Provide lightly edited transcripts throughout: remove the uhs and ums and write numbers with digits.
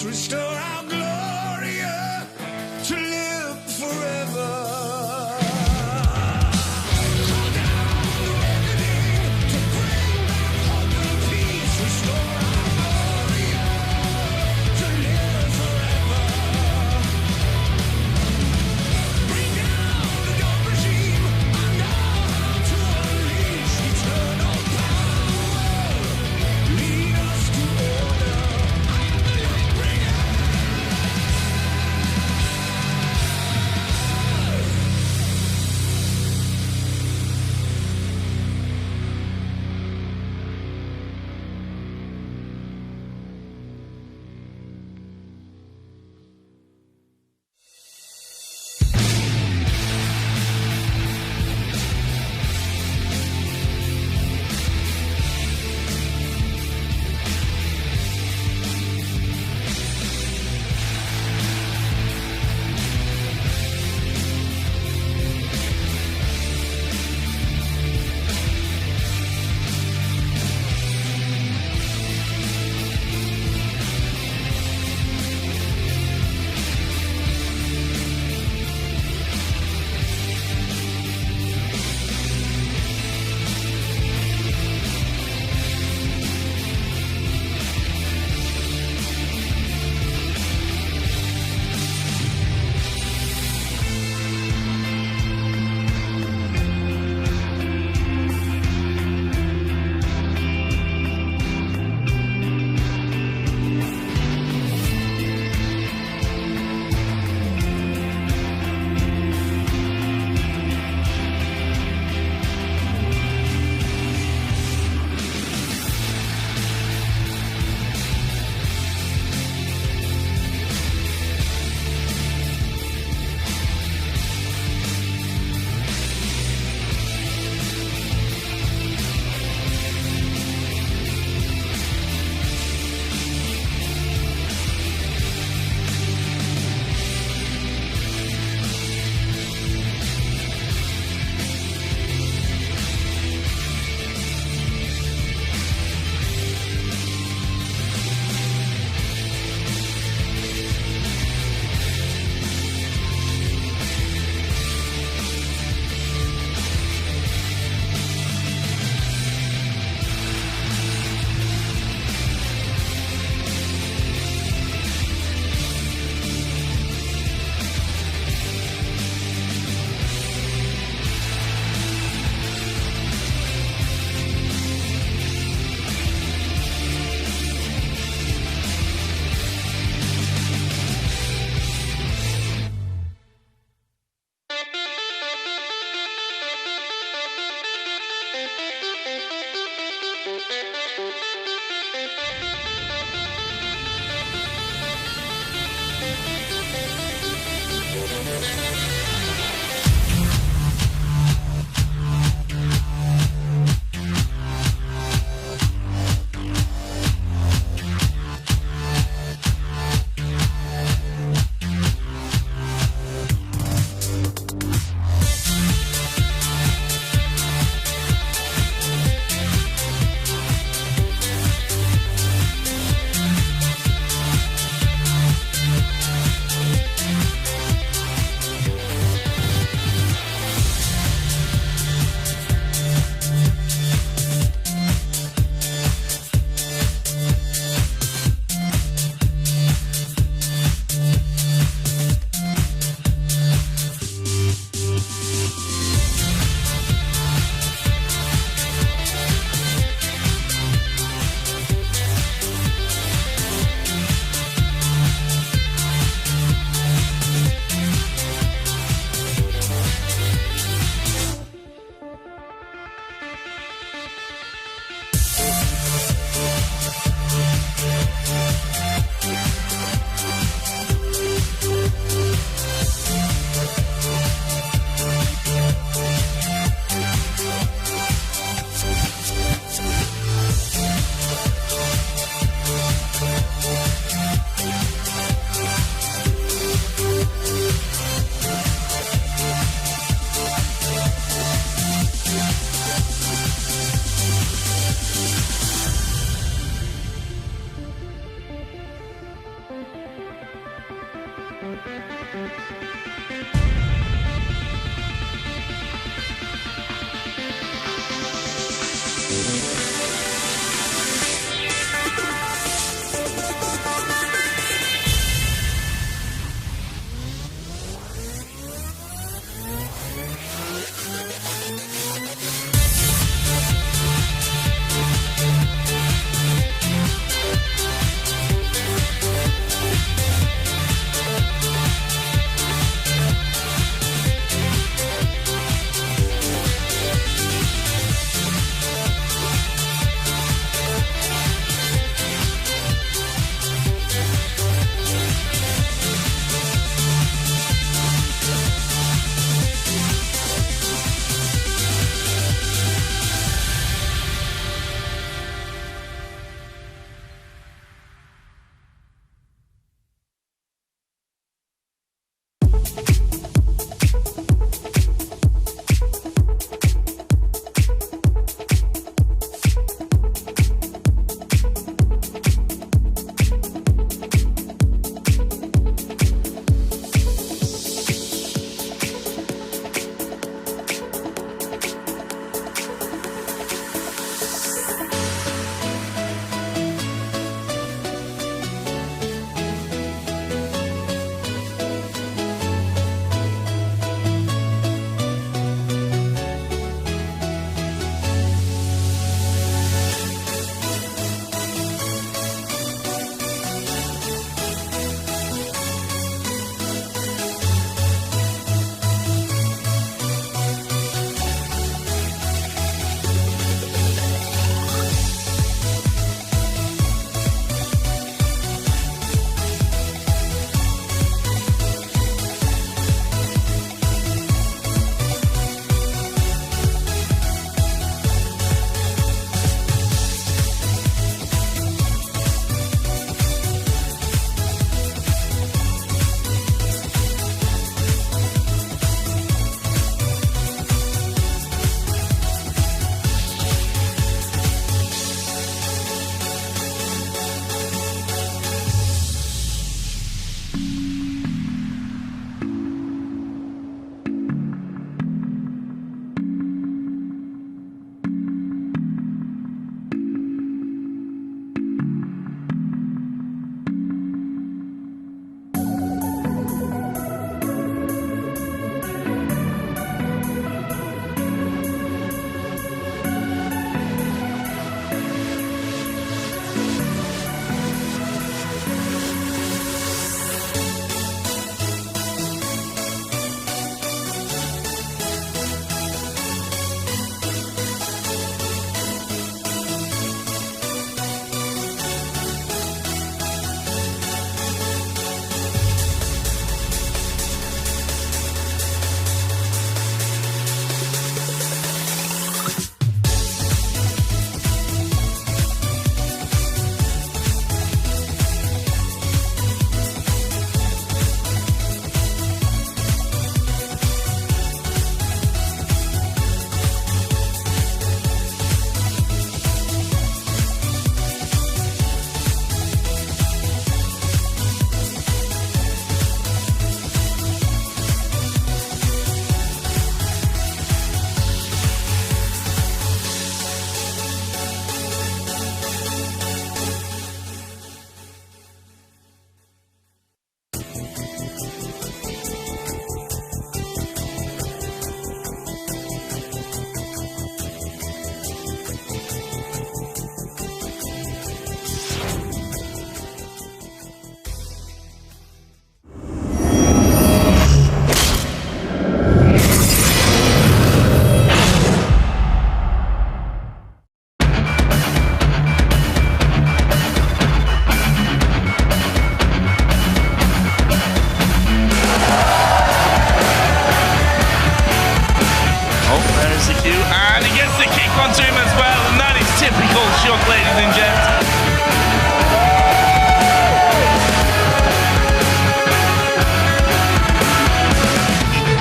restore our glory to live forever. Call down the reckoning to bring back hope and peace. Restore our glory to live forever. Bring down the dark regime. I know how to unleash eternal power. Lead us to order. I am the light bringer.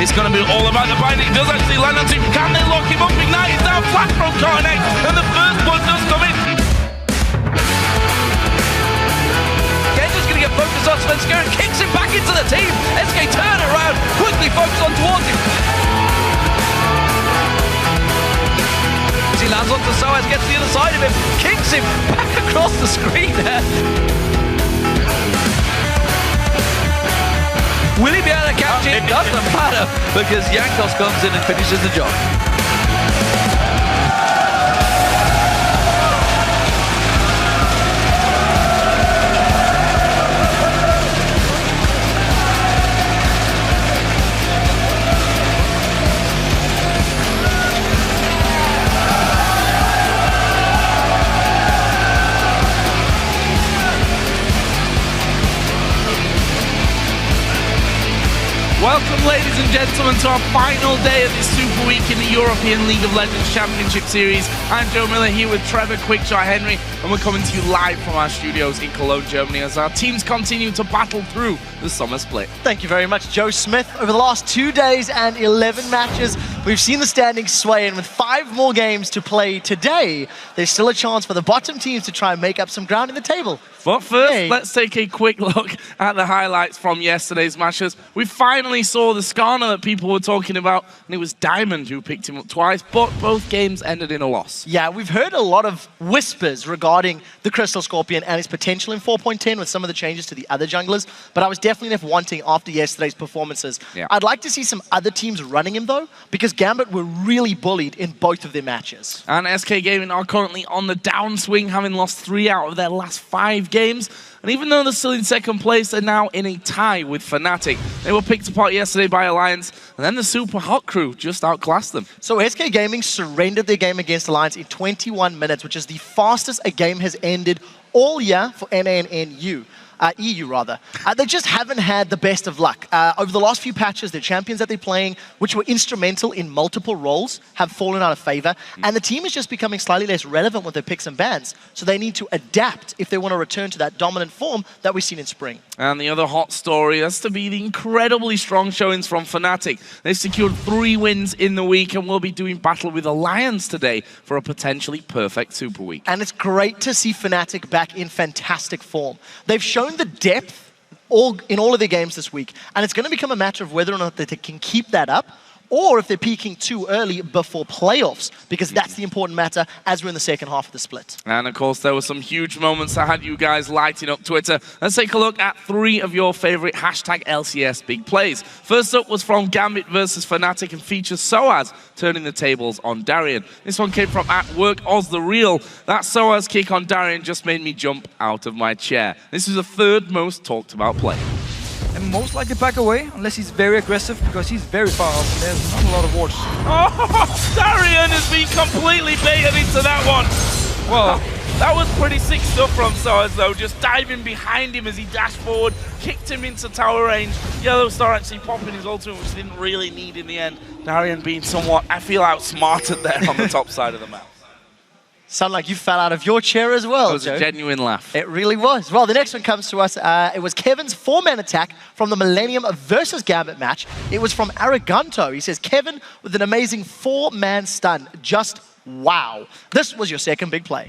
It's going to be all about the binding. It does actually land on two. Can they lock him up? Ignite is down flat from Cornet, and the first blood does come in. Genji's going to get focused on and Skerritt kicks him back into the team. SK turn it around, quickly focus on towards him. He lands onto Soaz, gets the other side of him, kicks him back across the screen there. Will he be able to catch it? Doesn't matter, because Jankos comes in and finishes the job. Welcome, ladies and gentlemen, to our final day of this Super Week in the European League of Legends Championship Series. I'm Joe Miller here with Trevor Quickshot Henry, and we're coming to you live from our studios in Cologne, Germany, as our teams continue to battle through the summer split. Thank you very much, Joe Smith. Over the last 2 days and 11 matches, we've seen the standings sway, and with 5 more games to play today, there's still a chance for the bottom teams to try and make up some ground in the table. But first, let's take a quick look at the highlights from yesterday's matches. We finally saw the Skarner that people were talking about, and it was Diamond who picked him up twice, but both games ended in a loss. Yeah, we've heard a lot of whispers regarding the Crystal Scorpion and his potential in 4.10 with some of the changes to the other junglers, but I was definitely left wanting after yesterday's performances. Yeah. I'd like to see some other teams running him, though, because Gambit were really bullied in both of their matches. And SK Gaming are currently on the downswing, having lost 3 out of their last 5 games. And even though they're still in second place, they're now in a tie with Fnatic. They were picked apart yesterday by Alliance, and then the Super Hot Crew just outclassed them. So SK Gaming surrendered their game against Alliance in 21 minutes, which is the fastest a game has ended all year for NA and NU. EU rather. They just haven't had the best of luck. Over the last few patches, the champions that they're playing, which were instrumental in multiple roles, have fallen out of favor, and the team is just becoming slightly less relevant with their picks and bans, so they need to adapt if they want to return to that dominant form that we've seen in spring. And the other hot story has to be the incredibly strong showings from Fnatic. They've secured 3 wins in the week and will be doing battle with Alliance today for a potentially perfect Super Week. And it's great to see Fnatic back in fantastic form. They've shown the depth in all of their games this week, and it's going to become a matter of whether or not they can keep that up, or if they're peaking too early before playoffs, because that's the important matter as we're in the second half of the split. And of course, there were some huge moments that had you guys lighting up Twitter. Let's take a look at 3 of your favorite hashtag LCS big plays. First up was from Gambit versus Fnatic and features Soaz turning the tables on Darien. This one came from @WorkOzTheReal. That Soaz kick on Darien just made me jump out of my chair. This is the 3rd most talked about play. And most likely back away, unless he's very aggressive, because he's very far off and there's not a lot of wards. Oh, Darien has been completely baited into that one. Well, that was pretty sick stuff from Soaz, though, just diving behind him as he dashed forward, kicked him into tower range. Yellow Star actually popping his ultimate, which he didn't really need in the end. Darien being somewhat, I feel, outsmarted there on the top side of the map. Sound like you fell out of your chair as well, It was Joe. a genuine laugh. It really was. Well, the next one comes to us. It was Kevin's 4-man attack from the Millennium versus Gambit match. It was from Araganto. He says, Kevin with an amazing 4-man stun. Just wow. This was your second big play.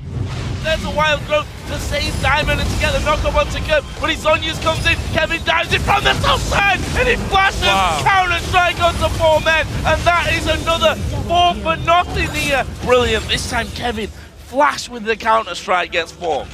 There's a wild growth to save Diamond and to get the knockup onto Kevin. When his Zhonya's comes in, Kevin dives in from the top side and it flashes counter-strike onto 4 men. And that is another 4 for nothing here. Brilliant. This time Kevin flash with the counter-strike gets 4.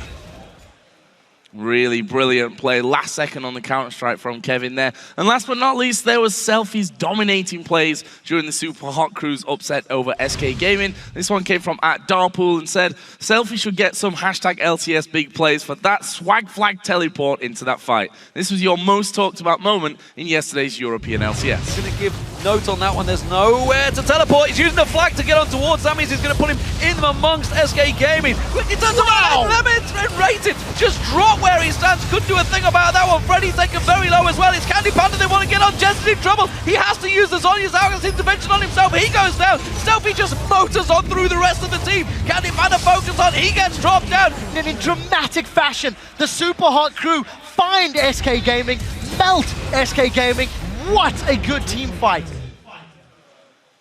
Really brilliant play. Last second on the counter-strike from Kevin there. And last but not least, there was Selfie's dominating plays during the Super Hot Crew's upset over SK Gaming. This one came from @Darpool and said, Selfie should get some hashtag LCS big plays for that swag flag teleport into that fight. This was your most talked about moment in yesterday's European LCS. He's going to give note on that one. There's nowhere to teleport. He's using the flag to get on towards. That means he's going to put him in amongst SK Gaming. Quickly turns around. Lemons and rated. Just drop where he stands. Couldn't do a thing about that one. Freddy's taken very low as well. It's Candy Panda. They want to get on. Jensen's in trouble. He has to use the Zhonya's Hourglass intervention on himself. He goes down. Stealthy just motors on through the rest of the team. Candy Panda focuses on. He gets dropped down. And in dramatic fashion, the Super Hot Crew find SK Gaming, melt SK Gaming. What a good team fight.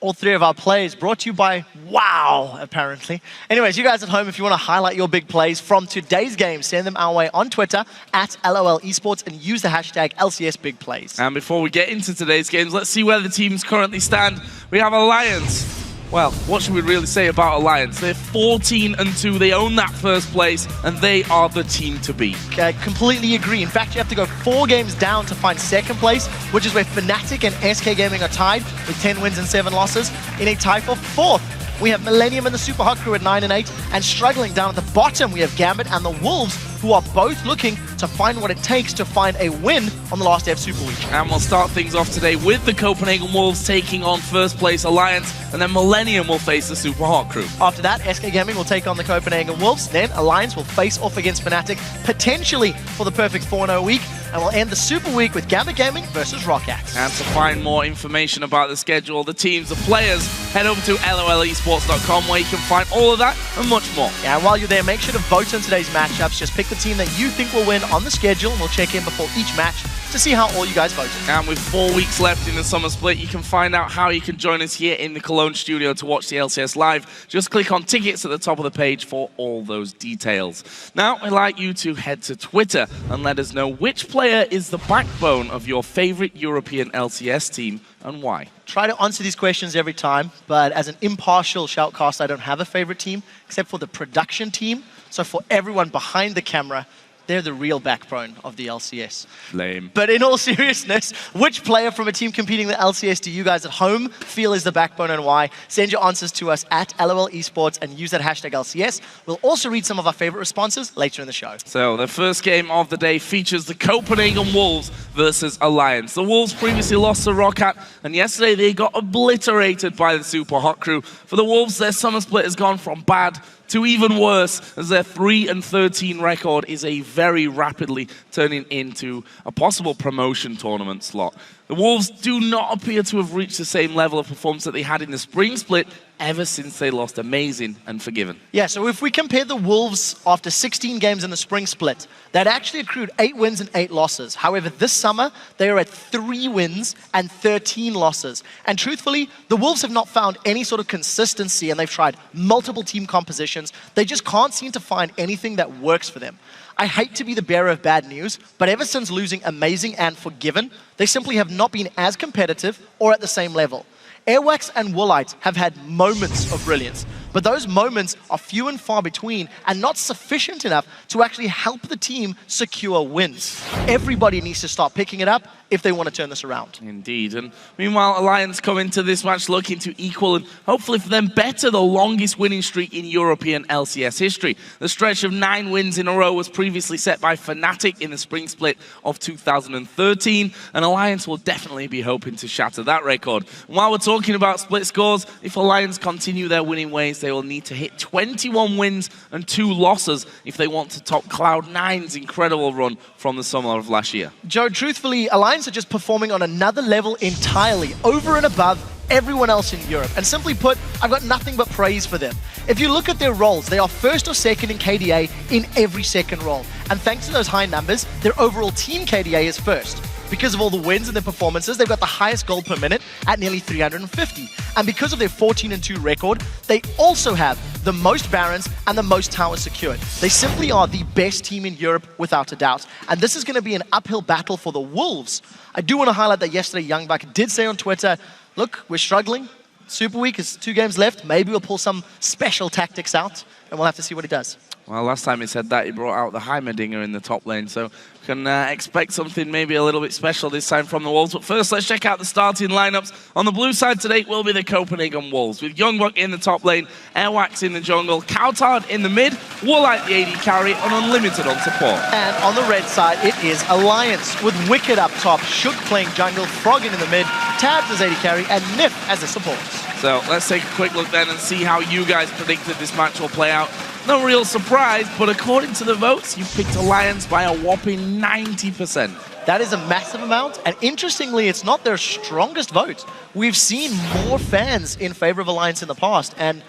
All three of our plays brought to you by Wow, apparently. Anyways, you guys at home, if you want to highlight your big plays from today's game, send them our way on Twitter at LOL Esports and use the hashtag LCS Big Plays. And before we get into today's games, let's see where the teams currently stand. We have Alliance. Well, what should we really say about Alliance? They're 14-2. They own that first place, and they are the team to beat. Okay, completely agree. In fact, you have to go 4 games down to find second place, which is where Fnatic and SK Gaming are tied with 10 wins and 7 losses. In a tie for 4th, we have Millennium and the Super Hot Crew at 9 and 8, and struggling down at the bottom, we have Gambit and the Wolves, who are both looking to find what it takes to find a win on the last day of Super Week. And we'll start things off today with the Copenhagen Wolves taking on first place Alliance, and then Millennium will face the Super Hot Crew. After that, SK Gaming will take on the Copenhagen Wolves, then Alliance will face off against Fnatic, potentially for the perfect 4-0 week, and we'll end the Super Week with Gambit Gaming versus Rockax. And to find more information about the schedule, the teams, the players, head over to lolesports.com where you can find all of that and much more. Yeah, and while you're there, make sure to vote on today's matchups. Just pick the team that you think will win on the schedule, and we'll check in before each match to see how all you guys voted. And with 4 weeks left in the summer split, you can find out how you can join us here in the Cologne studio to watch the LCS live. Just click on tickets at the top of the page for all those details. Now, I'd like you to head to Twitter and let us know which player is the backbone of your favorite European LCS team and why. Try to answer these questions every time, but as an impartial shoutcast, I don't have a favorite team except for the production team. So for everyone behind the camera, they're the real backbone of the LCS. Lame. But in all seriousness, which player from a team competing in the LCS do you guys at home feel is the backbone and why? Send your answers to us at LOL Esports and use that hashtag LCS. We'll also read some of our favorite responses later in the show. So the first game of the day features the Copenhagen Wolves versus Alliance. The Wolves previously lost to Rockat, and yesterday they got obliterated by the Super Hot Crew. For the Wolves, their summer split has gone from bad to even worse, as their 3-13 record is a very rapidly turning into a possible promotion tournament slot. The Wolves do not appear to have reached the same level of performance that they had in the spring split ever since they lost Amazing and Forgiven. Yeah, so if we compare the Wolves after 16 games in the spring split, they'd actually accrued 8 wins and 8 losses. However, this summer, they are at 3 wins and 13 losses. And truthfully, the Wolves have not found any sort of consistency, and they've tried multiple team compositions. They just can't seem to find anything that works for them. I hate to be the bearer of bad news, but ever since losing Amazing and Forgiven, they simply have not been as competitive or at the same level. Airwax and Woolite have had moments of brilliance, but those moments are few and far between and not sufficient enough to actually help the team secure wins. Everybody needs to start picking it up if they want to turn this around. Indeed. And meanwhile, Alliance come into this match looking to equal and hopefully for them better the longest winning streak in European LCS history. The stretch of 9 wins in a row was previously set by Fnatic in the spring split of 2013, and Alliance will definitely be hoping to shatter that record. And while we're talking about split scores, if Alliance continue their winning ways, they will need to hit 21 wins and 2 losses if they want to top Cloud9's incredible run from the summer of last year. Joe, truthfully, Alliance are just performing on another level entirely, over and above everyone else in Europe. And simply put, I've got nothing but praise for them. If you look at their roles, they are first or second in KDA in every second role. And thanks to those high numbers, their overall team KDA is first. Because of all the wins and their performances, they've got the highest gold per minute at nearly 350. And because of their 14-2 record, they also have the most Barons and the most towers secured. They simply are the best team in Europe without a doubt. And this is going to be an uphill battle for the Wolves. I do want to highlight that yesterday Youngbuck did say on Twitter, look, we're struggling. Super Week is 2 games left. Maybe we'll pull some special tactics out, and we'll have to see what he does. Well, last time he said that, he brought out the Heimerdinger in the top lane, so we can expect something maybe a little bit special this time from the Wolves. But first, let's check out the starting lineups. On the blue side today will be the Copenhagen Wolves, with Youngbuck in the top lane, Airwax in the jungle, Coutard in the mid, Woolite the AD carry, and Unlimited on support. And on the red side, it is Alliance, with Wicked up top, Shook playing jungle, Froggin in the mid, Tabs as AD carry, and Nif as the support. So let's take a quick look then and see how you guys predicted this match will play out. No real surprise, but according to the votes, you picked Alliance by a whopping 90%. That is a massive amount, and interestingly, it's not their strongest vote. We've seen more fans in favor of Alliance in the past, and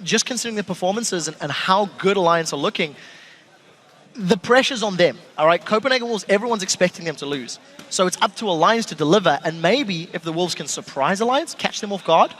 just considering their performances and how good Alliance are looking, the pressure's on them, all right? Copenhagen Wolves, everyone's expecting them to lose. So it's up to Alliance to deliver, and maybe if the Wolves can surprise Alliance, catch them off guard,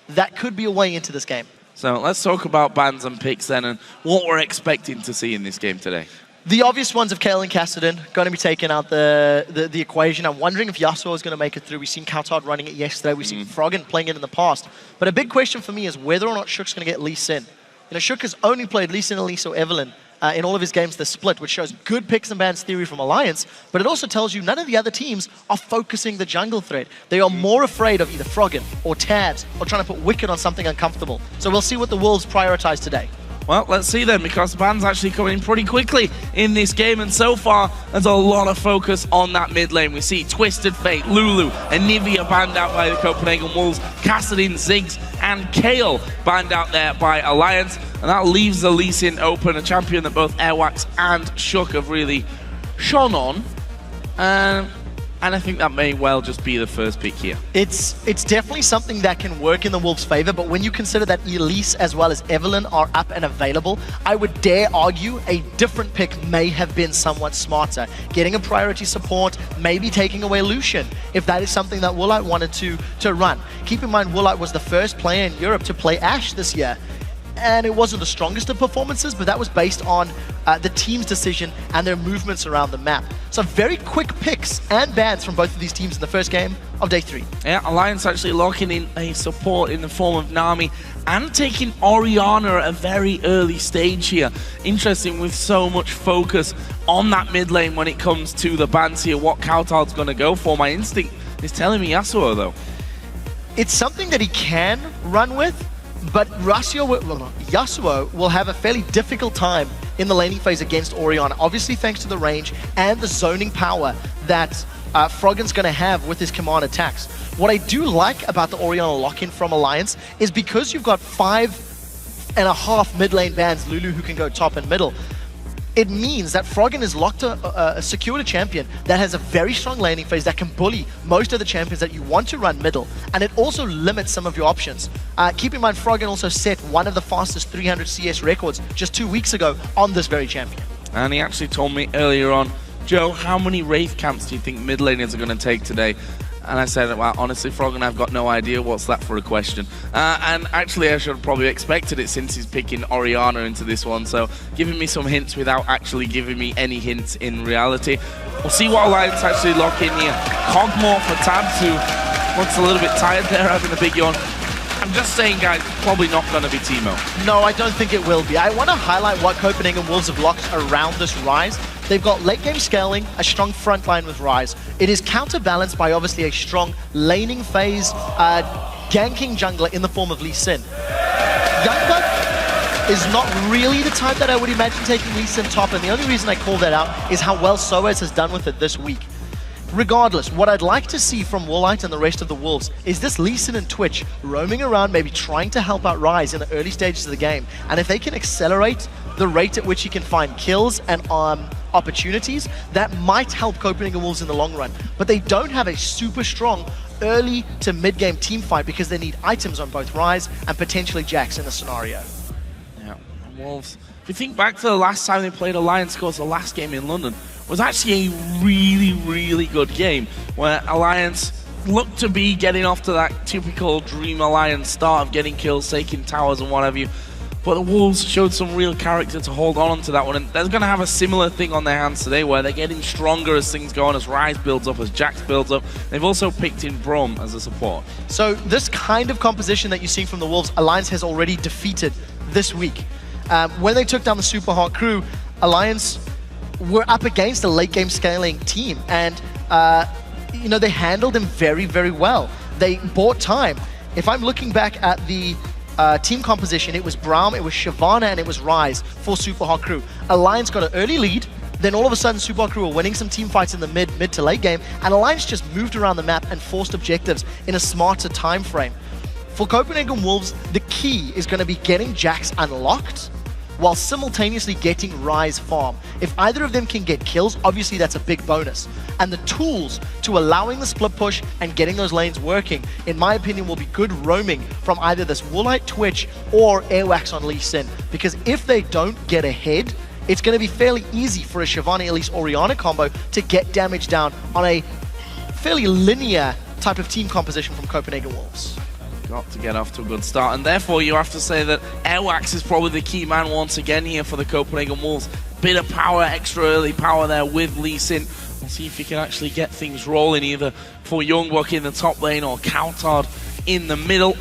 that could be a way into this game. So let's talk about bans and picks then, and what we're expecting to see in this game today. The obvious ones of Kale and Cassidy going to be taking out the equation. I'm wondering if Yasuo is going to make it through. We've seen Coutard running it yesterday. We've seen Froggen playing it in the past. But a big question for me is whether or not Shook's going to get Lee Sin. You know, Shook has only played Lee Sin, Elise, or Evelyn in all of his games this split, which shows good picks and bans theory from Alliance, but it also tells you none of the other teams are focusing the jungle threat. They are more afraid of either Froggen or Tabs or trying to put Wicked on something uncomfortable. So we'll see what the Wolves prioritize today. Well, let's see then, because the ban's actually coming pretty quickly in this game, and so far there's a lot of focus on that mid lane. We see Twisted Fate, Lulu, and Nivea banned out by the Copenhagen Wolves, Cassidy, Ziggs, and Kale banned out there by Alliance, and that leaves the Lee Sin open, a champion that both Airwax and Shook have really shone on. And I think that may well just be the first pick here. It's definitely something that can work in the Wolves' favor, but when you consider that Elise as well as Evelyn are up and available, I would dare argue a different pick may have been somewhat smarter. Getting a priority support, maybe taking away Lucian, if that is something that Woolite wanted to run. Keep in mind, Woolite was the first player in Europe to play Ashe this year. And it wasn't the strongest of performances, but that was based on the team's decision and their movements around the map. So very quick picks and bans from both of these teams in the first game of day 3. Yeah, Alliance actually locking in a support in the form of Nami and taking Orianna at a very early stage here. Interesting, with so much focus on that mid lane when it comes to the bans here, what Coutard's going to go for. My instinct is telling me Yasuo, though. It's something that he can run with, but Yasuo will have a fairly difficult time in the laning phase against Orianna, obviously thanks to the range and the zoning power that Froggen's going to have with his command attacks. What I do like about the Orianna lock-in from Alliance is because you've got 5.5 mid lane bans, Lulu who can go top and middle, it means that Froggen is secured a champion that has a very strong laning phase that can bully most of the champions that you want to run middle, and it also limits some of your options. Keep in mind, Froggen also set one of the fastest 300 CS records just 2 weeks ago on this very champion. And he actually told me earlier on, Joe, how many Wraith camps do you think mid laners are going to take today? And I said, well, honestly, Froggen, I've got no idea. What's that for a question? And actually, I should have probably expected it since he's picking Orianna into this one. So giving me some hints without actually giving me any hints in reality. We'll see what Alliance actually lock in here. Cogmore for Tabs, who looks a little bit tired there, having a big yawn. I'm just saying, guys, probably not going to be Teemo. No, I don't think it will be. I want to highlight what Copenhagen Wolves have locked around this Rise. They've got late game scaling, a strong front line with Rise. It is counterbalanced by obviously a strong laning phase, ganking jungler in the form of Lee Sin. Youngblood is not really the type that I would imagine taking Lee Sin top, and the only reason I call that out is how well Soaz has done with it this week. Regardless, what I'd like to see from Woolite and the rest of the Wolves is this Lee Sin and Twitch roaming around, maybe trying to help out Rise in the early stages of the game. And if they can accelerate the rate at which he can find kills and opportunities, that might help Copenhagen Wolves in the long run. But they don't have a super strong early to mid-game team fight because they need items on both Rise and potentially Jax in the scenario. Yeah, Wolves. If you think back to the last time they played Alliance, of course, the last game in London was actually a really, really good game where Alliance looked to be getting off to that typical Dream Alliance start of getting kills, taking towers and what have you. But the Wolves showed some real character to hold on to that one, and they're going to have a similar thing on their hands today where they're getting stronger as things go on, as Rise builds up, as Jax builds up. They've also picked in Braum as a support. So this kind of composition that you're seeing from the Wolves, Alliance has already defeated this week. When they took down the Super Hard crew, Alliance were up against a late game scaling team, and you know, they handled them very, very well. They bought time. If I'm looking back at the team composition, it was Braum, it was Shyvana, and it was Rise for Super Hard crew. Alliance got an early lead, then all of a sudden Super Hard crew were winning some team fights in the mid to late game, and Alliance just moved around the map and forced objectives in a smarter time frame. For Copenhagen Wolves, the key is going to be getting Jax unlocked while simultaneously getting Rise farm. If either of them can get kills, obviously that's a big bonus. And the tools to allowing the split push and getting those lanes working, in my opinion, will be good roaming from either this Woolite Twitch or Airwax on Lee Sin. Because if they don't get ahead, it's going to be fairly easy for a Shyvana Elise Orianna combo to get damage down on a fairly linear type of team composition from Copenhagen Wolves. got to get off to a good start, and therefore you have to say that Airwax is probably the key man once again here for the Copenhagen Wolves. Bit of power, extra early power there with Lee Sin. We'll see if he can actually get things rolling either for Youngbuck in the top lane or Coutard in the middle.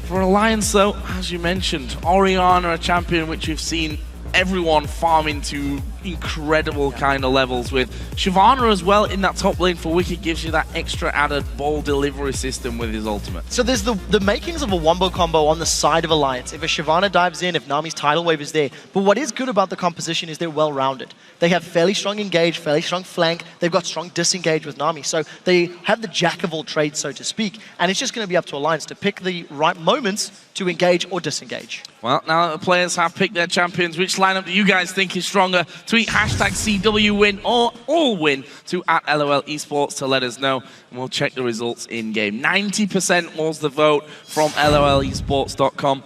For Alliance though, as you mentioned, Orianna, a champion which we've seen everyone farming to incredible kind of levels with. Shyvana as well in that top lane for Wicked gives you that extra added ball delivery system with his ultimate. So there's the makings of a wombo combo on the side of Alliance. If a Shyvana dives in, if Nami's tidal wave is there. But what is good about the composition is they're well-rounded. They have fairly strong engage, fairly strong flank. They've got strong disengage with Nami. So they have the jack of all trades, so to speak. And it's just going to be up to Alliance to pick the right moments to engage or disengage. Well, now that the players have picked their champions, which lineup do you guys think is stronger? Tweet hashtag CWWin or AllWin to @LOL Esports to let us know, and we'll check the results in-game. 90% was the vote from LOLesports.com.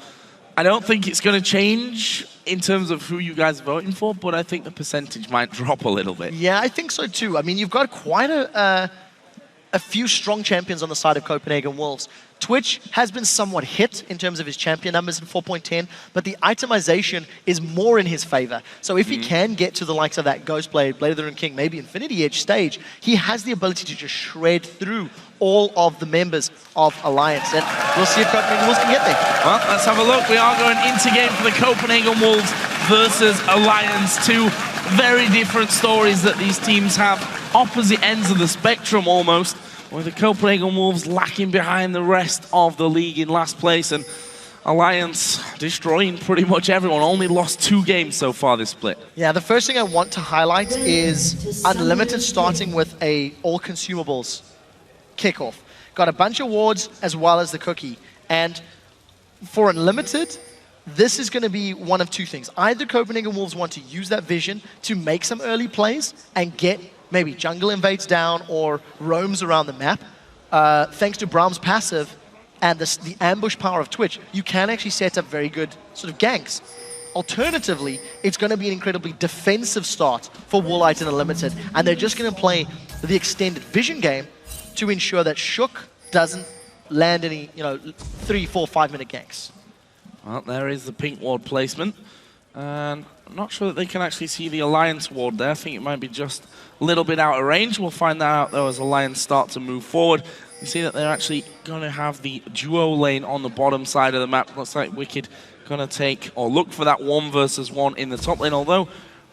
I don't think it's going to change in terms of who you guys are voting for, but I think the percentage might drop a little bit. Yeah, I think so too. I mean, you've got quite a few strong champions on the side of Copenhagen Wolves. Twitch has been somewhat hit in terms of his champion numbers in 4.10, but the itemization is more in his favor. So if he can get to the likes of that Ghostblade, Blade of the Rune King, maybe Infinity Edge stage, he has the ability to just shred through all of the members of Alliance. And we'll see if Copenhagen Wolves can get there. Well, let's have a look. We are going into game for the Copenhagen Wolves versus Alliance. Two very different stories that these teams have. Opposite ends of the spectrum almost. With the Copenhagen Wolves lacking behind the rest of the league in last place, and Alliance destroying pretty much everyone. Only lost 2 games so far this split. Yeah, the first thing I want to highlight is Unlimited starting with a all consumables kickoff. Got a bunch of wards as well as the cookie. And for Unlimited, this is going to be one of 2 things. Either Copenhagen Wolves want to use that vision to make some early plays and get maybe jungle invades down or roams around the map. Thanks to Braum's passive and the ambush power of Twitch, you can actually set up very good sort of ganks. Alternatively, it's going to be an incredibly defensive start for Woolite and Unlimited, and they're just going to play the extended vision game to ensure that Shook doesn't land any, 3, 4, 5 minute ganks. Well, there is the pink ward placement, and I'm not sure that they can actually see the Alliance ward there. I think it might be just a little bit out of range. We'll find that out though as Alliance start to move forward. You see that they're actually going to have the duo lane on the bottom side of the map. Looks like Wicked going to take or look for that 1 versus 1 in the top lane. Although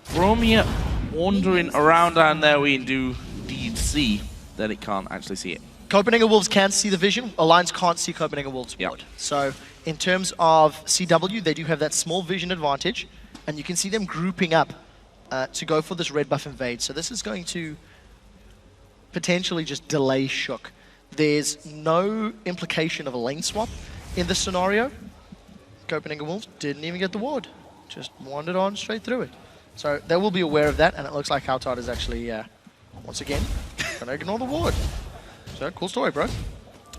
Bromia wandering around down there, we do indeed see that it can't actually see it. Copenhagen Wolves can see the vision. Alliance can't see Copenhagen Wolves ward. Yep. So in terms of CW, they do have that small vision advantage, and you can see them grouping up to go for this red buff invade. So this is going to potentially just delay Shook. There's no implication of a lane swap in this scenario. Copenhagen Wolves didn't even get the ward. Just wandered on straight through it. So they will be aware of that, and it looks like Coutard is actually, once again, going to ignore the ward. So, cool story, bro.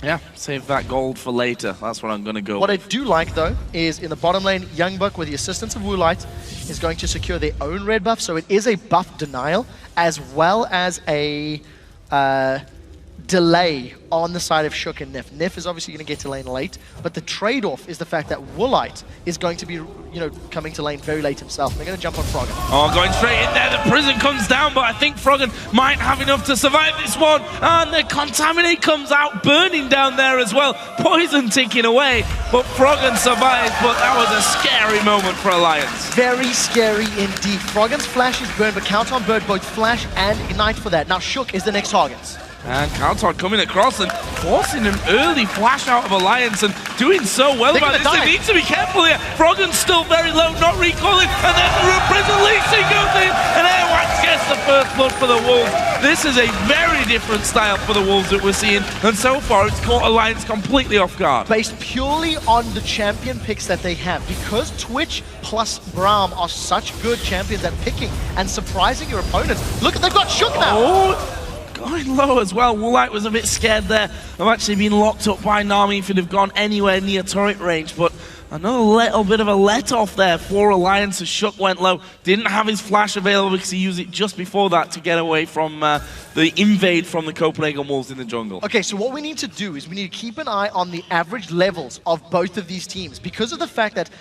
Yeah, save that gold for later. That's what I'm going to go What with. I do like, though, is in the bottom lane, Youngbuck, with the assistance of Woolite, is going to secure their own red buff. So it is a buff denial, as well as a delay on the side of Shook and Nif. Nif is obviously going to get to lane late, but the trade-off is the fact that Woolite is going to be, coming to lane very late himself. And they're going to jump on Froggen. Oh, going straight in there. The prison comes down, but I think Froggen might have enough to survive this one. And the Contaminate comes out, burning down there as well. Poison ticking away, but Froggen survives. But that was a scary moment for Alliance. Very scary indeed. Froggen's flash is burned, but Count on Bird both flash and ignite for that. Now Shook is the next target. And Coutard coming across and forcing an early flash out of Alliance and doing so well about this. They need to be careful here. Froggen's still very low, not recalling. And then the prison leasing goes in. And Airwax gets the first blood for the Wolves. This is a very different style for the Wolves that we're seeing. And so far, it's caught Alliance completely off guard. Based purely on the champion picks that they have. Because Twitch plus Braum are such good champions at picking and surprising your opponents. Look, they've got Shook now. Oh. Going low as well. Woolite was a bit scared there of actually being locked up by Nami if it had gone anywhere near turret range, but Another little bit of a let-off there for Alliance as Shook went low. Didn't have his flash available because he used it just before that to get away from the invade from the Copenhagen Wolves in the jungle. Okay, so what we need to do is we need to keep an eye on the average levels of both of these teams. Because of the fact that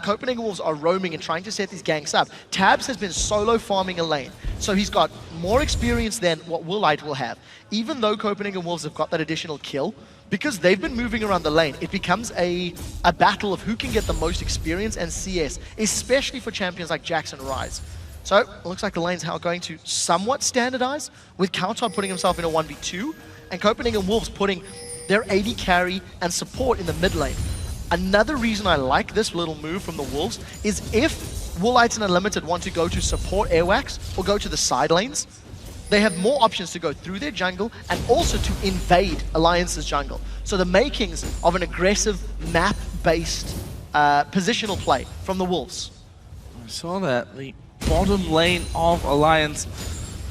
Copenhagen Wolves are roaming and trying to set these ganks up, Tabs has been solo farming a lane. So he's got more experience than what Woolite will have. Even though Copenhagen Wolves have got that additional kill, because they've been moving around the lane, it becomes a battle of who can get the most experience and CS, especially for champions like Jax and Ryze. So it looks like the lane's how going to somewhat standardize, with Kautar putting himself in a 1v2, and Copenhagen Wolves putting their AD carry and support in the mid lane. Another reason I like this little move from the Wolves is if Woolites and Unlimited want to go to support Airwax or go to the side lanes, they have more options to go through their jungle and also to invade Alliance's jungle. So the makings of an aggressive map-based positional play from the Wolves. I saw that. The bottom lane of Alliance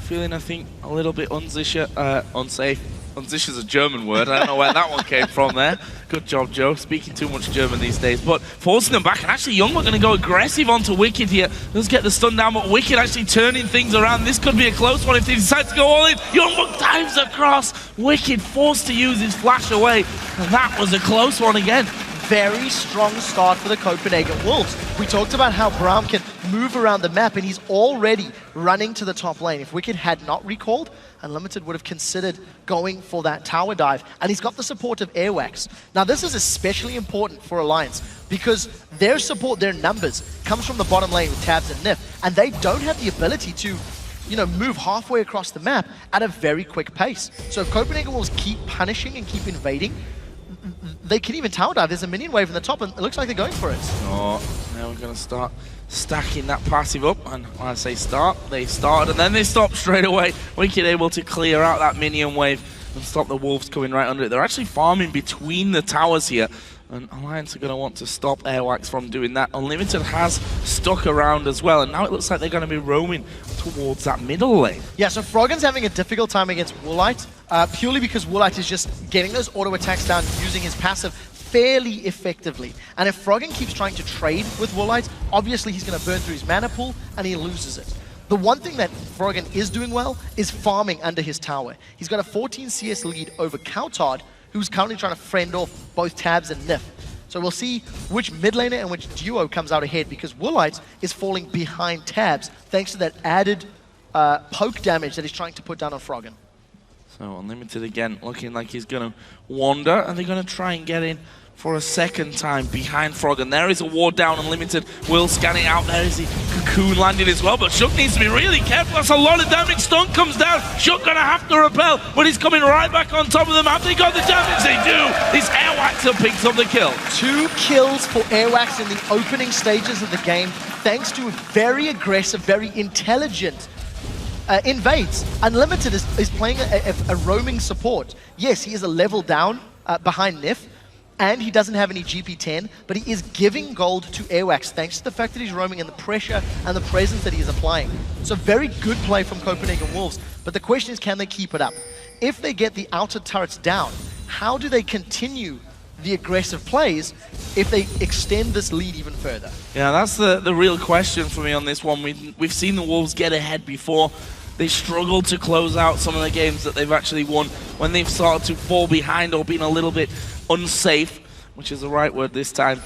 feeling, I think, a little bit unsafe. Unsicher is a German word. I don't know where that one came from there. Good job, Joe. Speaking too much German these days. But forcing them back. And actually, Youngbuck going to go aggressive onto Wicked here. Let's get the stun down. But Wicked actually turning things around. This could be a close one if they decide to go all in. Youngbuck dives across. Wicked forced to use his flash away. And that was a close one again. Very strong start for the Copenhagen Wolves. We talked about how Braum can move around the map, and he's already running to the top lane. If Wicked had not recalled, Unlimited would have considered going for that tower dive, and he's got the support of Airwax. Now, this is especially important for Alliance, because their support, their numbers, comes from the bottom lane with Tabs and Nif, and they don't have the ability to, you know, move halfway across the map at a very quick pace. So if Copenhagen Wolves keep punishing and keep invading, they can even tower dive. There's a minion wave in the top, and it looks like they're going for it. Oh, now we're going to start stacking that passive up. And when I say start, they started, and then they stopped straight away. Wicked able to clear out that minion wave and stop the Wolves coming right under it. They're actually farming between the towers here. And Alliance are going to want to stop Airwax from doing that. Unlimited has stuck around as well, and now it looks like they're going to be roaming towards that middle lane. Yeah, so Froggen's having a difficult time against Woolite, purely because Woolite is just getting those auto attacks down using his passive fairly effectively. And if Froggen keeps trying to trade with Woolite, obviously he's going to burn through his mana pool and he loses it. The one thing that Froggen is doing well is farming under his tower. He's got a 14 CS lead over Kautar, who's currently trying to friend off both Tabs and Nif. So we'll see which mid laner and which duo comes out ahead, because Woolite is falling behind Tabs thanks to that added poke damage that he's trying to put down on Froggen. So Unlimited again looking like he's going to wander, and they're going to try and get in for a second time behind Froggen. There is a ward down. Unlimited will scan it out. There is the cocoon landing as well, but Shook needs to be really careful. That's a lot of damage. Stun comes down. Shook gonna have to repel, but he's coming right back on top of them. Have they got the damage? They do. This Airwaxer picks up the kill. 2 kills for Airwax in the opening stages of the game, thanks to very aggressive, very intelligent invades. Unlimited is playing a roaming support. Yes, he is a level down behind Nif, and he doesn't have any GP10, but he is giving gold to Airwax thanks to the fact that he's roaming and the pressure and the presence that he is applying. So very good play from Copenhagen Wolves, but the question is, can they keep it up? If they get the outer turrets down, how do they continue the aggressive plays if they extend this lead even further? Yeah, that's the real question for me on this one. We've seen the Wolves get ahead before. They struggled to close out some of the games that they've actually won when they've started to fall behind or been a little bit unsafe, which is the right word this time.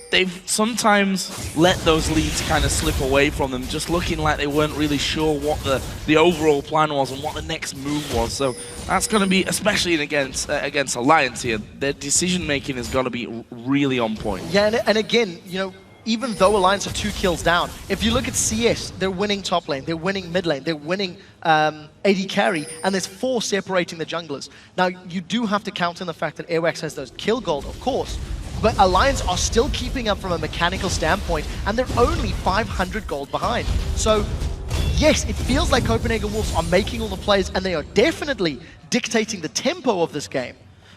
They've sometimes let those leads kind of slip away from them, just looking like they weren't really sure what the overall plan was and what the next move was. So that's going to be, especially against Alliance here, their decision making has got to be really on point. Yeah, and again, you know, even though Alliance are 2 kills down, if you look at CS, they're winning top lane, they're winning mid lane, they're winning AD carry, and there's 4 separating the junglers. Now, you do have to count on the fact that Airwax has those kill gold, of course, but Alliance are still keeping up from a mechanical standpoint, and they're only 500 gold behind. So, yes, it feels like Copenhagen Wolves are making all the plays, and they are definitely dictating the tempo of this game.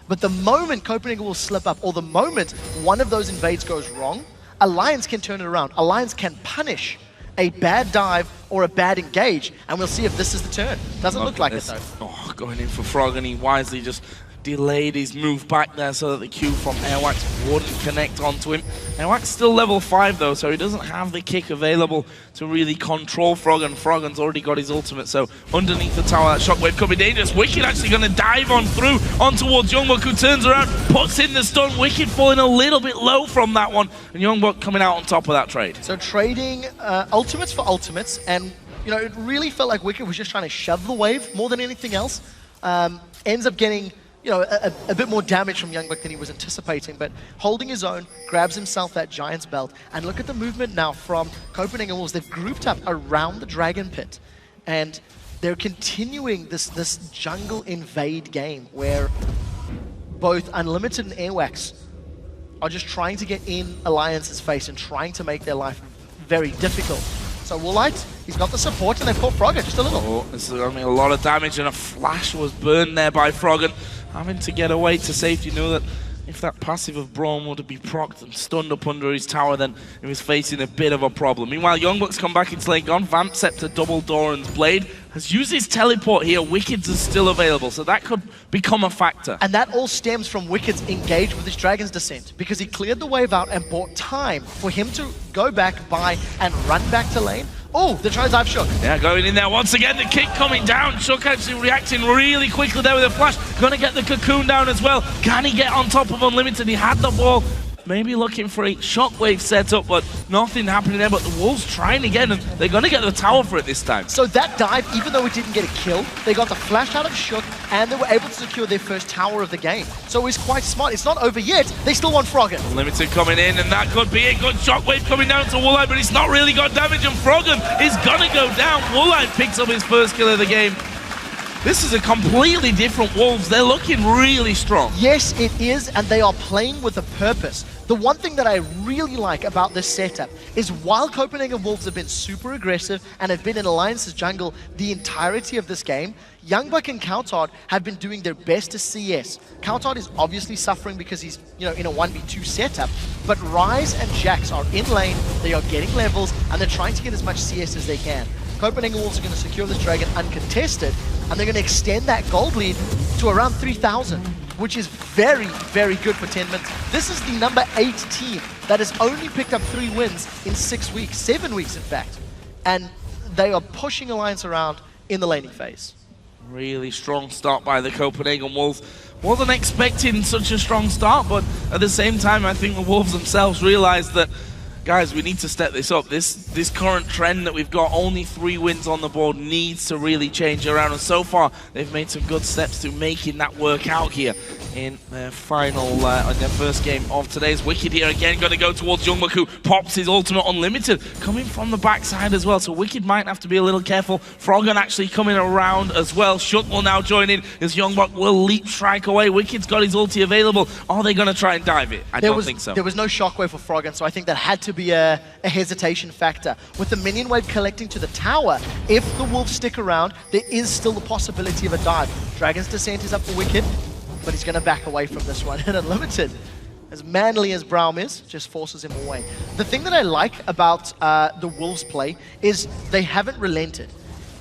But the moment Copenhagen Wolves slip up, or the moment one of those invades goes wrong, Alliance can turn it around. Alliance can punish a bad dive or a bad engage, and we'll see if this is the turn. Doesn't look like it, though. Oh, going in for Frog, and he wisely just delayed his move back there so that the Q from Airwax wouldn't connect onto him. Airwax still level 5 though, so he doesn't have the kick available to really control Froggen. Froggen's already got his ultimate, so underneath the tower, that shockwave could be dangerous. Wicked actually going to dive on through on towards Youngbuck, who turns around, puts in the stun. Wicked falling a little bit low from that one, and Youngbuck coming out on top of that trade. So trading ultimates for ultimates, and you know, it really felt like Wicked was just trying to shove the wave more than anything else. Ends up getting, you know, a bit more damage from Youngbuck than he was anticipating, but holding his own, grabs himself that Giant's Belt. And look at the movement now from Copenhagen Wolves. They've grouped up around the Dragon Pit, and they're continuing this jungle invade game where both Unlimited and Airwax are just trying to get in Alliance's face and trying to make their life very difficult. So Woolite, he's got the support, and they've caught Froggen just a little. Oh, this is going to be a lot of damage, and a flash was burned there by Froggen. Having to get away to safety, knew that if that passive of Braum would be procced and stunned up under his tower, then he was facing a bit of a problem. Meanwhile, Youngbuck's come back into lane, gone Vamp Scepter, double Doran's Blade, has used his teleport here. Wicked's is still available, so that could become a factor. And that all stems from Wicked's engage with his Dragon's Descent, because he cleared the wave out and bought time for him to go back, buy, and run back to lane. Oh, they're trying to dive Shook. Yeah, going in there once again, the kick coming down. Shook actually reacting really quickly there with a flash. Gonna get the cocoon down as well. Can he get on top of Unlimited? He had the ball. Maybe looking for a shockwave setup, but nothing happening there. But the Wolves trying again, and they're gonna get the tower for it this time. So that dive, even though it didn't get a kill, they got the flash out of Shook, and they were able to secure their first tower of the game. So it was quite smart. It's not over yet. They still want Froggen. Unlimited coming in, and that could be a good shockwave coming down to Woolite, but it's not really got damage, and Froggen is gonna go down. Woolite picks up his first kill of the game. This is a completely different Wolves. They're looking really strong. Yes, it is, and they are playing with a purpose. The one thing that I really like about this setup is while Copenhagen Wolves have been super aggressive and have been in Alliance's jungle the entirety of this game, Youngbuck and Coutard have been doing their best to CS. Coutard is obviously suffering because he's, you know, in a 1v2 setup, but Ryze and Jax are in lane, they are getting levels, and they're trying to get as much CS as they can. Copenhagen Wolves are going to secure this Dragon uncontested, and they're going to extend that gold lead to around 3,000, which is very, very good for 10 minutes. This is the number 8 team that has only picked up 3 wins in 6 weeks, 7 weeks in fact, and they are pushing Alliance around in the laning phase. Really strong start by the Copenhagen Wolves. Wasn't expecting such a strong start, but at the same time, I think the Wolves themselves realized that, guys, we need to step this up. This current trend that we've got, only 3 wins on the board, needs to really change around. And so far, they've made some good steps to making that work out here in their final, in their first game of today's. Wicked here again, going to go towards Youngbuck, who pops his ultimate Unlimited, coming from the backside as well. So Wicked might have to be a little careful. Froggen actually coming around as well. Shook will now join in as Youngbuck will leap strike away. Wicked's got his ulti available. Are they going to try and dive it? I don't think so. There was no shockwave for Froggen, so I think that had to be a hesitation factor. With the minion wave collecting to the tower, if the Wolves stick around, there is still the possibility of a dive. Dragon's Descent is up for Wicked, but he's going to back away from this one. And Unlimited, as manly as Braum is, just forces him away. The thing that I like about the Wolves' play is they haven't relented.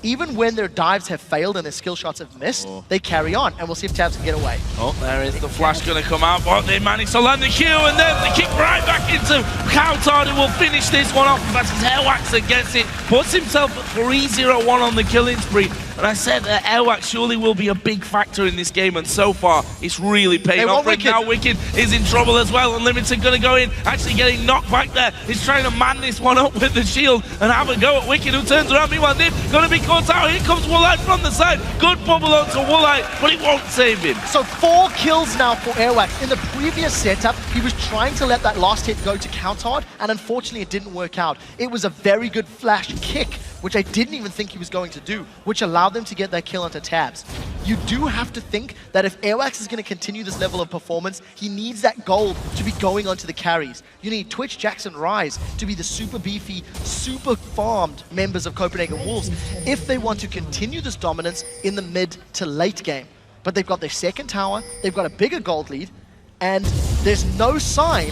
Even when their dives have failed and their skill shots have missed, they carry on, and we'll see if Tabs can get away. Oh, there is the flash going to come out, but they managed to land the Q, and then the kick right back into Coutard, who will finish this one off. That's Airwax that gets it, puts himself at 3-0-1 on the killing spree. And I said that Airwax surely will be a big factor in this game, and so far, it's really paying off. Right now, Wicked is in trouble as well. Unlimited going to go in, actually getting knocked back there. He's trying to man this one up with the shield and have a go at Wicked, who turns around. Meanwhile, Nip going to be caught out. Here comes Woolite from the side. Good bubble onto Woolite, but it won't save him. So 4 kills now for Airwax. In the previous setup, he was trying to let that last hit go to Coutard, and unfortunately, it didn't work out. It was a very good flash kick, which I didn't even think he was going to do, which allowed them to get that kill onto Tabs. You do have to think that if Airwax is going to continue this level of performance, he needs that gold to be going onto the carries. You need Twitch, Jackson, Ryze to be the super beefy, super farmed members of Copenhagen Wolves if they want to continue this dominance in the mid to late game. But they've got their second tower, they've got a bigger gold lead, and there's no sign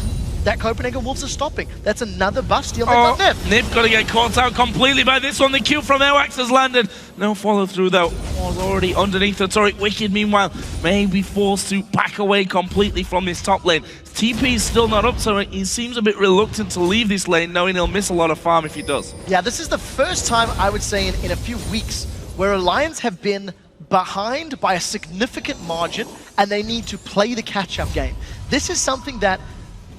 that Copenhagen Wolves are stopping. That's another buff steal. They got Nip. Nip got to get caught out completely by this one. The Q from Airwax has landed. No follow through though. Was already underneath the turret. Wicked, meanwhile, may be forced to back away completely from this top lane. TP is still not up, so he seems a bit reluctant to leave this lane, knowing he'll miss a lot of farm if he does. Yeah, this is the first time, I would say, in a few weeks where Alliance have been behind by a significant margin and they need to play the catch-up game. This is something that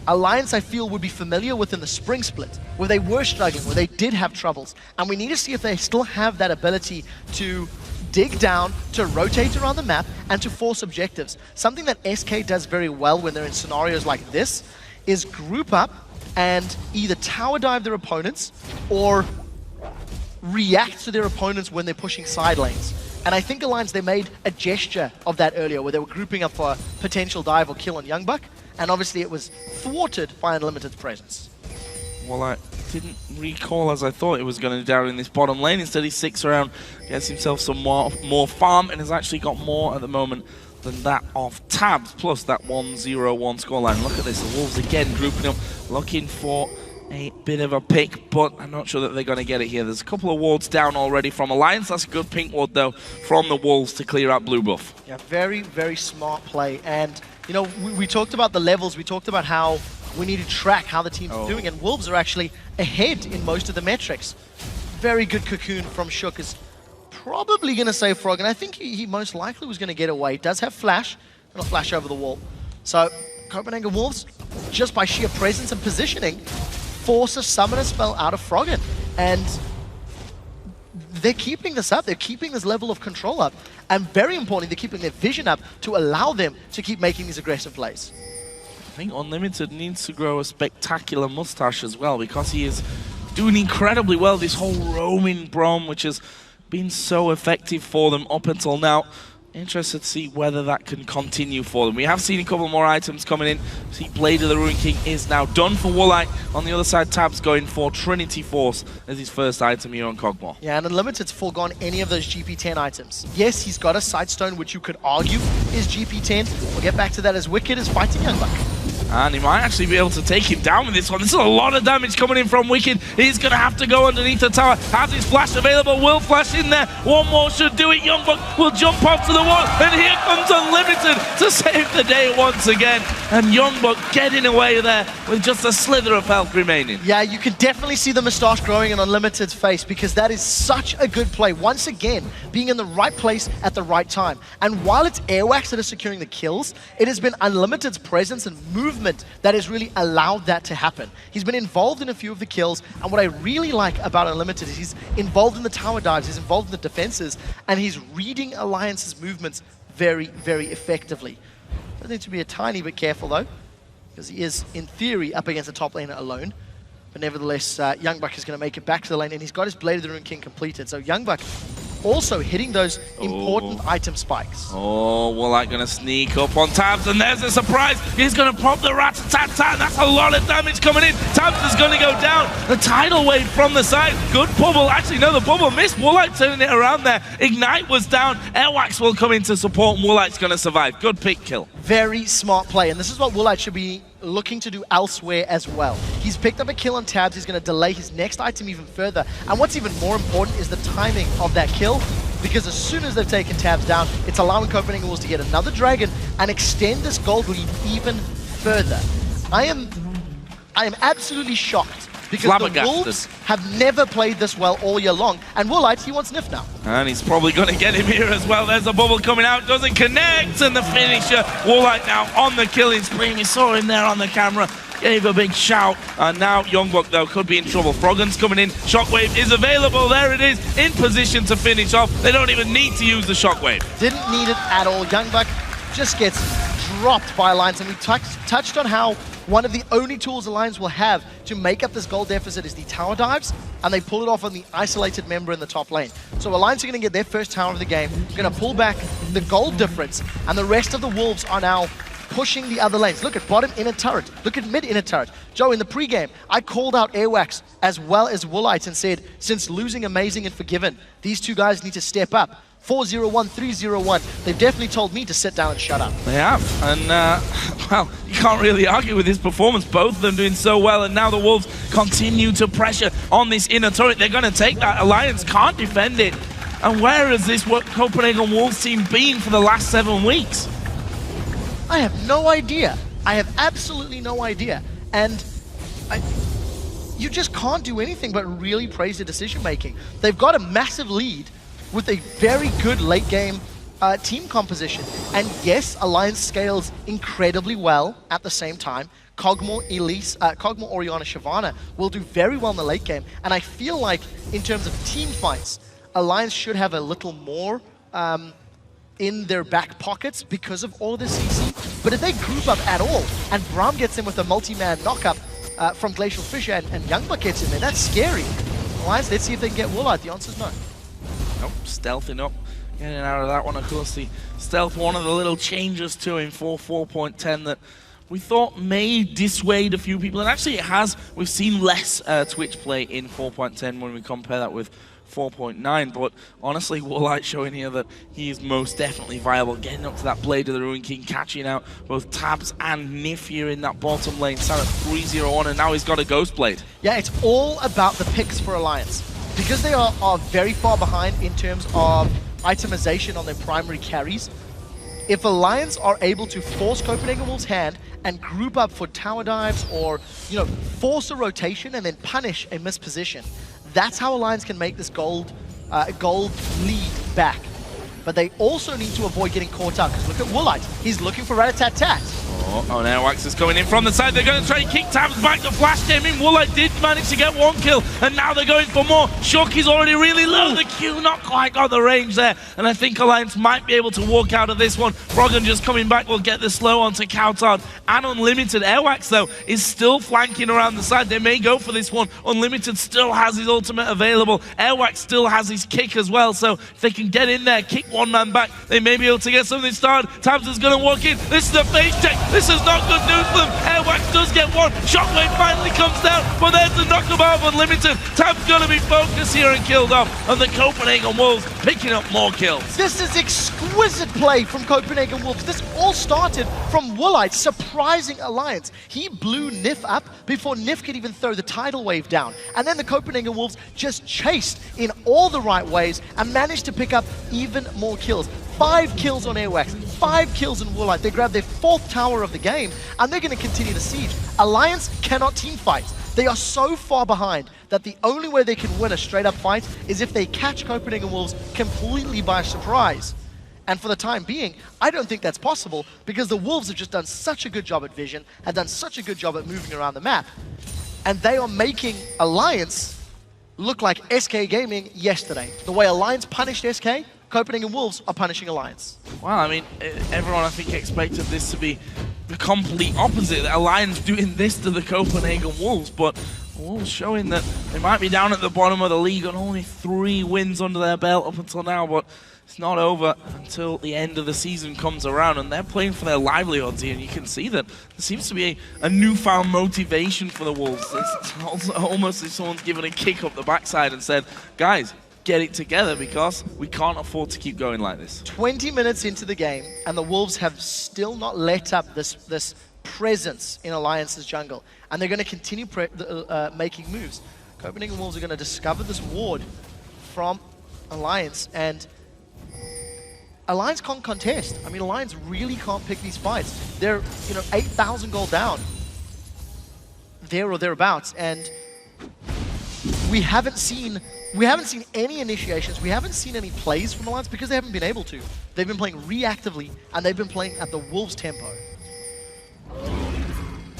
Alliance, I feel, would be familiar with in the spring split, where they were struggling, where they did have troubles. And we need to see if they still have that ability to dig down, to rotate around the map, and to force objectives. Something that SK does very well when they're in scenarios like this is group up and either tower dive their opponents or react to their opponents when they're pushing side lanes. And I think Alliance, they made a gesture of that earlier, where they were grouping up for a potential dive or kill on Youngbuck, and obviously it was thwarted by Unlimited's presence. Well, I didn't recall as I thought it was going to down in this bottom lane. Instead, he sticks around, gets himself some more farm, and has actually got more at the moment than that of Tabs, plus that 1-0-1 scoreline. Look at this, the Wolves again grouping up, looking for a bit of a pick, but I'm not sure that they're going to get it here. There's a couple of wards down already from Alliance. That's a good pink ward, though, from the Wolves to clear out blue buff. Yeah, very, very smart play. And, you know, we talked about the levels. We talked about how we need to track how the teams are doing, and Wolves are actually ahead in most of the metrics. Very good cocoon from Shook is probably going to save Frog, and I think he most likely was going to get away. Does have flash, and a flash over the wall. So Copenhagen Wolves, just by sheer presence and positioning, force a summoner spell out of Froggen, and they're keeping this up. They're keeping this level of control up, and very importantly, they're keeping their vision up to allow them to keep making these aggressive plays. I think Unlimited needs to grow a spectacular mustache as well, because he is doing incredibly well. This whole roaming Brom, which has been so effective for them up until now. Interested to see whether that can continue for them. We have seen a couple more items coming in. See, Blade of the Ruin King is now done for Woolite. On the other side, Tab's going for Trinity Force as his first item here on Cogmore. Yeah, and Unlimited's forgone any of those GP10 items. Yes, he's got a Sightstone, which you could argue is GP10. We'll get back to that as Wicked is fighting Youngbuck. And he might actually be able to take him down with this one. This is a lot of damage coming in from Wicked. He's going to have to go underneath the tower. Has his flash available, will flash in there. One more should do it. Youngbuck will jump onto the wall. And here comes Unlimited to save the day once again. And Youngbuck getting away there with just a slither of health remaining. Yeah, you can definitely see the moustache growing in Unlimited's face, because that is such a good play. Once again, being in the right place at the right time. And while it's Airwax that is securing the kills, it has been Unlimited's presence and movement that has really allowed that to happen. He's been involved in a few of the kills, and what I really like about Unlimited is he's involved in the tower dives, he's involved in the defenses, and he's reading Alliance's movements very, very effectively. Does need to be a tiny bit careful though, because he is, in theory, up against the top laner alone. But nevertheless, Youngbuck is going to make it back to the lane, and he's got his Blade of the Ruin King completed. So Youngbuck also hitting those important item spikes. Oh, Woolite going to sneak up on Tabs, and there's a surprise. He's going to pop the rat-a-tat-tat. That's a lot of damage coming in. Tabs is going to go down. The tidal wave from the side. Good bubble. Actually, no, the bubble missed. Woolite turning it around there. Ignite was down. Airwax will come in to support, and Woolite's going to survive. Good pick kill. Very smart play, and this is what Woolite should be looking to do elsewhere as well. He's picked up a kill on Tabs. He's going to delay his next item even further. And what's even more important is the timing of that kill, because as soon as they've taken Tabs down, it's allowing Copenhagen Wolves to get another dragon and extend this gold lead even further. I am absolutely shocked, because the Wolves have never played this well all year long. And Woolite, he wants Nif now. And he's probably going to get him here as well. There's a bubble coming out, doesn't connect, and the finisher. Woolite now on the killing spree. We saw him there on the camera, gave a big shout. And now Youngbuck, though, could be in trouble. Froggen's coming in. Shockwave is available. There it is, in position to finish off. They don't even need to use the Shockwave. Didn't need it at all. Youngbuck just gets dropped by Alliance, and we touched on how one of the only tools Alliance will have to make up this gold deficit is the tower dives, and they pull it off on the isolated member in the top lane. So Alliance are going to get their first tower of the game, going to pull back the gold difference, and the rest of the Wolves are now pushing the other lanes. Look at bottom inner turret. Look at mid inner turret. Joe, in the pregame, I called out Airwax as well as Woolite and said, since losing Amazing and Forgiven, these two guys need to step up. 4-0-1, 3-0-1. They've definitely told me to sit down and shut up. They have, and well, you can't really argue with his performance. Both of them doing so well, and now the Wolves continue to pressure on this inner turret. They're going to take that. Alliance can't defend it. And where has this Copenhagen Wolves team been for the last 7 weeks? I have no idea. I have absolutely no idea. And you just can't do anything but really praise the decision making. They've got a massive lead with a very good late game team composition. And yes, Alliance scales incredibly well at the same time. Kog'Maw, Elise, Kog'Maw, Orianna, Shyvana will do very well in the late game. And I feel like in terms of team fights, Alliance should have a little more in their back pockets because of all of this CC. But if they group up at all, and Braum gets in with a multi-man knockup from Glacial Fissure and Youngbuck gets in there, that's scary. Alliance, let's see if they can get Woolite. The answer's no. Nope, stealthing up, getting out of that one. Of course, the stealth, one of the little changes to him for 4.10 that we thought may dissuade a few people, and actually it has. We've seen less Twitch play in 4.10 when we compare that with 4.9, but honestly, Woolite showing here that he is most definitely viable, getting up to that Blade of the Ruin King, catching out both Tabs and Nif here in that bottom lane, started 3-0-1, and now he's got a Ghost Blade. Yeah, it's all about the picks for Alliance. Because they are very far behind in terms of itemization on their primary carries, if Alliance are able to force Copenhagen Wolves' hand and group up for tower dives or, you know, force a rotation and then punish a missed position, that's how Alliance can make this gold lead back. But they also need to avoid getting caught out, because look at Woolite. He's looking for rat-a-tat-tat. Oh, now Wax is coming in from the side. They're going to try and kick Tabs back. The flash came in. Woolite did manage to get 1 kill, and now they're going for more. Shock is already really low. The Q not quite got the range there, and I think Alliance might be able to walk out of this one. Froggen just coming back will get the slow onto Kautarn. And Unlimited. Airwax, though, is still flanking around the side. They may go for this one. Unlimited still has his ultimate available. Airwax still has his kick as well, so if they can get in there, kick one man back, they may be able to get something started. Tabs is going to walk in. This is a face check. This is not good news for them. Airwax does get one. Shockwave finally comes down, but there's the knock him out of Unlimited. Tab's going to be focused here and killed off, and the Copenhagen Wolves picking up more kills. This is exquisite play from Copenhagen Wolves. This all started from Woolite surprising Alliance. He blew Nif up before Nif could even throw the tidal wave down. And then the Copenhagen Wolves just chased in all the right ways and managed to pick up even more kills. 5 kills on Airwax, 5 kills in Woolite. They grabbed their 4th tower of the game, and they're going to continue the siege. Alliance cannot team fight. They are so far behind that the only way they can win a straight-up fight is if they catch Copenhagen Wolves completely by surprise. And for the time being, I don't think that's possible, because the Wolves have just done such a good job at vision, have done such a good job at moving around the map, and they are making Alliance look like SK Gaming yesterday. The way Alliance punished SK, Copenhagen Wolves are punishing Alliance. Well, I mean, everyone I think expected this to be the complete opposite. Alliance doing this to the Copenhagen Wolves, but Wolves showing that they might be down at the bottom of the league on only 3 wins under their belt up until now, but it's not over until the end of the season comes around, and they're playing for their livelihoods here, and you can see that there seems to be a newfound motivation for the Wolves. It's almost as if someone's given a kick up the backside and said, guys, get it together, because we can't afford to keep going like this. 20 minutes into the game, and the Wolves have still not let up this presence in Alliance's jungle, and they're going to continue making moves. Copenhagen Wolves are going to discover this ward from Alliance, and Alliance can't contest. I mean, Alliance really can't pick these fights. They're, 8,000 gold down, there or thereabouts, and we haven't seen any initiations. We haven't seen any plays from Alliance because they haven't been able to. They've been playing reactively, and they've been playing at the Wolves' tempo.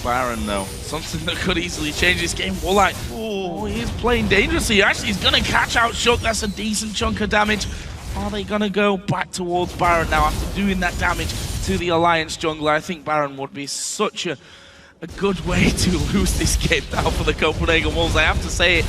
Baron, though, something that could easily change this game. Woolite, oh, he's playing dangerously. Actually, he's going to catch out Shook. That's a decent chunk of damage. Are they going to go back towards Baron now after doing that damage to the Alliance jungler? I think Baron would be such a good way to lose this game now for the Copenhagen Wolves. I have to say it,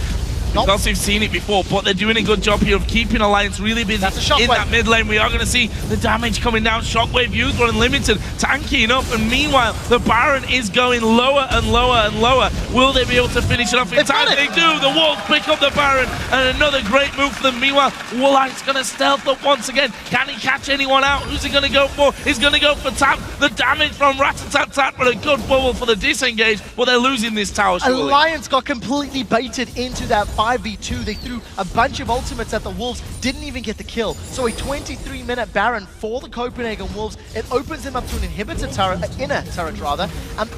because we've seen it before, but they're doing a good job here of keeping Alliance really busy in that mid lane. We are going to see the damage coming down. Shockwave used on Unlimited, tanking up, and meanwhile, the Baron is going lower and lower and lower. Will they be able to finish it off in They've time? done They it. do. The Wolves pick up the Baron, and another great move for them. Meanwhile, Woolite's going to stealth up once again. Can he catch anyone out? Who's he going to go for? He's going to go for Tap. The damage from Rat-a-tat-tat, but a good bubble for the disengage. Well, they're losing this tower, surely. Alliance got completely baited into that 5v2. They threw a bunch of ultimates at the Wolves, didn't even get the kill. So a 23-minute Baron for the Copenhagen Wolves. It opens them up to an inhibitor turret, inner turret rather.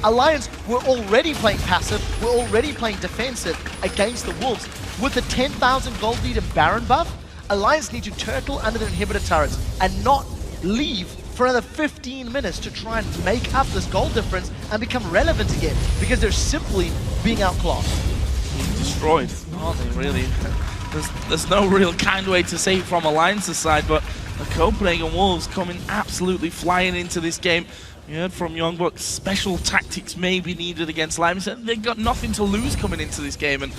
Alliance were already playing passive, were already playing defensive against the Wolves. With the 10,000 gold lead and Baron buff, Alliance need to turtle under their inhibitor turrets and not leave for another 15 minutes to try and make up this gold difference and become relevant again, because they're simply being outclassed. Destroyed, aren't they, really? There's no real kind way to say it from Alliance's side, but the Copenhagen Wolves coming absolutely flying into this game. We heard from Youngbuck, special tactics may be needed against Lions. They've got nothing to lose coming into this game, and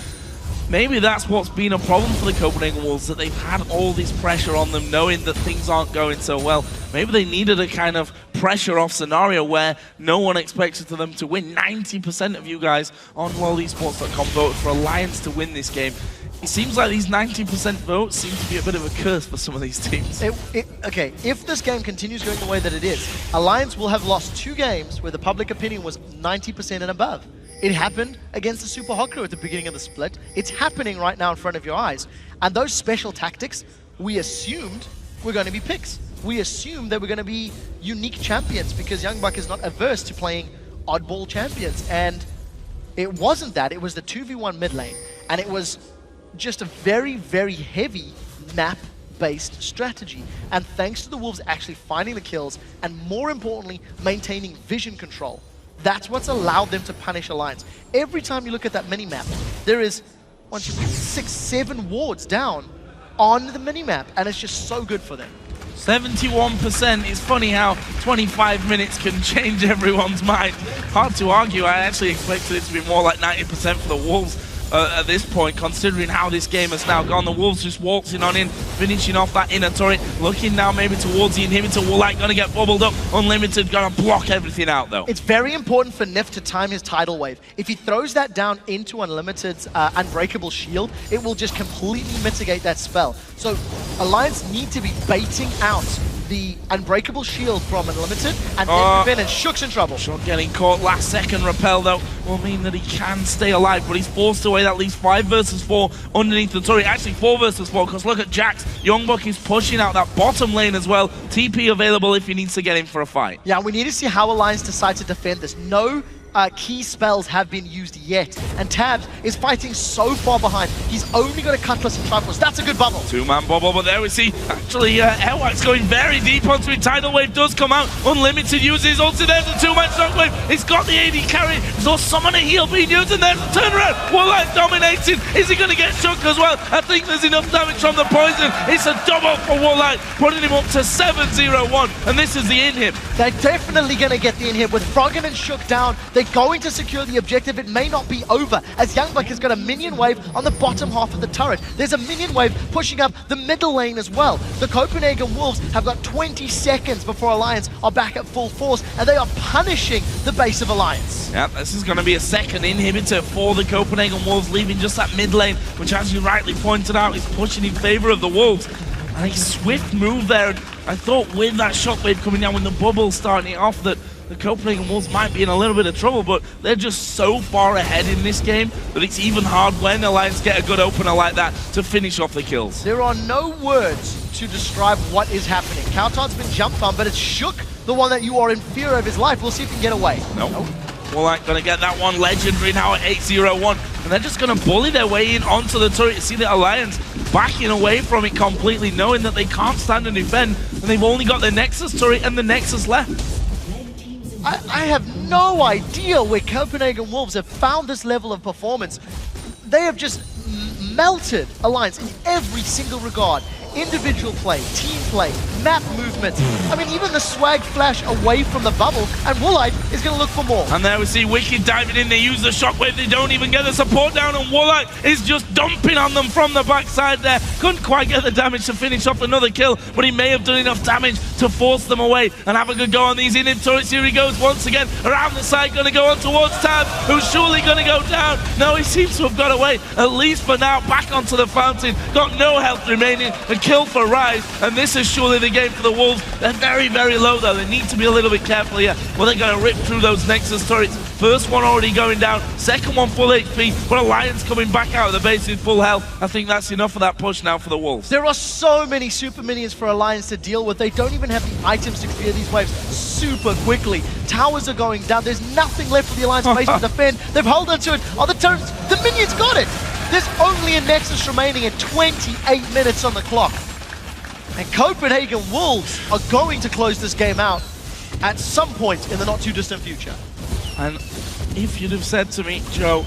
maybe that's what's been a problem for the Copenhagen Wolves, that they've had all this pressure on them, knowing that things aren't going so well. Maybe they needed a kind of pressure-off scenario where no one expected them to win. 90% of you guys on worldesports.com voted for Alliance to win this game. It seems like these 90% votes seem to be a bit of a curse for some of these teams. Okay, if this game continues going the way that it is, Alliance will have lost 2 games where the public opinion was 90% and above. It happened against the Super Hot Crew at the beginning of the split. It's happening right now in front of your eyes. And those special tactics, we assumed were going to be picks. We assumed they were going to be unique champions, because Youngbuck is not averse to playing oddball champions. And it wasn't that. It was the 2v1 mid lane. And it was just a very, very heavy map-based strategy. And thanks to the Wolves actually finding the kills, and more importantly, maintaining vision control, that's what's allowed them to punish Alliance. Every time you look at that mini-map, there is 1, 2, 3, 6, 7 wards down on the mini-map, and it's just so good for them. 71%. It's funny how 25 minutes can change everyone's mind. Hard to argue. I actually expected it to be more like 90% for the Wolves at this point, considering how this game has now gone. The Wolves just waltzing on in, finishing off that inner turret, looking now maybe towards the inhibitor. Woolite gonna get bubbled up. Unlimited gonna block everything out though. It's very important for Nif to time his tidal wave. If he throws that down into Unlimited's unbreakable shield, it will just completely mitigate that spell. So Alliance need to be baiting out the unbreakable shield from Unlimited, and then and Shook's in trouble. Shook getting caught last second. Repel though will mean that he can stay alive, but he's forced away that leaves 5 versus 4 underneath the turret. Actually 4 versus 4, because look at Jax. Youngbuck is pushing out that bottom lane as well. TP available if he needs to get in for a fight. Yeah, we need to see how Alliance decide to defend this. No key spells have been used yet, and Tabs is fighting so far behind. He's only got a Cutlass and Trifles. That's a good bubble. 2-man bubble, but there we see actually Airwax going very deep onto it. Tidal Wave does come out. Unlimited uses his ulti. There's a 2-man Shockwave. He's got the AD carry. There's Summoner heal being used, and there's a turnaround. Woolite dominating. Is he going to get shook as well? I think there's enough damage from the poison. It's a double for Woolite, putting him up to 7-0-1, and this is the inhib. They're definitely going to get the inhib. With Froggen and Shook down, they're going to secure the objective. It may not be over, as Youngbuck has got a minion wave on the bottom half of the turret. There's a minion wave pushing up the middle lane as well. The Copenhagen Wolves have got 20 seconds before Alliance are back at full force, and they are punishing the base of Alliance. Yeah, this is going to be a second inhibitor for the Copenhagen Wolves, leaving just that mid lane, which, as you rightly pointed out, is pushing in favor of the Wolves. And a swift move there. I thought with that shockwave coming down, when the bubble starting it off, that the Copenhagen Wolves might be in a little bit of trouble, but they're just so far ahead in this game that it's even hard when Alliance get a good opener like that to finish off the kills. There are no words to describe what is happening. Cowtard's been jumped on, but it's Shook, the one that you are in fear of his life. We'll see if he can get away. Nope. Woolite gonna get that one. Legendary now at 8-0-1, and they're just gonna bully their way in onto the turret. You see the Alliance backing away from it completely, knowing that they can't stand and defend, and they've only got the Nexus turret and the Nexus left. I have no idea where Copenhagen Wolves have found this level of performance. They have just melted Alliance in every single regard. Individual play, team play, map movements. I mean, even the swag flash away from the bubble, and Woolite is going to look for more. And there we see Wicked diving in. They use the shockwave. They don't even get the support down, and Woolite is just dumping on them from the backside there. Couldn't quite get the damage to finish off another kill, but he may have done enough damage to force them away and have a good go on these in-him turrets. Here he goes once again around the side, going to go on towards Tab, who's surely going to go down. No, he seems to have got away, at least for now, back onto the fountain. Got no health remaining. A kill for Rise, and this is surely the game for the Wolves. They're very, very low though. They need to be a little bit careful here. Well, they're going to rip through those Nexus turrets. First one already going down, second one full HP, but Alliance coming back out of the base in full health. I think that's enough of that push now for the Wolves. There are so many super minions for Alliance to deal with. They don't even have the items to clear these waves super quickly. Towers are going down. There's nothing left for the Alliance base to defend. They've held on to it. Oh, the turrets, the minions got it. There's only a Nexus remaining at 28 minutes on the clock. And Copenhagen Wolves are going to close this game out at some point in the not too distant future. And if you'd have said to me, Joe,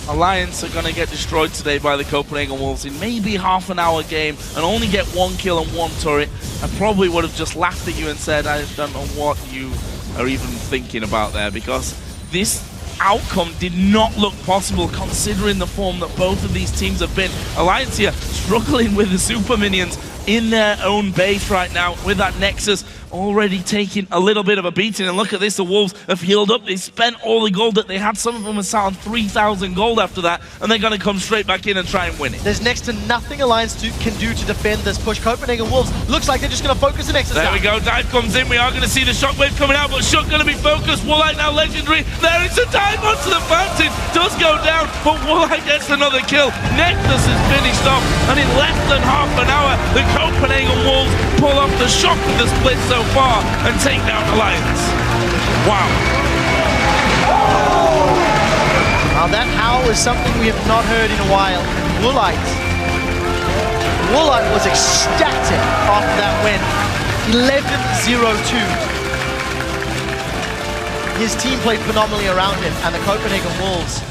Alliance are going to get destroyed today by the Copenhagen Wolves in maybe half an hour game and only get one kill and one turret, I probably would have just laughed at you and said, I don't know what you are even thinking about there, because this outcome did not look possible considering the form that both of these teams have been. Alliance here struggling with the super minions in their own base right now with that Nexus already taking a little bit of a beating. And look at this, the Wolves have healed up. They spent all the gold that they had. Some of them are sat on 3,000 gold after that, and they're going to come straight back in and try and win it. There's next to nothing Alliance can do to defend this push. Copenhagen Wolves looks like they're just going to focus the Nexus There down. we go, dive comes in. We are going to see the shockwave coming out, but Shook going to be focused. Woolite now legendary. There is a dive onto the fountain. Does go down, but Woolite gets another kill. Nexus is finished off, and in less than half an hour, the Copenhagen Wolves pull off the shock of the split so far and take down Alliance. Wow. Now that howl is something we have not heard in a while. Woolite was ecstatic after that win. 11-0-2. His team played phenomenally around him, and the Copenhagen Wolves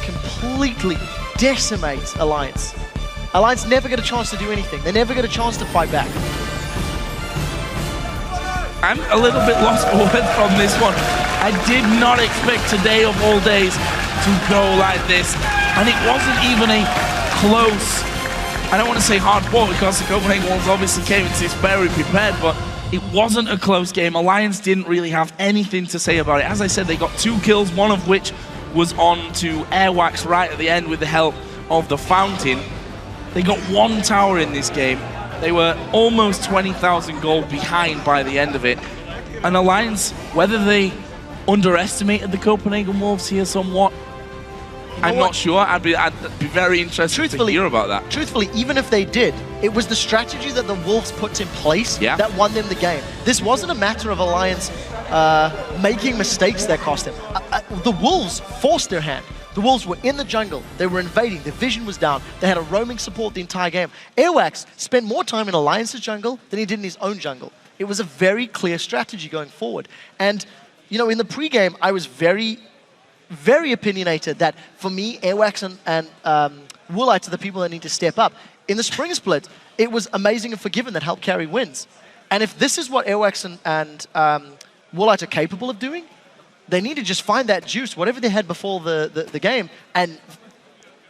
completely decimate Alliance. Alliance never get a chance to do anything. They never get a chance to fight back. I'm a little bit lost for words from this one. I did not expect today of all days to go like this. And it wasn't even a close, I don't want to say hard fought, because the Copenhagen Wolves obviously came into this very prepared, but it wasn't a close game. Alliance didn't really have anything to say about it. As I said, they got 2 kills, one of which was on to Airwax right at the end with the help of the Fountain. They got 1 tower in this game. They were almost 20,000 gold behind by the end of it. And Alliance, whether they underestimated the Copenhagen Wolves here somewhat, I'm not sure. I'd be very interested to hear about that. Truthfully, even if they did, it was the strategy that the Wolves put in place that won them the game. This wasn't a matter of Alliance making mistakes that cost them. The Wolves forced their hand. The Wolves were in the jungle, they were invading, their vision was down, they had a roaming support the entire game. Airwax spent more time in Alliance's jungle than he did in his own jungle. It was a very clear strategy going forward. And, you know, in the pregame, I was very, very opinionated that, for me, Airwax and Woolite are the people that need to step up. In the spring split, it was Amazing and Forgiven that helped carry wins. And if this is what Airwax and Woolite are capable of doing, they need to just find that juice, whatever they had before the game, and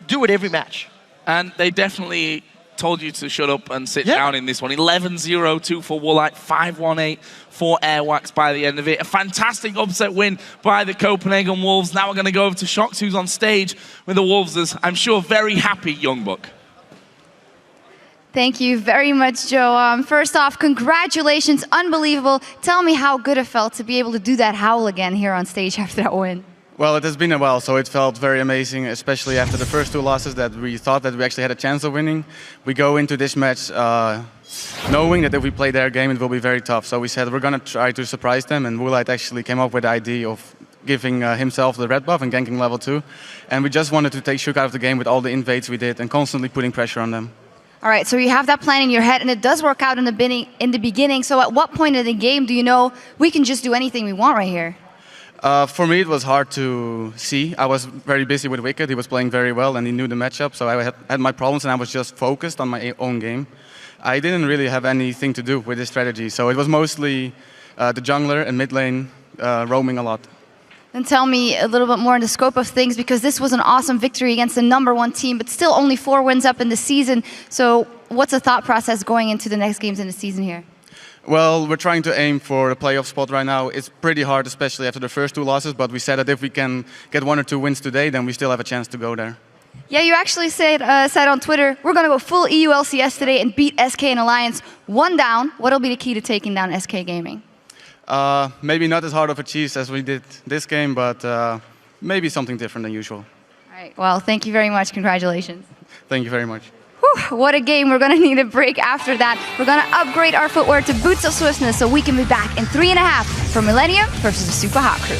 do it every match. And they definitely told you to shut up and sit down in this one. 11-0-2 for Woolite, 5-1-8 for Airwax by the end of it. A fantastic upset win by the Copenhagen Wolves. Now we're going to go over to Shox, who's on stage with the Wolves as, I'm sure, very happy young buck. Thank you very much, Joe. First off, congratulations, unbelievable. Tell me how good it felt to be able to do that howl again here on stage after that win. Well, it has been a while, so it felt very amazing, especially after the first 2 losses that we thought that we actually had a chance of winning. We go into this match knowing that if we play their game, it will be very tough. So we said we're going to try to surprise them, and Woolite actually came up with the idea of giving himself the red buff and ganking level 2. And we just wanted to take Shook out of the game with all the invades we did and constantly putting pressure on them. All right, so you have that plan in your head, and it does work out in the beginning. So at what point in the game do you know we can just do anything we want right here? For me, it was hard to see. I was very busy with Wicked. He was playing very well, and he knew the matchup. So I had my problems, and I was just focused on my own game. I didn't really have anything to do with this strategy. So it was mostly the jungler and mid lane roaming a lot. Then tell me a little bit more in the scope of things, because this was an awesome victory against the #1 team, but still only 4 wins up in the season. So what's the thought process going into the next games in the season here? Well, we're trying to aim for a playoff spot right now. It's pretty hard, especially after the first 2 losses, but we said that if we can get 1 or 2 wins today, then we still have a chance to go there. Yeah, you actually said on Twitter, we're going to go full EU LCS today and beat SK and Alliance 1 down. What'll be the key to taking down SK Gaming? Maybe not as hard of a cheese as we did this game, but maybe something different than usual. All right, well, thank you very much. Congratulations. Thank you very much. Whew, what a game. We're going to need a break after that. We're going to upgrade our footwear to Boots of Swiftness so we can be back in 3.5 for Millennium versus the Super Hot Crew.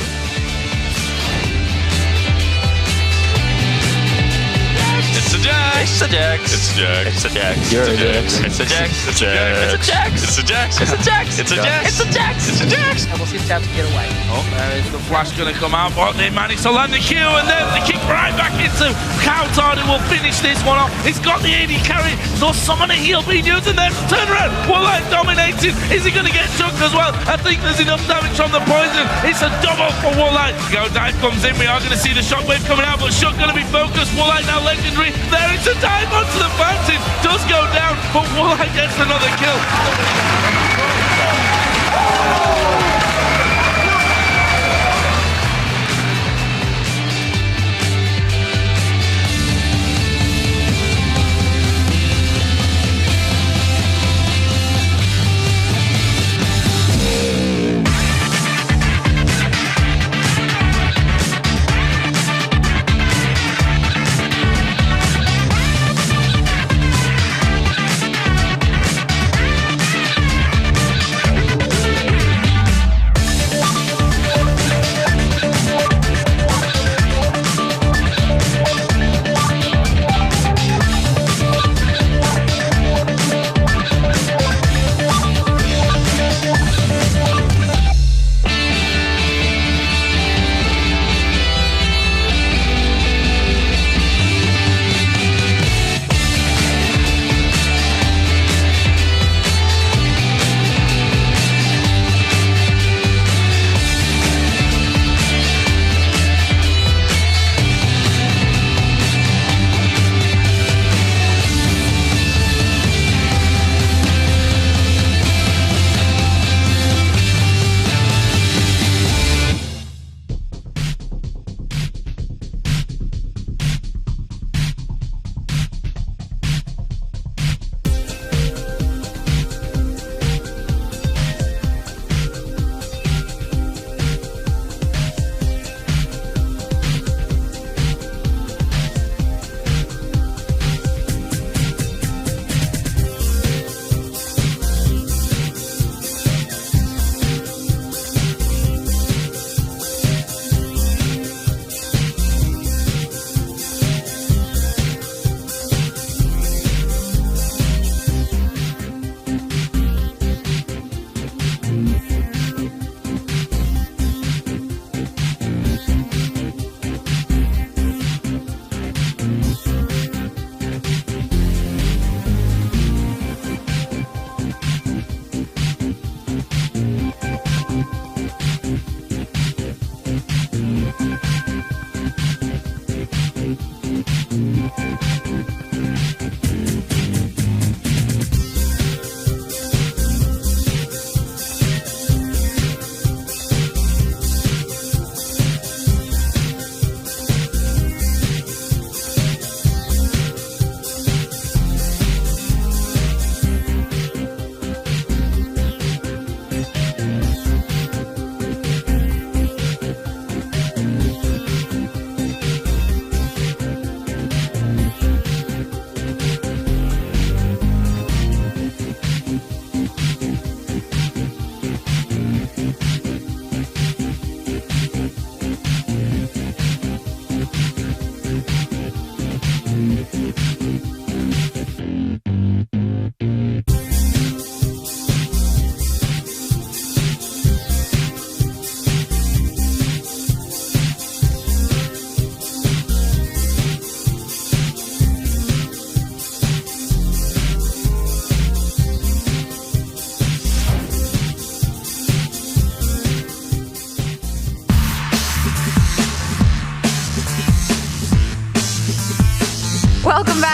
It's a Jax. It's a Jax. It's a Jax. It's a Jax. You're a Jax. It's a Jax. It's a Jax. It's a Jax. It's a Jax. It's a Jax. It's a Jax. It's a Jax. And we'll see if Tabs can get away. Oh, there is the flash going to come out, but they managed to land the Q, and then the kick right back into Counter, who will finish this one off. He's got the AD carry, so summon a heal being used, and then turn around. Woolite dominating. Is he going to get chucked as well? I think there's enough damage from the poison. It's a double for Woolite. Go dive comes in. We are going to see the shockwave coming out, but Shock going to be focused. Woolite now legendary. There is a dive onto the fountain. Does go down, but Woolite gets another kill.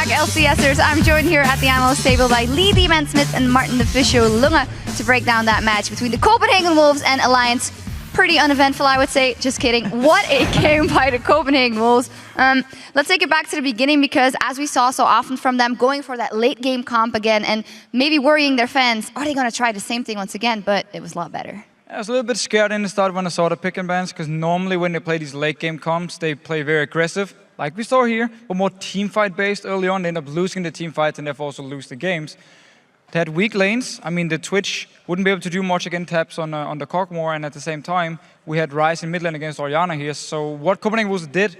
back, LCSers. I'm joined here at the analyst table by Lee D-Man Smith and Martin the Fisho Lunge to break down that match between the Copenhagen Wolves and Alliance. Pretty uneventful, I would say. Just kidding. What a game by the Copenhagen Wolves. Let's take it back to the beginning, because as we saw so often from them, going for that late game comp again and maybe worrying their fans, are they going to try the same thing once again? But it was a lot better. I was a little bit scared in the start when I saw the pick and bans, because normally when they play these late game comps, they play very aggressive, like we saw here, but more team fight based early on. They end up losing the team fights and therefore also lose the games. They had weak lanes. I mean, the Twitch wouldn't be able to do much against taps on the Cockmore, and at the same time, we had Ryze in mid lane against Orianna here. So what Copenhagen Wolves did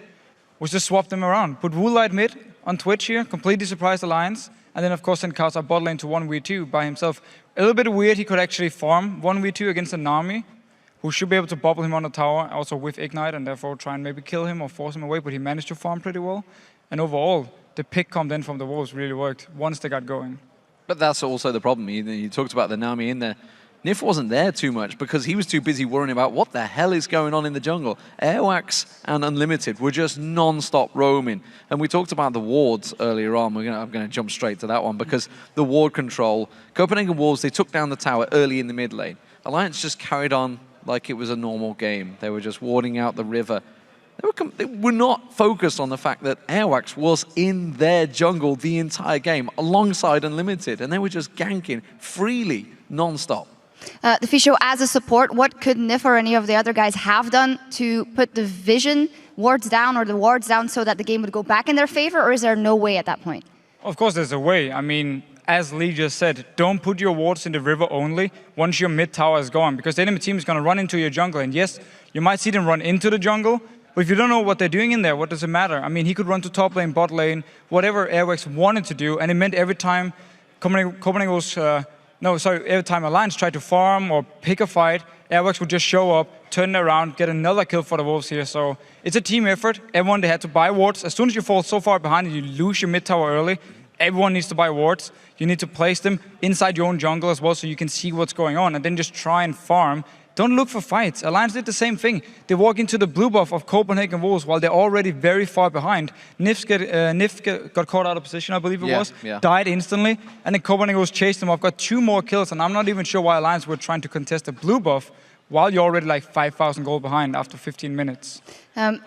was just swap them around. Put Woolite mid on Twitch here, completely surprised Alliance, and then of course send Kaza bot lane to 1v2 by himself. A little bit weird, he could actually farm 1v2 against a Nami, who should be able to bubble him on the tower, also with Ignite, and therefore try and maybe kill him or force him away, but he managed to farm pretty well. And overall, the pick comp then from the Wolves really worked once they got going. But that's also the problem. You talked about the Nami in there. Nif wasn't there too much because he was too busy worrying about what the hell is going on in the jungle. Airwax and Unlimited were just non-stop roaming. And we talked about the wards earlier on. I'm going to jump straight to that one, because the ward control, Copenhagen Wolves, they took down the tower early in the mid lane. Alliance just carried on like it was a normal game. They were just warding out the river. They were not focused on the fact that Airwax was in their jungle the entire game alongside Unlimited, and they were just ganking freely, non-stop. The Fisho, as a support, what could Nif or any of the other guys have done to put the vision wards down or the wards down so that the game would go back in their favor, or is there no way at that point? Of course there's a way. I mean, as Lee just said, don't put your wards in the river only once your mid tower is gone, because the enemy team is going to run into your jungle. And yes, you might see them run into the jungle, but if you don't know what they're doing in there, what does it matter? I mean, he could run to top lane, bot lane, whatever Airwax wanted to do, and it meant every time Copenhagen was, every time Alliance tried to farm or pick a fight, Airwax would just show up, turn it around, get another kill for the Wolves here. So it's a team effort. Everyone, they had to buy wards. As soon as you fall so far behind and you lose your mid tower early, everyone needs to buy wards. You need to place them inside your own jungle as well so you can see what's going on, and then just try and farm. Don't look for fights. Alliance did the same thing. They walk into the blue buff of Copenhagen Wolves while they're already very far behind. Nif got caught out of position, I believe it was, died instantly, and then Copenhagen Wolves chased them off, got 2 more kills, and I'm not even sure why Alliance were trying to contest the blue buff while you're already like 5,000 gold behind after 15 minutes.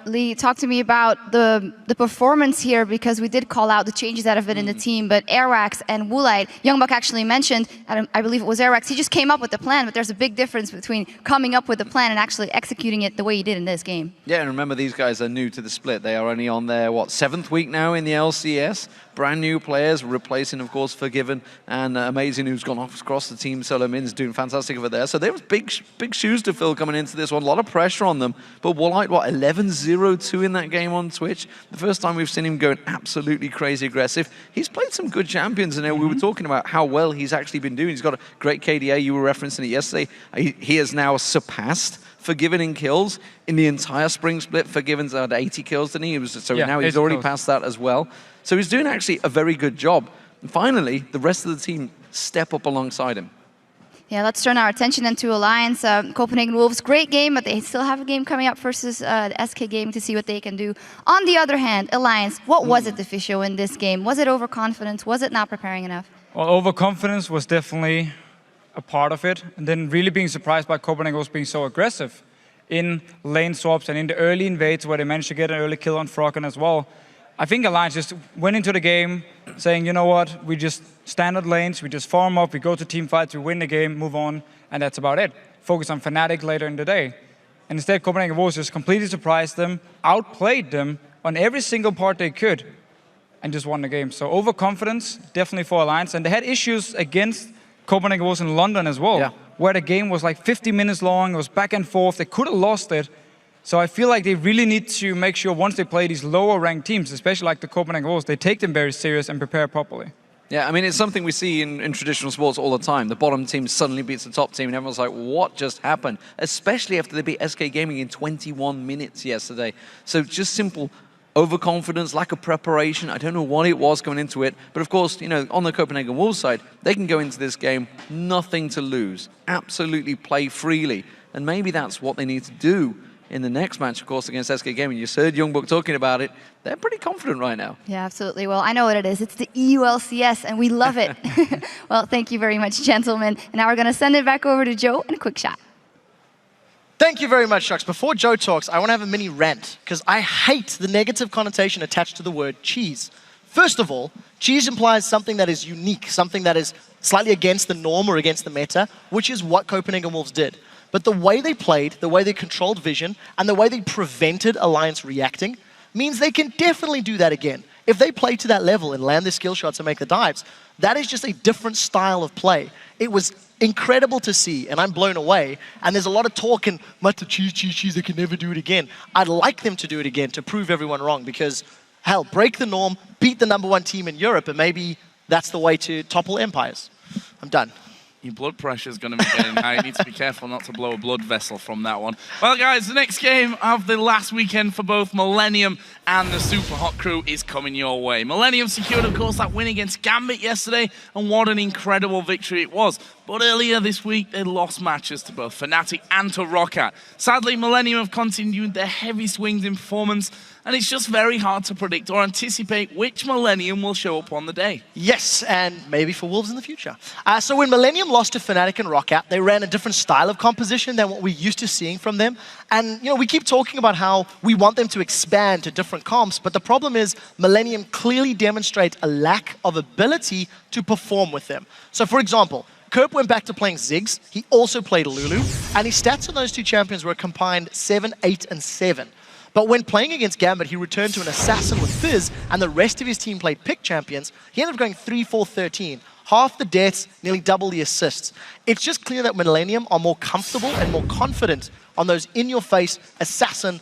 Lee, talk to me about the performance here, because we did call out the changes that have been in the team, but Airwax and Woolite, Youngbuck actually mentioned, I believe it was Airwax, he just came up with the plan, but there's a big difference between coming up with the plan and actually executing it the way he did in this game. Yeah, and remember, these guys are new to the split. They are only on their, 7th week now in the LCS. Brand new players, replacing, of course, Forgiven and Amazing, who's gone off across the team. Solo Min's doing fantastic over there. So there was big shoes to fill coming into this one. A lot of pressure on them. But Woolite, 11-0-2 in that game on Twitch. The first time we've seen him going absolutely crazy aggressive. He's played some good champions, and we were talking about how well he's actually been doing. He's got a great KDA. You were referencing it yesterday. He has now surpassed Forgiven in kills in the entire spring split. Forgiven's had 80 kills, didn't he? Now he's already passed that as well. So he's doing actually a very good job. And finally, the rest of the team step up alongside him. Yeah, let's turn our attention then to Alliance. Copenhagen Wolves, great game, but they still have a game coming up versus the SK game to see what they can do. On the other hand, Alliance, what was it, the Fisho, in this game? Was it overconfidence? Was it not preparing enough? Well, overconfidence was definitely a part of it, and then really being surprised by Copenhagen Wolves being so aggressive in lane swaps and in the early invades where they managed to get an early kill on Froggen as well. I think Alliance just went into the game saying, you know what, we just standard lanes, we just farm up, we go to team fights, we win the game, move on, and that's about it. Focus on Fnatic later in the day. And instead, Copenhagen Wolves just completely surprised them, outplayed them on every single part they could, and just won the game. So overconfidence, definitely for Alliance. And they had issues against Copenhagen Wolves in London as well, where the game was like 50 minutes long, it was back and forth, they could have lost it. So I feel like they really need to make sure once they play these lower ranked teams, especially like the Copenhagen Wolves, they take them very serious and prepare properly. Yeah, I mean, it's something we see in traditional sports all the time. The bottom team suddenly beats the top team, and everyone's like, what just happened? Especially after they beat SK Gaming in 21 minutes yesterday. So just simple overconfidence, lack of preparation. I don't know what it was going into it. But of course, on the Copenhagen Wolves side, they can go into this game, nothing to lose. Absolutely play freely. And maybe that's what they need to do in the next match, of course, against SK Gaming. You heard Youngbuck talking about it. They're pretty confident right now. Yeah, absolutely. Well, I know what it is. It's the EU LCS, and we love it. Well, thank you very much, gentlemen. And now we're going to send it back over to Joe in a quick shot. Thank you very much, Shucks. Before Joe talks, I want to have a mini rant, because I hate the negative connotation attached to the word cheese. First of all, cheese implies something that is unique, something that is slightly against the norm or against the meta, which is what Copenhagen Wolves did. But the way they played, the way they controlled vision, and the way they prevented Alliance reacting means they can definitely do that again. If they play to that level and land their skill shots and make the dives, that is just a different style of play. It was incredible to see, and I'm blown away. And there's a lot of talk and Mata cheese, they can never do it again. I'd like them to do it again to prove everyone wrong, because hell, break the norm, beat the #1 team in Europe, and maybe that's the way to topple empires. I'm done. Your blood pressure is going to be getting high. You need to be careful not to blow a blood vessel from that one. Well, guys, the next game of the last weekend for both Millennium and the Super Hot Crew is coming your way. Millennium secured, of course, that win against Gambit yesterday, and what an incredible victory it was. But earlier this week, they lost matches to both Fnatic and to Roccat. Sadly, Millennium have continued their heavy swings in performance, and it's just very hard to predict or anticipate which Millennium will show up on the day. Yes, and maybe for Wolves in the future. So when Millennium lost to Fnatic and Roccat, they ran a different style of composition than what we're used to seeing from them. And we keep talking about how we want them to expand to different comps, but the problem is Millennium clearly demonstrates a lack of ability to perform with them. So for example, Kerp went back to playing Ziggs. He also played Lulu, and his stats on those two champions were combined 7, 8, and 7. But when playing against Gambit, he returned to an Assassin with Fizz, and the rest of his team played pick champions. He ended up going 3, 4, 13. Half the deaths, nearly double the assists. It's just clear that Millennium are more comfortable and more confident on those in-your-face Assassin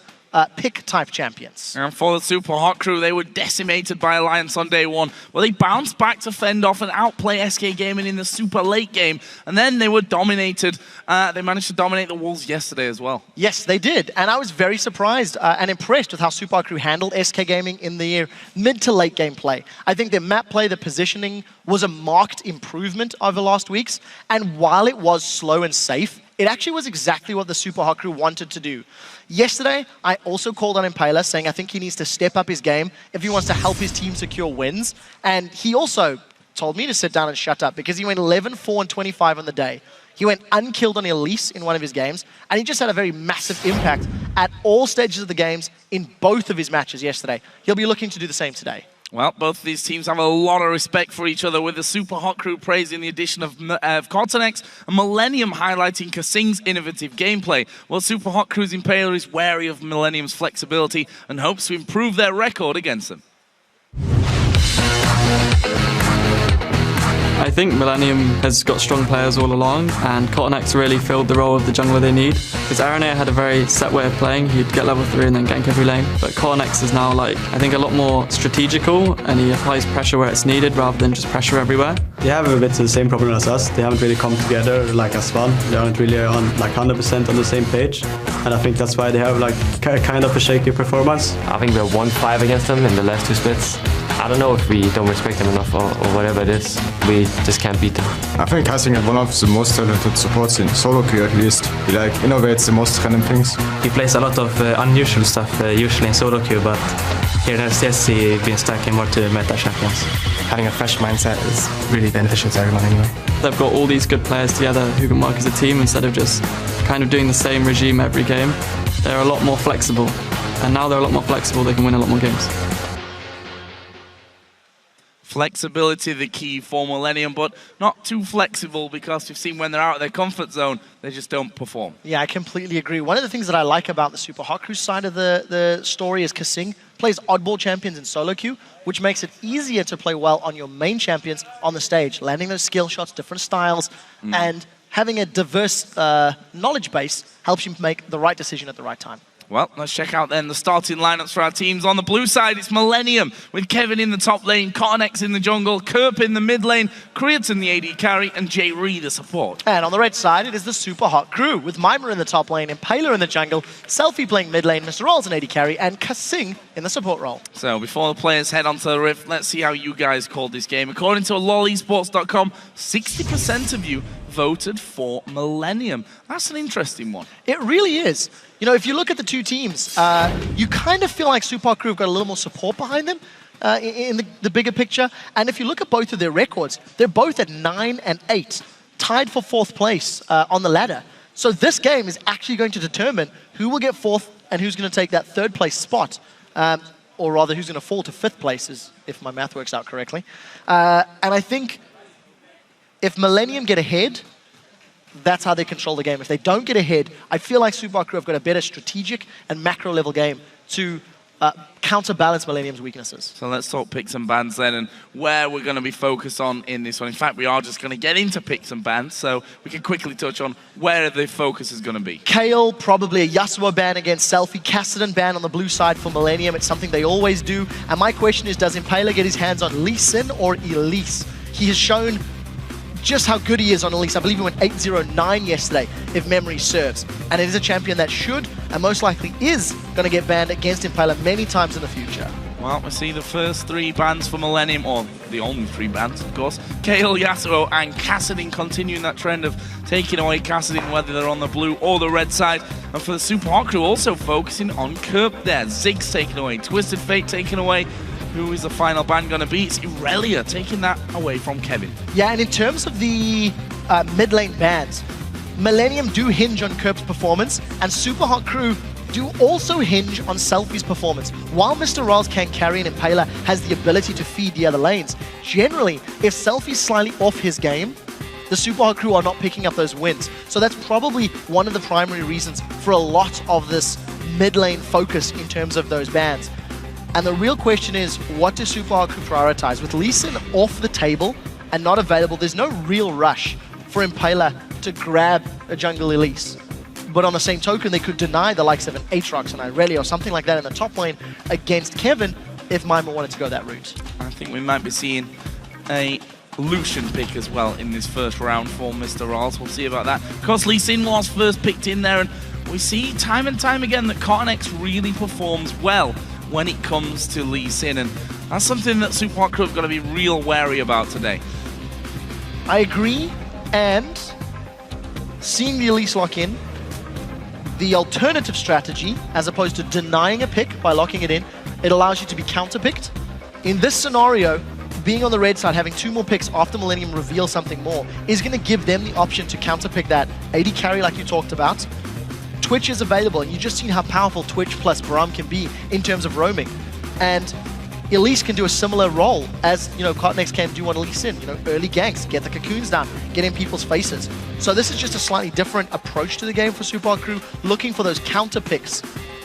pick-type champions. And for the Super Hot Crew, they were decimated by Alliance on day one. Well, they bounced back to fend off and outplay SK Gaming in the super late game, and then they were dominated. They managed to dominate the Wolves yesterday as well. Yes, they did, and I was very surprised and impressed with how Super Hot Crew handled SK Gaming in the mid to late game play. I think their map play, the positioning, was a marked improvement over last week's, and while it was slow and safe, it actually was exactly what the Super Hot Crew wanted to do. Yesterday, I also called on Impaler, saying I think he needs to step up his game if he wants to help his team secure wins. And he also told me to sit down and shut up, because he went 11, 4, and 25 on the day. He went unkilled on Elise in one of his games, and he just had a very massive impact at all stages of the games in both of his matches yesterday. He'll be looking to do the same today. Well, both of these teams have a lot of respect for each other, with the Super Hot Crew praising the addition of Cortenex and Millennium highlighting Kasing's innovative gameplay. Well, Super Hot Crew's Impaler is wary of Millennium's flexibility and hopes to improve their record against them. I think Millennium has got strong players all along, and Cortenex really filled the role of the jungler they need. Because Aranea had a very set way of playing. He'd get level 3 and then gank every lane. But Cortenex is now, I think a lot more strategical, and he applies pressure where it's needed rather than just pressure everywhere. They have a bit the same problem as us. They haven't really come together like as one. They aren't really on 100% on the same page. And I think that's why they have kind of a shaky performance. I think we're 1-5 against them in the last 2 splits. I don't know if we don't respect them enough or whatever it is. We just can't beat them. I think Kasing is one of the most talented supports in solo queue at least. He innovates the most random things. He plays a lot of unusual stuff usually in solo queue, but here in LCS he's been stacking more to meta champions. Having a fresh mindset is really beneficial to everyone anyway. They've got all these good players together who can work as a team instead of just kind of doing the same regime every game. They're a lot more flexible, and now they're a lot more flexible, they can win a lot more games. Flexibility the key for Millennium, but not too flexible, because we've seen when they're out of their comfort zone, they just don't perform. Yeah, I completely agree. One of the things that I like about the Super Hot Crew side of the story is Kasing plays oddball champions in solo queue, which makes it easier to play well on your main champions on the stage, landing those skill shots, different styles, and having a diverse knowledge base helps you make the right decision at the right time. Well, let's check out then the starting lineups for our teams. On the blue side, it's Millennium, with Kevin in the top lane, Cortenex in the jungle, Kerp in the mid lane, Creaton the AD carry, and Jay Ree the support. And on the red side, it is the Super Hot Crew, with Mimer in the top lane, Impaler in the jungle, Selfie playing mid lane, Mr. Rolls in AD carry, and Kasing in the support role. So before the players head onto the Rift, let's see how you guys called this game. According to LolEsports.com, 60% of you voted for Millennium. That's an interesting one. It really is. You know, if you look at the two teams, you kind of feel like Super Hot Crew have got a little more support behind them in the bigger picture. And if you look at both of their records, they're both at 9 and 8, tied for 4th place on the ladder. So this game is actually going to determine who will get 4th and who's going to take that 3rd place spot. Or rather, who's going to fall to 5th place, if my math works out correctly. And I think if Millennium get ahead, that's how they control the game. If they don't get ahead, I feel like Super Hot Crew have got a better strategic and macro level game to counterbalance Millennium's weaknesses. So let's talk picks and bans then, and where we're going to be focused on in this one. In fact, we are just going to get into picks and bans, so we can quickly touch on where the focus is going to be. Kale, probably a Yasuo ban against Selfie. Kassadin ban on the blue side for Millennium. It's something they always do. And my question is, does Impaler get his hands on Lee Sin or Elise? He has shown just how good he is on Elise. I believe he went 8-0-9 yesterday, if memory serves. And it is a champion that should, and most likely is, going to get banned against Impaler many times in the future. Well, we see the first 3 bans for Millennium, or the only 3 bans, of course. Kale, Yasuo, and Kassadin continuing that trend of taking away Kassadin, whether they're on the blue or the red side. And for the Super Hot Crew, also focusing on Kerp there. Ziggs taken away, Twisted Fate taken away. Who is the final ban going to be? It's Irelia taking that away from Kevin. Yeah, and in terms of the mid lane bans, Millennium do hinge on Kerp's performance, and Super Hot Crew do also hinge on Selfie's performance. While Mr. Rals can carry and Impaler has the ability to feed the other lanes, generally, if Selfie's slightly off his game, the Super Hot Crew are not picking up those wins. So that's probably one of the primary reasons for a lot of this mid lane focus in terms of those bans. And the real question is, what does Super Hot Crew prioritize? With Lee Sin off the table and not available, there's no real rush for Impaler to grab a jungle Elise. But on the same token, they could deny the likes of an Aatrox and Irelia or something like that in the top lane against Kevin if Mima wanted to go that route. I think we might be seeing a Lucian pick as well in this first round for Mr. Rals. We'll see about that. Of course, Lee Sin was first picked in there, and we see time and time again that CottonX really performs well when it comes to Lee Sin, and that's something that Super Hot Crew have got to be real wary about today. I agree, and seeing the Elise lock in, the alternative strategy, as opposed to denying a pick by locking it in, it allows you to be counter-picked. In this scenario, being on the red side, having 2 more picks after Millennium reveal something more, is going to give them the option to counter-pick that AD carry like you talked about. Twitch is available, and you've just seen how powerful Twitch plus Braum can be in terms of roaming. And Elise can do a similar role as, you know, CottonX can do on Lee Sin. You know, early ganks, get the cocoons down, get in people's faces. So this is just a slightly different approach to the game for Super Hot Crew, looking for those counter picks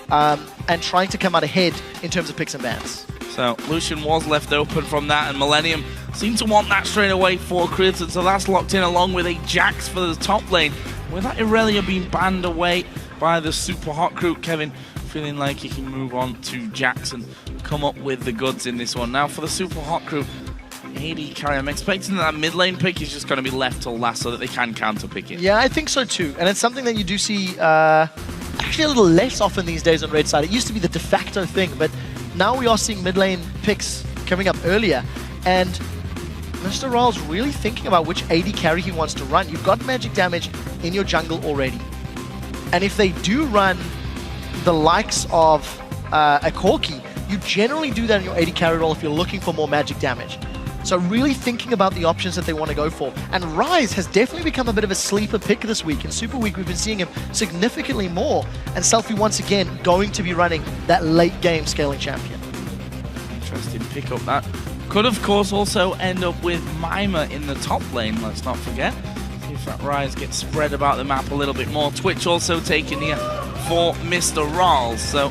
and trying to come out ahead in terms of picks and bans. So Lucian was left open from that, and Millennium seemed to want that straight away for Crits, and so that's locked in along with a Jax for the top lane. With that Irelia being banned away by the Super Hot Crew, Kevin feeling like he can move on to Jax and come up with the goods in this one. Now for the Super Hot Crew, AD carry, I'm expecting that mid lane pick is just going to be left till last so that they can counter pick it. Yeah, I think so too, and it's something that you do see actually a little less often these days on red side. It used to be the de facto thing, but now we are seeing mid lane picks coming up earlier, and Mr. Ral's really thinking about which AD carry he wants to run. You've got magic damage in your jungle already. And if they do run the likes of a Corki, you generally do that in your AD carry role if you're looking for more magic damage. So really thinking about the options that they want to go for. And Ryze has definitely become a bit of a sleeper pick this week. In Super Week, we've been seeing him significantly more. And Selfie, once again, going to be running that late game scaling champion. Interesting pick up that. Could, of course, also end up with Mima in the top lane, let's not forget. See if that Ryze gets spread about the map a little bit more. Twitch also taking here for Mr. Rals. So,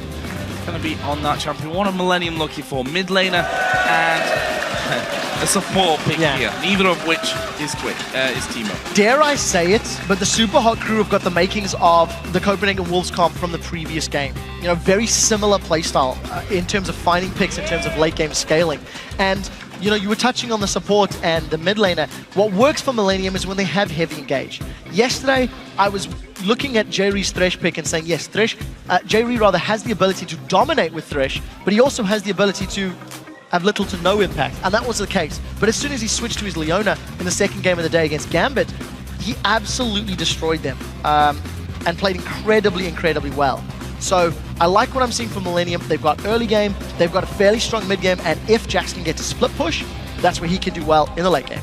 going to be on that champion. What a Millennium looking for. Mid laner and a support pick here. Neither of which is Twitch, is Teemo. Dare I say it, but the Super Hot Crew have got the makings of the Copenhagen Wolves comp from the previous game. You know, very similar playstyle in terms of finding picks, in terms of late game scaling. And, you know, you were touching on the support and the mid laner. What works for Millennium is when they have heavy engage. Yesterday, I was looking at Jerry's Thresh pick and saying, yes, Jerry rather has the ability to dominate with Thresh, but he also has the ability to have little to no impact, and that was the case. But as soon as he switched to his Leona in the second game of the day against Gambit, he absolutely destroyed them and played incredibly well. So I like what I'm seeing from Millennium. They've got early game, they've got a fairly strong mid game, and if Jax can get to split push, that's where he can do well in the late game.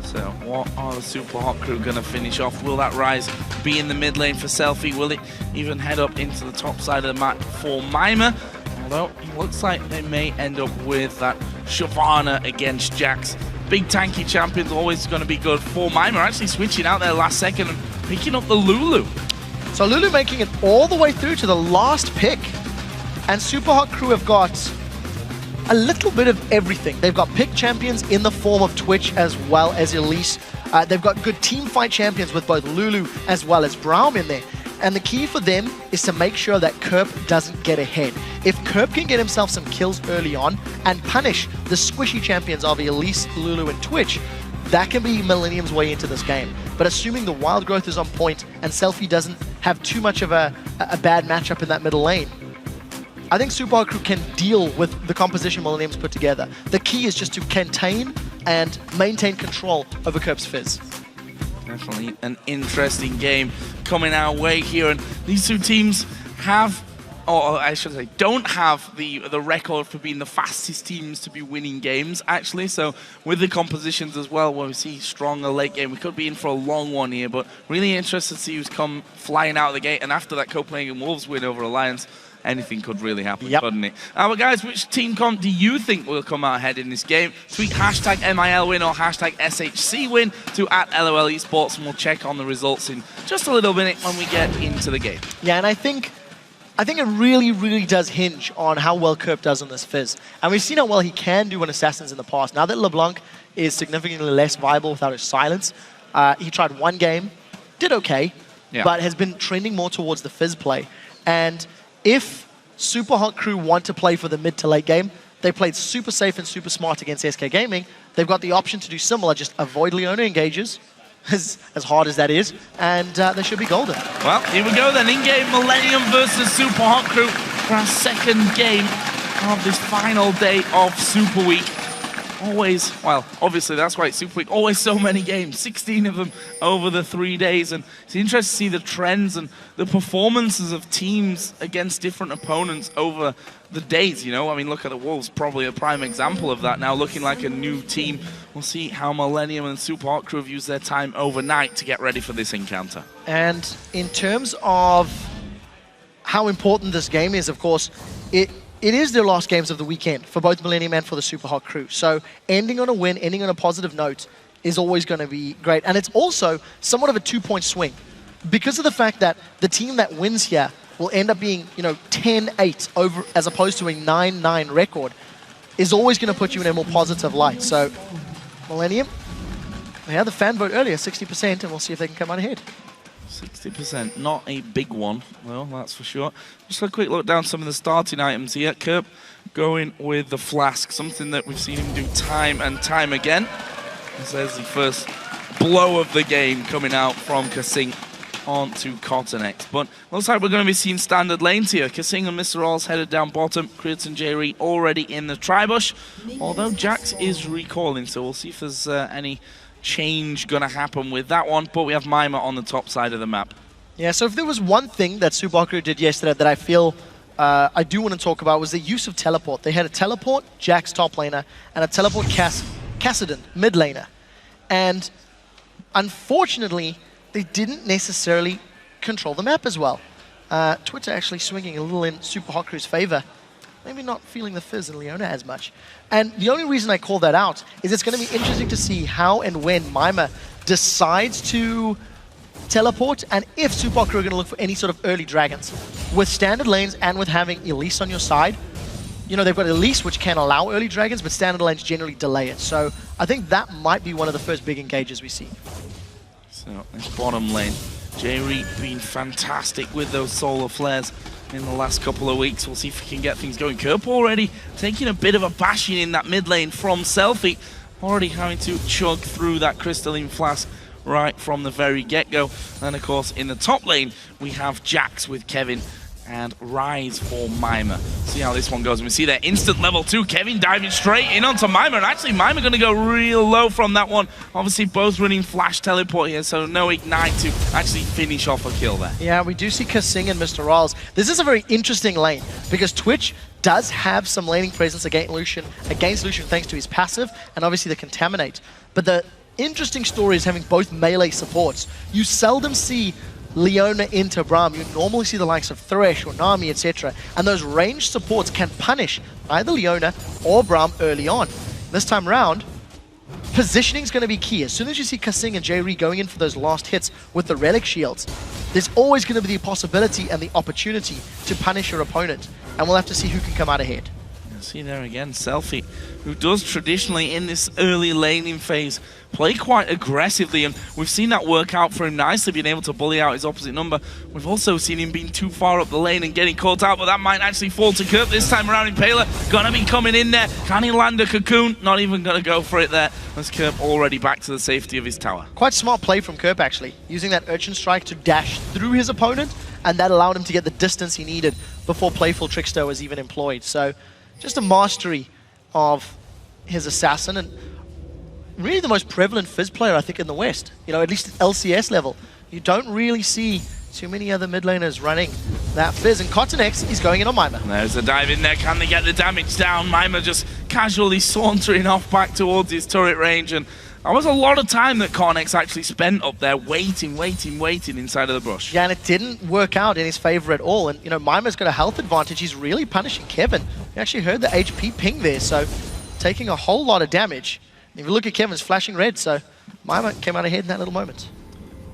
So what are the Super Hot crew going to finish off? Will that Rise be in the mid lane for Selfie? Will it even head up into the top side of the map for Mima? Although it looks like they may end up with that Shyvana against Jax. Big tanky champions always going to be good for Mima. Actually switching out there last second and picking up the Lulu. So Lulu making it all the way through to the last pick. And Super Hot crew have got a little bit of everything. They've got pick champions in the form of Twitch as well as Elise. They've got good team fight champions with both Lulu as well as Braum in there. And the key for them is to make sure that Kerp doesn't get ahead. If Kerp can get himself some kills early on and punish the squishy champions of Elise, Lulu, and Twitch, that can be Millennium's way into this game. But assuming the wild growth is on point and Selfie doesn't have too much of a bad matchup in that middle lane, I think Super Hot crew can deal with the composition Millennium's put together. The key is just to contain and maintain control over Kerp's Fizz. Definitely an interesting game coming our way here, and these two teams have, or I should say, don't have the record for being the fastest teams to be winning games, actually. So with the compositions as well, where we see stronger late game, we could be in for a long one here, but really interested to see who's come flying out of the gate. And after that Copenhagen Wolves win over Alliance, anything could really happen, couldn't it? But guys, which team comp do you think will come out ahead in this game? Tweet hashtag MIL win or hashtag SHC win to @LOL Esports, and we'll check on the results in just a little minute when we get into the game. Yeah, and I think it really does hinge on how well Kerp does on this Fizz. And we've seen how well he can do on Assassins in the past. Now that LeBlanc is significantly less viable without his silence, he tried one game, did okay, but has been trending more towards the Fizz play. And if Super Hot crew want to play for the mid to late game, they played super safe and super smart against SK Gaming. They've got the option to do similar, just avoid Leona engages, as hard as that is, and they should be golden. Well, here we go then, in-game Millennium versus Super Hot crew for our second game of this final day of Superweek. Always, well, obviously that's why it's Superweek, always so many games, 16 of them over the 3 days, and it's interesting to see the trends and the performances of teams against different opponents over the days, you know? I mean, look at the Wolves, probably a prime example of that now, looking like a new team. We'll see how Millennium and Super Hot crew have used their time overnight to get ready for this encounter. And in terms of how important this game is, of course, it is their last games of the weekend for both Millennium and for the Super Hot crew. So ending on a win, ending on a positive note is always going to be great. And it's also somewhat of a 2-point swing because of the fact that the team that wins here will end up being, 10-8 over as opposed to a 9-9 record is always going to put you in a more positive light. So Millennium, they had the fan vote earlier, 60%, and we'll see if they can come out ahead. 60%, not a big one, well, that's for sure. Just a quick look down some of the starting items here. Kerp going with the Flask, something that we've seen him do time and time again. This is the first blow of the game coming out from Kasing onto Cottonex. But looks like we're going to be seeing standard lanes here. Kasing and Mr. All's headed down bottom. Kriitz and Jerry already in the Tribush, although Jax is recalling, so we'll see if there's any change gonna happen with that one, but we have Mima on the top side of the map. Yeah, so if there was one thing that Super Hot crew did yesterday that I feel I do want to talk about was the use of teleport. They had a teleport Jax top laner and a teleport Kassadin mid laner. And unfortunately, they didn't necessarily control the map as well. Twitter actually swinging a little in Super Hot crew's favor. Maybe not feeling the Fizz in Leona as much. And the only reason I call that out is it's going to be interesting to see how and when Mima decides to teleport and if Super Hot crew are going to look for any sort of early dragons. With standard lanes and with having Elise on your side, they've got Elise which can allow early dragons, but standard lanes generally delay it. So I think that might be one of the first big engages we see. So this bottom lane, Jerry being fantastic with those solar flares in the last couple of weeks. We'll see if we can get things going. Kerp already taking a bit of a bashing in that mid lane from Selfie, already having to chug through that crystalline flask right from the very get-go. And of course in the top lane we have Jax with Kevin and Rise for Mima. See how this one goes. We see that instant level 2. Kevin diving straight in onto Mima. And actually, Mima going to go real low from that one. Obviously, both running flash teleport here, so no ignite to actually finish off a kill there. Yeah, we do see Kasing and Mr. Riles. This is a very interesting lane because Twitch does have some laning presence against Lucian thanks to his passive and obviously the Contaminate. But the interesting story is having both melee supports. You seldom see Leona into Braum. You normally see the likes of Thresh or Nami, etc. And those ranged supports can punish either Leona or Braum early on. This time around, positioning is going to be key. As soon as you see Kasing and J-Ree going in for those last hits with the Relic Shields, there's always going to be the possibility and the opportunity to punish your opponent. And we'll have to see who can come out ahead. See there again, Selfie, who does traditionally in this early laning phase play quite aggressively, and we've seen that work out for him nicely, being able to bully out his opposite number. We've also seen him being too far up the lane and getting caught out, but that might actually fall to Kurt this time around. Impaler gonna be coming in there. Can he land a cocoon? Not even gonna go for it there, as Kurt already back to the safety of his tower. Quite smart play from Kerp actually, using that Urchin Strike to dash through his opponent, and that allowed him to get the distance he needed before Playful Trickster was even employed. So just a mastery of his assassin, and really the most prevalent Fizz player, I think, in the West. You know, at least at LCS level. You don't really see too many other mid laners running that Fizz, and Cottonex is going in on Mima. There's a dive in there. Can they get the damage down? Mima just casually sauntering off back towards his turret range, and that was a lot of time that Cottonex actually spent up there waiting inside of the brush. Yeah, and it didn't work out in his favor at all. And, you know, Mima's got a health advantage. He's really punishing Kevin. You actually heard the HP ping there, so taking a whole lot of damage. If you look at Kevin's flashing red, so Mima came out ahead in that little moment.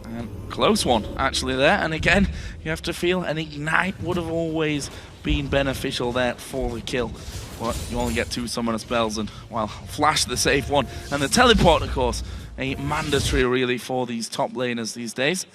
And close one, actually, there. And again, you have to feel an ignite would have always been beneficial there for the kill. But you only get 2 summoner spells, and, well, flash the safe one. And the teleport, of course, a mandatory, really, for these top laners these days.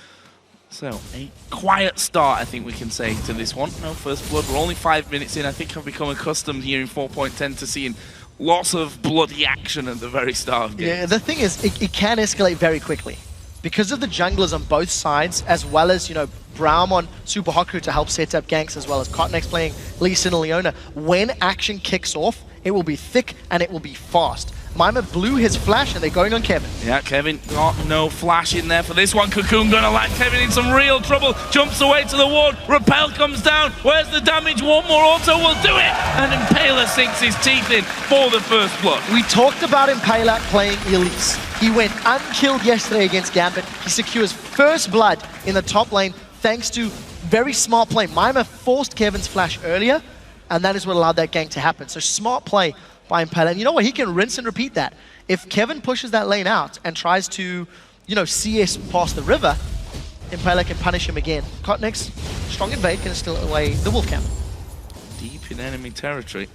So, a quiet start, I think we can say, to this one. No first blood. We're only 5 minutes in. I think I've become accustomed here in 4.10 to seeing lots of bloody action at the very start of games. Yeah, the thing is, it can escalate very quickly. Because of the junglers on both sides, as well as, you know, Braum on Super Haku to help set up ganks, as well as Cottonex playing Lee Sin and Leona, when action kicks off, it will be thick and it will be fast. Mima blew his flash and they're going on Kevin. Yeah, Kevin got no flash in there for this one. Cocoon gonna land Kevin in some real trouble. Jumps away to the ward. Repel comes down. Where's the damage? One more auto will do it. And Impaler sinks his teeth in for the first blood. We talked about Impaler playing Elise. He went unkilled yesterday against Gambit. He secures first blood in the top lane thanks to very smart play. Mima forced Kevin's flash earlier, and that is what allowed that gank to happen. So smart play by Impaler. And you know what? He can rinse and repeat that. If Kevin pushes that lane out and tries to, you know, CS past the river, Impaler can punish him again. Cottonex, strong invade, can steal away the wolf camp. Deep in enemy territory.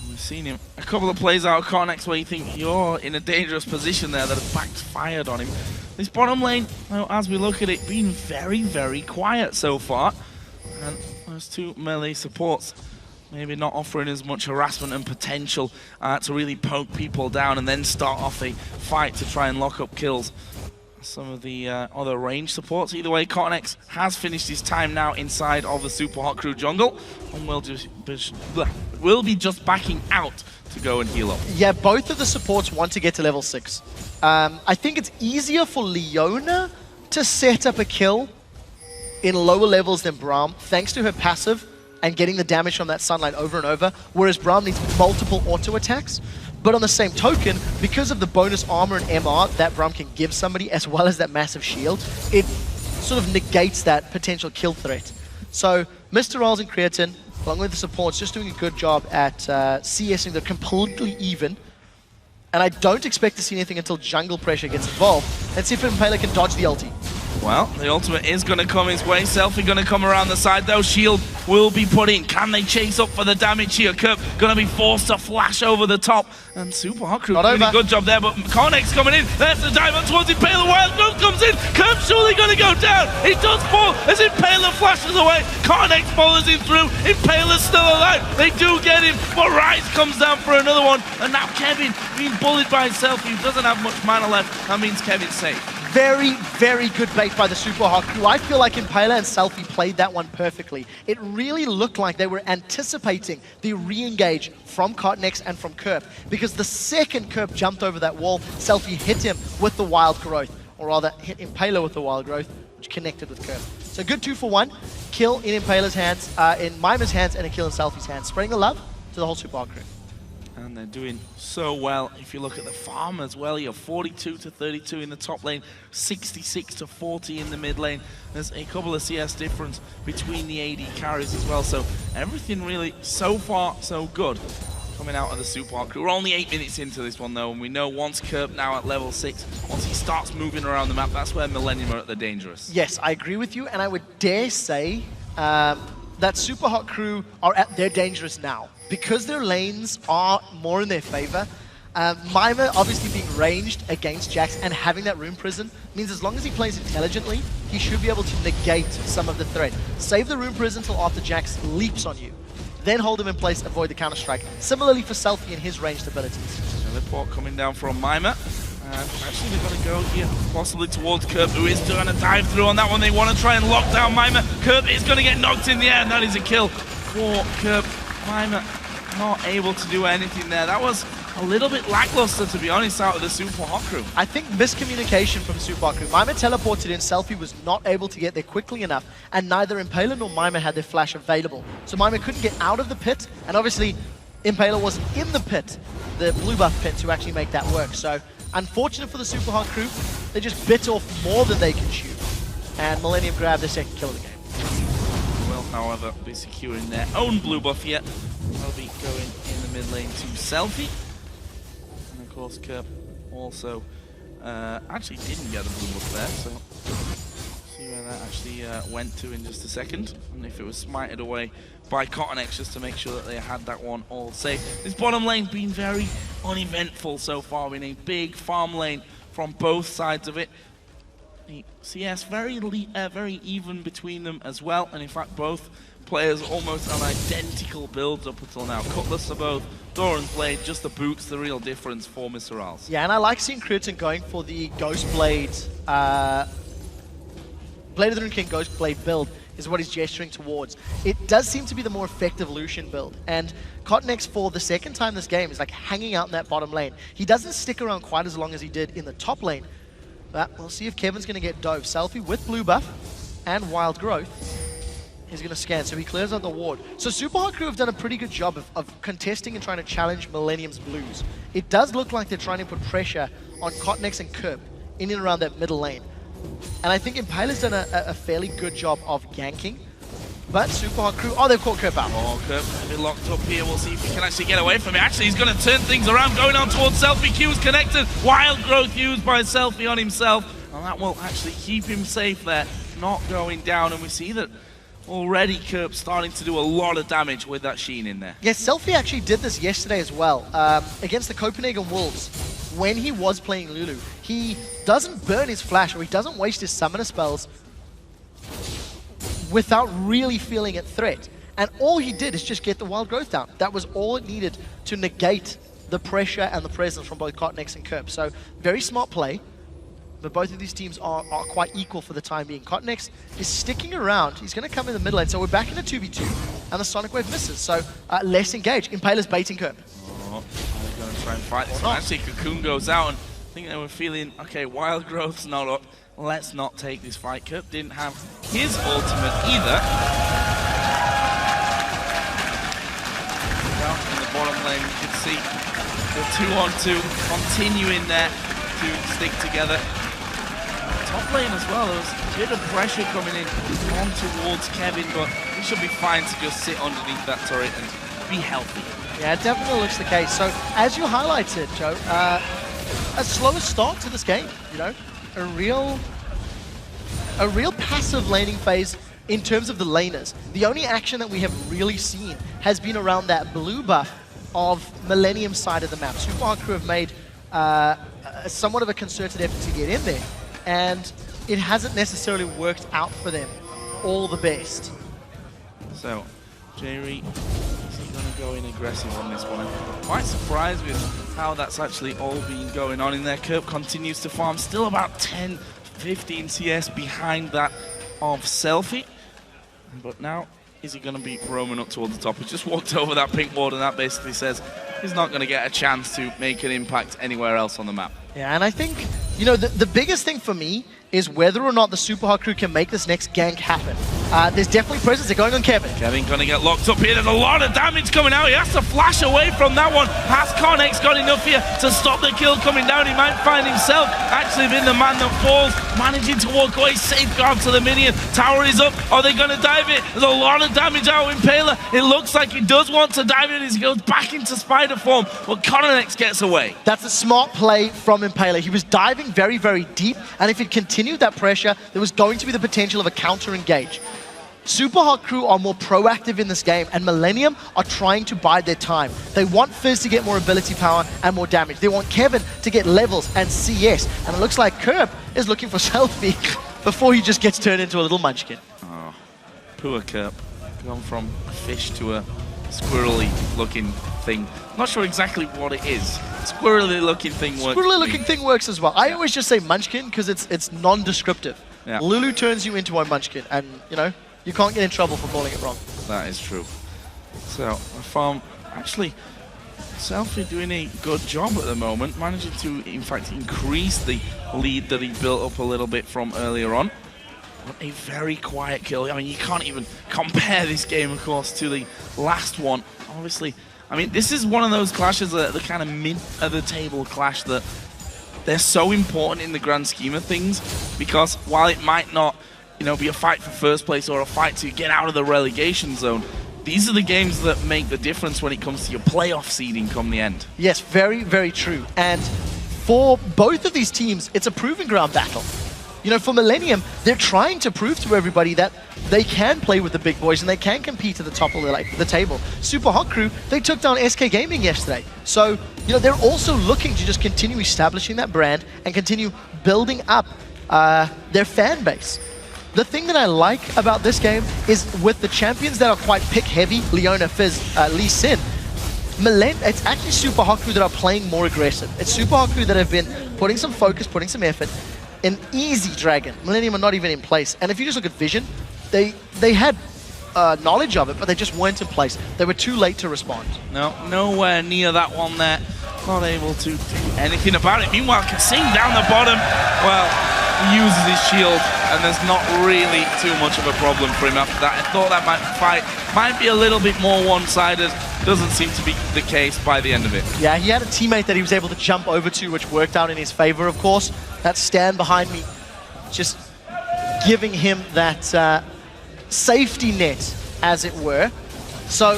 We've seen him a couple of plays out of Cottonex where you think you're in a dangerous position there that have backfired on him. This bottom lane, well, as we look at it, being very, very quiet so far. And those 2 melee supports maybe not offering as much harassment and potential to really poke people down and then start off a fight to try and lock up kills. Some of the other range supports. Either way, Cottonex has finished his time now inside of the Super Hot Crew jungle, and will be just backing out to go and heal up. Yeah, both of the supports want to get to level 6. I think it's easier for Leona to set up a kill in lower levels than Braum, thanks to her passive and getting the damage from that sunlight over and over, whereas Braum needs multiple auto attacks. But on the same token, because of the bonus armor and MR that Braum can give somebody, as well as that massive shield, it sort of negates that potential kill threat. So Mr. Riles and Creatine, along with the supports, just doing a good job at CSing. They're completely even. And I don't expect to see anything until jungle pressure gets involved. Let's see if Impaler can dodge the ulti. Well, the ultimate is going to come his way. Selfie going to come around the side, though. Shield will be put in. Can they chase up for the damage here? Kerp going to be forced to flash over the top. And Super Hot Crew doing a good job there, but Cottonex coming in. There's the dive up towards Impaler. Wild Growth comes in. Kerp surely going to go down. He does fall as Impaler flashes away. Cottonex follows him through. Impaler's still alive. They do get him, but Rise comes down for another one. And now Kevin being bullied by Selfie, who doesn't have much mana left. That means Kevin's safe. Very, very good bait by the Super Hawk crew. I feel like Impaler and Selfie played that one perfectly. It really looked like they were anticipating the re-engage from Cotnex and from Kerp, because the second Kerp jumped over that wall, Selfie hit him with the Wild Growth, or rather hit Impaler with the Wild Growth, which connected with Kerp. So good 2 for 1. Kill in Impaler's hands, in Mimer's hands, and a kill in Selfie's hands. Spreading the love to the whole Super Hawk crew. And they're doing so well. If you look at the farm as well, you're 42 to 32 in the top lane, 66 to 40 in the mid lane. There's a couple of CS difference between the AD carries as well. So everything really, so far, so good coming out of the Super Hawk crew. We're only 8 minutes into this one though, and we know once Kerp now at level 6, once he starts moving around the map, that's where Millennium are at the dangerous. Yes, I agree with you, and I would dare say that Super Hawk crew are at their dangerous now. Because their lanes are more in their favor, Mimer obviously being ranged against Jax and having that Rune Prison means as long as he plays intelligently, he should be able to negate some of the threat. Save the Rune Prison until after Jax leaps on you. Then hold him in place, avoid the counter-strike. Similarly for Selfie and his ranged abilities. Teleport coming down from Mimer. Actually, they're going to go here, possibly towards Kerp, who is trying to dive through on that one. They want to try and lock down Mimer. Kerp is going to get knocked in the air, and that is a kill for Kerp. Mimer not able to do anything there. That was a little bit lackluster, to be honest, out of the Super Hawk crew. I think miscommunication from Super Hawk crew. Mimer teleported in, Selfie was not able to get there quickly enough, and neither Impaler nor Mimer had their flash available. So Mimer couldn't get out of the pit, and obviously Impaler wasn't in the pit, the blue buff pit, to actually make that work. So unfortunate for the Super Hawk crew, they just bit off more than they can chew, and Millennium grabbed their second kill of the game. Will, however, be securing their own blue buff here. They'll be going in the mid lane to Selfie. And of course, Kerp also actually didn't get a blue buff there, so see where that actually went to in just a second. And if it was smited away by Cotnex just to make sure that they had that one all safe. This bottom lane been very uneventful so far, in a big farm lane from both sides of it. The CS very even between them as well, and in fact both players almost on identical builds up until now. Cutlass are both, Doran's Blade, just the boots, the real difference for Mr. Rals. Yeah, and I like seeing Cruton going for the Ghost Blade, Blade of the Rune King Ghost Blade build is what he's gesturing towards. It does seem to be the more effective Lucian build, and Cotnex for the second time this game is like hanging out in that bottom lane. He doesn't stick around quite as long as he did in the top lane, but we'll see if Kevin's going to get dove. Selfie with blue buff and wild growth. He's going to scan, so he clears out the ward. So Super Hawk crew have done a pretty good job of contesting and trying to challenge Millennium's blues. It does look like they're trying to put pressure on Cotnex and Kerp in and around that middle lane. And I think Impaler's done a fairly good job of ganking. But Super Hawk crew, oh, they've caught Kerp out. Oh, Kerp a bit locked up here. We'll see if he can actually get away from it. Actually, he's going to turn things around, going on towards Selfie. Q's connected. Wild growth used by Selfie on himself. And that will actually keep him safe there, not going down. And we see that already Kerp starting to do a lot of damage with that Sheen in there. Yes, Selfie actually did this yesterday as well. Against the Copenhagen Wolves, when he was playing Lulu, he doesn't burn his flash, or he doesn't waste his summoner spells without really feeling a threat. And all he did is just get the wild growth down. That was all it needed to negate the pressure and the presence from both Cotnex and Kerp. So very smart play. But both of these teams are quite equal for the time being. Cotnex is sticking around. He's going to come in the middle lane. So we're back in a 2v2. And the Sonic Wave misses. So less engaged. Impaler's baiting Kerp. Oh, they're going to try and fight this one. Actually, Cocoon goes out. And I think they were feeling, okay, wild growth's not up. Let's not take this fight. Kerp didn't have his ultimate either. Down in the bottom lane, you can see the 2-on-2 continuing there to stick together. Top lane as well, there was a bit of pressure coming in on towards Kevin, but he should be fine to just sit underneath that turret and be healthy. Yeah, it definitely looks the case. So, as you highlighted, Joe, a slower start to this game, you know? A real passive laning phase in terms of the laners. The only action that we have really seen has been around that blue buff of Millennium's side of the map. Super Hawk crew have made somewhat of a concerted effort to get in there, and it hasn't necessarily worked out for them all the best. So, Jerry is going to go in aggressive on this one. I'm quite surprised with how that's actually all been going on in there. Kerp continues to farm, still about 10, 15 CS behind that of Selfie. But now, is he going to be roaming up towards the top? He just walked over that pink ward, and that basically says he's not going to get a chance to make an impact anywhere else on the map. Yeah, and I think, you know, the biggest thing for me is whether or not the Superhot crew can make this next gank happen. There's definitely presence. They're going on Kevin. Kevin going to get locked up here. There's a lot of damage coming out. He has to flash away from that one. Has Connex got enough here to stop the kill coming down? He might find himself actually being the man that falls, managing to walk away. Safeguard to the minion. Tower is up. Are they going to dive it? There's a lot of damage out in Impaler. It looks like he does want to dive it. He goes back into spider form, but Connex gets away. That's a smart play from Impaler. He was diving very, very deep, and if it continued that pressure, there was going to be the potential of a counter engage. Superhot crew are more proactive in this game, and Millennium are trying to bide their time. They want Fizz to get more ability power and more damage. They want Kevin to get levels and CS, and it looks like Kerp is looking for Selfie before he just gets turned into a little munchkin. Oh, poor Kerp. Gone from a fish to a squirrely looking thing. Not sure exactly what it is. Squirrely looking thing works. Squirrely looking thing works as well. I always just say munchkin because it's non-descriptive. Yeah. Lulu turns you into a munchkin, and you know, you can't get in trouble for calling it wrong. That is true. So, Farm actually, Selfie doing a good job at the moment, managing to, in fact, increase the lead that he built up a little bit from earlier on. But a very quiet kill. I mean, you can't even compare this game, of course, to the last one. Obviously, I mean, this is one of those clashes, the kind of mid-of-the-table clash that they're so important in the grand scheme of things, because while it might not, you know, be a fight for first place or a fight to get out of the relegation zone, these are the games that make the difference when it comes to your playoff seeding come the end. Yes, very, very true. And for both of these teams, it's a proving ground battle. You know, for Millennium, they're trying to prove to everybody that they can play with the big boys and they can compete at the top of the table. Superhot crew, they took down SK Gaming yesterday. So, you know, they're also looking to just continue establishing that brand and continue building up their fan base. The thing that I like about this game is with the champions that are quite pick-heavy, Leona, Fizz, Lee Sin, it's actually Superhot crew that are playing more aggressive. It's Superhot crew that have been putting some focus, putting some effort. An easy Dragon. Millennium are not even in place. And if you just look at Vision, they had knowledge of it, but they just weren't in place. They were too late to respond. No, nowhere near that one there. Not able to do anything about it. Meanwhile, Kassim down the bottom, well, he uses his shield, and there's not really too much of a problem for him after that. I thought that might be a little bit more one-sided. Doesn't seem to be the case by the end of it. Yeah, he had a teammate that he was able to jump over to, which worked out in his favor, of course. That stand behind me, just giving him that safety net, as it were. So,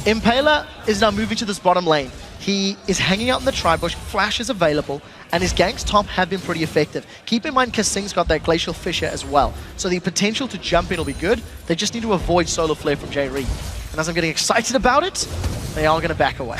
Impaler is now moving to this bottom lane. He is hanging out in the tri-bush, Flash is available, and his ganks top have been pretty effective. Keep in mind, Kassim's got that Glacial Fissure as well, so the potential to jump in will be good. They just need to avoid Solar Flare from J-Reed. And as I'm getting excited about it, they are going to back away.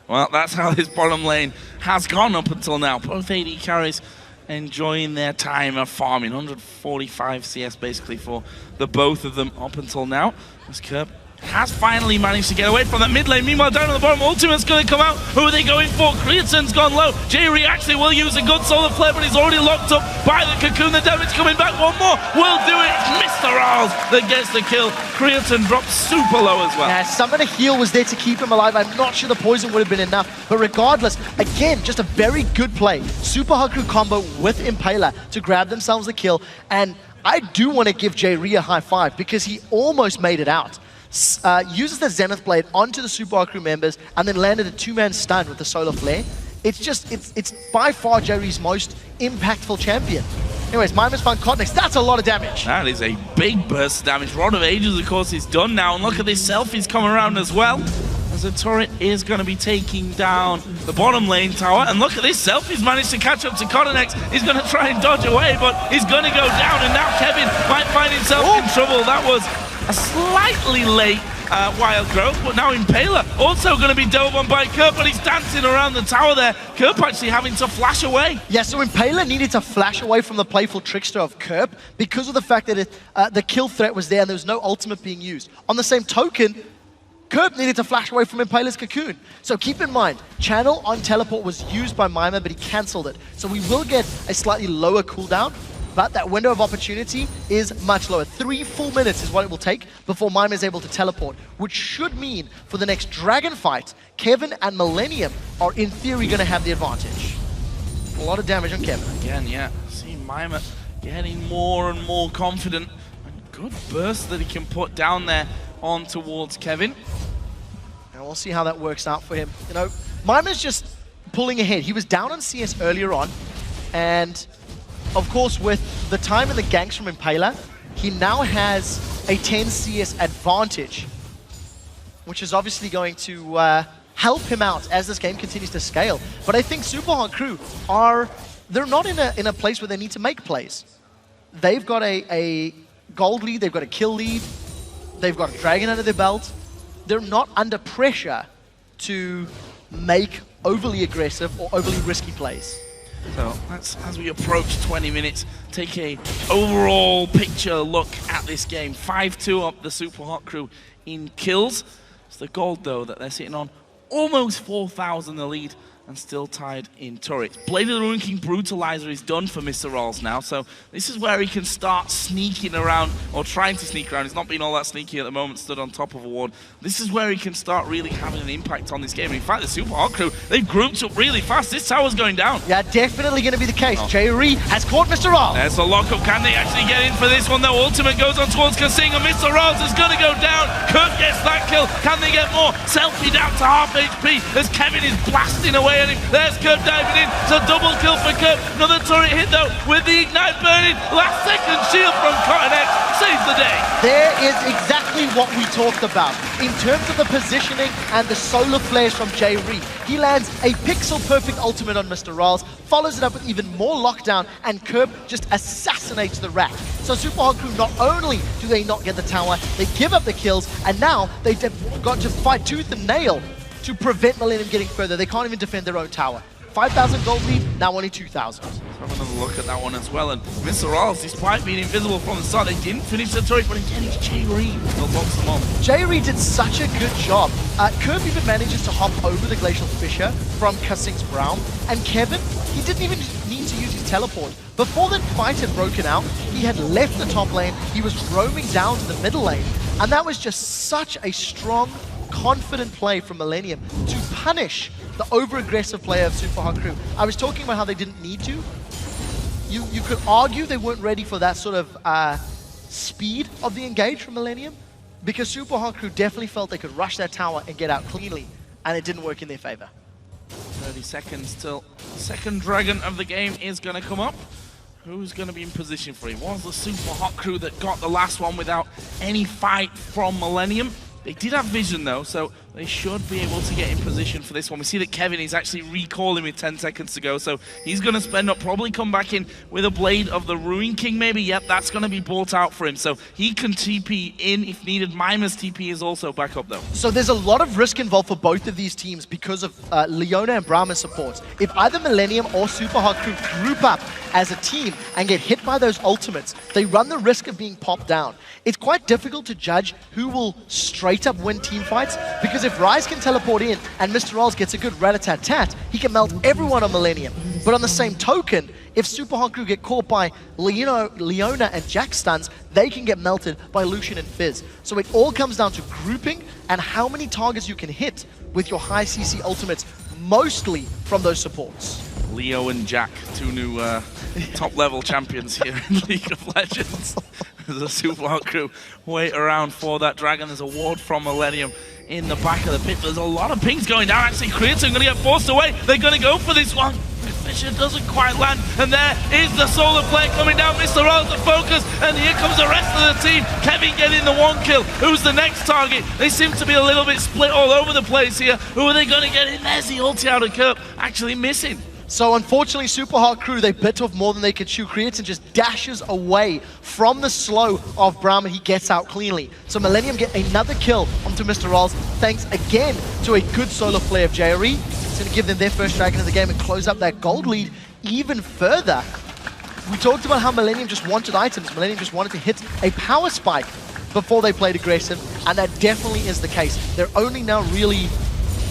Well, that's how this bottom lane has gone up until now. Both AD carries enjoying their time of farming. 145 CS basically for the both of them up until now. As Kerp has finally managed to get away from that mid lane. Meanwhile, down on the bottom, Ultimate's going to come out. Who are they going for? Creaton's gone low. J-Ree actually will use a good Solar Flare, but he's already locked up by the Cocoon. The damage coming back. One more will do it. It's Mr. Arles that gets the kill. Creaton drops super low as well. Yeah, Summon a Heal was there to keep him alive. I'm not sure the poison would have been enough, but regardless, again, just a very good play. Superhot crew combo with Impaler to grab themselves the kill, and I do want to give J-Ree a high five because he almost made it out. Uses the Zenith Blade onto the Superhot crew members and then landed a two-man stun with the Solar Flare. It's by far J-Ree's most impactful champion. Anyways, Mimus found Cotnex. That's a lot of damage. That is a big burst of damage. Rod of Ages, of course, is done now. And look at this, Selfie's coming around as well. As the turret is going to be taking down the bottom lane tower. And look at this, Selfie's managed to catch up to Cotnex. He's going to try and dodge away, but he's going to go down. And now Kevin might find himself in trouble. That was a slightly late wild growth, but now Impaler also going to be dove on by Kerp, but he's dancing around the tower there. Kerp actually having to flash away. Yeah, so Impaler needed to flash away from the playful trickster of Kerp because of the fact that the kill threat was there and there was no ultimate being used. On the same token, Curb needed to flash away from Impaler's cocoon. So keep in mind, channel on teleport was used by Mima, but he cancelled it. So we will get a slightly lower cooldown, but that window of opportunity is much lower. 3 full minutes is what it will take before Mima is able to teleport, which should mean for the next Dragon fight, Kevin and Millennium are in theory going to have the advantage. A lot of damage on Kevin. Again, yeah. See Mima getting more and more confident. And good burst that he can put down there on towards Kevin. And we'll see how that works out for him. You know, Mima's just pulling ahead. He was down on CS earlier on, and of course with the time and the ganks from Impaler, he now has a 10 CS advantage, which is obviously going to help him out as this game continues to scale. But I think Superhot Crew they're not in a place where they need to make plays. They've got a gold lead, they've got a kill lead, they've got a dragon under their belt. They're not under pressure to make overly aggressive or overly risky plays. So let's, as we approach 20 minutes, take a overall picture look at this game. 5-2 up the Superhot Crew in kills. It's the gold though that they're sitting on, almost 4,000 the lead, and still tied in turrets. Blade of the Ruin King Brutalizer is done for Mr. Rolls now, so this is where he can start sneaking around, or trying to sneak around. He's not being all that sneaky at the moment, stood on top of a ward. This is where he can start really having an impact on this game. In fact, the Superhot Crew, they've grouped up really fast. This tower's going down. Yeah, definitely going to be the case. Jerry has caught Mr. Rolls. There's the lockup. Can they actually get in for this one, though? Ultimate goes on towards Kasing, and Mr. Rolls is going to go down. Kurt gets that kill. Can they get more? Selfie down to half HP as Kevin is blasting away at him. There's Kurt diving in. It's a double kill for Kurt. Another turret hit, though, with the Ignite burning. Last second shield from Cotton X saves the day. There is exactly what we talked about. In terms of the positioning and the solar flares from Jay Reed, he lands a pixel-perfect ultimate on Mr. Rolls, follows it up with even more lockdown, and Curb just assassinates the Rat. So Superhot Crew, not only do they not get the tower, they give up the kills, and now they've got to fight tooth and nail to prevent Millennium getting further. They can't even defend their own tower. 5,000 gold lead, now only 2,000. Let's have another look at that one as well. And Mr. Rolls, despite being invisible from the start, they didn't finish the turret, but again, it's Jay Reed that locks them on. Jay Reed did such a good job. Curb even manages to hop over the Glacial Fissure from Cussing's Brown, and Kevin, he didn't even need to use his teleport. Before the fight had broken out, he had left the top lane, he was roaming down to the middle lane, and that was just such a strong, confident play from Millennium to punish the over-aggressive player of Superhot Crew. I was talking about how they didn't need to. You could argue they weren't ready for that sort of speed of the engage from Millennium, because Superhot Crew definitely felt they could rush that tower and get out cleanly, and it didn't work in their favor. 30 seconds till the second dragon of the game is going to come up. Who's going to be in position for him? Was the Superhot Crew that got the last one without any fight from Millennium? They did have vision though, so they should be able to get in position for this one. We see that Kevin is actually recalling with 10 seconds to go, so he's going to spend up, probably come back in with a Blade of the Ruin King maybe. Yep, that's going to be bought out for him, so he can TP in if needed. Mima's TP is also back up though. So there's a lot of risk involved for both of these teams because of Leona and Brahma's supports. If either Millennium or Superhot Crew group up as a team and get hit by those ultimates, they run the risk of being popped down. It's quite difficult to judge who will straight up win team fights, because if Ryze can teleport in and Mr. Rolls gets a good rat-a-tat-tat, he can melt everyone on Millennium. But on the same token, if Superhot Crew get caught by Leona and Jack stuns, they can get melted by Lucian and Fizz. So it all comes down to grouping and how many targets you can hit with your high CC ultimates, mostly from those supports. Leo and Jack, two new top-level champions here in League of Legends. There's a Superhot Crew wait around for that dragon. There's a ward from Millennium in the back of the pit. There's a lot of pings going down. Actually, Creator going to get forced away. They're going to go for this one. Fisher doesn't quite land, and there is the solar flare coming down. Mr. Rolls the focus, and here comes the rest of the team. Kevin getting the one kill. Who's the next target? They seem to be a little bit split all over the place here. Who are they going to get in? There's the ulti out of Curb, actually missing. So unfortunately, Superhot Crew, they bit off more than they could chew. Creatin just dashes away from the slow of Brahma. He gets out cleanly. So Millennium get another kill onto Mr. Rolls, thanks again to a good solar flare of JRE. It's going to give them their first dragon of the game and close up that gold lead even further. We talked about how Millennium just wanted items. Millennium just wanted to hit a power spike. before they played aggressive, and that definitely is the case. They're only now really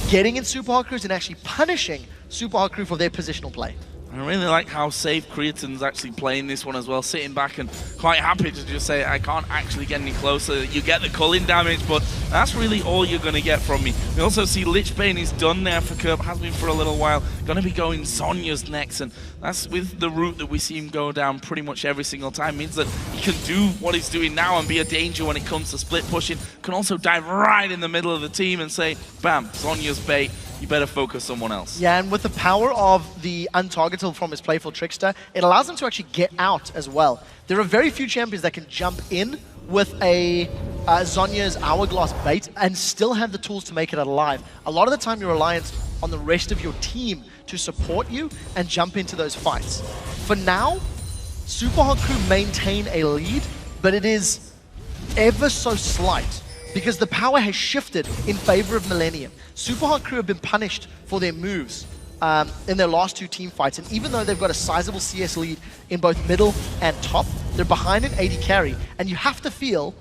getting in Super Hard Crews and actually punishing Super Hard Crew for their positional play. I really like how safe Creatin's actually playing this one as well, sitting back and quite happy to just say, I can't actually get any closer. You get the culling damage, but that's really all you're going to get from me. We also see Lichbane is done there for Kerb, has been for a little while. Going to be going Zhonya's next, and that's with the route that we see him go down pretty much every single time. Means that he can do what he's doing now and be a danger when it comes to split pushing. Can also dive right in the middle of the team and say, bam, Zhonya's bait. You better focus someone else. Yeah, and with the power of the untargetable from his Playful Trickster, it allows him to actually get out as well. There are very few champions that can jump in with a Zhonya's Hourglass bait and still have the tools to make it alive. A lot of the time you're reliant on the rest of your team to support you and jump into those fights. For now, Super Hard Crew maintain a lead, but it is ever so slight, because the power has shifted in favor of Millennium. Super Hard Crew have been punished for their moves in their last two team fights, and even though they've got a sizable CS lead in both middle and top, they're behind an AD carry, and you have to feel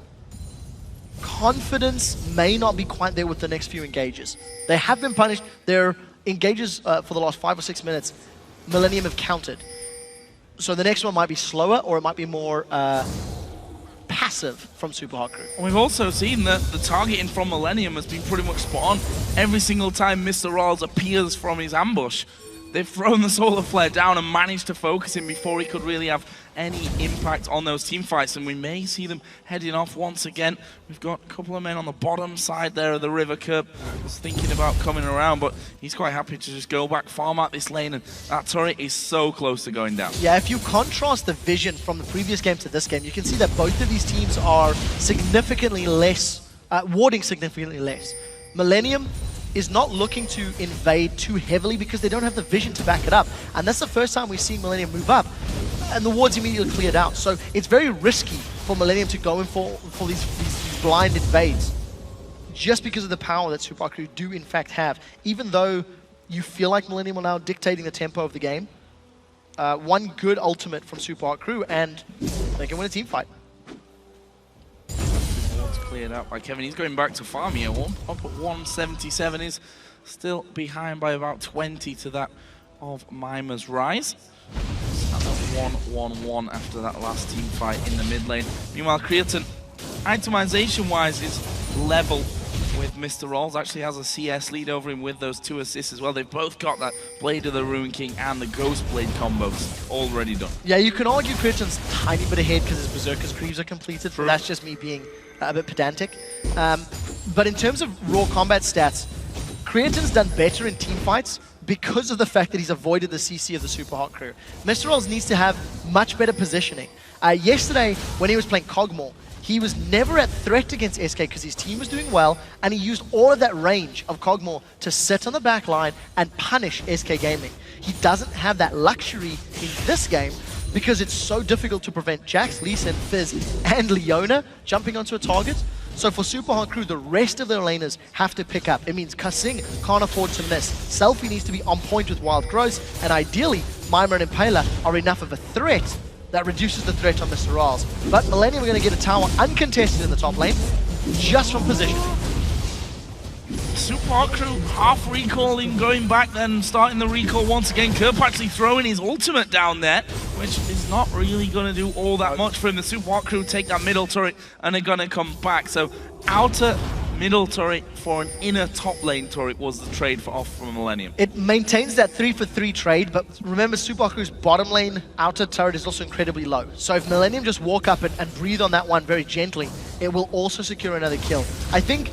confidence may not be quite there with the next few engages. They have been punished. Their engages for the last 5 or 6 minutes, Millennium have countered. So the next one might be slower, or it might be more passive from Super Hard Crew. We've also seen that the targeting from Millennium has been pretty much spot on. Every single time Mr. Rawls appears from his ambush, they've thrown the Solar Flare down and managed to focus him before he could really have any impact on those team fights, and we may see them heading off once again. We've got a couple of men on the bottom side there of the river curb. Was thinking about coming around, but he's quite happy to just go back, farm out this lane, and that turret is so close to going down. Yeah, if you contrast the vision from the previous game to this game, you can see that both of these teams are significantly less, warding significantly less. Millennium is not looking to invade too heavily because they don't have the vision to back it up. And that's the first time we've seen Millennium move up, and the wards immediately cleared out. So it's very risky for Millennium to go in for these blind invades, just because of the power that Super Hard Crew do in fact have. Even though you feel like Millennium are now dictating the tempo of the game, one good ultimate from Super Hard Crew and they can win a team fight. Cleared out by Kevin. He's going back to farm here. Up at 177, is still behind by about 20 to that of Mimer's Rise. And a 1-1-1 after that last team fight in the mid lane. Meanwhile, Creatin, itemization-wise, is level with Mr. Rawls. Actually has a CS lead over him with those 2 assists as well. They've both got that Blade of the Ruin King and the Ghost Blade combos already done. Yeah, you can argue Creatin's tiny bit ahead because his Berserker's Creeps are completed, but that's just me being a bit pedantic. But in terms of raw combat stats, Creatin's done better in team fights because of the fact that he's avoided the CC of the Super Hard Crew. Mr. Rawls needs to have much better positioning. Yesterday, when he was playing Cogmore, he was never at threat against SK because his team was doing well, and he used all of that range of Cogmore to sit on the back line and punish SK Gaming. He doesn't have that luxury in this game because it's so difficult to prevent Jax, Lee Sin, Fizz, and Leona jumping onto a target. So for Super Hard Crew, the rest of their laners have to pick up. It means Kasing can't afford to miss. Selfie needs to be on point with Wild Growth, and ideally, Mimer and Impaler are enough of a threat that reduces the threat on Mr. Rawls. But Millennium are going to get a tower uncontested in the top lane, just from positioning. Super Hard Crew half recalling, going back then, starting the recall once again. Kerb actually throwing his ultimate down there, which is not really going to do all that much for him. The Super Hard Crew take that middle turret and they're going to come back. So outer middle turret for an inner top lane turret was the trade off from Millennium. It maintains that 3-for-3 trade, but remember Super Hard Crew's bottom lane outer turret is also incredibly low. So if Millennium just walk up and breathe on that one very gently, it will also secure another kill. I think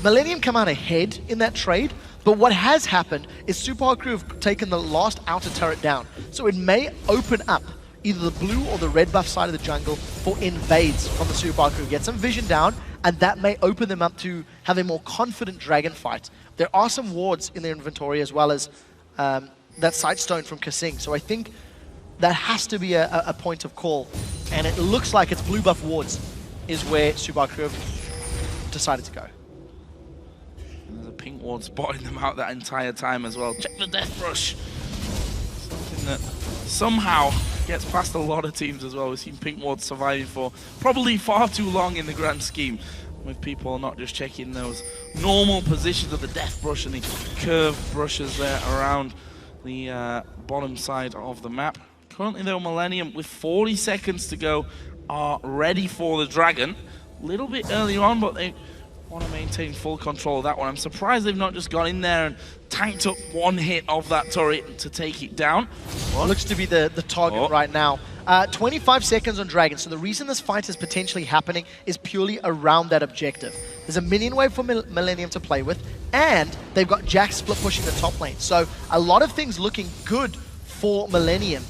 Millennium come out ahead in that trade, but what has happened is Super Hard Crew have taken the last outer turret down. So it may open up either the blue or the red buff side of the jungle for invades from the Super Hard Crew. Get some vision down, and that may open them up to have a more confident dragon fight. There are some wards in their inventory as well as that Sightstone from Kasing. So I think that has to be a point of call. And it looks like it's blue buff wards is where Super Hard Crew have decided to go. There's a pink ward spotting them out that entire time as well. Check the Death Rush. Something that somehow gets past a lot of teams as well. We've seen Pink Ward surviving for probably far too long in the grand scheme, with people not just checking those normal positions of the death brush and the curved brushes there around the bottom side of the map. Currently though, Millennium with 40 seconds to go are ready for the Dragon. A little bit early on, but they want to maintain full control of that one. I'm surprised they've not just gone in there and tanked up one hit of that turret to take it down. Well, looks to be the target right now. 25 seconds on Dragon, so the reason this fight is potentially happening is purely around that objective. There's a minion wave for Millennium to play with, and they've got Jax split pushing the top lane. So a lot of things looking good for Millennium.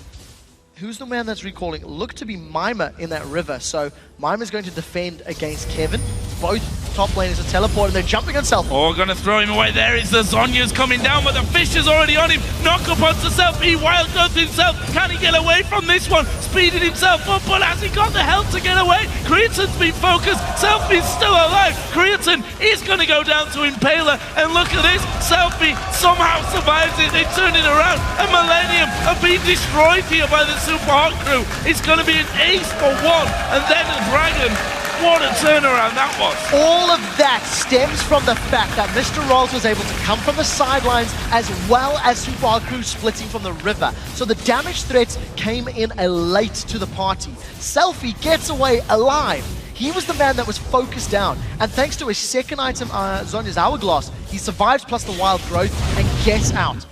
Who's the man that's recalling? Look to be Mima in that river. So Mima's going to defend against Kevin. Both top laners are teleporting. They're jumping on Selfie. Oh, gonna throw him away there. It's the Zonya's coming down, but the fish is already on him. Knock up onto Selfie. Wild growth himself. Can he get away from this one? Speeding himself up, but has he got the health to get away? Creaton's been focused. Selfie's still alive. Creaton is gonna go down to Impaler. And look at this. Selfie somehow survives it. They turn it around. And Millennium are being destroyed here by the Super Hot crew. It's gonna be an ace for one, and then a Dragon. What a turnaround that was. All of that stems from the fact that Mr. Rolls was able to come from the sidelines as well as Super Hot crew splitting from the river. So the damage threats came in late to the party. Selfie gets away alive. He was the man that was focused down, and thanks to his second item, Zonya's Hourglass, he survives plus the wild growth and gets out.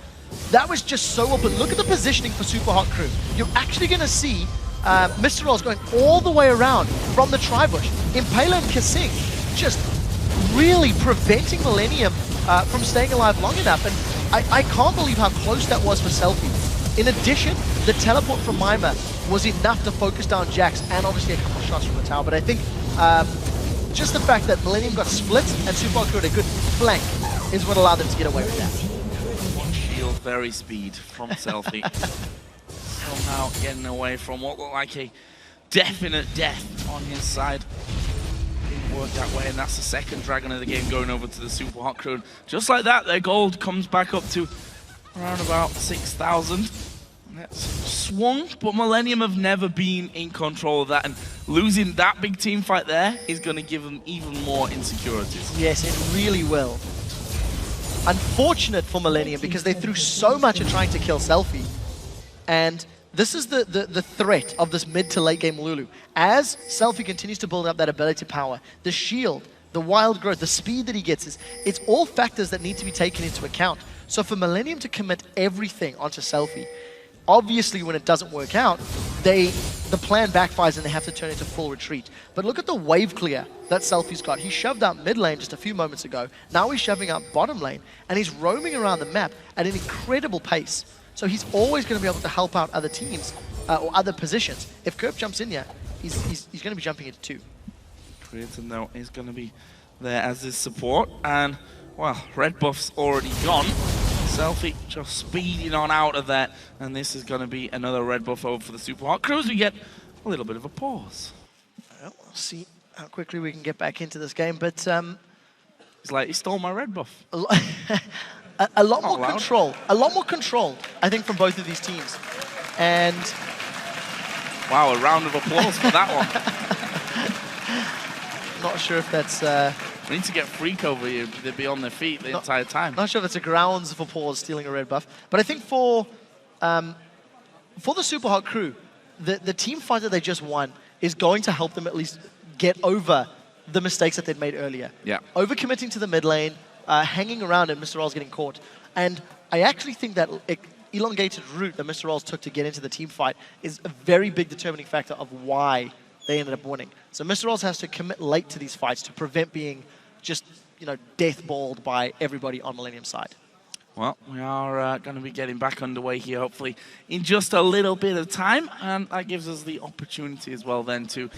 That was just so open. Look at the positioning for Super Hot crew. You're actually going to see Mr. Rolls going all the way around from the tri-bush. Impaler and Kasing just really preventing Millennium from staying alive long enough. And I can't believe how close that was for Selfie. In addition, the teleport from Mima was enough to focus down Jax and obviously a couple of shots from the tower. But I think just the fact that Millennium got split and Super Hot crew had a good flank is what allowed them to get away with that. One shield, very speed from Selfie. Somehow getting away from what looked like a definite death on his side. Didn't work that way, and that's the second Dragon of the game going over to the Super Hot crew. Just like that, their gold comes back up to around about 6,000. That's swung, but Millennium have never been in control of that, and losing that big team fight there is going to give them even more insecurities. Yes, it really will. Unfortunate for Millennium because they threw so much at trying to kill Selfie, and this is the threat of this mid to late game Lulu. As Selfie continues to build up that ability power, the shield, the wild growth, the speed that he gets, it's all factors that need to be taken into account. So for Millennium to commit everything onto Selfie, obviously when it doesn't work out, the plan backfires and they have to turn into full retreat. But look at the wave clear that Selfie's got. He shoved out mid lane just a few moments ago. Now he's shoving out bottom lane, and he's roaming around the map at an incredible pace. So he's always going to be able to help out other teams or other positions. If Kerp jumps in here, he's going to be jumping into two. Creaton, though, is going to be there as his support. And, well, red buff's already gone. Selfie just speeding on out of that. And this is going to be another red buff over for the Super Hot crew as we get a little bit of a pause. Well, we'll see how quickly we can get back into this game. But it's like he stole my red buff. A lot more control. A lot more control, I think, from both of these teams. And wow, a round of applause for that one. Not sure if that's... We need to get Freak over here. They'd be on their feet the entire time. Not sure if it's a grounds of applause stealing a red buff. But I think for the Super Hot crew, the team fight that they just won is going to help them at least get over the mistakes that they'd made earlier. Yeah. Overcommitting to the mid lane, hanging around and Mr. Rolls getting caught. And I actually think that elongated route that Mr. Rolls took to get into the team fight is a very big determining factor of why they ended up winning. So Mr. Rolls has to commit late to these fights to prevent being just, death-balled by everybody on Millennium's side. Well, we are going to be getting back underway here, hopefully, in just a little bit of time. And that gives us the opportunity as well then to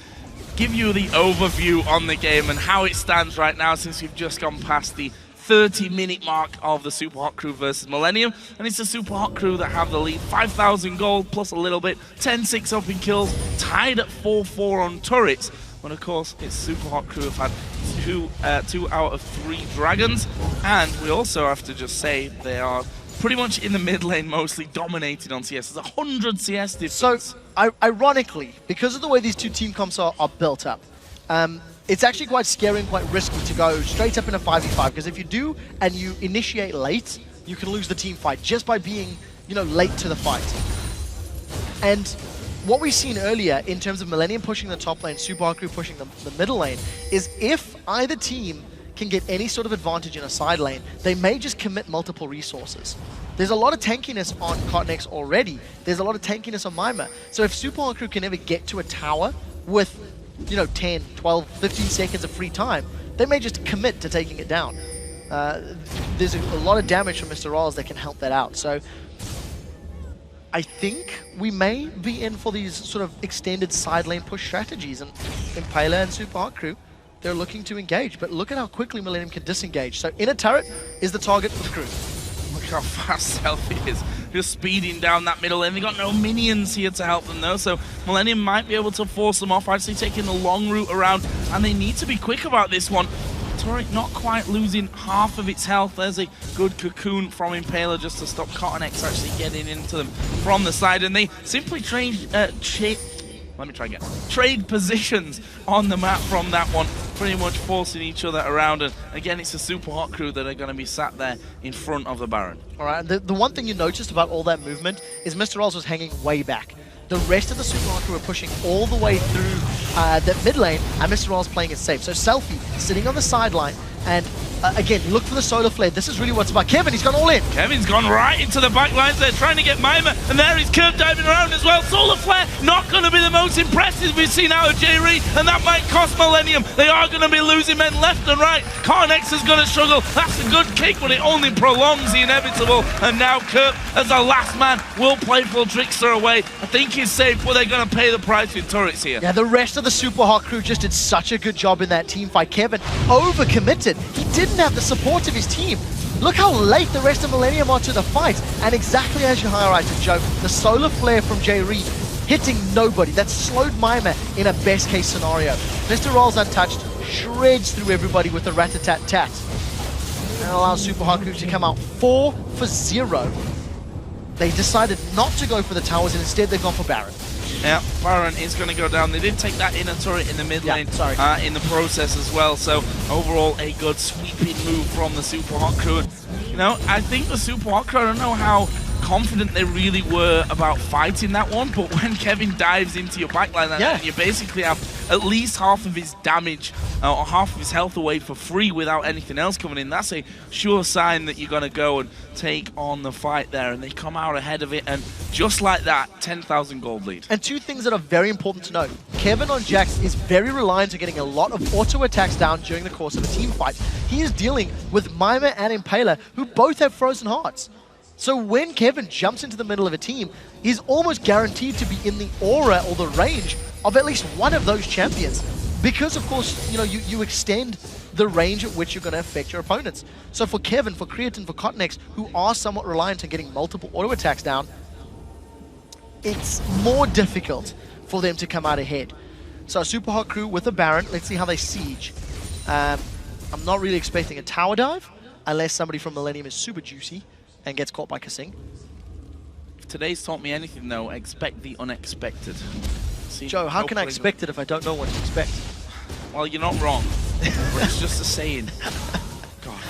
give you the overview on the game and how it stands right now, since we've just gone past the 30-minute mark of the Super Hot crew versus Millennium. And it's the Super Hot crew that have the lead. 5,000 gold plus a little bit. 10-6 up in kills. Tied at 4-4 on turrets. But of course, it's Super Hot crew have had two out of 3 dragons. And we also have to just say they are pretty much in the mid lane, mostly dominating on CS. There's 100 CS difference. So, ironically, because of the way these two team comps are built up, it's actually quite scary and quite risky to go straight up in a 5v5, because if you do and you initiate late, you can lose the team fight just by being, late to the fight. And what we've seen earlier in terms of Millennium pushing the top lane, Super Crew pushing the middle lane, is if either team can get any sort of advantage in a side lane, they may just commit multiple resources. There's a lot of tankiness on Cotnex already. There's a lot of tankiness on Mima. So if Super Crew can ever get to a tower with, 10, 12, 15 seconds of free time, they may just commit to taking it down. There's a lot of damage from Mr. Rolls that can help that out. So I think we may be in for these sort of extended side lane push strategies, and Impaler and Super Crew, they're looking to engage, but look at how quickly Millennium can disengage. So inner turret is the target for the crew. Look how fast Selfie is, just speeding down that middle lane. They got no minions here to help them though, so Millennium might be able to force them off, actually taking the long route around, and they need to be quick about this one. Turret not quite losing half of its health. There's a good cocoon from Impaler just to stop Cotnex actually getting into them from the side, and they simply trade positions on the map from that one, pretty much forcing each other around. And again, it's a Super Hot Crew that are going to be sat there in front of the Baron. All right, the one thing you noticed about all that movement is Mr. Rolls was hanging way back. The rest of the Super Hot Crew were pushing all the way through the mid lane, and Mr. Rolls playing it safe. So Selfie sitting on the sideline, and again, look for the solar flare. This is really what's about. Kevin, he's gone all in. Kevin's gone right into the back lines there, trying to get Mima, and there he's curve diving around as well. Solar flare not going to be the most impressive we've seen out of J-Reed, and that might cost Millennium. They are going to be losing men left and right. Carnex is going to struggle. That's a good kick, but it only prolongs the inevitable. And now Kurt, as the last man, will play full Trickster away. I think he's safe, but they're going to pay the price with turrets here. Yeah, the rest of the Super Hot Crew just did such a good job in that team fight. Kevin overcommitted. He didn't have the support of his team. Look how late the rest of Millennium are to the fight. And exactly as you highlighted, Joe, the solar flare from J-Reed hitting nobody. That slowed Mima in a best case scenario. Mr. Rolls untouched, shreds through everybody with a rat-a-tat-tat. And allows Super Hot Crew to come out 4 for 0. They decided not to go for the towers, and instead they've gone for Baron. Yeah, Baron is going to go down. They did take that inner turret in the mid lane in the process as well. So overall, a good sweeping move from the Super Hot Crew. I think the Super Hot Crew, I don't know how confident they really were about fighting that one, but when Kevin dives into your backline, you basically have at least half of his damage or half of his health away for free without anything else coming in. That's a sure sign that you're going to go and take on the fight there, and they come out ahead of it, and just like that, 10,000 gold lead. And two things that are very important to note. Kevin on Jax is very reliant on getting a lot of auto attacks down during the course of a team fight. He is dealing with Mima and Impaler, who both have frozen hearts. So when Kevin jumps into the middle of a team, he's almost guaranteed to be in the aura or the range of at least one of those champions. Because, of course, you extend the range at which you're going to affect your opponents. So for Kevin, for Creatine, for Cotnex, who are somewhat reliant on getting multiple auto attacks down, it's more difficult for them to come out ahead. So a Super Hot Crew with a Baron. Let's see how they siege. I'm not really expecting a tower dive, unless somebody from Millennium is super juicy and gets caught by Kasing. If today's taught me anything, though, expect the unexpected. See, Joe, how can I expect it if I don't know what to expect? Well, you're not wrong. But it's just a saying. God.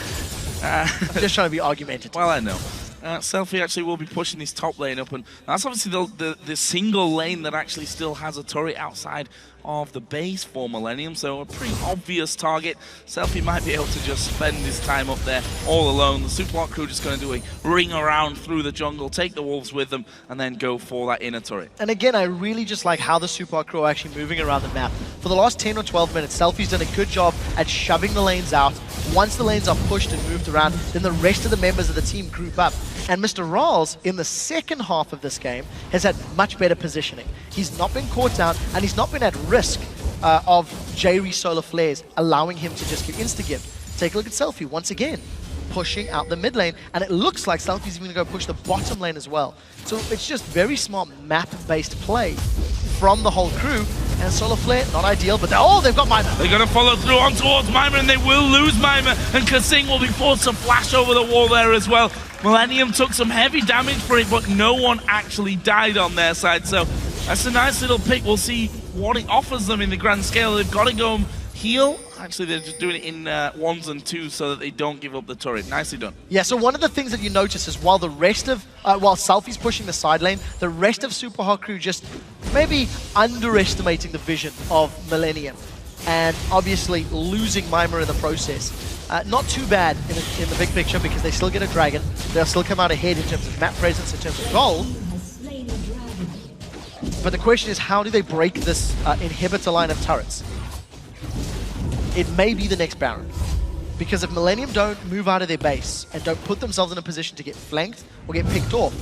I'm just trying to be argumentative. Well, I know. Selfie actually will be pushing his top lane up, and that's obviously the single lane that actually still has a turret outside of the base for Millennium, so a pretty obvious target. Selfie might be able to just spend his time up there all alone. The Super Hot Crew just going to do a ring around through the jungle, take the wolves with them, and then go for that inner turret. And again, I really just like how the Super Hot Crew are actually moving around the map. For the last 10 or 12 minutes, Selfie's done a good job at shoving the lanes out. Once the lanes are pushed and moved around, then the rest of the members of the team group up. And Mr. Rawls, in the second half of this game, has had much better positioning. He's not been caught down, and he's not been at risk of J-Reed solar flares, allowing him to just get insta-gift. Take a look at Selfie, once again, pushing out the mid lane, and it looks like Selfie's even going to go push the bottom lane as well. So it's just very smart map-based play from the whole crew, And Solar Flare, not ideal, but they've got Mima. They're going to follow through on towards Mima, and they will lose Mima. And Kasing will be forced to flash over the wall there as well. Millennium took some heavy damage for it, but no one actually died on their side. So that's a nice little pick. We'll see what it offers them in the grand scale. They've got to go heal. Actually, they're just doing it in ones and twos so that they don't give up the turret. Nicely done. Yeah, so one of the things that you notice is while Selfie's pushing the side lane, the rest of Super Hot Crew just maybe underestimating the vision of Millennium. And obviously losing Mima in the process. Not too bad in the big picture because they still get a dragon. They'll still come out ahead in terms of map presence, in terms of gold. But the question is, how do they break this inhibitor line of turrets? It may be the next Baron. Because if Millennium don't move out of their base and don't put themselves in a position to get flanked or get picked off,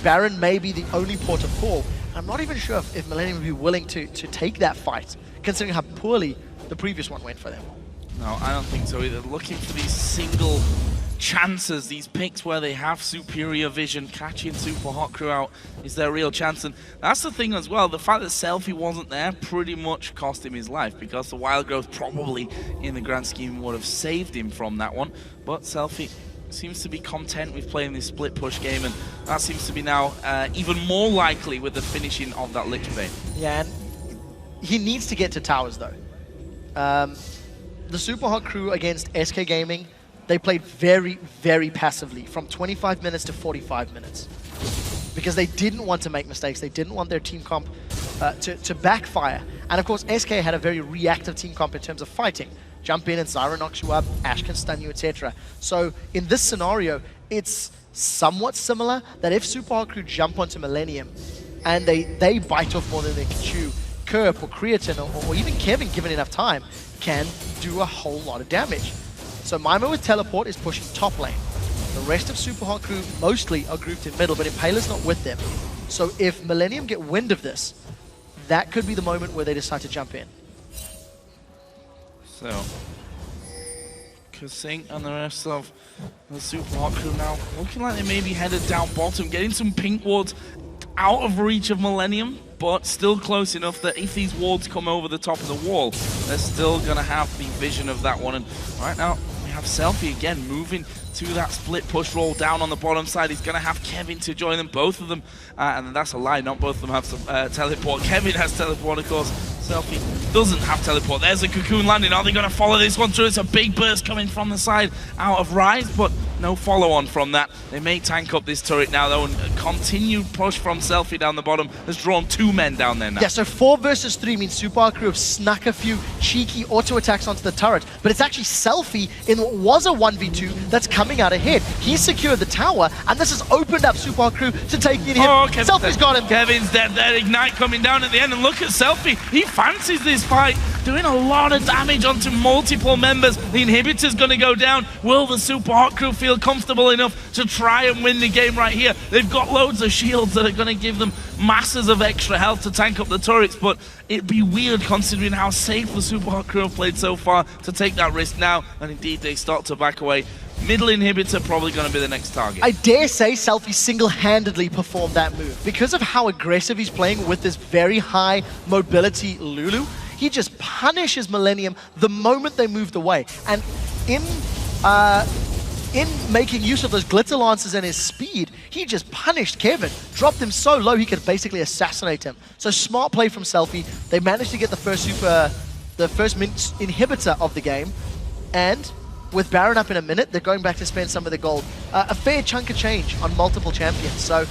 Baron may be the only port of call. I'm not even sure if Millennium would be willing to take that fight, considering how poorly the previous one went for them. No, I don't think so either. Looking for these single chances, these picks where they have superior vision, catching Super Hot Crew out is their real chance. And that's the thing as well, the fact that Selfie wasn't there pretty much cost him his life, because the Wild Growth probably in the grand scheme would have saved him from that one. But Selfie seems to be content with playing this split push game, and that seems to be now even more likely with the finishing of that Lich Bane. Yeah, and he needs to get to towers though. The Super Hot Crew against SK Gaming, they played very, very passively from 25 minutes to 45 minutes because they didn't want to make mistakes. They didn't want their team comp to backfire. And of course, SK had a very reactive team comp in terms of fighting. Jump in and Zyra knocks you up, Ashe can stun you, etc. So in this scenario, it's somewhat similar that if Super Hot Crew jump onto Millennium and they bite off more than they can chew, Kerp or Creatine or even Kevin, given enough time, can do a whole lot of damage. So Mima with Teleport is pushing top lane. The rest of Super Hot Crew mostly are grouped in middle, but Impaler's not with them. So if Millennium get wind of this, that could be the moment where they decide to jump in. So, Kasing and the rest of the Super Hot Crew now looking like they may be headed down bottom, getting some pink wards out of reach of Millennium, but still close enough that if these wards come over the top of the wall, they're still going to have the vision of that one. And right now, we have Selfie again moving to that split push roll down on the bottom side. He's going to have Kevin to join them, both of them. And that's a lie, not both of them have some teleport. Kevin has teleport, of course. Selfie doesn't have teleport. There's a cocoon landing. Are they going to follow this one through? It's a big burst coming from the side out of Rise, but no follow-on from that. They may tank up this turret now, though, and a continued push from Selfie down the bottom has drawn 2 men down there now. Yeah, so 4 versus 3 means Super Hot Crew have snuck a few cheeky auto attacks onto the turret, but it's actually Selfie in what was a 1v2 that's coming out ahead. He's secured the tower, and this has opened up Super Hot Crew to take in him. Oh, Selfie's got him. Kevin's dead there. Ignite coming down at the end, and look at Selfie. He fancies this fight, doing a lot of damage onto multiple members. The inhibitor's going to go down. Will the Super Hot Crew feel comfortable enough to try and win the game right here? They've got loads of shields that are going to give them masses of extra health to tank up the turrets, but it'd be weird considering how safe the Super Hot Crew have played so far to take that risk now, and indeed they start to back away. Middle inhibitor probably going to be the next target. I dare say Selfie single-handedly performed that move. Because of how aggressive he's playing with this very high mobility Lulu, he just punishes Millennium the moment they moved away. And in making use of those glitter lances and his speed, he just punished Kevin, dropped him so low he could basically assassinate him. So smart play from Selfie. They managed to get the first inhibitor of the game, and with Baron up in a minute, they're going back to spend some of the gold. A fair chunk of change on multiple champions. So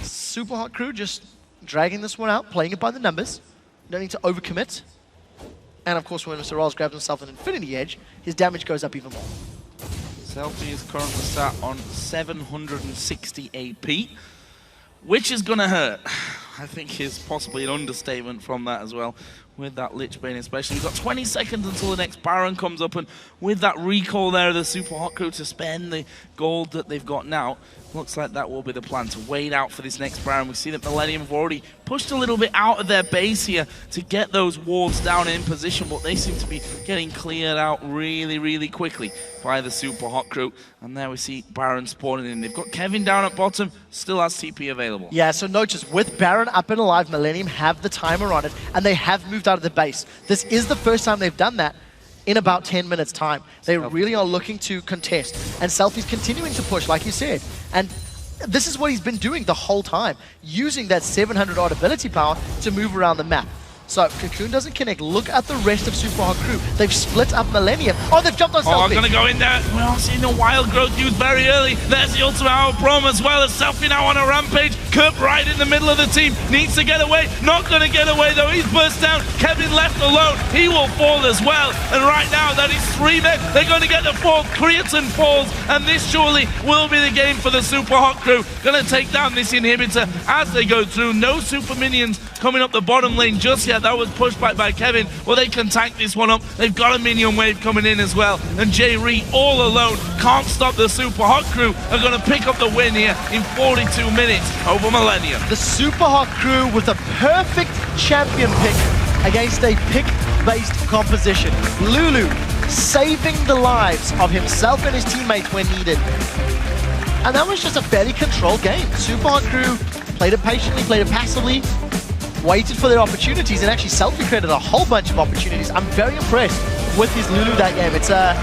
Super Hot Crew just dragging this one out, playing it by the numbers. Don't need to overcommit. And of course, when Mr. Rolls grabs himself an Infinity Edge, his damage goes up even more. Selfie is currently sat on 760 AP, which is going to hurt. I think is possibly an understatement from that as well, with that Lich Bane especially. We've got 20 seconds until the next Baron comes up, and with that recall there, the Super Hot Crew to spend the gold that they've got now, looks like that will be the plan, to wait out for this next Baron. We see that Millennium have already pushed a little bit out of their base here to get those wards down in position, but they seem to be getting cleared out really, really quickly by the Super Hot Crew. And there we see Baron spawning in. They've got Kevin down at bottom, still has TP available. Yeah, so notice with Baron up and alive, Millennium have the timer on it, and they have moved moved out of the base. This is the first time they've done that in about 10 minutes time. They really are looking to contest, and Selfie's continuing to push, like you said. And this is what he's been doing the whole time, using that 700 odd ability power to move around the map. So Cocoon doesn't connect. Look at the rest of Super Hot Crew. They've split up Millennium. Oh, they've jumped on Selfie. Oh, I'm going to go in there. We're not seeing the Wild Growth used very early. There's the ultimate hour prom as well as Selfie now on a rampage. Kurt right in the middle of the team. Needs to get away. Not going to get away though. He's burst down. Kevin left alone. He will fall as well. And right now that is 3 men. They're going to get the fourth. Creatine falls. And this surely will be the game for the Super Hot Crew. Going to take down this inhibitor as they go through. No super minions coming up the bottom lane just yet. That was pushed back by Kevin. Well, they can tank this one up. They've got a minion wave coming in as well. And Jay Ree all alone can't stop the Super Hot Crew. Are going to pick up the win here in 42 minutes over Millennium. The Super Hot Crew with a perfect champion pick against a pick-based composition. Lulu saving the lives of himself and his teammates when needed. And that was just a fairly controlled game. Super Hot Crew played it patiently, played it passively, waited for their opportunities, and actually Selfie created a whole bunch of opportunities. I'm very impressed with his Lulu that game. It's a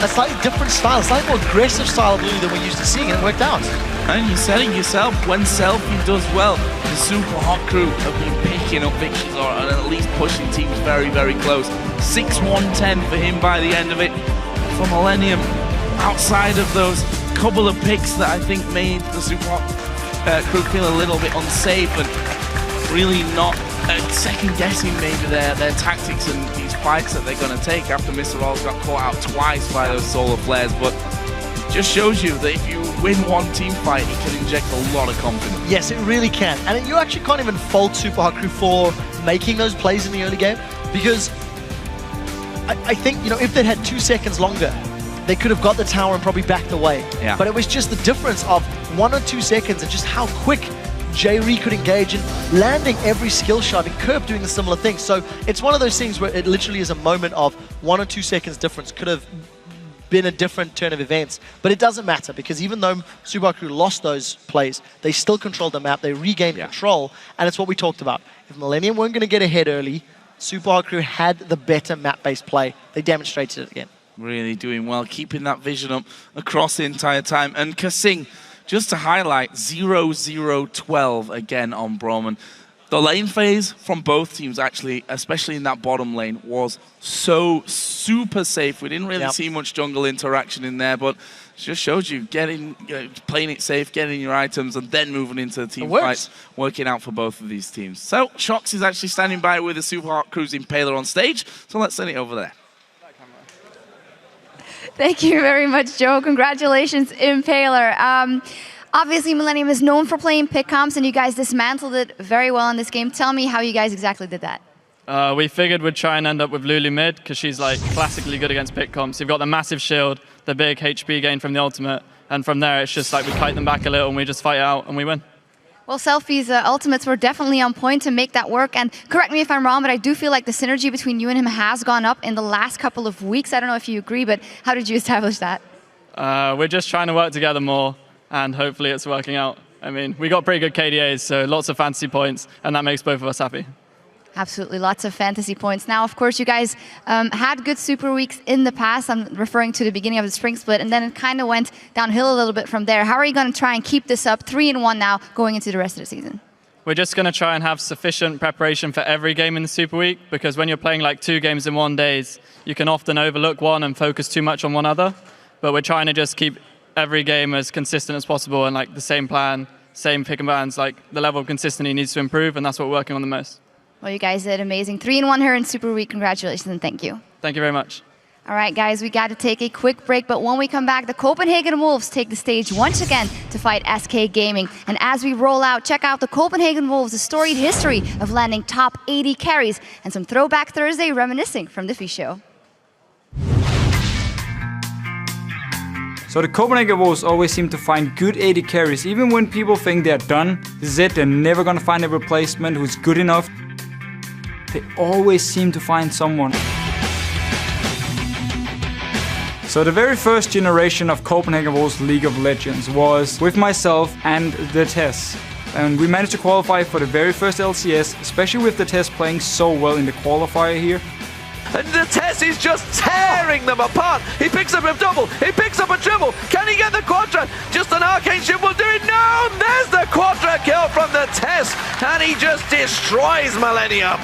slightly different style, a slightly more aggressive style of Lulu than we're used to seeing, and it worked out. And you said it yourself, when Selfie does well, the Super Hot Crew have been picking up victories or at least pushing teams very, very close. 6-1-10 for him by the end of it. For Millennium, outside of those couple of picks that I think made the Super Hot Crew feel a little bit unsafe and really not second-guessing maybe their tactics and these fights that they're going to take after Mr. Rolls got caught out twice by those solar flares, but just shows you that if you win one team fight, it can inject a lot of confidence. Yes, it really can. And you actually can't even fault Super Hot Crew for making those plays in the early game, because I think, you know, if they'd had 2 seconds longer, they could have got the tower and probably backed away. Yeah. But it was just the difference of 1 or 2 seconds and just how quick Jay Ree could engage in landing every skill shot, and Kerb doing the similar thing. So it's one of those things where it literally is a moment of 1 or 2 seconds difference. Could have been a different turn of events, but it doesn't matter, because even though Super Hot Crew lost those plays, they still controlled the map, they regained control, and it's what we talked about. If Millennium weren't going to get ahead early, Super Hot Crew had the better map-based play. They demonstrated it again. Really doing well, keeping that vision up across the entire time. And Kasing, just to highlight, 0-0-12 again on Broman. The lane phase from both teams, actually, especially in that bottom lane, was so super safe. We didn't really see much jungle interaction in there, but it just shows you playing it safe, getting your items, and then moving into the team fights, working out for both of these teams. So Shox is actually standing by with the Super Hot Crew's Impaler on stage, so let's send it over there. Thank you very much, Joe. Congratulations, Impaler. Obviously, Millennium is known for playing pick comps, and you guys dismantled it very well in this game. Tell me how you guys exactly did that. We figured we'd try and end up with Lulu mid, because she's like classically good against pick comps. You've got the massive shield, the big HP gain from the ultimate, and from there it's just like we kite them back a little and we just fight it out and we win. Well, Selfie's ultimates were definitely on point to make that work. And correct me if I'm wrong, but I do feel like the synergy between you and him has gone up in the last couple of weeks. I don't know if you agree, but how did you establish that? We're just trying to work together more, and hopefully it's working out. I mean, we got pretty good KDAs, so lots of fantasy points, and that makes both of us happy. Absolutely, lots of fantasy points. Now, of course, you guys had good super weeks in the past. I'm referring to the beginning of the spring split, and then it kind of went downhill a little bit from there. How are you going to try and keep this up 3-1 now going into the rest of the season? We're just going to try and have sufficient preparation for every game in the Super Week, because when you're playing like 2 games in 1 day, you can often overlook one and focus too much on one other. But we're trying to just keep every game as consistent as possible, and like the same plan, same pick and bans. Like the level of consistency needs to improve, and that's what we're working on the most. Well, you guys did amazing. 3-1 here in Super Week. Congratulations and thank you. Thank you very much. All right, guys, we got to take a quick break, but when we come back, the Copenhagen Wolves take the stage once again to fight SK Gaming. And as we roll out, check out the Copenhagen Wolves' storied history of landing top 80 carries and some Throwback Thursday reminiscing from the Fish Show. So the Copenhagen Wolves always seem to find good 80 carries, even when people think they're done. This is it, they're never gonna find a replacement who's good enough. They always seem to find someone. So the very first generation of Copenhagen Wolves League of Legends was with myself and the Tess. and we managed to qualify for the very first LCS, especially with the Test playing so well in the qualifier here. And the Tess is just tearing them apart. He picks up a double, he picks up a triple. Can he get the quadra? Just an arcane ship will do it. No, there's the quadra kill from the Tess, and he just destroys Millennium.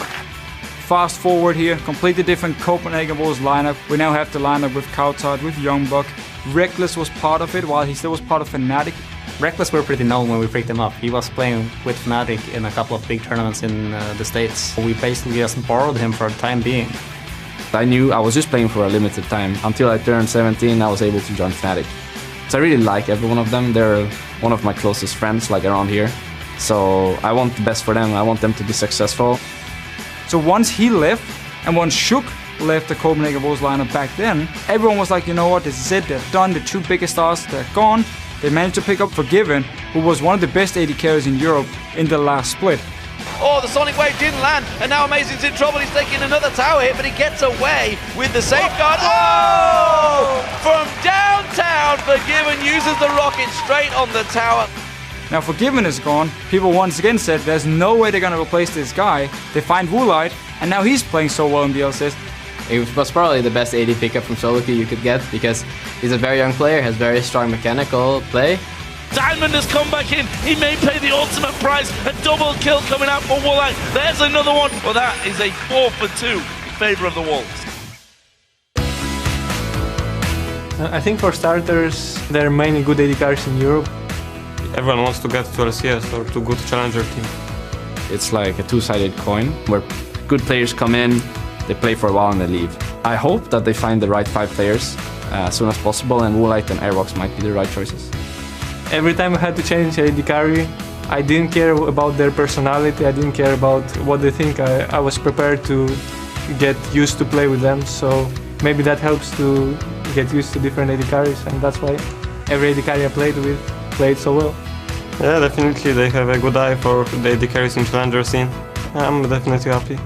Fast forward here, completely different Copenhagen Wolves lineup. We now have the lineup with Coutard, with Youngbuck. Reckless was part of it, while he still was part of Fnatic. Reckless were pretty known when we picked him up. He was playing with Fnatic in a couple of big tournaments in the States. We basically just borrowed him for the time being. I knew I was just playing for a limited time. Until I turned 17, I was able to join Fnatic. So I really like every one of them. They're one of my closest friends, like around here. So I want the best for them. I want them to be successful. So once he left, and once Shook left the Copenhagen Wolves lineup back then, everyone was like, you know what, this is it, they're done, the two biggest stars, they're gone. They managed to pick up Forgiven, who was one of the best AD carries in Europe in the last split. Oh, the Sonic Wave didn't land, and now Amazing's in trouble. He's taking another tower hit, but he gets away with the safeguard. Oh! From downtown, Forgiven uses the rocket straight on the tower. Now Forgiven is gone. People once again said there's no way they're gonna replace this guy. They find Woolite, and now he's playing so well in the LCS. It was probably the best AD pickup from solo queue you could get because he's a very young player, has very strong mechanical play. Diamond has come back in. He may pay the ultimate price. A double kill coming out for Woolite. There's another one. Well, that is a 4 for 2 in favor of the Wolves. I think for starters, there are many good AD carries in Europe. Everyone wants to get to LCS or to go to Challenger team. It's like a two-sided coin where good players come in, they play for a while and they leave. I hope that they find the right 5 players as soon as possible, and Woolite and Airbox might be the right choices. Every time I had to change AD carry, I didn't care about their personality, I didn't care about what they think. I was prepared to get used to play with them, so maybe that helps to get used to different AD carries, and that's why every AD carry I played with played so well. Yeah, definitely they have a good eye for the AD carries in Challenger scene. I'm definitely happy.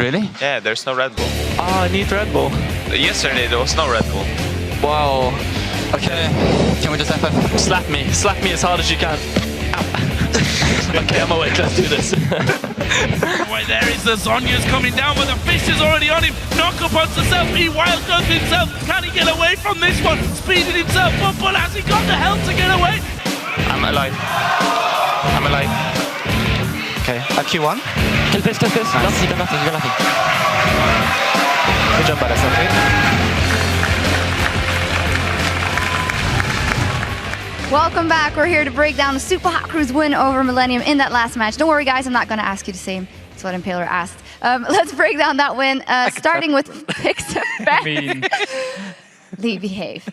Really? Yeah, there's no Red Bull. Oh, I need Red Bull. Yesterday there was no Red Bull. Wow. Okay. Can we just have a... Slap me as hard as you can. Okay, I'm awake, let's do this. Wait, there is the Zhonya's coming down, but the fish is already on him. Knock up onto self, he wild guns himself. Can he get away from this one? Speeding himself up, but has he got the health to get away? I'm alive. I'm alive. Okay, Q1. Kill fish. Nice. Nothing, you got nothing. Good job, badass, okay? Welcome back. We're here to break down the Super Hot Crew's win over Millennium in that last match. Don't worry, guys. I'm not going to ask you the same. That's what Impaler asked. Let's break down that win, starting with picks of Lee, behave.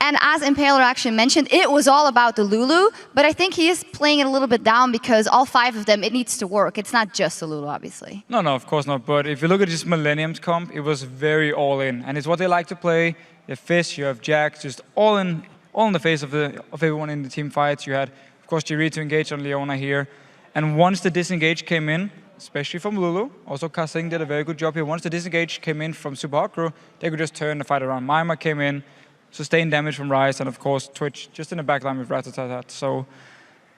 And as Impaler actually mentioned, it was all about the Lulu, but I think he is playing it a little bit down because all 5 of them, it needs to work. It's not just the Lulu, obviously. No, of course not. But if you look at this Millennium's comp, it was very all-in. And it's what they like to play. You have Fizz, you have Jax, just all in the face of everyone in the team fights. You had, of course, Jiri to engage on Leona here. And once the disengage came in, especially from Lulu, also Kasing did a very good job here. Once the disengage came in from Super Hot Crew, they could just turn the fight around. Maima came in, sustained damage from Ryze, and of course Twitch just in the backline with Ratatatat. So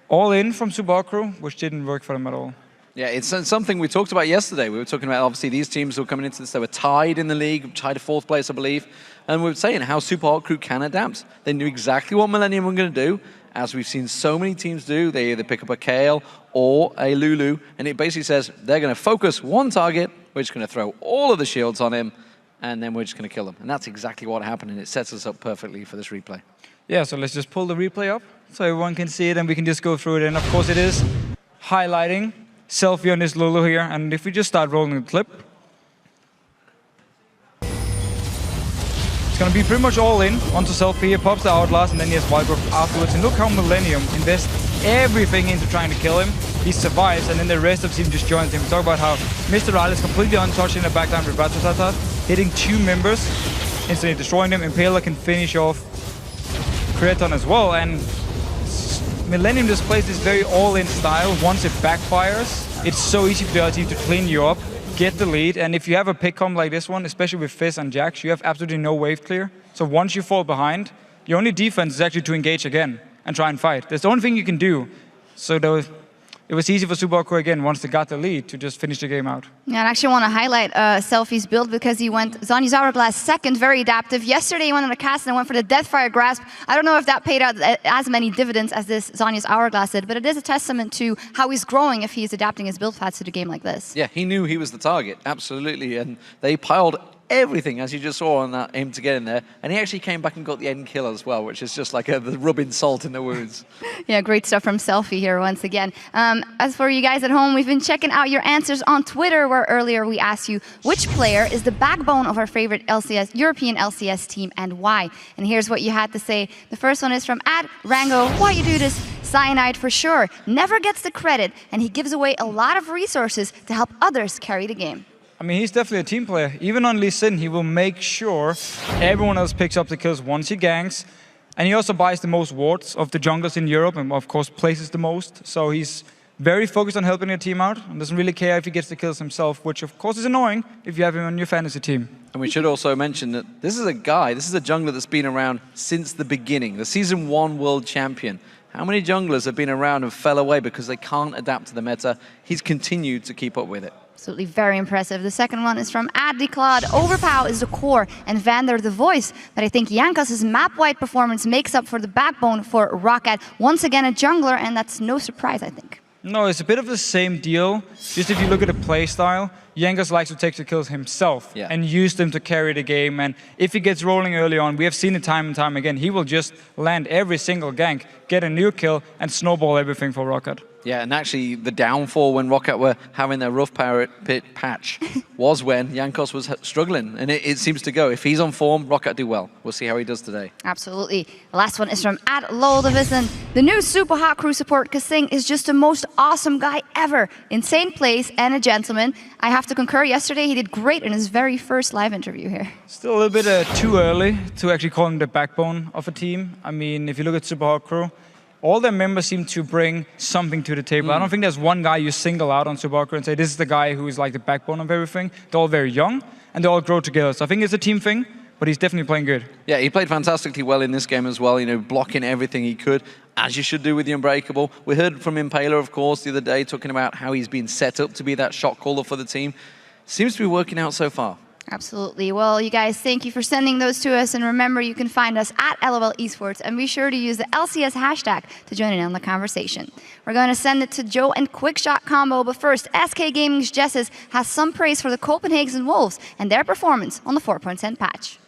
all in from Super Hot Crew, which didn't work for them at all. Yeah, it's something we talked about yesterday. We were talking about, obviously, these teams who were coming into this, they were tied in the league, tied to 4th place, I believe. And we were saying how Super Hot Crew can adapt. They knew exactly what Millennium were going to do, as we've seen so many teams do. They either pick up a Kayle or a Lulu, and it basically says they're going to focus one target, we're just going to throw all of the shields on him, and then we're just going to kill him. And that's exactly what happened, and it sets us up perfectly for this replay. Yeah, so let's just pull the replay up so everyone can see it, and we can just go through it. And of course it is highlighting Selfie on this Lulu here, and if we just start rolling the clip, it's going to be pretty much all in onto Selfie here, pops the Outlast, and then he has Wild Growth afterwards. And look how Millennium invests everything into trying to kill him. He survives, and then the rest of the team just joins him. We talk about how Mr. Riley is completely untouched in the backline with Ratatatat, hitting 2 members, instantly destroying them. Impaler can finish off Creton as well, and Millennium displays this very all-in style. Once it backfires, it's so easy for the other team to clean you up, get the lead, and if you have a pick comp like this one, especially with Fizz and Jax, you have absolutely no wave clear. So once you fall behind, your only defense is actually to engage again and try and fight. That's the only thing you can do. So it was easy for Super Hot Crew again, once they got the lead, to just finish the game out. Yeah, I actually want to highlight Selfie's build because he went Zhonya's Hourglass second, very adaptive. Yesterday he went on the cast and went for the Deathfire Grasp. I don't know if that paid out as many dividends as this Zhonya's Hourglass did, but it is a testament to how he's growing if he's adapting his build paths to the game like this. Yeah, he knew he was the target, absolutely, and they piled everything, as you just saw, on that aim to get in there, and he actually came back and got the end kill as well, which is just like the rubbing salt in the wounds. Yeah, great stuff from Selfie here once again. As for you guys at home, we've been checking out your answers on Twitter, where earlier we asked you which player is the backbone of our favorite LCS, European LCS team, and why. And here's what you had to say. The first one is from @Rango. Why you do this? Cyanide for sure. Never gets the credit, and he gives away a lot of resources to help others carry the game. I mean, he's definitely a team player. Even on Lee Sin, he will make sure everyone else picks up the kills once he ganks. And he also buys the most wards of the junglers in Europe, and of course places the most. So he's very focused on helping your team out, and doesn't really care if he gets the kills himself, which of course is annoying if you have him on your fantasy team. And we should also mention that this is a jungler that's been around since the beginning, the Season 1 World Champion. How many junglers have been around and fell away because they can't adapt to the meta? He's continued to keep up with it. Absolutely very impressive. The second one is from @Declad. Overpow is the core and Vander the voice. But I think Jankos' map-wide performance makes up for the backbone for Rocket. Once again a jungler, and that's no surprise, I think. No, it's a bit of the same deal. Just if you look at the play style, Jankos likes to take the kills himself and use them to carry the game. And if he gets rolling early on, we have seen it time and time again, he will just land every single gank, get a new kill, and snowball everything for Rocket. Yeah, and actually the downfall when Rocket were having their rough pit patch was when Jankos was struggling, and it seems to go. If he's on form, Rocket do well. We'll see how he does today. Absolutely. The last one is from @LolDivision. The new Super Hot Crew support Kasing is just the most awesome guy ever. Insane plays and a gentleman. I have to concur, yesterday he did great in his very first live interview here. Still a little bit too early to actually call him the backbone of a team. I mean, if you look at Super Hot Crew, all their members seem to bring something to the table. I don't think there's one guy you single out on Subaru and say, this is the guy who is like the backbone of everything. They're all very young, and they all grow together. So I think it's a team thing, but he's definitely playing good. Yeah, he played fantastically well in this game as well, you know, blocking everything he could, as you should do with the Unbreakable. We heard from Impaler, of course, the other day, talking about how he's been set up to be that shot caller for the team. Seems to be working out so far. Absolutely. Well, you guys, thank you for sending those to us. And remember, you can find us at LOL Esports. And be sure to use the LCS hashtag to join in on the conversation. We're going to send it to Joe and Quickshot combo. But first, SK Gaming's Jesses has some praise for the Copenhagen Wolves and their performance on the 4.10 patch.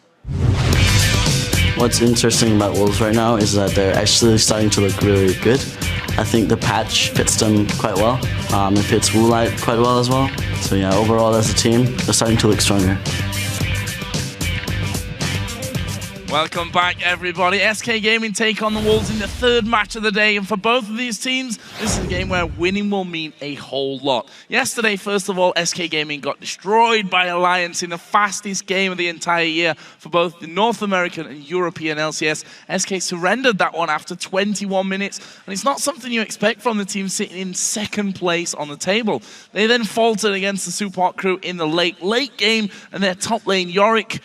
What's interesting about Wolves right now is that they're actually starting to look really good. I think the patch fits them quite well. It fits Woolite quite well as well. So yeah, overall as a team, they're starting to look stronger. Welcome back, everybody. SK Gaming take on the Wolves in the third match of the day, and for both of these teams, this is a game where winning will mean a whole lot. Yesterday, first of all, SK Gaming got destroyed by Alliance in the fastest game of the entire year for both the North American and European LCS. SK surrendered that one after 21 minutes, and it's not something you expect from the team sitting in second place on the table. They then faltered against the Support crew in the late game, and their top lane, Yorick,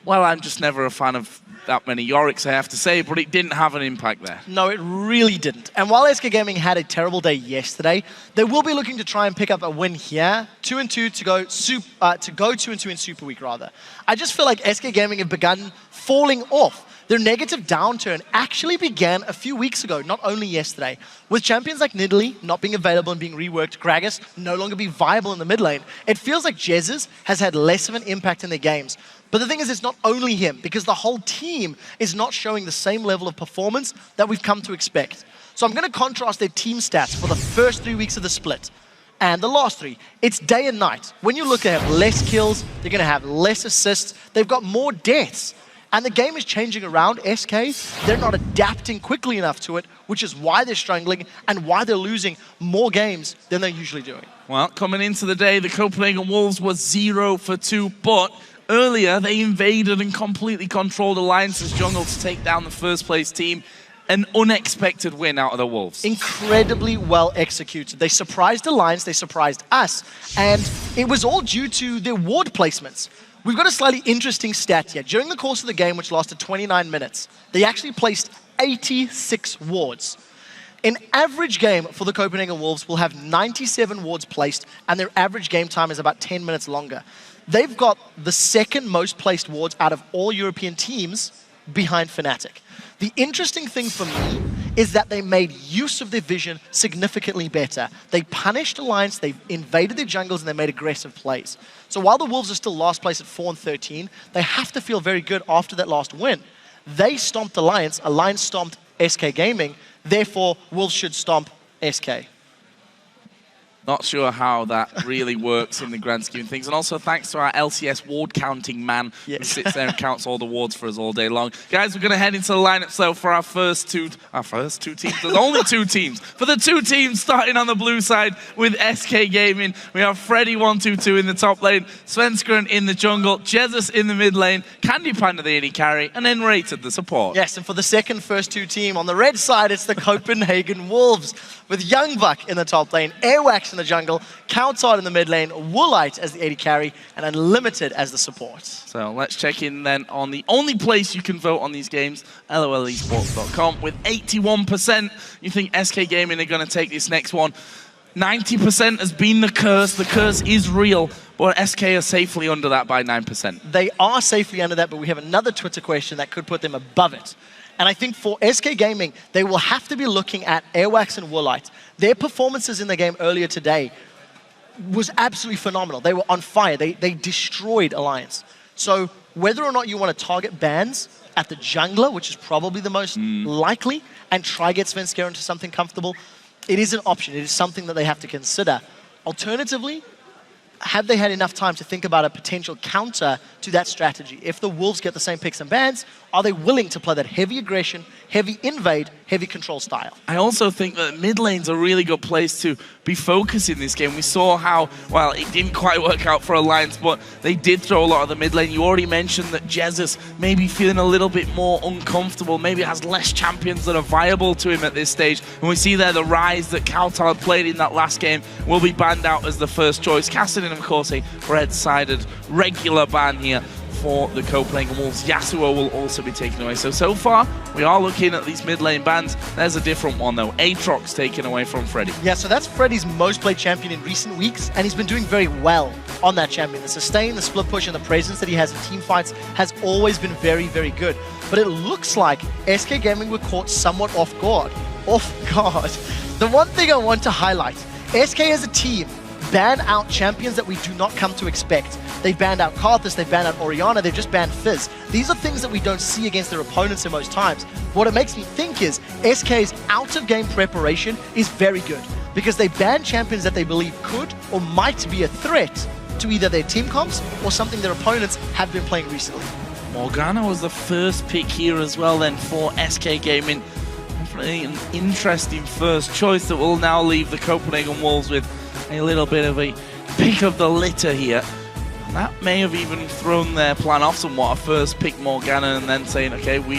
well, I'm just never a fan of that many Yoriks, I have to say, but it didn't have an impact there. No, it really didn't. And while SK Gaming had a terrible day yesterday, they will be looking to try and pick up a win here, 2-2 to go 2-2 in Super Week rather. I just feel like SK Gaming have begun falling off. Their negative downturn actually began a few weeks ago, not only yesterday. With champions like Nidalee not being available and being reworked, Gragas no longer be viable in the mid lane, it feels like Jesus has had less of an impact in their games. But the thing is, it's not only him, because the whole team is not showing the same level of performance that we've come to expect. So I'm going to contrast their team stats for the first 3 weeks of the split and the last 3. It's day and night. When you look, they have less kills, they're going to have less assists, they've got more deaths. And the game is changing around SK. They're not adapting quickly enough to it, which is why they're struggling and why they're losing more games than they're usually doing. Well, coming into the day, the Copenhagen Wolves was 0 for 2, but earlier they invaded and completely controlled Alliance's jungle to take down the first place team. An unexpected win out of the Wolves. Incredibly well executed. They surprised Alliance, they surprised us, and it was all due to their ward placements. We've got a slightly interesting stat here. During the course of the game, which lasted 29 minutes, they actually placed 86 wards. An average game for the Copenhagen Wolves will have 97 wards placed, and their average game time is about 10 minutes longer. They've got the second most placed wards out of all European teams behind Fnatic. The interesting thing for me is that they made use of their vision significantly better. They punished Alliance, they invaded their jungles, and they made aggressive plays. So while the Wolves are still last place at 4-13, they have to feel very good after that last win. They stomped Alliance, Alliance stomped SK Gaming, therefore Wolves should stomp SK. Not sure how that really works in the grand scheme of things. And also thanks to our LCS ward counting man who sits there and counts all the wards for us all day long. Guys, we're going to head into the lineup so for our first two teams. There's only 2 teams. For the 2 teams starting on the blue side with SK Gaming, we have Freddy122 in the top lane, Svenskeren in the jungle, Jesus in the mid lane, Candy Panda the AD carry, and then Rated the support. Yes, and for the second first 2 team, on the red side, it's the Copenhagen Wolves with Youngbuck in the top lane, Airwax in the jungle, Countard in the mid lane, Woolite as the AD carry, and Unlimited as the support. So let's check in then on the only place you can vote on these games, lolesports.com. With 81%, you think SK Gaming are going to take this next one. 90% has been the curse. The curse is real, but SK are safely under that by 9%. They are safely under that, but we have another Twitter question that could put them above it. And I think for SK Gaming, they will have to be looking at Airwax and Woolite. Their performances in the game earlier today was absolutely phenomenal. They were on fire. They destroyed Alliance. So whether or not you want to target bans at the jungler, which is probably the most likely, and try get Svenskeren into something comfortable, it is an option. It is something that they have to consider. Alternatively, have they had enough time to think about a potential counter to that strategy? If the Wolves get the same picks and bans, are they willing to play that heavy aggression, heavy invade, heavy control style? I also think that mid lane's a really good place to be focusing this game. We saw how, well, it didn't quite work out for Alliance, but they did throw a lot of the mid lane. You already mentioned that Jesus may be feeling a little bit more uncomfortable, maybe has less champions that are viable to him at this stage. And we see there the Rise that Kautar played in that last game will be banned out as the first choice. Cassidin, of course, a red-sided regular ban here for the Copenhagen Wolves. Yasuo will also be taken away. So far, we are looking at these mid lane bans. There's a different one, though. Aatrox taken away from Freddy. Yeah, so that's Freddy's most played champion in recent weeks, and he's been doing very well on that champion. The sustain, the split push, and the presence that he has in team fights has always been very, very good. But it looks like SK Gaming were caught somewhat off guard. The one thing I want to highlight, SK as a team ban out champions that we do not come to expect. They've banned out Karthus, they've banned out Orianna, they've just banned Fizz. These are things that we don't see against their opponents in most times. What it makes me think is SK's out-of-game preparation is very good because they ban champions that they believe could or might be a threat to either their team comps or something their opponents have been playing recently. Morgana was the first pick here as well then for SK Gaming. Definitely an interesting first choice that will now leave the Copenhagen Wolves with a little bit of a pick of the litter here. And that may have even thrown their plan off somewhat. A first pick Morgana and then saying, okay, we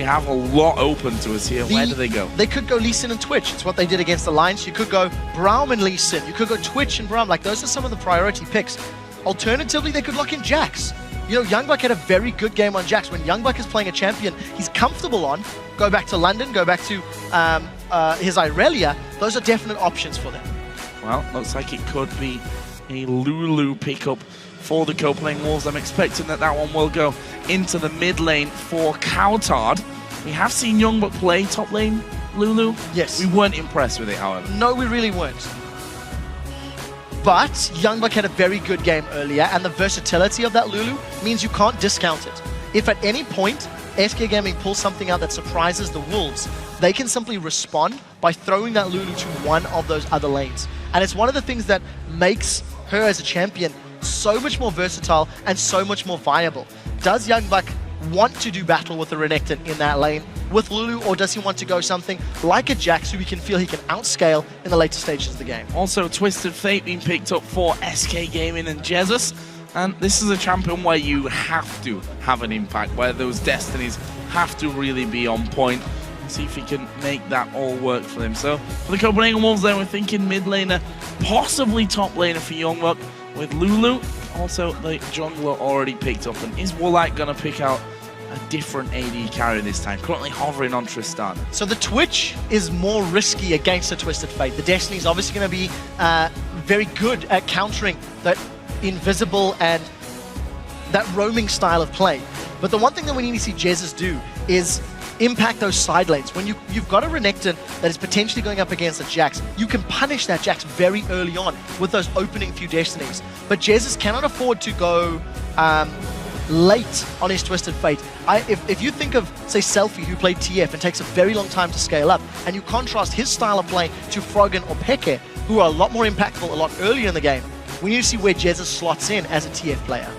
have a lot open to us here. Where do they go? They could go Lee Sin and Twitch. It's what they did against Alliance. You could go Braum and Lee Sin. You could go Twitch and Braum. Like, those are some of the priority picks. Alternatively, they could lock in Jax. You know, Youngbuck had a very good game on Jax. When Youngbuck is playing a champion he's comfortable on, go back to London, go back to his Irelia. Those are definite options for them. Well, looks like it could be a Lulu pickup for the Copenhagen Wolves. I'm expecting that one will go into the mid lane for Kautar. We have seen Youngbuck play top lane Lulu. Yes. We weren't impressed with it, however. No, we really weren't. But Youngbuck had a very good game earlier, and the versatility of that Lulu means you can't discount it. If at any point SK Gaming pulls something out that surprises the Wolves, they can simply respond by throwing that Lulu to one of those other lanes. And it's one of the things that makes her as a champion so much more versatile and so much more viable. Does Youngbuck want to do battle with the Renekton in that lane with Lulu, or does he want to go something like a Jax who we can feel he can outscale in the later stages of the game? Also, Twisted Fate being picked up for SK Gaming and Jesus. And this is a champion where you have to have an impact, where those destinies have to really be on point. See if he can make that all work for him. So, for the Copenhagen Wolves then, we're thinking mid laner, possibly top laner for Youngbuck with Lulu. Also, the jungler already picked up. And is Woolite going to pick out a different AD carry this time? Currently hovering on Tristan. So the Twitch is more risky against the Twisted Fate. The Destiny is obviously going to be very good at countering that invisible and that roaming style of play. But the one thing that we need to see Jesus do is impact those side lanes. When you've got a Renekton that is potentially going up against a Jax, you can punish that Jax very early on with those opening few Destinies. But Jesus cannot afford to go late on his Twisted Fate. If you think of, say, Selfie, who played TF and takes a very long time to scale up, and you contrast his style of play to Froggen or Peke, who are a lot more impactful a lot earlier in the game, we need to see where Jesus slots in as a TF player.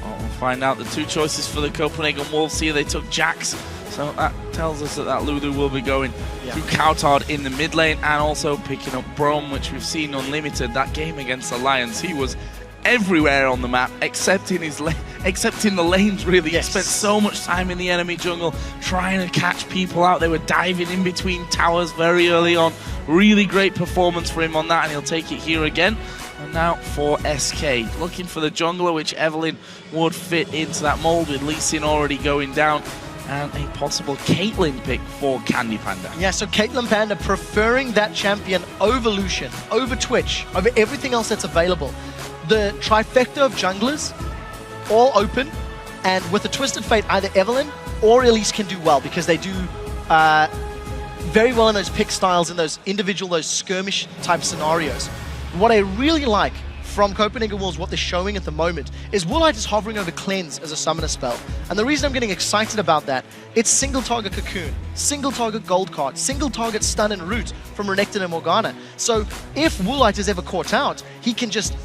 Well, we'll find out. The two choices for the Copenhagen Wolves here, they took Jax. So that tells us that Lulu will be going to Kautar in the mid lane and also picking up Braum, which we've seen Unlimited. That game against Alliance, he was everywhere on the map, except in the lanes, really. Yes. He spent so much time in the enemy jungle trying to catch people out. They were diving in between towers very early on. Really great performance for him on that, and he'll take it here again. And now for SK, looking for the jungler, which Evelyn would fit into that mold, with Lee Sin already going down. And a possible Caitlyn pick for Candy Panda. Yeah, so Caitlyn Panda preferring that champion over Lucian, over Twitch, over everything else that's available. The trifecta of junglers, all open, and with the Twisted Fate, either Evelyn or Elise can do well, because they do very well in those pick styles, in those individual, those skirmish type scenarios. What I really like from Copenhagen Wolves, what they're showing at the moment, is Woolite is hovering over Cleanse as a summoner spell. And the reason I'm getting excited about that, it's single target Cocoon, single target Gold Card, single target Stun and Root from Renekton and Morgana. So if Woolite is ever caught out, he can just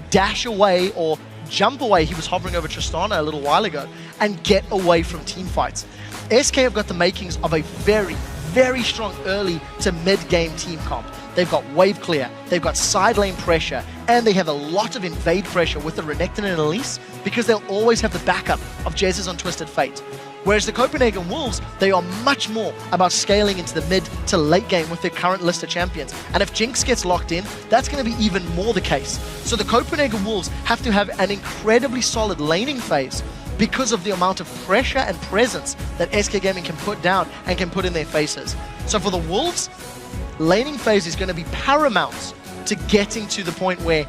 dash away or jump away. He was hovering over Tristana a little while ago and get away from team fights. SK have got the makings of a very, very strong early to mid-game team comp. They've got wave clear, they've got side lane pressure, and they have a lot of invade pressure with the Renekton and Elise because they'll always have the backup of Jez's on Twisted Fate. Whereas the Copenhagen Wolves, they are much more about scaling into the mid to late game with their current list of champions. And if Jinx gets locked in, that's going to be even more the case. So the Copenhagen Wolves have to have an incredibly solid laning phase because of the amount of pressure and presence that SK Gaming can put down and can put in their faces. So for the Wolves, laning phase is going to be paramount to getting to the point where,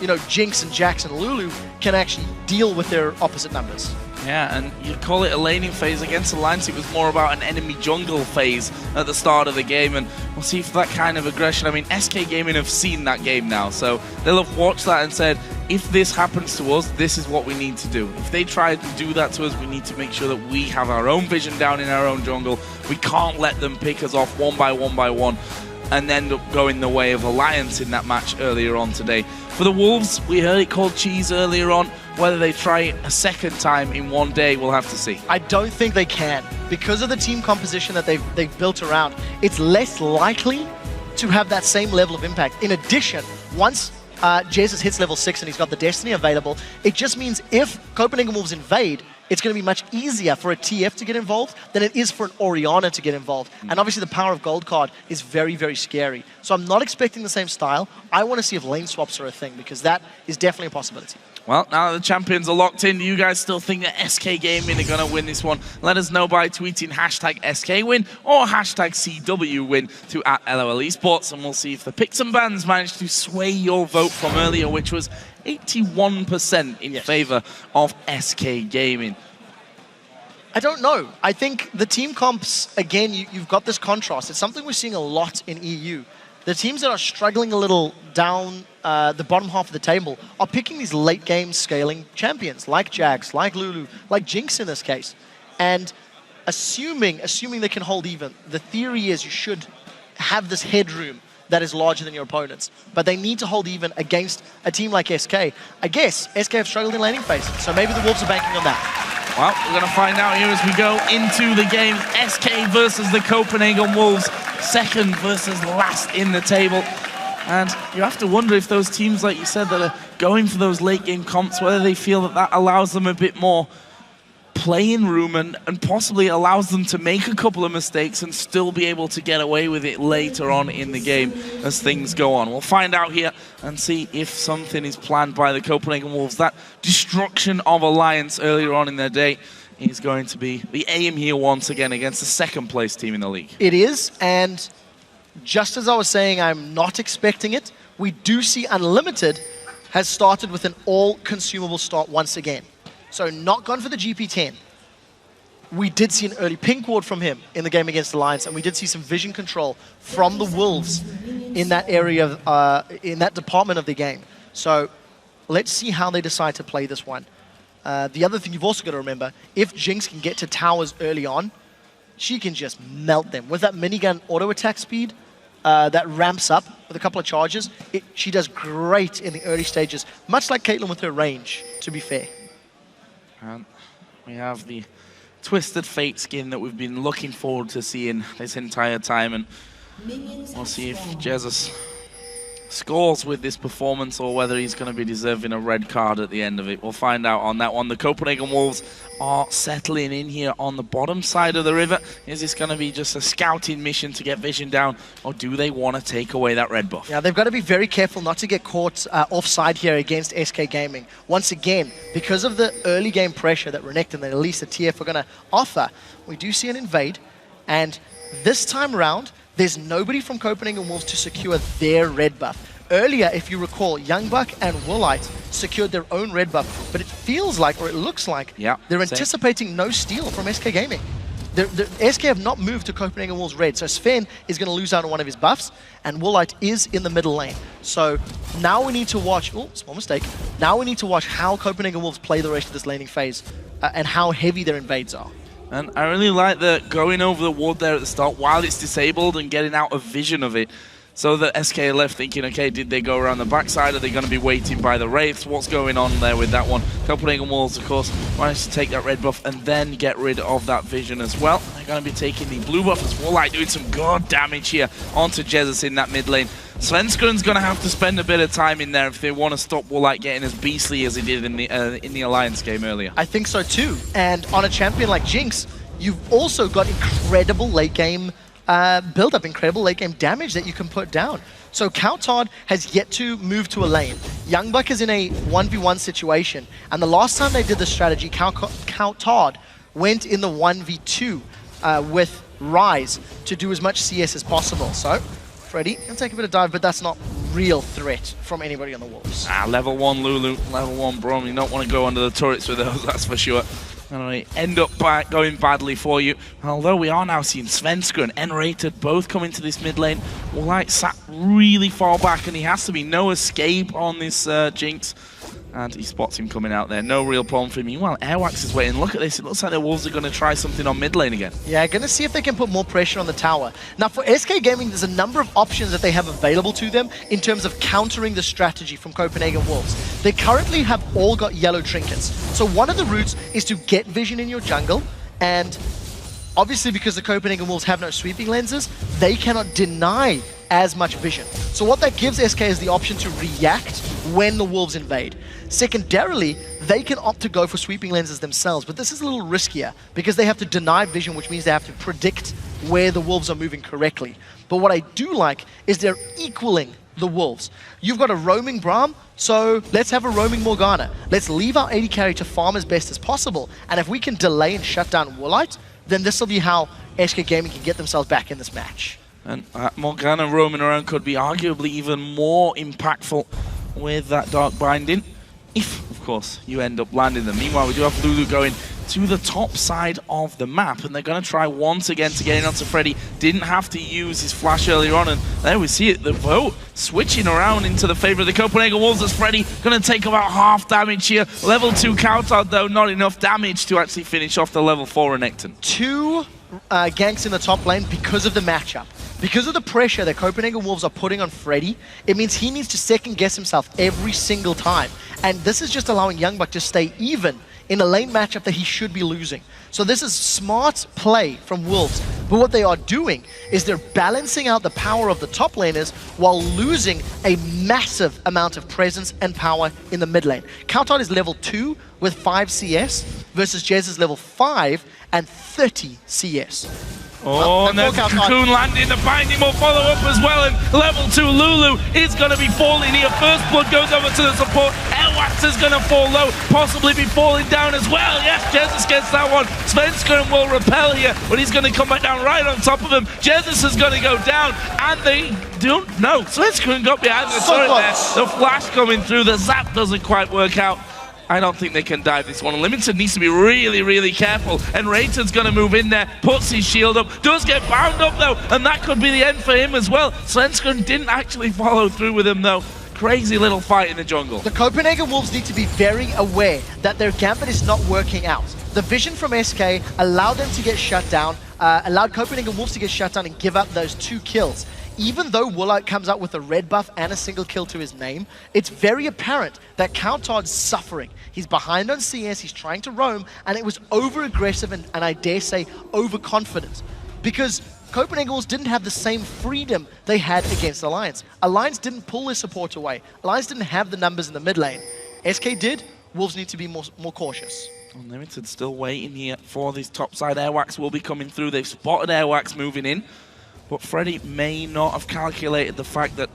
you know, Jinx and Jax and Lulu can actually deal with their opposite numbers. Yeah, and you'd call it a laning phase. Against Alliance, it was more about an enemy jungle phase at the start of the game, and we'll see if that kind of aggression. I mean, SK Gaming have seen that game now, so they'll have watched that and said, if this happens to us, this is what we need to do. If they try to do that to us, we need to make sure that we have our own vision down in our own jungle. We can't let them pick us off one by one and end up going the way of Alliance in that match earlier on today. For the Wolves, we heard it called cheese earlier on. Whether they try it a second time in one day, we'll have to see. I don't think they can. Because of the team composition that they've built around, it's less likely to have that same level of impact. In addition, once Jesus hits level 6 and he's got the Destiny available, it just means if Copenhagen Wolves invade, it's going to be much easier for a TF to get involved than it is for an Orianna to get involved. And obviously the power of Gold Card is very, very scary. So I'm not expecting the same style. I want to see if lane swaps are a thing, because that is definitely a possibility. Well, now that the champions are locked in, do you guys still think that SK Gaming are going to win this one? Let us know by tweeting hashtag SKWin or hashtag CWWin to @LOL Esports, and we'll see if the picks and bans managed to sway your vote from earlier, which was 81% in favor of SK Gaming. I don't know. I think the team comps, again, you've got this contrast. It's something we're seeing a lot in EU. The teams that are struggling a little down the bottom half of the table are picking these late game scaling champions like Jax, like Lulu, like Jinx in this case. And assuming they can hold even, the theory is you should have this headroom that is larger than your opponents. But they need to hold even against a team like SK. I guess SK have struggled in laning phase, so maybe the Wolves are banking on that. Well, we're going to find out here as we go into the game. SK versus the Copenhagen Wolves, second versus last in the table. And you have to wonder if those teams, like you said, that are going for those late game comps, whether they feel that that allows them a bit more playing room and possibly allows them to make a couple of mistakes and still be able to get away with it later on in the game as things go on. We'll find out here and see if something is planned by the Copenhagen Wolves. That destruction of Alliance earlier on in their day is going to be the aim here once again against the second place team in the league. It is, and just as I was saying, I'm not expecting it. We do see Unlimited has started with an all-consumable start once again. So not gone for the GP10. We did see an early pink ward from him in the game against Alliance, and we did see some vision control from the Wolves in that area, in that department of the game. So let's see how they decide to play this one. The other thing you've also got to remember, if Jinx can get to towers early on, she can just melt them. With that minigun auto attack speed that ramps up with a couple of charges, she does great in the early stages, much like Caitlyn with her range, to be fair. And we have the Twisted Fate skin that we've been looking forward to seeing this entire time, and we'll see if Jesus scores with this performance or whether he's going to be deserving a red card at the end of it. We'll find out on that one. The Copenhagen Wolves are settling in here on the bottom side of the river. Is this going to be just a scouting mission to get vision down, or do they want to take away that red buff? Yeah, they've got to be very careful not to get caught offside here against SK Gaming. Once again, because of the early game pressure that Renekton and at least the TF are going to offer, we do see an invade, and this time round, there's nobody from Copenhagen Wolves to secure their red buff. Earlier, if you recall, Youngbuck and Woolite secured their own red buff, but it feels like, or it looks like, they're anticipating no steal from SK Gaming. The SK have not moved to Copenhagen Wolves red, so Sven is going to lose out on one of his buffs, and Woolite is in the middle lane. So now we need to watch, oh, small mistake, now we need to watch how Copenhagen Wolves play the rest of this laning phase and how heavy their invades are. And I really like the going over the ward there at the start while it's disabled and getting out of vision of it. So the SK are left thinking, okay, did they go around the backside? Are they going to be waiting by the Wraiths? What's going on there with that one? Copenhagen Wolves, of course, managed to take that red buff and then get rid of that vision as well. They're going to be taking the blue buff as well, like doing some good damage here onto Jesus in that mid lane. Svenskern's going to have to spend a bit of time in there if they want to stop Woolite getting as beastly as he did in the Alliance game earlier. I think so too. And on a champion like Jinx, you've also got incredible late game build-up, incredible late game damage that you can put down. So Coutard has yet to move to a lane. Youngbuck is in a 1v1 situation, and the last time they did this strategy, Coutard went in the 1v2 with Ryze to do as much CS as possible. So Freddy can take a bit of dive, but that's not real threat from anybody on the Wolves. Level 1 Lulu, level 1 Braum. You don't want to go under the turrets with those, that's for sure. And end up going badly for you. Although we are now seeing Svenskern and Rated both come into this mid lane. Woolite sat really far back, and he has to be no escape on this Jinx. And he spots him coming out there. No real problem for him. Meanwhile, Airwax is waiting. Look at this. It looks like the Wolves are going to try something on mid lane again. Yeah, going to see if they can put more pressure on the tower. Now, for SK Gaming, there's a number of options that they have available to them in terms of countering the strategy from Copenhagen Wolves. They currently have all got yellow trinkets. So one of the routes is to get vision in your jungle, and obviously because the Copenhagen Wolves have no sweeping lenses, they cannot deny as much vision. So what that gives SK is the option to react when the Wolves invade. Secondarily, they can opt to go for sweeping lenses themselves, but this is a little riskier because they have to deny vision, which means they have to predict where the Wolves are moving correctly. But what I do like is they're equaling the Wolves. You've got a roaming Braum, so let's have a roaming Morgana. Let's leave our AD carry to farm as best as possible, and if we can delay and shut down Woolite, then this will be how SK Gaming can get themselves back in this match. And Morgana roaming around could be arguably even more impactful with that Dark Binding, if, of course, you end up landing them. Meanwhile, we do have Lulu going to the top side of the map, and they're going to try once again to get in onto Freddy. Didn't have to use his flash earlier on, and there we see it, the vote switching around into the favor of the Copenhagen Wolves as Freddy going to take about half damage here. Level 2 Coutard, though, not enough damage to actually finish off the level 4 Renekton. 2 ganks in the top lane because of the matchup. Because of the pressure that Copenhagen Wolves are putting on Freddy, it means he needs to second-guess himself every single time. And this is just allowing Youngbuck to stay even in a lane matchup that he should be losing. So this is smart play from Wolves. But what they are doing is they're balancing out the power of the top laners while losing a massive amount of presence and power in the mid lane. Coutard is level 2 with 5 CS versus Jez is level 5 and 30 CS. Oh, and there's the Cocoon landing, the Binding will follow up as well, and level 2 Lulu is going to be falling here. First blood goes over to the support. Airwax is going to fall low, possibly be falling down as well. Yes, Jesus gets that one. Svenskern will repel here, but he's going to come back down right on top of him. Jesus is going to go down, and they don't know. Svenskern got behind the turret there. The flash coming through, the zap doesn't quite work out. I don't think they can dive this one. Limited needs to be really, really careful. And Rayton's going to move in there, puts his shield up, does get bound up though, and that could be the end for him as well. Svenskern didn't actually follow through with him though. Crazy little fight in the jungle. The Copenhagen Wolves need to be very aware that their gambit is not working out. The vision from SK allowed them to get shut down, allowed Copenhagen Wolves to get shut down and give up those 2 kills. Even though Woolite comes out with a red buff and a single kill to his name, it's very apparent that Coutard's suffering. He's behind on CS, he's trying to roam, and it was over-aggressive and I dare say overconfident. Because Copenhagen Wolves didn't have the same freedom they had against Alliance. Alliance didn't pull their support away. Alliance didn't have the numbers in the mid lane. SK did. Wolves need to be more cautious. Unlimited still waiting here for this top side. Airwax will be coming through. They've spotted Airwax moving in. But Freddy may not have calculated the fact that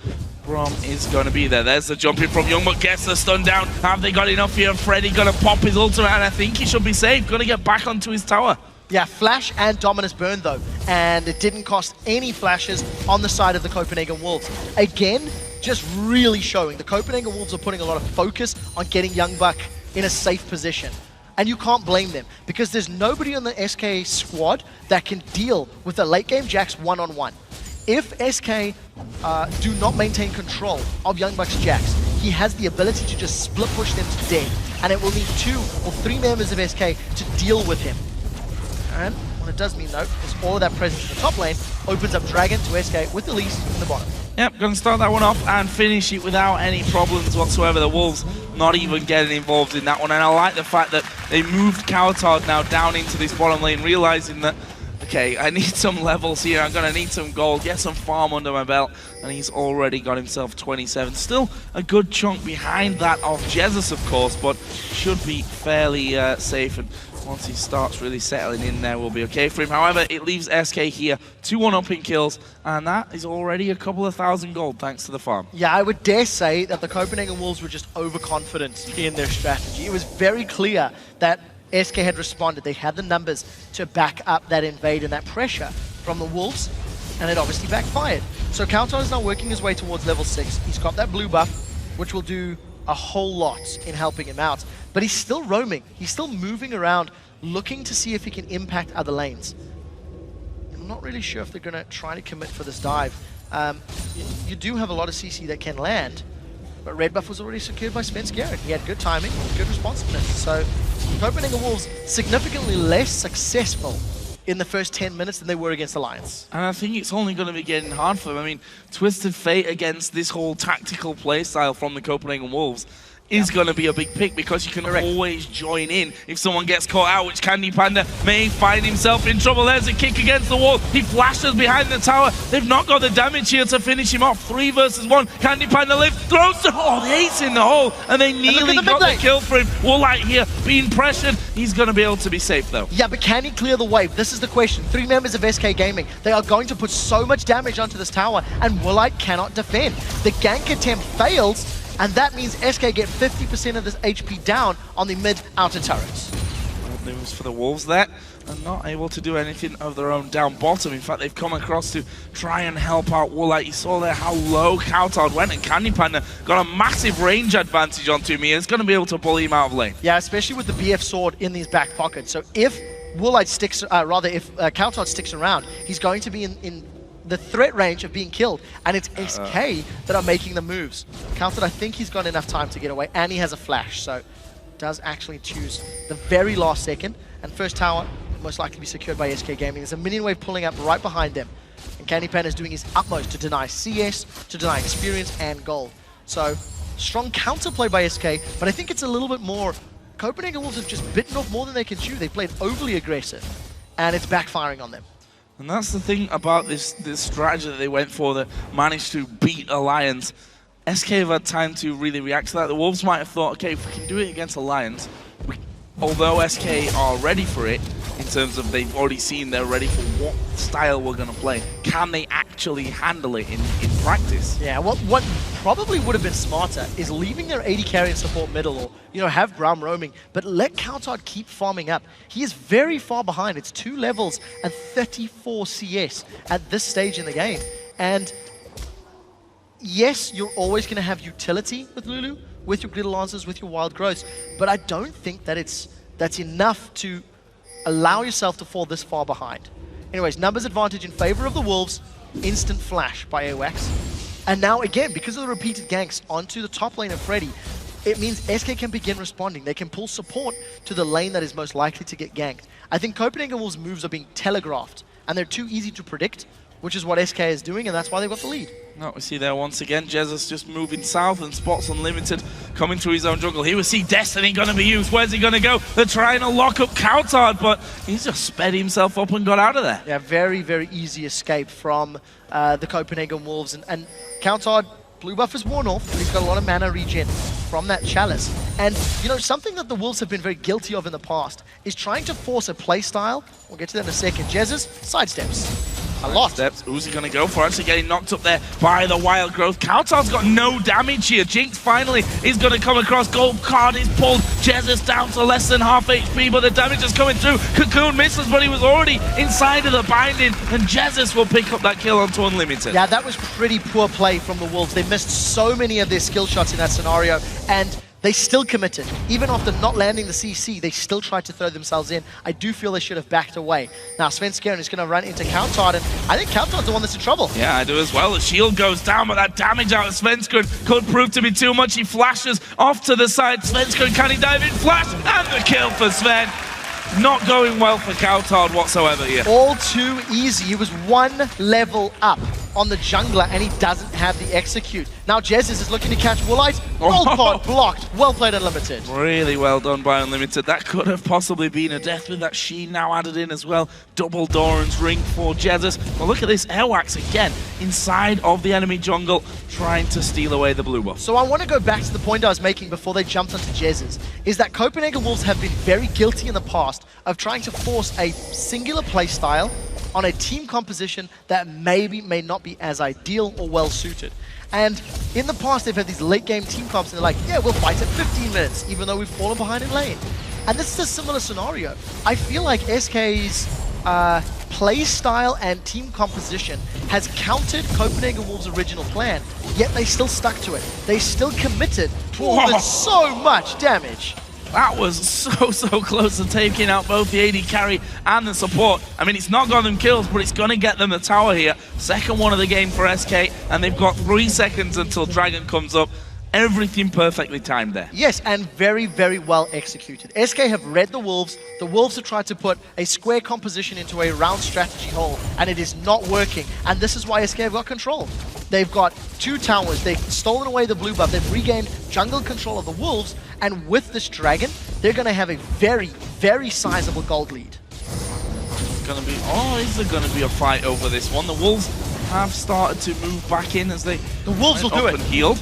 Braum is going to be there. There's the jumping from Youngbuck, gets the stun down. Have they got enough here? Freddy going to pop his ultimate, and I think he should be safe. Going to get back onto his tower. Yeah, Flash and Dominus burn though, and it didn't cost any flashes on the side of the Copenhagen Wolves. Again, just really showing the Copenhagen Wolves are putting a lot of focus on getting Youngbuck in a safe position. And you can't blame them, because there's nobody on the SK squad that can deal with the late game Jax one-on-one. If SK do not maintain control of Youngbuck's Jax, he has the ability to just split push them to death, and it will need 2 or 3 members of SK to deal with him. And what it does mean though, is all of that presence in the top lane opens up Dragon to SK with Elise in the bottom. Yep, going to start that one off and finish it without any problems whatsoever. The Wolves not even getting involved in that one. And I like the fact that they moved Cowtard now down into this bottom lane, realizing that, okay, I need some levels here. I'm going to need some gold, get some farm under my belt. And he's already got himself 27. Still a good chunk behind that of Jesus, of course, but should be fairly safe. And once he starts really settling in there, we'll be okay for him. However, it leaves SK here 2-1 up in kills, and that is already a couple of thousand gold thanks to the farm. Yeah, I would dare say that the Copenhagen Wolves were just overconfident in their strategy. It was very clear that SK had responded. They had the numbers to back up that invade and that pressure from the Wolves, and it obviously backfired. So Cowtard is now working his way towards level 6. He's got that blue buff, which will do a whole lot in helping him out. But he's still roaming. He's still moving around, looking to see if he can impact other lanes. I'm not really sure if they're going to try to commit for this dive. You do have a lot of CC that can land, but red buff was already secured by Svenskeren. He had good timing, good responsiveness. So Copenhagen Wolves significantly less successful in the first 10 minutes than they were against Alliance. And I think it's only going to be getting hard for them. I mean, Twisted Fate against this whole tactical playstyle from the Copenhagen Wolves is going to be a big pick, because you can always join in if someone gets caught out, which Candy Panda may find himself in trouble. There's a kick against the wall. He flashes behind the tower. They've not got the damage here to finish him off. 3 versus 1. Candy Panda lives, throws the ace in the hole, and they nearly got the kill for him. Woolite here being pressured. He's going to be able to be safe though. Yeah, but can he clear the wave? This is the question. 3 members of SK Gaming, they are going to put so much damage onto this tower, and Woolite cannot defend. The gank attempt fails, and that means SK get 50% of this HP down on the mid-outer turrets. Good news for the Wolves there. They're not able to do anything of their own down bottom. In fact, they've come across to try and help out Woolite. You saw there how low Cowtard went, and Candy Panda got a massive range advantage onto me. It's going to be able to bully him out of lane. Yeah, especially with the BF sword in these back pockets. So if Woolite sticks, if Cowtard sticks around, he's going to be in the threat range of being killed, and it's SK that are making the moves. Cowtard, I think he's got enough time to get away, and he has a flash, so does actually choose the very last second, and first tower most likely be secured by SK Gaming. There's a minion wave pulling up right behind them, and Candy Panda is doing his utmost to deny CS, to deny experience and gold. So strong counterplay by SK, but I think it's a little bit more. Copenhagen Wolves have just bitten off more than they can chew. They played overly aggressive, and it's backfiring on them. And that's the thing about this strategy that they went for, that managed to beat Alliance. SK have had time to really react to that. The Wolves might have thought, okay, if we can do it against Alliance, although SK are ready for it, in terms of they've already seen they're ready for what style we're going to play, can they actually handle it in practice? Yeah, what probably would have been smarter is leaving their AD carry and support middle, or have Braum roaming, but let Cowtard keep farming up. He is very far behind. It's 2 levels and 34 CS at this stage in the game. And yes, you're always going to have utility with Lulu, with your Griddle Lancers, with your Wild Growths, but I don't think that that's enough to allow yourself to fall this far behind. Anyways, numbers advantage in favor of the Wolves. Instant flash by AWAX. And now again, because of the repeated ganks onto the top lane of Freddy, it means SK can begin responding. They can pull support to the lane that is most likely to get ganked. I think Copenhagen Wolves' moves are being telegraphed, and they're too easy to predict, which is what SK is doing, and that's why they've got the lead. No, we see there once again, Jesus just moving south, and Spots Unlimited coming through his own jungle. Here we see Destiny going to be used. Where's he going to go? They're trying to lock up Cowtard, but he's just sped himself up and got out of there. Yeah, very, very easy escape from the Copenhagen Wolves. And Cowtard, blue buff is worn off, but he's got a lot of mana regen from that Chalice. And, something that the Wolves have been very guilty of in the past is trying to force a play style. We'll get to that in a second. Jesus sidesteps. A lot. Steps. Who's he going to go for? Actually getting knocked up there by the Wild Growth. Cowtard's got no damage here. Jinx finally is going to come across. Gold card is pulled. Jesus down to less than half HP, but the damage is coming through. Cocoon misses, but he was already inside of the binding, and Jesus will pick up that kill onto Unlimited. Yeah, that was pretty poor play from the Wolves. They missed so many of their skill shots in that scenario, and they still committed. Even after not landing the CC, they still tried to throw themselves in. I do feel they should have backed away. Now, Svenskeren is going to run into Cowtard, and I think Cowtard's the one that's in trouble. Yeah, I do as well. The shield goes down, but that damage out of Svenskeren could prove to be too much. He flashes off to the side. Svenskeren, can he dive in? Flash, and the kill for Sven. Not going well for Cowtard whatsoever here. All too easy. He was 1 level up. on the jungler, and he doesn't have the execute. Now Jesus is looking to catch Woolite. Gold pod blocked. Well played, Unlimited. Really well done by Unlimited. That could have possibly been a death with that Sheen now added in as well. Double Doran's ring for Jesus. Well, look at this Airwax again inside of the enemy jungle, trying to steal away the blue buff. So I want to go back to the point I was making before they jumped onto Jesus, is that Copenhagen Wolves have been very guilty in the past of trying to force a singular playstyle on a team composition that maybe may not be as ideal or well suited. And in the past, they've had these late game team comps and they're like, yeah, we'll fight at 15 minutes, even though we've fallen behind in lane. And this is a similar scenario. I feel like SK's play style and team composition has countered Copenhagen Wolves' original plan, yet they still stuck to it. They still committed to so much damage. That was so close to taking out both the AD carry and the support. I mean, it's not got them kills, but it's going to get them the tower here. Second one of the game for SK, and they've got 3 seconds until Dragon comes up. Everything perfectly timed there. Yes, and very, very well executed. SK have read the Wolves. The Wolves have tried to put a square composition into a round strategy hole, and it is not working. And this is why SK have got control. They've got 2 towers. They've stolen away the blue buff. They've regained jungle control of the Wolves. And with this Dragon, they're going to have a very, very sizable gold lead. It's going to be... Oh, is there going to be a fight over this one? The Wolves have started to move back in as they... The Wolves will do it. Healed.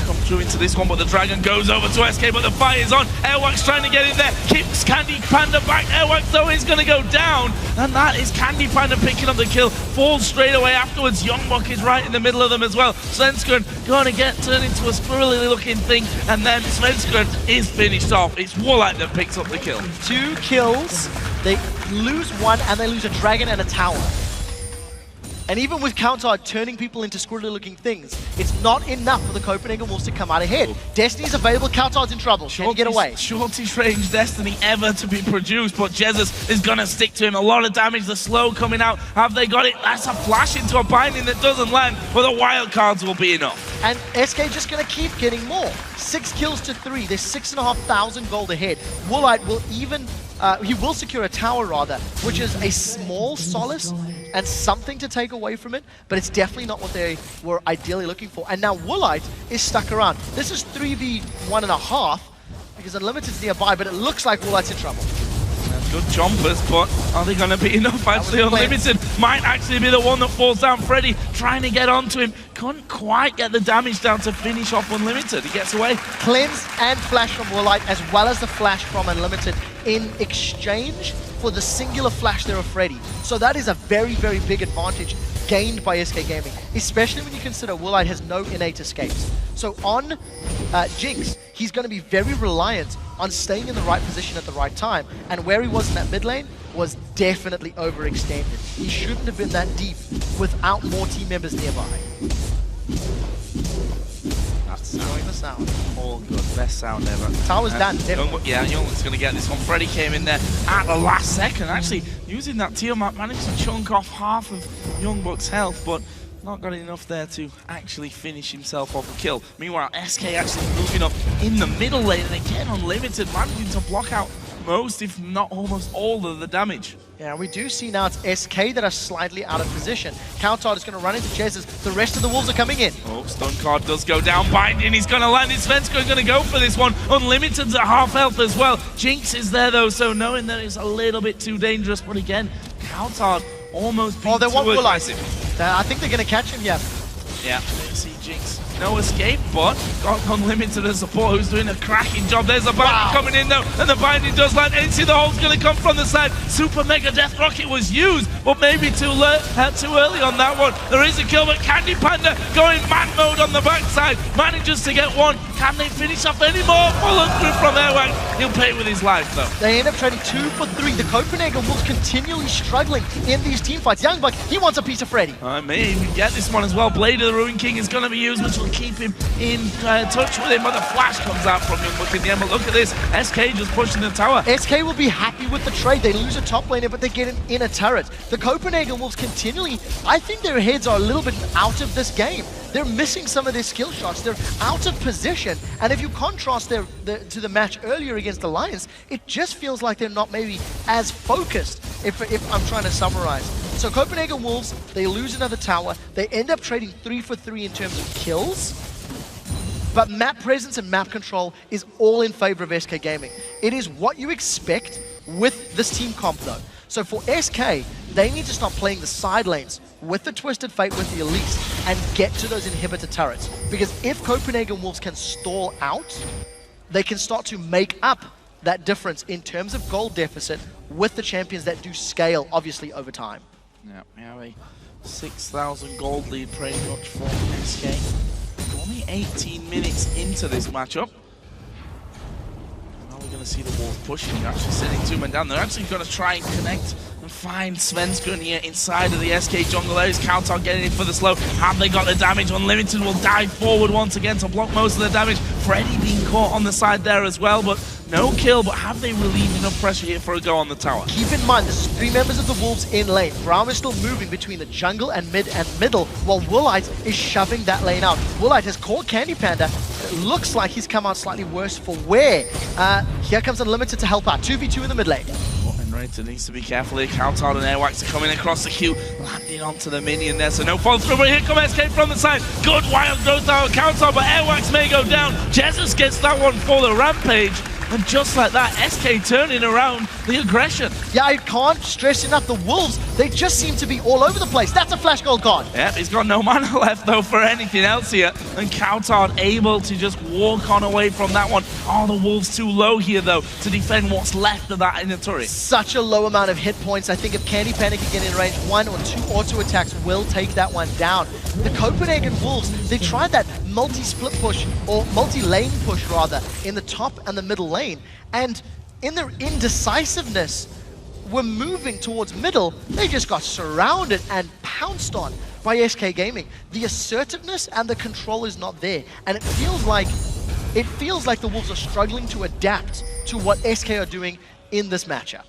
Come through into this one, but the Dragon goes over to SK, but the fight is on. Airwax trying to get in there, keeps Candy Panda back. Airwax though is going to go down, and that is Candy Panda picking up the kill. Falls straight away afterwards. Youngbuck is right in the middle of them as well. Svenskeren going to get turned into a squirrely looking thing, and then Svenskeren is finished off. It's Woolite that picks up the kill. 2 kills, they lose 1, and they lose a Dragon and a tower. And even with Countard turning people into squirrely-looking things, it's not enough for the Copenhagen Wolves to come out ahead. Destiny's available, Countard's in trouble. Can he get away? Shortest range Destiny ever to be produced, but Jesus is going to stick to him. A lot of damage, the slow coming out. Have they got it? That's a flash into a binding that doesn't land, but the wild cards will be enough. And SK just going to keep getting more. 6 kills to 3. They're 6,500 gold ahead. Woolite will even... he will secure a tower rather, which is a small solace and something to take away from it, but it's definitely not what they were ideally looking for. And now Woolite is stuck around. This is 3v1.5 because Unlimited's nearby, but it looks like Woolite's in trouble. Good jumpers, but are they going to be enough? Actually, Unlimited might actually be the one that falls down. Freddy trying to get onto him. Couldn't quite get the damage down to finish off Unlimited. He gets away. Cleanse and flash from Woolite, as well as the flash from Unlimited in exchange for the singular flash there of Freddy. So that is a very, very big advantage gained by SK Gaming, especially when you consider Woolite has no innate escapes. So on Jinx, he's going to be very reliant on staying in the right position at the right time. And where he was in that mid lane was definitely overextended. He shouldn't have been that deep without more team members nearby. That's enjoying the sound. All good, best sound ever. Tower's done. Youngbuck's going to get this one. Freddy came in there at the last second. Actually, using that Tiamat, managed to chunk off half of Youngbuck's health, but not got enough there to actually finish himself off a kill. Meanwhile, SK actually moving up in the middle lane, and again Unlimited managing to block out most, if not almost all, of the damage. Yeah, we do see now it's SK that are slightly out of position. Countard is going to run into Jesus. The rest of the Wolves are coming in. Oh, Stun Card does go down. Binding, he's going to land. Svenskeren going to go for this one. Unlimited's at half health as well. Jinx is there though, so knowing that it's a little bit too dangerous. But again, Countard almost being they won't aggressive. I think they're going to catch him, yeah. Yeah, they see Jinx. No escape, but got Unlimited as support, who's doing a cracking job. There's a binding coming in though, and the binding does land. And you see the hole's going to come from the side. Super Mega Death Rocket was used, but maybe too early on that one. There is a kill, but Candy Panda going man mode on the backside. Manages to get one. Can they finish off any more? Follow through from Airwax. He'll pay with his life though. They end up trading 2 for 3. The Copenhagen Wolves continually struggling in these team fights. Youngbuck, he wants a piece of Freddy. I may even get this one as well. Blade of the Ruin King is going to be used, which will keep him in touch with him, but the flash comes out from Youngbuck in the end. But look at this, SK just pushing the tower. SK will be happy with the trade. They lose a top laner, but they get an inner turret. The Copenhagen Wolves continually, I think their heads are a little bit out of this game. They're missing some of their skill shots. They're out of position. And if you contrast to the match earlier against Alliance, it just feels like they're not maybe as focused, if I'm trying to summarize. So Copenhagen Wolves, they lose another tower. They end up trading 3 for 3 in terms of kills. But map presence and map control is all in favor of SK Gaming. It is what you expect with this team comp though. So for SK, they need to stop playing the side lanes with the Twisted Fate, with the Elise, and get to those inhibitor turrets. Because if Copenhagen Wolves can stall out, they can start to make up that difference in terms of gold deficit with the champions that do scale, obviously, over time. Yeah, we have a 6,000 gold lead pretty much for SK. Only 18 minutes into this matchup. Now we're going to see the Wolves pushing. They're actually sitting 2 men down. They're actually going to try and connect and find Svenskun here inside of the SK jungle. There's Kautar getting in for the slow. Have they got the damage? Unlimited will dive forward once again to block most of the damage. Freddy being caught on the side there as well, but no kill. But have they relieved enough pressure here for a go on the tower? Keep in mind, there's 3 members of the Wolves in lane. Braum is still moving between the jungle and mid and middle, while Woolite is shoving that lane out. Woolite has caught Candy Panda. It looks like he's come out slightly worse for wear. Here comes Unlimited to help out. 2v2 in the mid lane. Rated needs to be careful here. Kautar and Airwax are coming across the queue, landing onto the minion there, so no fall through, but here come SK from the side. Good wild growth out of Kautar, but Airwax may go down. Jesus gets that one for the rampage. And just like that, SK turning around the aggression. Yeah, I can't stress enough, the Wolves, they just seem to be all over the place. That's a flash gold gone. Yep, he's got no mana left though for anything else here. And Kautar able to just walk on away from that one. Oh, the Wolves too low here though to defend what's left of that in the turret. Such a low amount of hit points. I think if Candy Panda can get in range, 1 or 2 auto attacks will take that one down. The Copenhagen Wolves, they tried that multi-split push, or multi-lane push rather, in the top and the middle lane. And in their indecisiveness, were moving towards middle, they just got surrounded and pounced on by SK Gaming. The assertiveness and the control is not there. And it feels like the Wolves are struggling to adapt to what SK are doing in this matchup.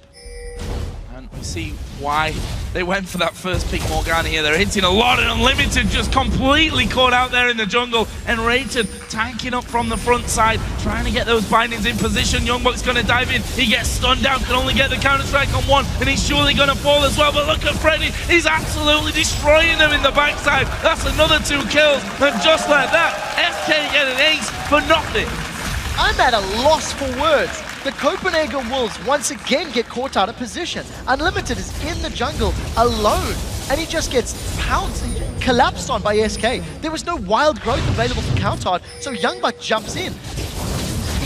And we see why they went for that first pick Morgana here. They're hitting a lot, and Unlimited just completely caught out there in the jungle. And Rated tanking up from the front side, trying to get those bindings in position. Youngbuck's going to dive in. He gets stunned down, can only get the counter-strike on one, and he's surely going to fall as well. But look at Freddy. He's absolutely destroying them in the backside. That's another 2 kills. And just like that, SK get an ace for nothing. I'm at a loss for words. The Copenhagen Wolves once again get caught out of position. Unlimited is in the jungle alone, and he just gets pounced, collapsed on by SK. There was no wild growth available for Kautar, so Youngbuck jumps in.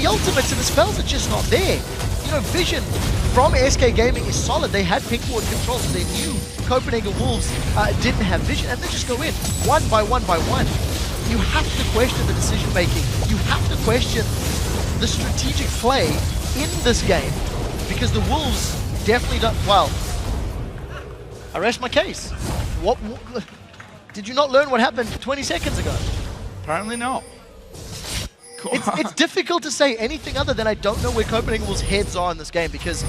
The ultimates and the spells are just not there. You know, vision from SK Gaming is solid. They had pink ward control, so they knew Copenhagen Wolves didn't have vision, and they just go in, one by one by one. You have to question the decision making. You have to question the strategic play in this game, because the Wolves definitely don't. Well, I rest my case. What did you not learn what happened 20 seconds ago? Apparently not. It's difficult to say anything other than I don't know where Copenhagen Wolves' heads are in this game, because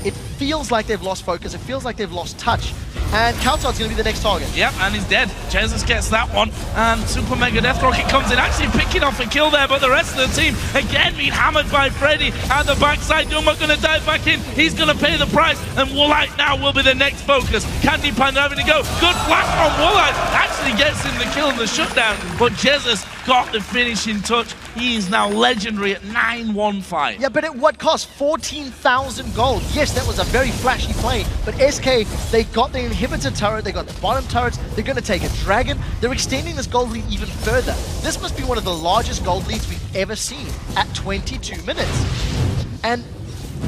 it feels like they've lost focus. It feels like they've lost touch. And Kautar's going to be the next target. Yep, and he's dead. Jesus gets that one. And Super Mega Death Rocket comes in, actually picking off a kill there, but the rest of the team, again, being hammered by Freddy at the backside. Youngbuck going to dive back in. He's going to pay the price, and Woolite now will be the next focus. Candy Panda having to go. Good flash from Woolite. Actually gets him the kill in the shutdown, but Jesus got the finishing touch. He is now legendary at 915. Yeah, but at what cost? 14,000 gold. Yes, that was a very flashy play, but SK, they got the inhibitor turret, they got the bottom turrets, they're going to take a dragon. They're extending this gold lead even further. This must be one of the largest gold leads we've ever seen at 22 minutes. And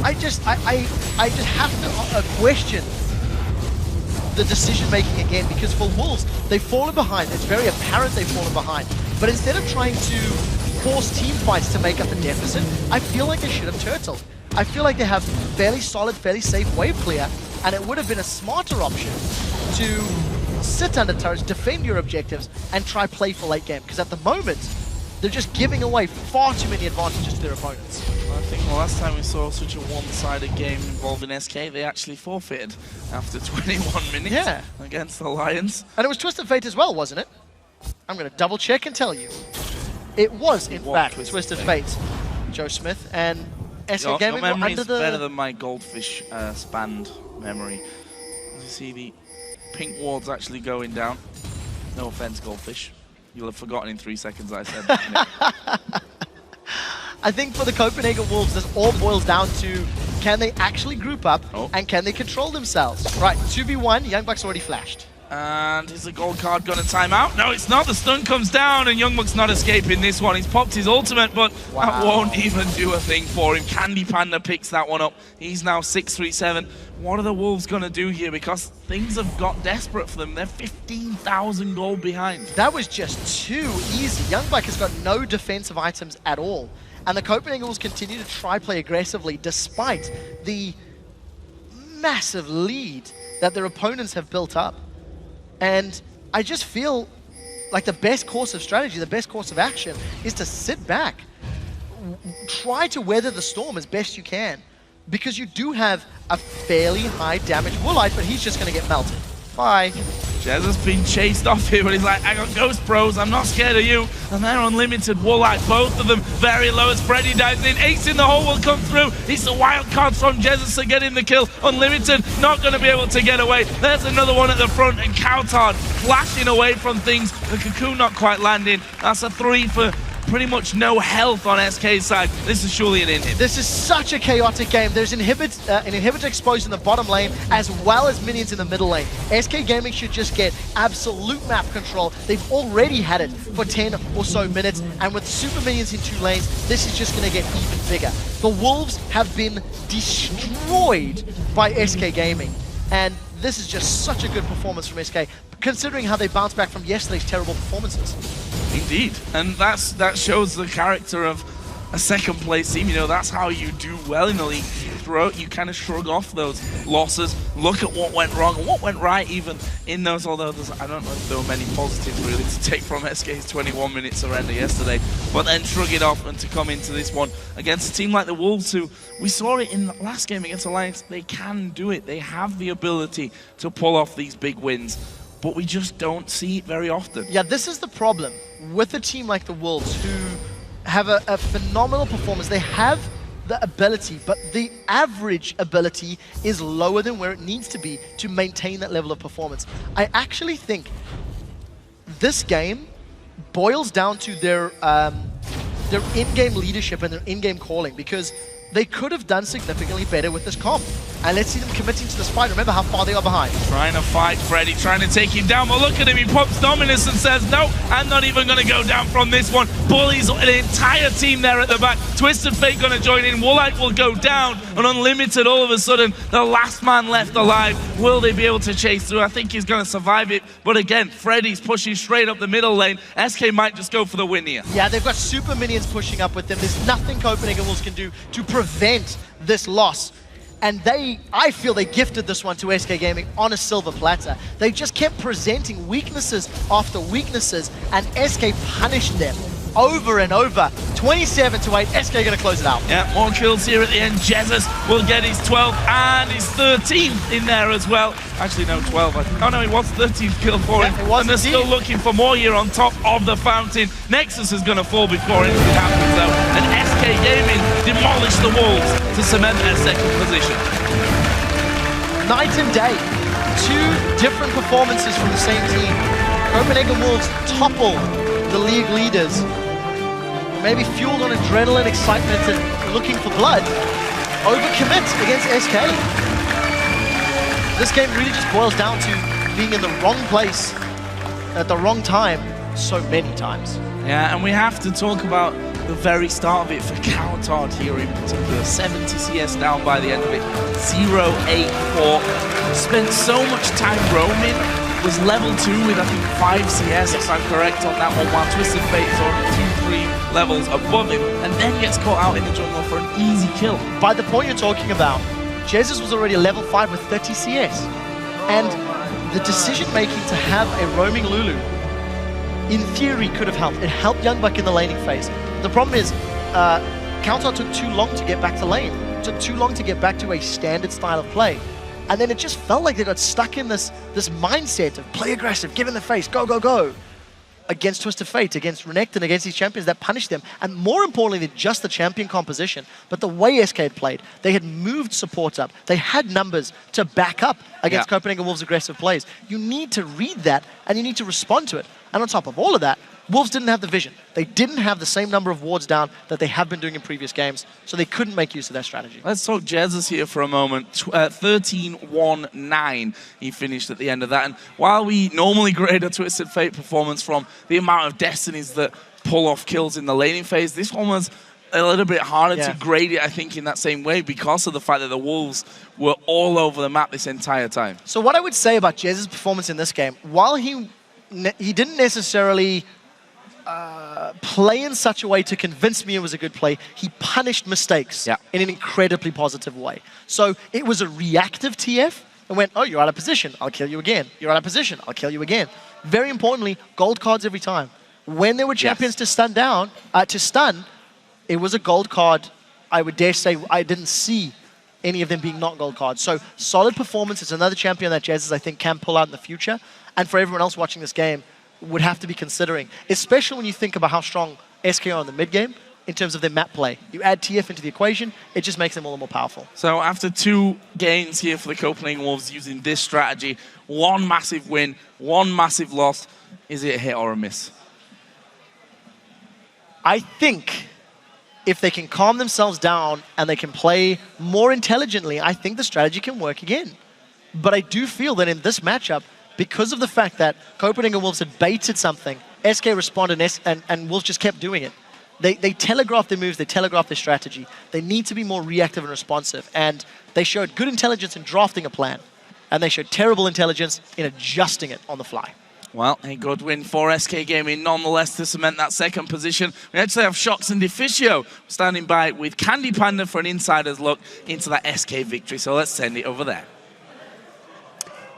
I just have to question the decision making again, because for Wolves, they've fallen behind. It's very apparent they've fallen behind. But instead of trying to force team fights to make up a deficit, I feel like they should have turtled. I feel like they have fairly solid, fairly safe wave clear, and it would have been a smarter option to sit under turrets, defend your objectives, and try play for late game. Because at the moment, they're just giving away far too many advantages to their opponents. I think the last time we saw such a one-sided game involving SK, they actually forfeited after 21 minutes against the Lions. And it was Twisted Fate as well, wasn't it? I'm going to double check and tell you. It was, in fact, Twisted Fate. Joe Smith and SK Gaming were under the... better than my goldfish spanned memory. As you see, the pink ward's actually going down. No offense, Goldfish. You'll have forgotten in 3 seconds I said. I think for the Copenhagen Wolves, this all boils down to can they actually group up and can they control themselves? Right, 2v1, Young Bucks already flashed. And is the gold card going to time out? No, it's not. The stun comes down, and Youngbuck's not escaping this one. He's popped his ultimate, but that won't even do a thing for him. Candy Panda picks that one up. He's now 6-3-7. What are the Wolves going to do here? Because things have got desperate for them. They're 15,000 gold behind. That was just too easy. Youngbuck has got no defensive items at all. And the Copenhagen Wolves continue to try play aggressively despite the massive lead that their opponents have built up. And I just feel like the best course of strategy, the best course of action is to sit back. Try to weather the storm as best you can. Because you do have a fairly high damage Woolite, but he's just going to get melted. Bye. Jez has been chased off here, but he's like, I got Ghost Bros, I'm not scared of you. And they're unlimited Woolite, both of them very low as Freddy dives in. Ace in the hole will come through. It's the wild cards from Jesus to get in the kill. Unlimited, not going to be able to get away. There's another one at the front, and Coutard flashing away from things. The Cocoon not quite landing. That's a 3 for pretty much no health on SK's side. This is surely an in-hit. This is such a chaotic game. There's an inhibitor exposed in the bottom lane as well as minions in the middle lane. SK Gaming should just get absolute map control. They've already had it for 10 or so minutes, and with super minions in 2 lanes, this is just going to get even bigger. The Wolves have been destroyed by SK Gaming, and this is just such a good performance from SK, considering how they bounced back from yesterday's terrible performances. Indeed, and that shows the character of a second place team. You know, that's how you do well in the league. You kind of shrug off those losses, look at what went wrong and what went right even in those, although I don't know if there were many positives really to take from SK's 21-minute surrender yesterday, but then shrug it off and to come into this one against a team like the Wolves, who we saw it in the last game against Alliance. They can do it. They have the ability to pull off these big wins, but we just don't see it very often. Yeah, this is the problem with a team like the Wolves, who have a phenomenal performance. They have the ability, but the average ability is lower than where it needs to be to maintain that level of performance. I actually think this game boils down to their in-game leadership and their in-game calling, because they could have done significantly better with this comp. And let's see them committing to this fight. Remember how far they are behind. Trying to fight Freddy, trying to take him down. But look at him, he pops Dominus and says, no, I'm not even going to go down from this one. Bullies an entire team there at the back. Twisted Fate going to join in. Woolite will go down. And Unlimited, all of a sudden, the last man left alive. Will they be able to chase through? I think he's going to survive it. But again, Freddy's pushing straight up the middle lane. SK might just go for the win here. Yeah, they've got super minions pushing up with them. There's nothing Copenhagen Wolves can do to prevent this loss. And I feel they gifted this one to SK Gaming on a silver platter. They just kept presenting weaknesses after weaknesses, and SK punished them over and over. 27-8, SK gonna close it out. Yeah, more kills here at the end. Jesus will get his 12th and his 13th in there as well. Actually, no, 12. Oh no, it was 13th kill for him. It was and they're still looking for more here on top of the fountain. Nexus is gonna fall before anything happens though. And SK Gaming demolished the Wolves to cement their second position. Night and day. 2 different performances from the same team. Copenhagen Wolves topple the league leaders. Maybe fueled on adrenaline, excitement, and looking for blood. Overcommit against SK. This game really just boils down to being in the wrong place at the wrong time so many times. Yeah, and we have to talk about the very start of it for Coutard here in particular. 70 CS down by the end of it. 0-8-4. Spent so much time roaming. Was level 2 with I think 5 CS if I'm correct on that one, while Twisted Fate is already 2-3 levels above him, and then gets caught out in the jungle for an easy kill. By the point you're talking about, Jesus was already level 5 with 30 CS. And the decision making to have a roaming Lulu, in theory, could have helped. It helped Youngbuck in the laning phase. The problem is, Coutard took too long to get back to lane. It took too long to get back to a standard style of play. And then it just felt like they got stuck in this mindset of play aggressive, give in the face, go, go, go. against Twisted Fate, against Renekton, against these champions that punished them. And more importantly than just the champion composition, but the way SK had played. They had moved support up. They had numbers to back up against Copenhagen Wolves' aggressive plays. You need to read that, and you need to respond to it. And on top of all of that, Wolves didn't have the vision. They didn't have the same number of wards down that they have been doing in previous games, so they couldn't make use of that strategy. Let's talk Jesus here for a moment. 13-1-9 he finished at the end of that. And while we normally grade a Twisted Fate performance from the amount of destinies that pull off kills in the laning phase, this one was a little bit harder to grade it, I think, in that same way because of the fact that the Wolves were all over the map this entire time. So what I would say about Jesus' performance in this game, while he didn't necessarily play in such a way to convince me it was a good play, he punished mistakes in an incredibly positive way. So it was a reactive TF and went, oh, you're out of position, I'll kill you again. You're out of position, I'll kill you again. Very importantly, gold cards every time. When there were champions to stun down, it was a gold card. I would dare say I didn't see any of them being not gold cards. So solid performance. It's another champion that Jesus, I think, can pull out in the future. And for everyone else watching this game, would have to be considering, especially when you think about how strong SK are in the mid game in terms of their map play. You add TF into the equation, it just makes them all the more powerful. So after 2 games here for the Copenhagen Wolves using this strategy, 1 massive win, 1 massive loss, is it a hit or a miss? I think if they can calm themselves down and they can play more intelligently, I think the strategy can work again. But I do feel that in this matchup, because of the fact that Copenhagen Wolves had baited something, SK responded and Wolves just kept doing it. They telegraphed their moves, they telegraphed their strategy. They need to be more reactive and responsive. And they showed good intelligence in drafting a plan. And they showed terrible intelligence in adjusting it on the fly. Well, a good win for SK Gaming nonetheless to cement that second position. We actually have Shox and Deficio standing by with Candy Panda for an insider's look into that SK victory. So let's send it over there.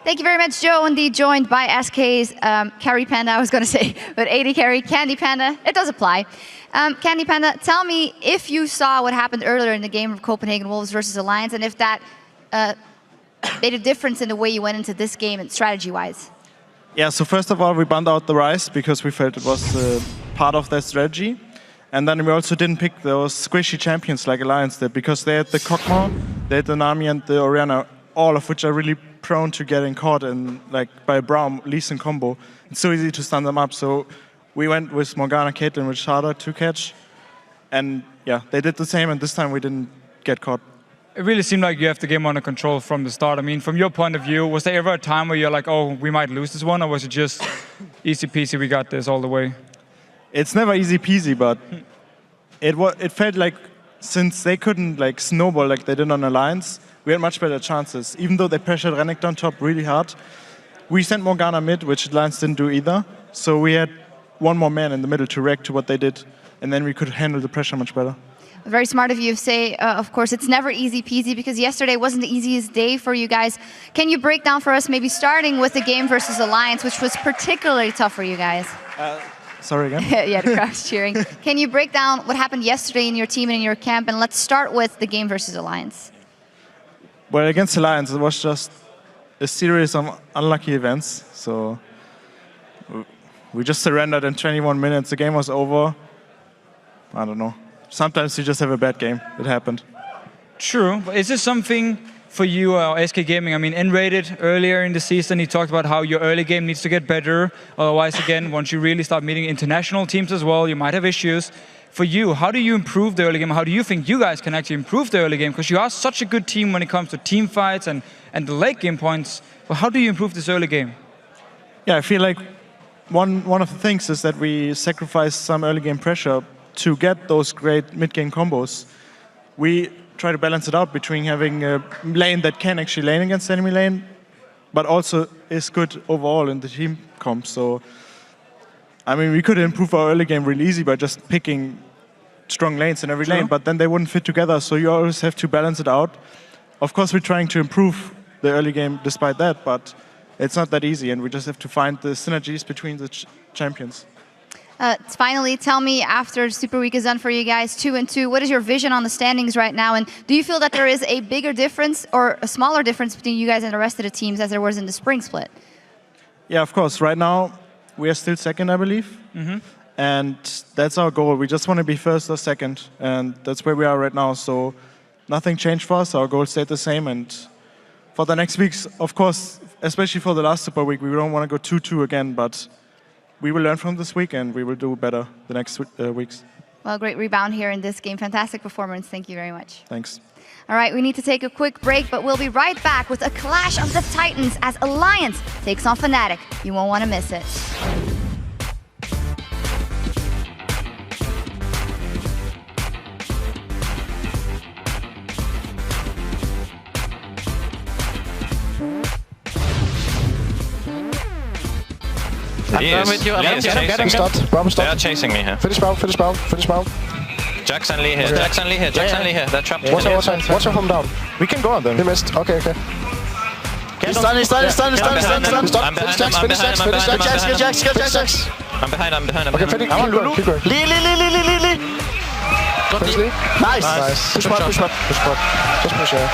Thank you very much, Joe. Indeed, joined by SK's Carry Panda, I was going to say, but AD Carry, Candy Panda. It does apply. Candy Panda, tell me if you saw what happened earlier in the game of Copenhagen Wolves versus Alliance, and if that made a difference in the way you went into this game and strategy-wise. Yeah, so first of all, we banned out the Rise because we felt it was part of their strategy. And then we also didn't pick those squishy champions like Alliance did because they had the Kog'Maw, they had the Nami and the Orianna, all of which are really prone to getting caught in by Braum, Lee Sin combo. It's so easy to stun them up. So we went with Morgana, Caitlyn, with Shada to catch. And yeah, they did the same, and this time we didn't get caught. It really seemed like you have the game under control from the start. I mean, from your point of view, was there ever a time where you're like, oh, we might lose this one, or was it just easy peasy, we got this all the way? It's never easy peasy, but it felt like since they couldn't snowball like they did on Alliance, we had much better chances. Even though they pressured Renekton top really hard, we sent Morgana mid, which Alliance didn't do either. So we had one more man in the middle to react to what they did, and then we could handle the pressure much better. Very smart of you to say, of course, it's never easy peasy because yesterday wasn't the easiest day for you guys. Can you break down for us, maybe starting with the game versus Alliance, which was particularly tough for you guys? Sorry again? Yeah, the crowd's cheering. Can you break down what happened yesterday in your team and in your camp? And let's start with the game versus Alliance. Well, against Alliance, it was just a series of unlucky events. So we just surrendered in 21 minutes. The game was over. I don't know. Sometimes you just have a bad game. It happened. True. But is this something for you, SK Gaming? I mean, N-rated earlier in the season, he talked about how your early game needs to get better. Otherwise, again, once you really start meeting international teams as well, you might have issues. For you, how do you improve the early game? How do you think you guys can actually improve the early game? Because you are such a good team when it comes to team fights and the late game points. But how do you improve this early game? Yeah, I feel like one of the things is that we sacrifice some early game pressure to get those great mid-game combos. We try to balance it out between having a lane that can actually lane against enemy lane, but also is good overall in the team comp. So, I mean, we could improve our early game really easy by just picking strong lanes in every lane, but then they wouldn't fit together, so you always have to balance it out. Of course, we're trying to improve the early game despite that, but it's not that easy, and we just have to find the synergies between the champions. Finally, tell me, after Superweek is done for you guys, 2-2, what is your vision on the standings right now? And do you feel that there is a bigger difference or a smaller difference between you guys and the rest of the teams as there was in the spring split? Yeah, of course. Right now, we are still second, I believe. And that's our goal. We just want to be first or second. And that's where we are right now. So nothing changed for us. Our goal stayed the same. And for the next weeks, of course, especially for the last Super Week, we don't want to go 2-2 again. But we will learn from this week and we will do better the next weeks. Well, great rebound here in this game. Fantastic performance. Thank you very much. Thanks. All right, we need to take a quick break, but we'll be right back with a clash of the Titans as Alliance takes on Fnatic. You won't want to miss it. I'm with you. Get him, start. Bomb start. They are chasing me here. Finish bound, finish bound, finish bound. Jackson Lee here, Okay. Jackson Lee here, Jackson Lee here. They're trapped. Watch out from down. We can go on them. He missed. Okay. He's done. I'm behind. Okay, finish. Keep going. Lee. Finish Lee. Nice. Push back. Just push, yeah.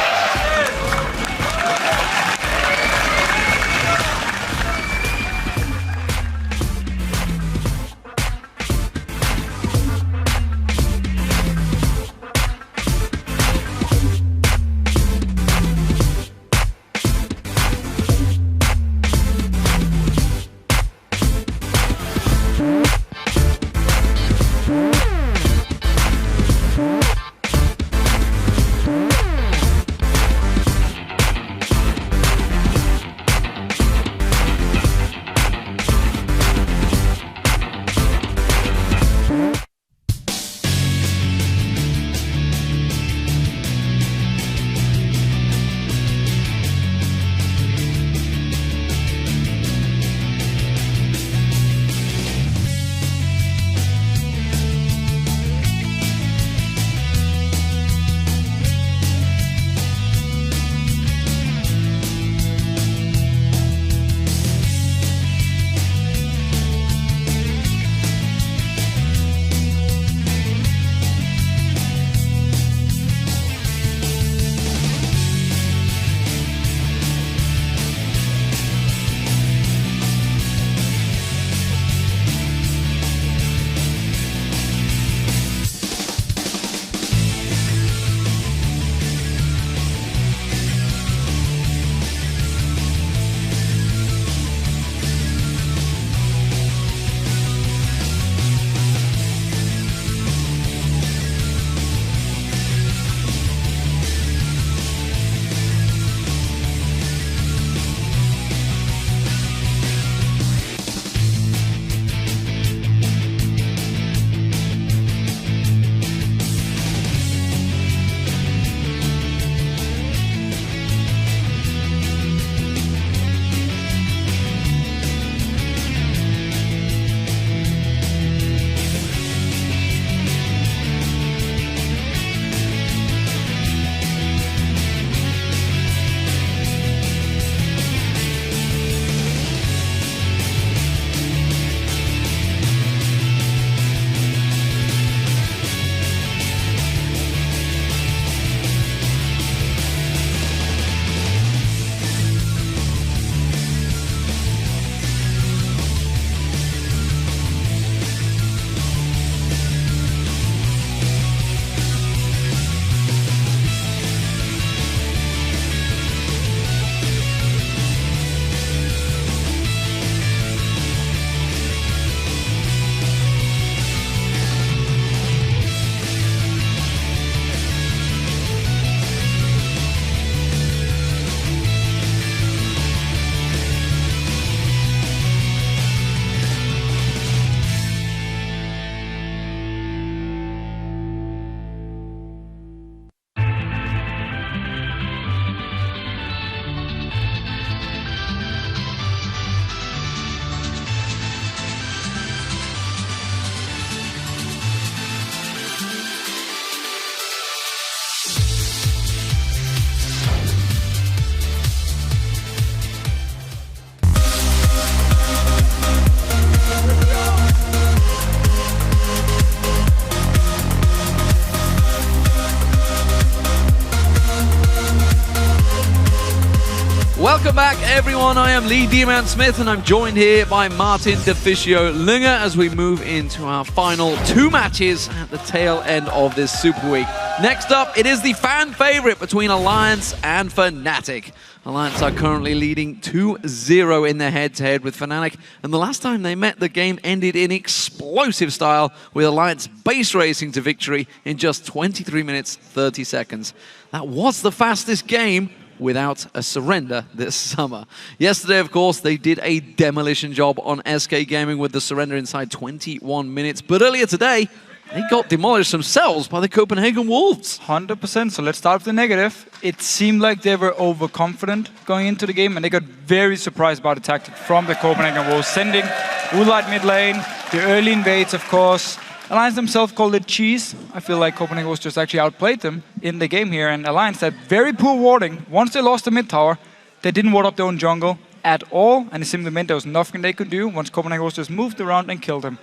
Welcome back, everyone. I am Lee D-Man Smith, and I'm joined here by Martin Deficio Lunger as we move into our final 2 matches at the tail end of this Super Week. Next up, it is the fan favorite between Alliance and Fnatic. Alliance are currently leading 2-0 in their head-to-head with Fnatic, and the last time they met, the game ended in explosive style, with Alliance base racing to victory in just 23 minutes, 30 seconds. That was the fastest game without a surrender this summer. Yesterday, of course, they did a demolition job on SK Gaming with the surrender inside 21 minutes, but earlier today, they got demolished themselves by the Copenhagen Wolves. 100%. So let's start with the negative. It seemed like they were overconfident going into the game, and they got very surprised by the tactic from the Copenhagen Wolves, sending Woolite mid lane, the early invades, of course. Alliance themselves called it cheese. I feel like Copenhagen Wolves just actually outplayed them in the game here, and Alliance had very poor warding. Once they lost the mid tower, they didn't ward up their own jungle at all, and it simply meant there was nothing they could do once Copenhagen Wolves just moved around and killed them.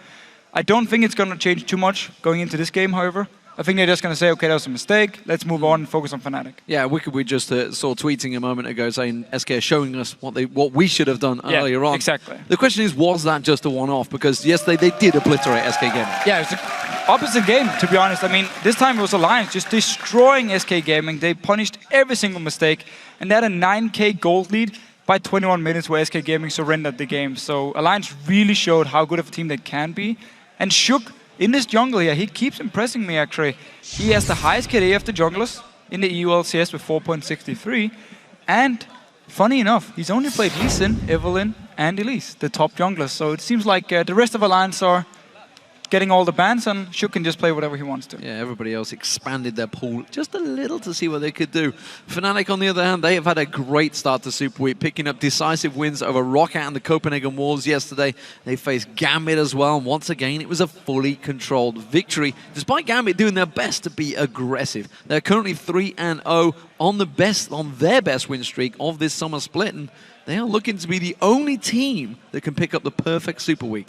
I don't think it's going to change too much going into this game, however. I think they're just going to say, okay, that was a mistake. Let's move on and focus on Fnatic. Yeah, we just saw tweeting a moment ago saying SK showing us what we should have done earlier on. Exactly. The question is, was that just a one-off? Because yesterday they did obliterate SK Gaming. Yeah, it was the opposite game, to be honest. I mean, this time it was Alliance just destroying SK Gaming. They punished every single mistake, and they had a 9k gold lead by 21 minutes where SK Gaming surrendered the game. So Alliance really showed how good of a team they can be. And Shook, in this jungle here, he keeps impressing me, actually. He has the highest KD of the junglers in the EU LCS with 4.63. And, funny enough, he's only played Lee Sin, Evelynn, and Elise, the top junglers. So it seems like the rest of Alliance are getting all the bans, and Shook can just play whatever he wants to. Yeah, everybody else expanded their pool just a little to see what they could do. Fnatic, on the other hand, they have had a great start to Super Week, picking up decisive wins over Roccat and the Copenhagen Wolves yesterday. They faced Gambit as well, and once again, it was a fully controlled victory, despite Gambit doing their best to be aggressive. They're currently 3-0 on their best win streak of this summer split, and they are looking to be the only team that can pick up the perfect Super Week.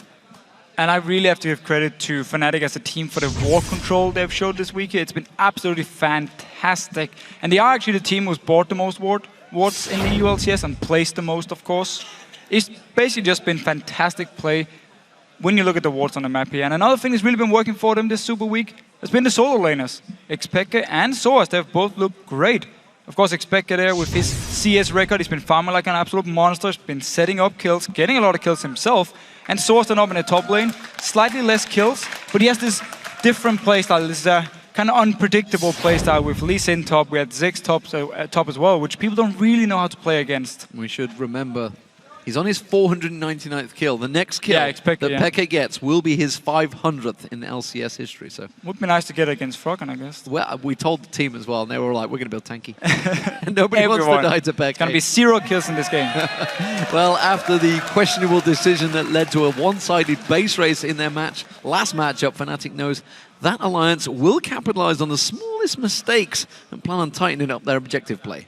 And I really have to give credit to Fnatic as a team for the ward control they've showed this week. It's been absolutely fantastic. And they are actually the team who's bought the most wards in the EU LCS and placed the most, of course. It's basically just been fantastic play when you look at the wards on the map here. And another thing that's really been working for them this Super Week has been the solo laners. Xpeke and Soaz, they've both looked great. Of course, Xpeke there with his CS record, he's been farming like an absolute monster, he's been setting up kills, getting a lot of kills himself, and Soaz then up in the top lane, slightly less kills, but he has this different playstyle, this kind of unpredictable playstyle with Lee Sin top, we had Ziggs top as well, which people don't really know how to play against. We should remember, he's on his 499th kill. The next kill that Peke gets will be his 500th in LCS history. So would be nice to get against Froggen, I guess. Well, we told the team as well, and they were like, we're going to build tanky. And nobody wants to die to Peke. It's going to be 0 kills in this game. Well, after the questionable decision that led to a one-sided base race in their last matchup, Fnatic knows that Alliance will capitalize on the smallest mistakes and plan on tightening up their objective play.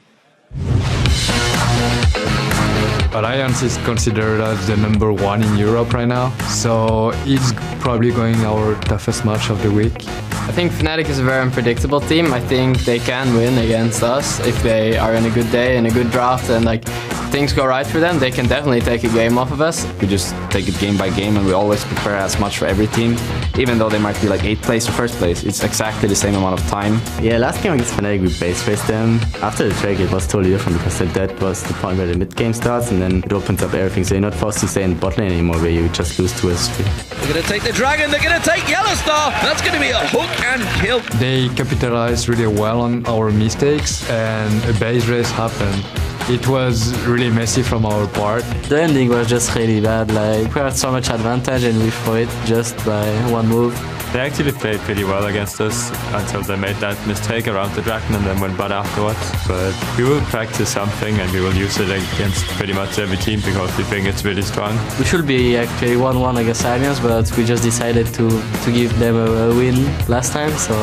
Alliance is considered as the #1 in Europe right now, so it's probably going our toughest match of the week. I think Fnatic is a very unpredictable team. I think they can win against us if they are in a good day, in a good draft, and like things go right for them, they can definitely take a game off of us. We just take it game by game, and we always prepare as much for every team. Even though they might be like 8th place or 1st place, it's exactly the same amount of time. Yeah, last game against Fnatic we base raced them. After the trade it was totally different because that was the point where the mid game starts and then it opens up everything. So you're not forced to stay in the bot lane anymore where you just lose to a streak. They're going to take the dragon, they're going to take Yellowstar. That's going to be a hook and kill. They capitalized really well on our mistakes, and a base race happened. It was really messy from our part. The ending was just really bad. Like, we had so much advantage and we threw it just by one move. They actually played pretty well against us until they made that mistake around the dragon and then went bad afterwards. But we will practice something and we will use it against pretty much every team because we think it's really strong. We should be actually 1-1 against Alliance, but we just decided to give them a win last time, so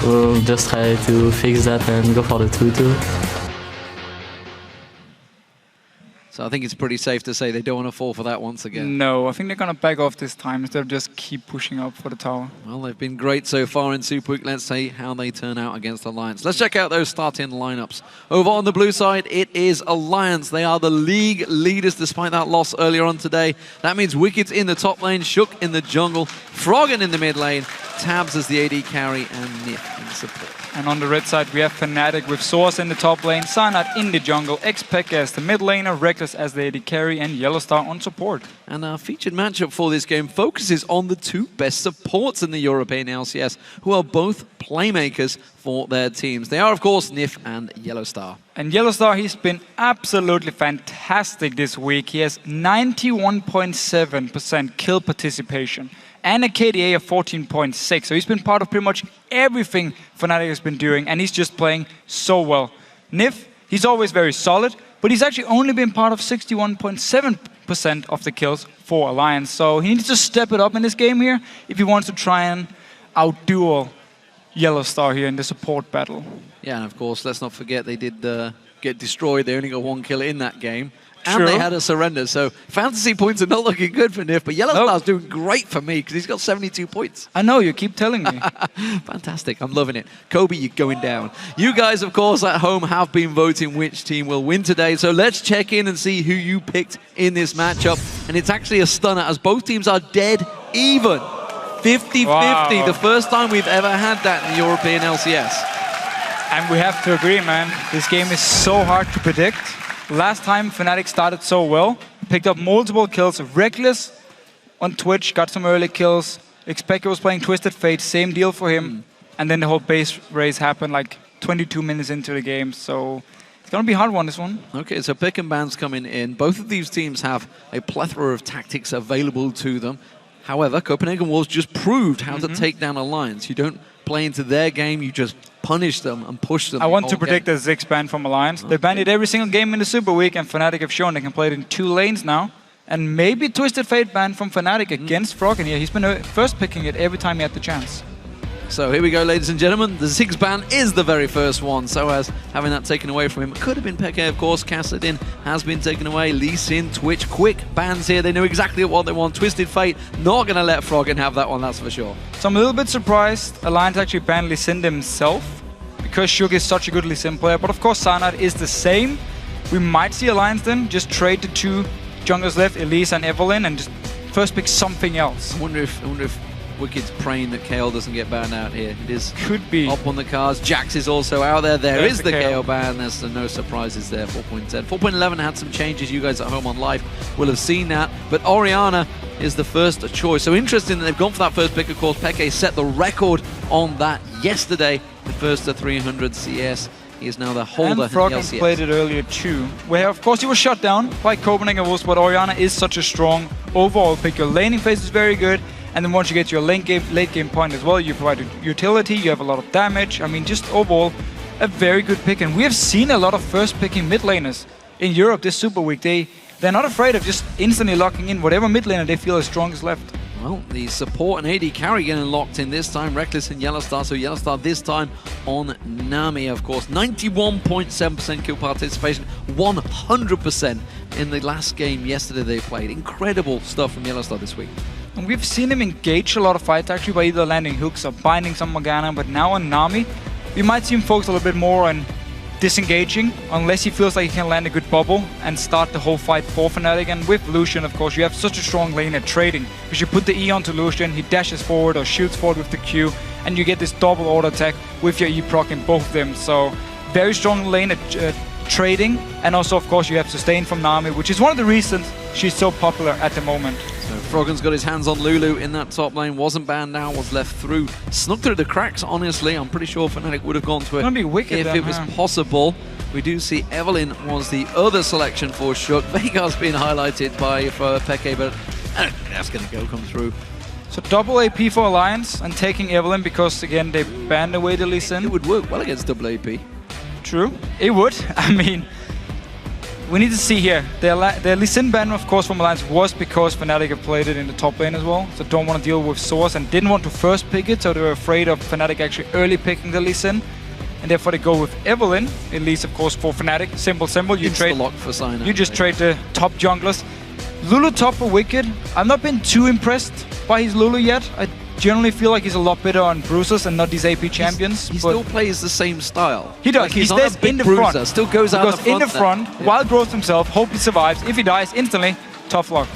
we'll just try to fix that and go for the 2-2. So I think it's pretty safe to say they don't want to fall for that once again. No, I think they're going to back off this time instead of just keep pushing up for the tower. Well, they've been great so far in Superweek. Let's see how they turn out against Alliance. Let's check out those starting lineups. Over on the blue side, it is Alliance. They are the league leaders despite that loss earlier on today. That means Wicked's in the top lane, Shook in the jungle, Froggen in the mid lane, Tabs as the AD carry, and Nif in support. And on the red side, we have Fnatic with Source in the top lane, Cyanide in the jungle, Xpeke as the mid laner, Reckless as the AD carry, and Yellowstar on support. And our featured matchup for this game focuses on the two best supports in the European LCS, who are both playmakers for their teams. They are, of course, Nif and Yellowstar. And Yellowstar, he's been absolutely fantastic this week. He has 91.7% kill participation and a KDA of 14.6. So he's been part of pretty much everything Fnatic has been doing, and he's just playing so well. Nif, he's always very solid, but he's actually only been part of 61.7% of the kills for Alliance. So he needs to step it up in this game here if he wants to try and outduel Yellowstar here in the support battle. Yeah, and of course, let's not forget they did get destroyed. They only got 1 kill in that game. And True. they had a surrender, so fantasy points are not looking good for Nif, but Yellowstar's doing great for me because he's got 72 points. I know, you keep telling me. Fantastic, I'm loving it. Kobe, you're going down. You guys, of course, at home have been voting which team will win today, so let's check in and see who you picked in this matchup. And it's actually a stunner as both teams are dead even. 50-50, Wow. the first time we've ever had that in the European LCS. And we have to agree, man, this game is so hard to predict. Last time Fnatic started so well, picked up multiple kills. Reckless on Twitch got some early kills. Xpeke was playing Twisted Fate, same deal for him. And then the whole base race happened like 22 minutes into the game, so it's going to be a hard one, this one. Okay, so pick and ban's coming in. Both of these teams have a plethora of tactics available to them. However, Copenhagen Wolves just proved how to take down Alliance. You don't play into their game, you just punish them and push them. I want to predict a Ziggs ban from Alliance. They banned it every single game in the Super Week, and Fnatic have shown they can play it in 2 lanes now. And maybe Twisted Fate ban from Fnatic against Froggen here. He's been first picking it every time he had the chance. So here we go, ladies and gentlemen. The Ziggs ban is the very first one. So as having that taken away from him, it could have been Peke, of course. Kassadin has been taken away. Lee Sin, Twitch, quick bans here. They know exactly what they want. Twisted Fate, not going to let Froggen have that one, that's for sure. So I'm a little bit surprised Alliance actually banned Lee Sin himself, because Shook is such a good Lee Sin player. But of course, Cyanide is the same. We might see Alliance then just trade the 2 junglers left, Elise and Evelyn, and just first pick something else. I wonder if Wicked's praying that KO doesn't get banned out here. It is could be up on the cards. Jax is also out there. There's There's the the KO KO ban. There's no surprises there. 4.10. 4.11 had some changes. You guys at home on live will have seen that. But Orianna is the first choice. So interesting that they've gone for that first pick. Of course, Peke set the record on that yesterday. The first to 300 CS. He is now the holder And in the Froggen LCS. played it earlier too, where of course he was shut down by Copenhagen Wolves, but Orianna is such a strong overall pick. Your laning phase is very good, and then once you get your late game point as well, you provide utility, you have a lot of damage. I mean, just overall, a very good pick. And we have seen a lot of first picking mid laners in Europe this Super Week. They're not afraid of just instantly locking in whatever mid laner they feel is strongest left. Well, the support and AD carry getting locked in this time. Reckless and Yellowstar. So Yellowstar this time on Nami, of course. 91.7% kill participation. 100% in the last game yesterday they played. Incredible stuff from Yellowstar this week. And we've seen him engage a lot of fights actually by either landing hooks or binding some Morgana, but now on Nami, we might see him focus a little bit more on disengaging, unless he feels like he can land a good bubble and start the whole fight for Fnatic. And with Lucian, of course, you have such a strong lane at trading, because you put the E onto Lucian, he dashes forward or shoots forward with the Q, and you get this double auto attack with your E proc in both of them. So very strong lane at trading, and also, of course, you have sustain from Nami, which is one of the reasons she's so popular at the moment. So Froggen's got his hands on Lulu in that top lane, wasn't banned out, was left through, snuck through the cracks, honestly. I'm pretty sure Fnatic would have gone to it Gonna be wicked if then, it was huh? possible. We do see Evelyn was the other selection for Shook. Vegar's been highlighted for Peke, but that's going to come through. So double AP for Alliance and taking Evelyn because, again, they banned away the Lee Sin. It would work well against double AP. True, it would. I mean, we need to see here. Their Lee Sin ban, of course, from Alliance was because Fnatic have played it in the top lane as well. So don't want to deal with Source and didn't want to first pick it, so they were afraid of Fnatic actually early picking the Lee Sin. and therefore they go with Evelynn, at least of course for Fnatic. Simple. You trade lock for Sign. You just trade the top junglers. Lulu top for Wicked. I've not been too impressed by his Lulu yet. I generally feel like he's a lot better on bruisers and not these AP champions. He still plays the same style. He does. Like He he's not stays a big in the bruiser, front. still goes out in the front, Yeah. wild growth himself, hope he survives. If he dies, instantly, tough luck.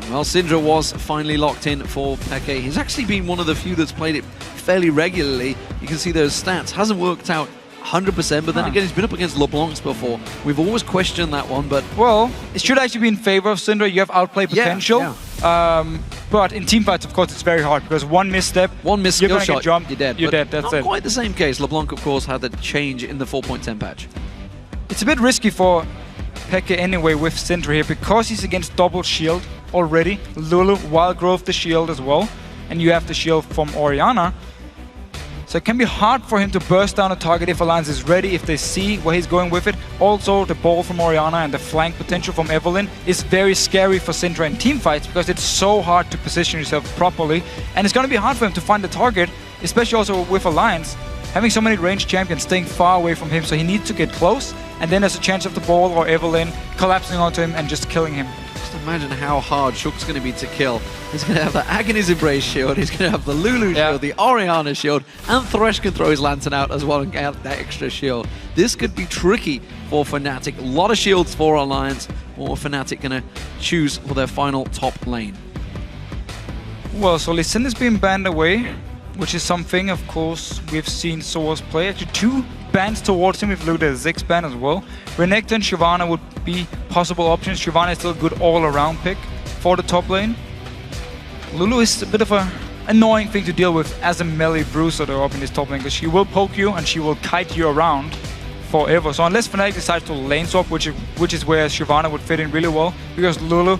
Well, Syndra was finally locked in for Peke. He's actually been one of the few that's played it fairly regularly. You can see those stats. Hasn't worked out 100%, but then again, he's been up against LeBlancs before. We've always questioned that one, but... Well, it should actually be in favor of Syndra. You have outplay potential. But in teamfights, of course, it's very hard because one misstep, one miss you're skill going to shot, get jumped, you're dead. You're But dead, that's not it. quite the same case. LeBlanc, of course, had the change in the 4.10 patch. It's a bit risky for Peke anyway with Syndra here because he's against double shield already. Lulu, wild growth the shield as well. And you have the shield from Orianna. So it can be hard for him to burst down a target if Alliance is ready, if they see where he's going with it. Also, the ball from Orianna and the flank potential from Evelynn is very scary for Syndra in teamfights because it's so hard to position yourself properly. And it's going to be hard for him to find the target, especially also with Alliance. Having so many ranged champions staying far away from him, so he needs to get close. And then there's a chance of the ball or Evelynn collapsing onto him and just killing him. Just imagine how hard Shook's going to be to kill. He's going to have the Agony's Embrace shield, he's going to have the Lulu shield, the Orianna shield, and Thresh can throw his Lantern out as well and get that extra shield. This could be tricky for Fnatic. A lot of shields for Alliance. What are Fnatic going to choose for their final top lane? Well, so Lee Sin has been banned away, which is something, of course, we've seen Soaz play. Actually, 2 bans towards him if you look at the Ziggs ban as well. Renekton and Shyvana would be possible options. Shyvana is still a good all-around pick for the top lane. Lulu is a bit of an annoying thing to deal with as a melee bruiser though up in this top lane, because she will poke you and she will kite you around forever. So unless Fnatic decides to lane swap, which is where Shyvana would fit in really well, because Lulu,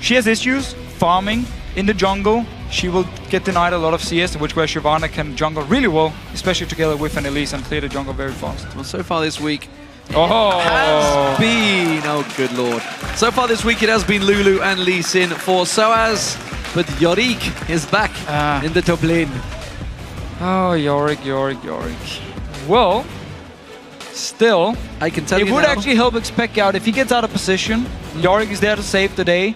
she has issues farming in the jungle. She will get denied a lot of CS, which where Shyvana can jungle really well, especially together with an Elise and clear the jungle very fast. Well, so far this week, Oh! has been, oh good lord. So far this week it has been Lulu and Lee Sin for Soaz, but Yorick is back in the top lane. Oh, Yorick. Well, still, I can tell it you would now, actually help Expect out if he gets out of position. Yorick is there to save the day.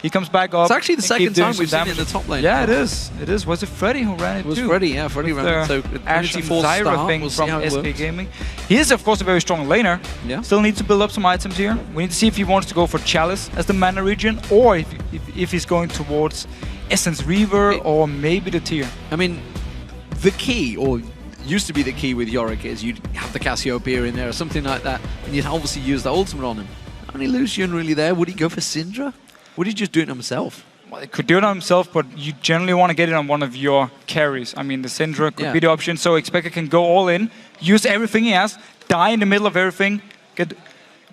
He comes back up. It's actually the and keep second doing time some we've seen it damage. in the top lane. Yeah, it is. It is. Was it Freddy who ran it too? It was Freddy, yeah. Freddy With ran it. So Ash and 24 Zyra start, thing we'll see from how it SK works. Gaming. He is, of course, a very strong laner. Yeah. Still needs to build up some items here. We need to see if he wants to go for Chalice as the mana region, or if he's going towards Essence Reaver or maybe the tier. I mean, the key, or used to be the key with Yorick, is you'd have the Cassiopeia in there or something like that, and you'd obviously use the ultimate on him. Only Lucian really there. Would he go for Syndra? Would he just do it himself? Well, he could do it on himself, but you generally want to get it on one of your carries. I mean, the Syndra could be the option, so Expected can go all in, use everything he has, die in the middle of everything, get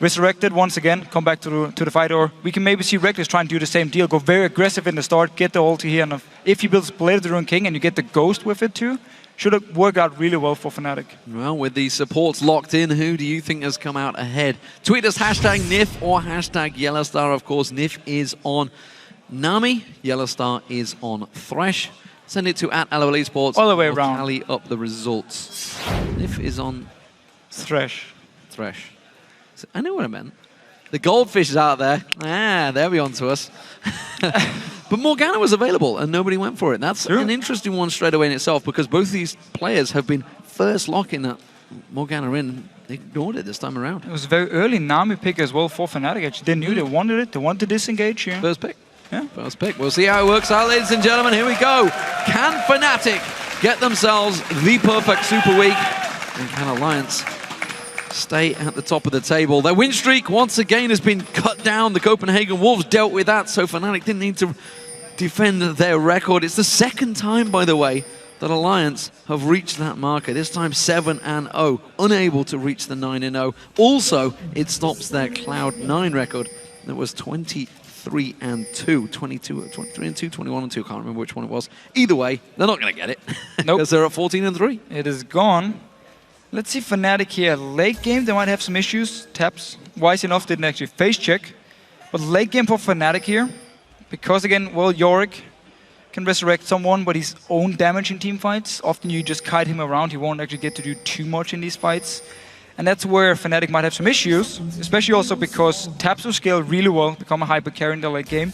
resurrected once again, come back to the fight, or we can maybe see Reckless try and do the same deal, go very aggressive in the start, get the ulti here, and if he builds Blade of the Ruined King and you get the Ghost with it too, should have worked out really well for Fnatic. Well, with the supports locked in, who do you think has come out ahead? Tweet us hashtag Nif or hashtag Yellowstar. Of course, Nif is on Nami, Yellowstar is on Thresh. Send it to @LOL Esports. All the way We'll around. Tally up the results. Nif is on Thresh. So, I know what I meant. The goldfish is out there. They'll be on to us. But Morgana was available and nobody went for it. That's an interesting one straight away in itself, because both these players have been first locking that Morgana in. They ignored it this time around. It was a very early Nami pick as well for Fnatic. Actually, they knew they wanted it. They wanted to disengage here. First pick. Yeah. First pick. We'll see how it works out, ladies and gentlemen. Here we go. Can Fnatic get themselves the perfect Super Week? And can Alliance stay at the top of the table? Their win streak once again has been cut down. The Copenhagen Wolves dealt with that, so Fnatic didn't need to defend their record. It's the second time, by the way, that Alliance have reached that marker. This time 7-0, unable to reach the 9-0. Also, it stops their Cloud9 record that was 23-2, 23-2, 21-2. I can't remember which one it was. Either way, they're not going to get it. Nope. Because they're at 14-3. It is gone. Let's see Fnatic here. Late game, they might have some issues. Taps, wise enough, didn't actually face check. But late game for Fnatic here. Because again, well, Yorick can resurrect someone, but his own damage in team fights. Often you just kite him around, he won't actually get to do too much in these fights. And that's where Fnatic might have some issues, especially also because taps will scale really well, become a hyper carry in the late game.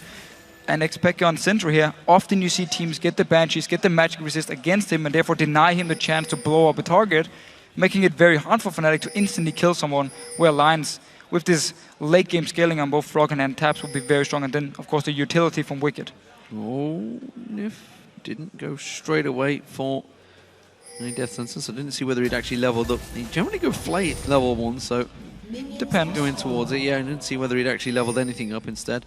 And Xpeke on Syndra here, often you see teams get the Banshees, get the magic resist against him, and therefore deny him the chance to blow up a target, making it very hard for Fnatic to instantly kill someone, where Alliance, with this late game scaling on both Froggen and taps, will be very strong. And then, of course, the utility from Wicked. Oh, Nif didn't go straight away for any death sentence. I didn't see whether he'd actually leveled up. He generally go Flay level 1, so depends. Going towards it, yeah. I didn't see whether he'd actually leveled anything up instead.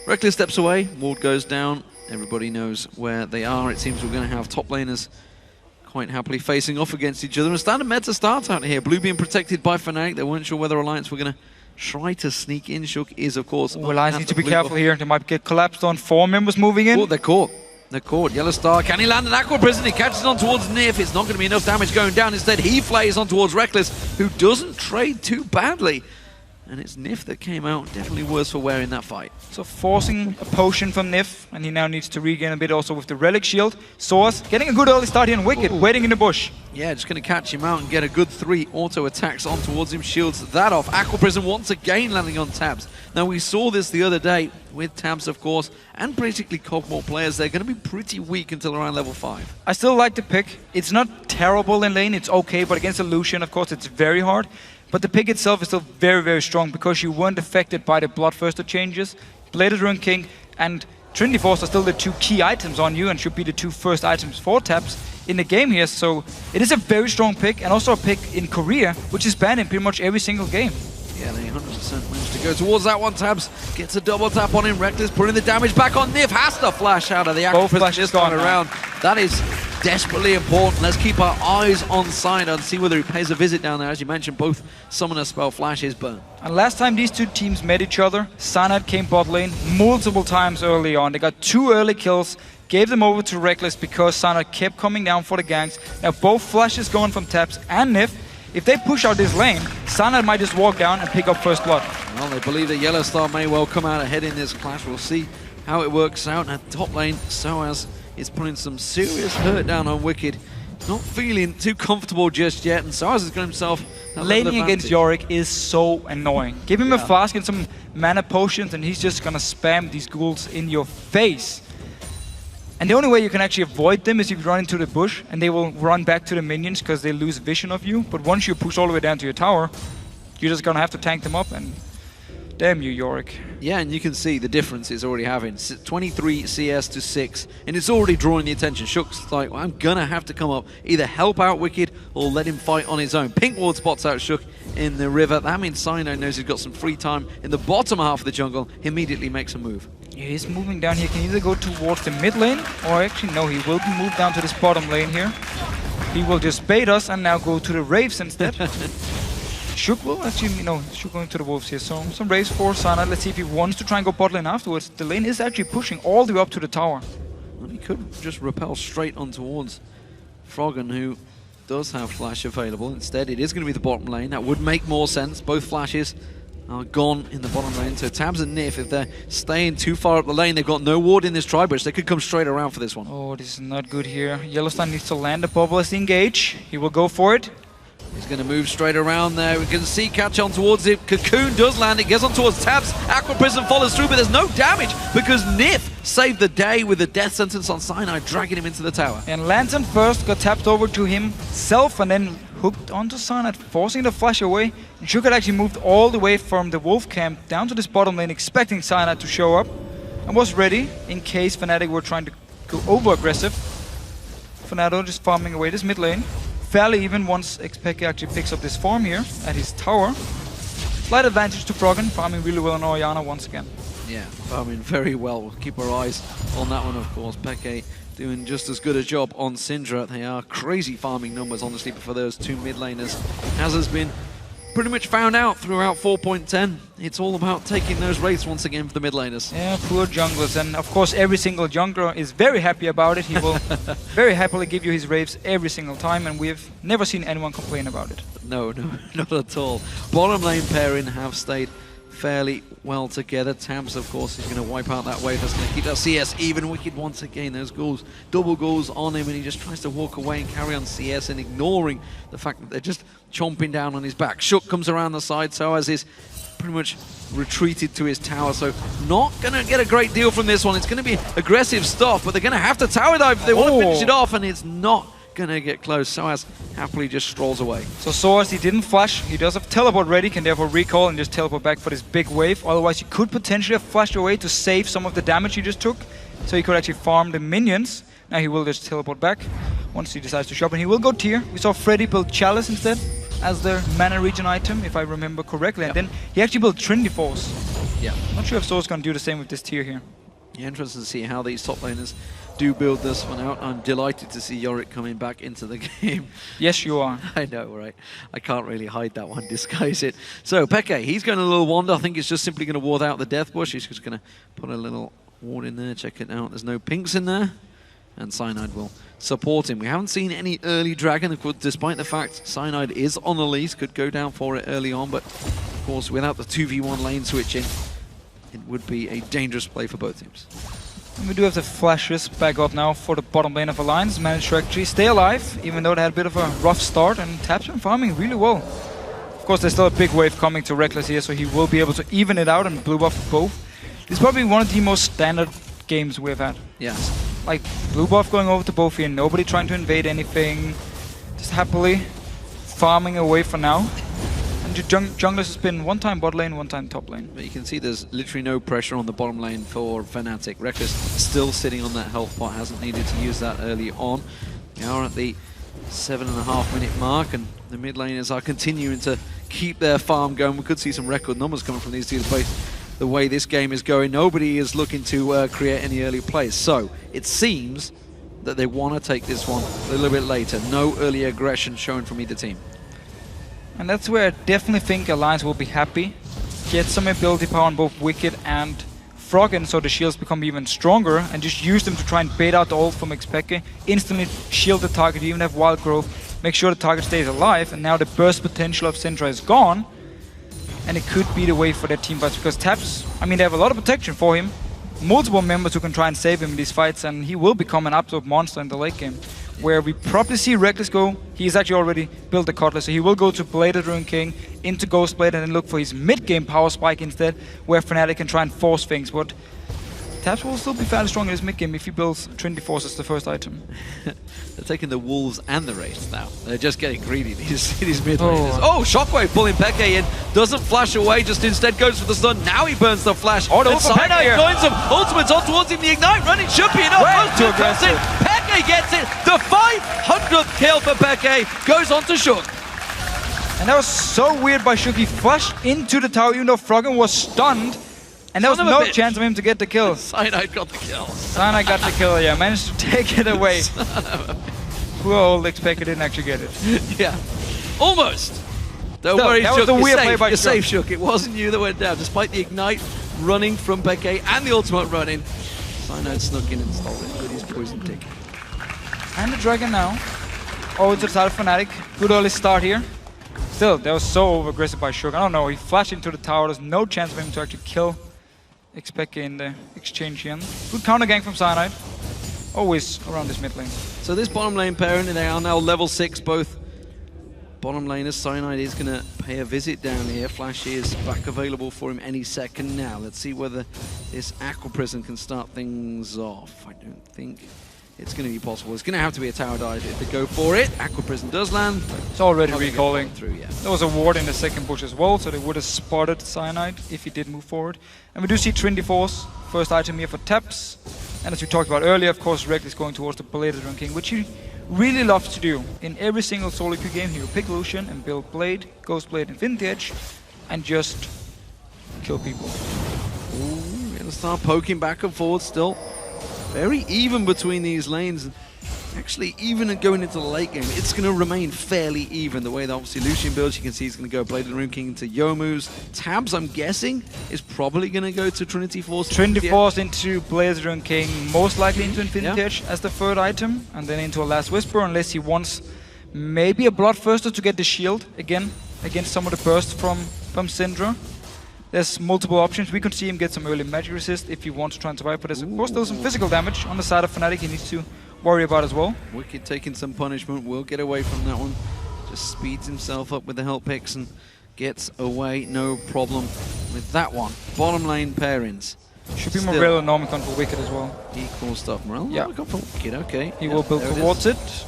Reckless steps away, ward goes down. Everybody knows where they are. It seems we're going to have top laners quite happily facing off against each other. And standard meta start out here. Blue being protected by Fnatic. They weren't sure whether Alliance were going to try to sneak in. Shook is, of course. Well, Alliance need to be careful here. They might get collapsed on. 4 members moving in. Oh, they're caught. They're caught. Yellow Star, can he land an Aqua Prison? He catches on towards Nif. It's not going to be enough damage going down. Instead, he flays on towards Reckless, who doesn't trade too badly. And it's Nif that came out definitely worse for wear in that fight. So forcing a potion from Nif, and he now needs to regain a bit also with the Relic Shield. Source getting a good early start here in Wicked, waiting in the bush. Yeah, just going to catch him out and get a good 3 auto attacks on towards him, shields that off. Aqua Prison once again landing on Tabs. Now we saw this the other day with Tabs, of course, and basically Cogmore players. They're going to be pretty weak until around level 5. I still like the pick. It's not terrible in lane, it's okay, but against a Lucian, of course, it's very hard. But the pick itself is still very, very strong because you weren't affected by the Bloodthirster changes. Bladed Rune King and Trinity Force are still the 2 key items on you and should be the 2 first items for taps in the game here. So it is a very strong pick, and also a pick in Korea, which is banned in pretty much every single game. Yeah, they 100% managed to go towards that one. Tabs gets a double tap on him. Reckless putting the damage back on Nif. Has to flash out of the Aqua Prison this time around. That is desperately important. Let's keep our eyes on side and see whether he pays a visit down there. As you mentioned, both Summoner Spell flashes burn. And last time these 2 teams met each other, Cyanide came bot lane multiple times early on. They got 2 early kills, gave them over to Reckless because Cyanide kept coming down for the ganks. Now both flashes going from Taps and Nif. If they push out this lane, Cyanide might just walk down and pick up first blood. Well, they believe that Yellow Star may well come out ahead in this clash. We'll see how it works out. At top lane, Soaz is putting some serious hurt down on Wicked. Not feeling too comfortable just yet, and Soaz has got himself laning against Yorick is so annoying. Give him a flask and some mana potions, and he's just gonna spam these ghouls in your face. And the only way you can actually avoid them is if you run into the bush, and they will run back to the minions because they lose vision of you. But once you push all the way down to your tower, you're just gonna have to tank them up, and damn you, Yorick. Yeah, and you can see the difference it's already having. 23 CS to 6, and it's already drawing the attention. Shook's like, well, I'm gonna have to come up, either help out Wicked or let him fight on his own. Pink Ward spots out Shook in the river. That means Sino knows he's got some free time in the bottom half of the jungle. He immediately makes a move. Yeah, he's moving down here. Can either go towards the mid lane, or actually no, he will move down to this bottom lane here. He will just bait us and now go to the Raves instead. Shook will actually, Shook going to the Wolves here. So some Raves for Sana. Let's see if he wants to try and go bot lane afterwards. The lane is actually pushing all the way up to the tower. Well, he could just rappel straight on towards Froggen, who does have flash available. Instead, it is going to be the bottom lane. That would make more sense. Both flashes are gone in the bottom lane. So Tabs and Nif, if they're staying too far up the lane, they've got no ward in this tri-bridge. They could come straight around for this one. Oh, this is not good here. Yellowstone needs to land a bubble as engage. He will go for it. He's going to move straight around there. We can see catch on towards it. Cocoon does land. It gets on towards Tabs. Aqua Prison follows through, but there's no damage because Nif saved the day with the death sentence on Cyanide, dragging him into the tower. And Lantern first got tapped over to himself and then hooked onto Cyanide, forcing the flash away. Shook had actually moved all the way from the Wolf camp down to this bottom lane, expecting Cyanide to show up, and was ready in case Fnatic were trying to go over-aggressive. Fnatic just farming away this mid lane. Fairly even once Xpeke actually picks up this farm here at his tower. Slight advantage to Froggen, farming really well on Orianna once again. Yeah, farming very well. We'll keep our eyes on that one, of course. Peke doing just as good a job on Syndra. They are crazy farming numbers, honestly, for those 2 mid laners. As has been pretty much found out throughout 4.10. It's all about taking those rates once again for the mid laners. Yeah, poor junglers. And of course, every single jungler is very happy about it. He will very happily give you his raves every single time, and we've never seen anyone complain about it. No, not at all. Bottom lane pairing have stayed fairly well together. Tabs, of course, is going to wipe out that wave. That's going to keep that CS even. Wicked once again. Those goals, double goals on him, and he just tries to walk away and carry on CS and ignoring the fact that they're just chomping down on his back. Shook comes around the side, so as is pretty much retreated to his tower, so not going to get a great deal from this one. It's going to be aggressive stuff, but they're going to have to tower dive if they want to finish it off, and it's not going to get close. Soaz happily just strolls away. So Soaz, he didn't flash. He does have teleport ready, can therefore recall and just teleport back for this big wave. Otherwise, he could potentially have flashed away to save some of the damage he just took, so he could actually farm the minions. Now he will just teleport back once he decides to shop, and he will go tier. We saw Freddy build Chalice instead as their mana regen item, if I remember correctly. And then he actually built Trinity Force. Yeah. Not sure if Soaz is going to do the same with this tier here. Yeah, interesting to see how these top laners do build this one out. I'm delighted to see Yorick coming back into the game. Yes, you are. I know, right? I can't really hide that one, disguise it. So, Peke, he's going a little wander. I think he's just simply going to ward out the Death Bush. He's just going to put a little ward in there. Check it out. There's no pinks in there. And Cyanide will support him. We haven't seen any early Dragon, despite the fact Cyanide is on the lease. Could go down for it early on, but of course, without the 2v1 lane switching, it would be a dangerous play for both teams. And we do have the flashes back up now for the bottom lane of Alliance. Managed to actually stay alive, even though they had a bit of a rough start, and Tab's been farming really well. Of course, there's still a big wave coming to Reckless here, so he will be able to even it out and blue buff both. This is probably one of the most standard games we've had. Yes. Like, blue buff going over to both here, nobody trying to invade anything, just happily farming away for now. And junglers has been one time bot lane, one time top lane. But you can see there's literally no pressure on the bottom lane for Fnatic. Reckless still sitting on that health pot, hasn't needed to use that early on. We are at the 7.5 minute mark, and the mid laners are continuing to keep their farm going. We could see some record numbers coming from these two both. The way this game is going, nobody is looking to create any early plays. So it seems that they want to take this one a little bit later. No early aggression shown from either team. And that's where I definitely think Alliance will be happy. Get some ability power on both Wicked and Froggen, so the shields become even stronger, and just use them to try and bait out the ult from Xpeke. Instantly shield the target, you even have Wild Growth, make sure the target stays alive, and now the burst potential of Syndra is gone. And it could be the way for their team fights, because Tabs, I mean, they have a lot of protection for him. Multiple members who can try and save him in these fights, and he will become an absolute monster in the late game. Where we probably see Reckless go, he's actually already built the Cutlass, so he will go to Bladed Rune King, into Ghostblade, and then look for his mid-game power spike instead, where Fnatic can try and force things. But Tabs will still be fairly strong in his mid-game if he builds Trinity Force as the first item. They're taking the Wolves and the Wraiths now. They're just getting greedy, these mid laners. Oh, Shockwave pulling Peke in. Doesn't flash away, just instead goes for the stun. Now he burns the flash. Oh, no, and Cyanide joins him. Ultimate's on towards him. The Ignite running should be enough. Way too aggressive. Peke gets it. The 500th kill for Peke goes on to Shook. And that was so weird by Shook. He flashed into the tower even though Froggen was stunned. And there was no chance of him to get the kill. Cyanide got the kill. Cyanide got the kill, yeah. Managed to take it away. Poor old Xpeke didn't actually get it. Yeah. Almost. Don't worry, that Shook. was a weird play by You're Shook. safe, Shook. It wasn't you that went down. Despite the Ignite running from Peke and the ultimate running, Cyanide snuck in and stole it with his poison tick. And the Dragon now. Oh, it's a side of Fnatic. Good early start here. Still, that was so over-aggressive by Shook. I don't know, he flashed into the tower. There's no chance for him to actually kill Xpeke in the exchange here. Good counter gank from Cyanide. Always around this mid lane. So this bottom lane pairing, they are now level 6, both bottom laners. Cyanide is going to pay a visit down here. Flash is back available for him any second now. Let's see whether this Aqua Prison can start things off. I don't think it's going to be possible. It's going to have to be a tower dive if they go for it. Aqua Prison does land. It's already recalling. Through, yeah. There was a ward in the second bush as well, so they would have spotted Cyanide if he did move forward. And we do see Trinity Force, first item here for Taps. And as we talked about earlier, of course, Reckless going towards the Bladed Rune King, which he really loves to do. In every single solo queue game, he will pick Lucian and build Blade, Ghostblade, Infinity Edge, and just kill people. Ooh, gonna start poking back and forward still. Very even between these lanes. Actually, even going into the late game, it's going to remain fairly even. The way that obviously Lucian builds, you can see he's going to go Bladed Rune King into Youmuu's. Tabs, I'm guessing, is probably going to go to Trinity Force. Trinity Force into Bladed Rune King, most likely into Infinity Edge as the third item, and then into a Last Whisper, unless he wants maybe a Bloodthirster to get the shield again against some of the burst from Syndra. There's multiple options. We could see him get some early magic resist if he wants to try and survive, but there's of course still some physical damage on the side of Fnatic he needs to worry about as well. Wicked taking some punishment, will get away from that one. Just speeds himself up with the help picks and gets away, no problem with that one. Bottom lane pairings. Should be Morello Normicon for Wicked as well. Equal stuff. Morello Normicon for Wicked, okay. He will build towards it.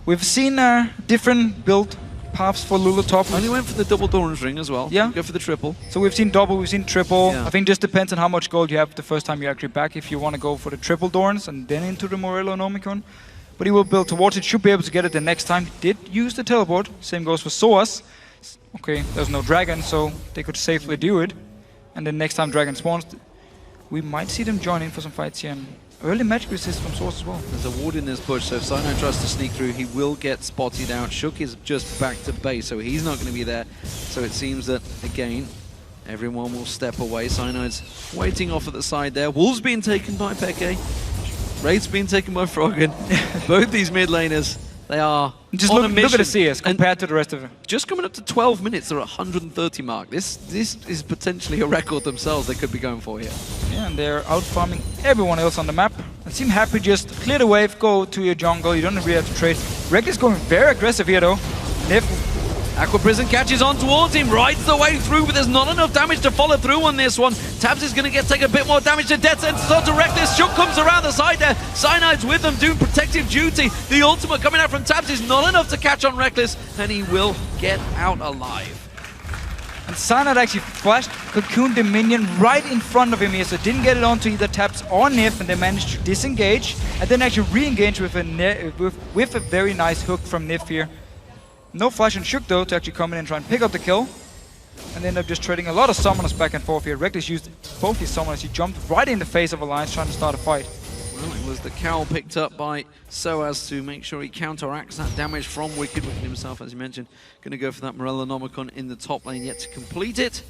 We've seen different build paths for Lulu top. Only went for the double Doran's ring as well. Yeah. Go for the triple. So we've seen double, we've seen triple. Yeah. I think just depends on how much gold you have the first time you're actually back if you want to go for the triple Dorans and then into the Morello Normicon. But he will build towards it, should be able to get it the next time. He did use the teleport. Same goes for Soas. Okay, there's no dragon, so they could safely do it. And then next time dragon spawns, we might see them join in for some fights here. And early magic resist from Source as well. There's a ward in this bush, so if Cyanide tries to sneak through, he will get spotted out. Shook is just back to base, so he's not going to be there. So it seems that, again, everyone will step away. Cyanide's waiting off at the side there. Wolves being taken by Peke. Raid's being taken by Froggen. Both these mid laners, they are just on a mission. Look at the CS compared to the rest of it. Just coming up to 12 minutes, they're at 130 mark. This is potentially a record themselves they could be going for here. Yeah, and they're out farming everyone else on the map. And seem happy, just clear the wave, go to your jungle. You don't really have to trade. Rek is going very aggressive here though. Nif. Aqua Prison catches on towards him, rides the way through, but there's not enough damage to follow through on this one. Tabs is going to take a bit more damage to Death Sentence onto Reckless. Shook comes around the side there. Cyanide's with them, doing protective duty. The ultimate coming out from Tabs is not enough to catch on Reckless, and he will get out alive. And Cyanide actually flashed Cocoon the minion right in front of him here, so didn't get it onto either Tabs or Nif, and they managed to disengage, and then actually re-engage with a very nice hook from Nif here. No flash on Shook though to actually come in and try and pick up the kill. And they end up just trading a lot of summoners back and forth here. Reckless used both his summoners. He jumped right in the face of Alliance trying to start a fight. Well, it was the cowl picked up by Soaz to make sure he counteracts that damage from Wicked. Wicked himself, as you mentioned, going to go for that Morello Nomicon in the top lane yet to complete it.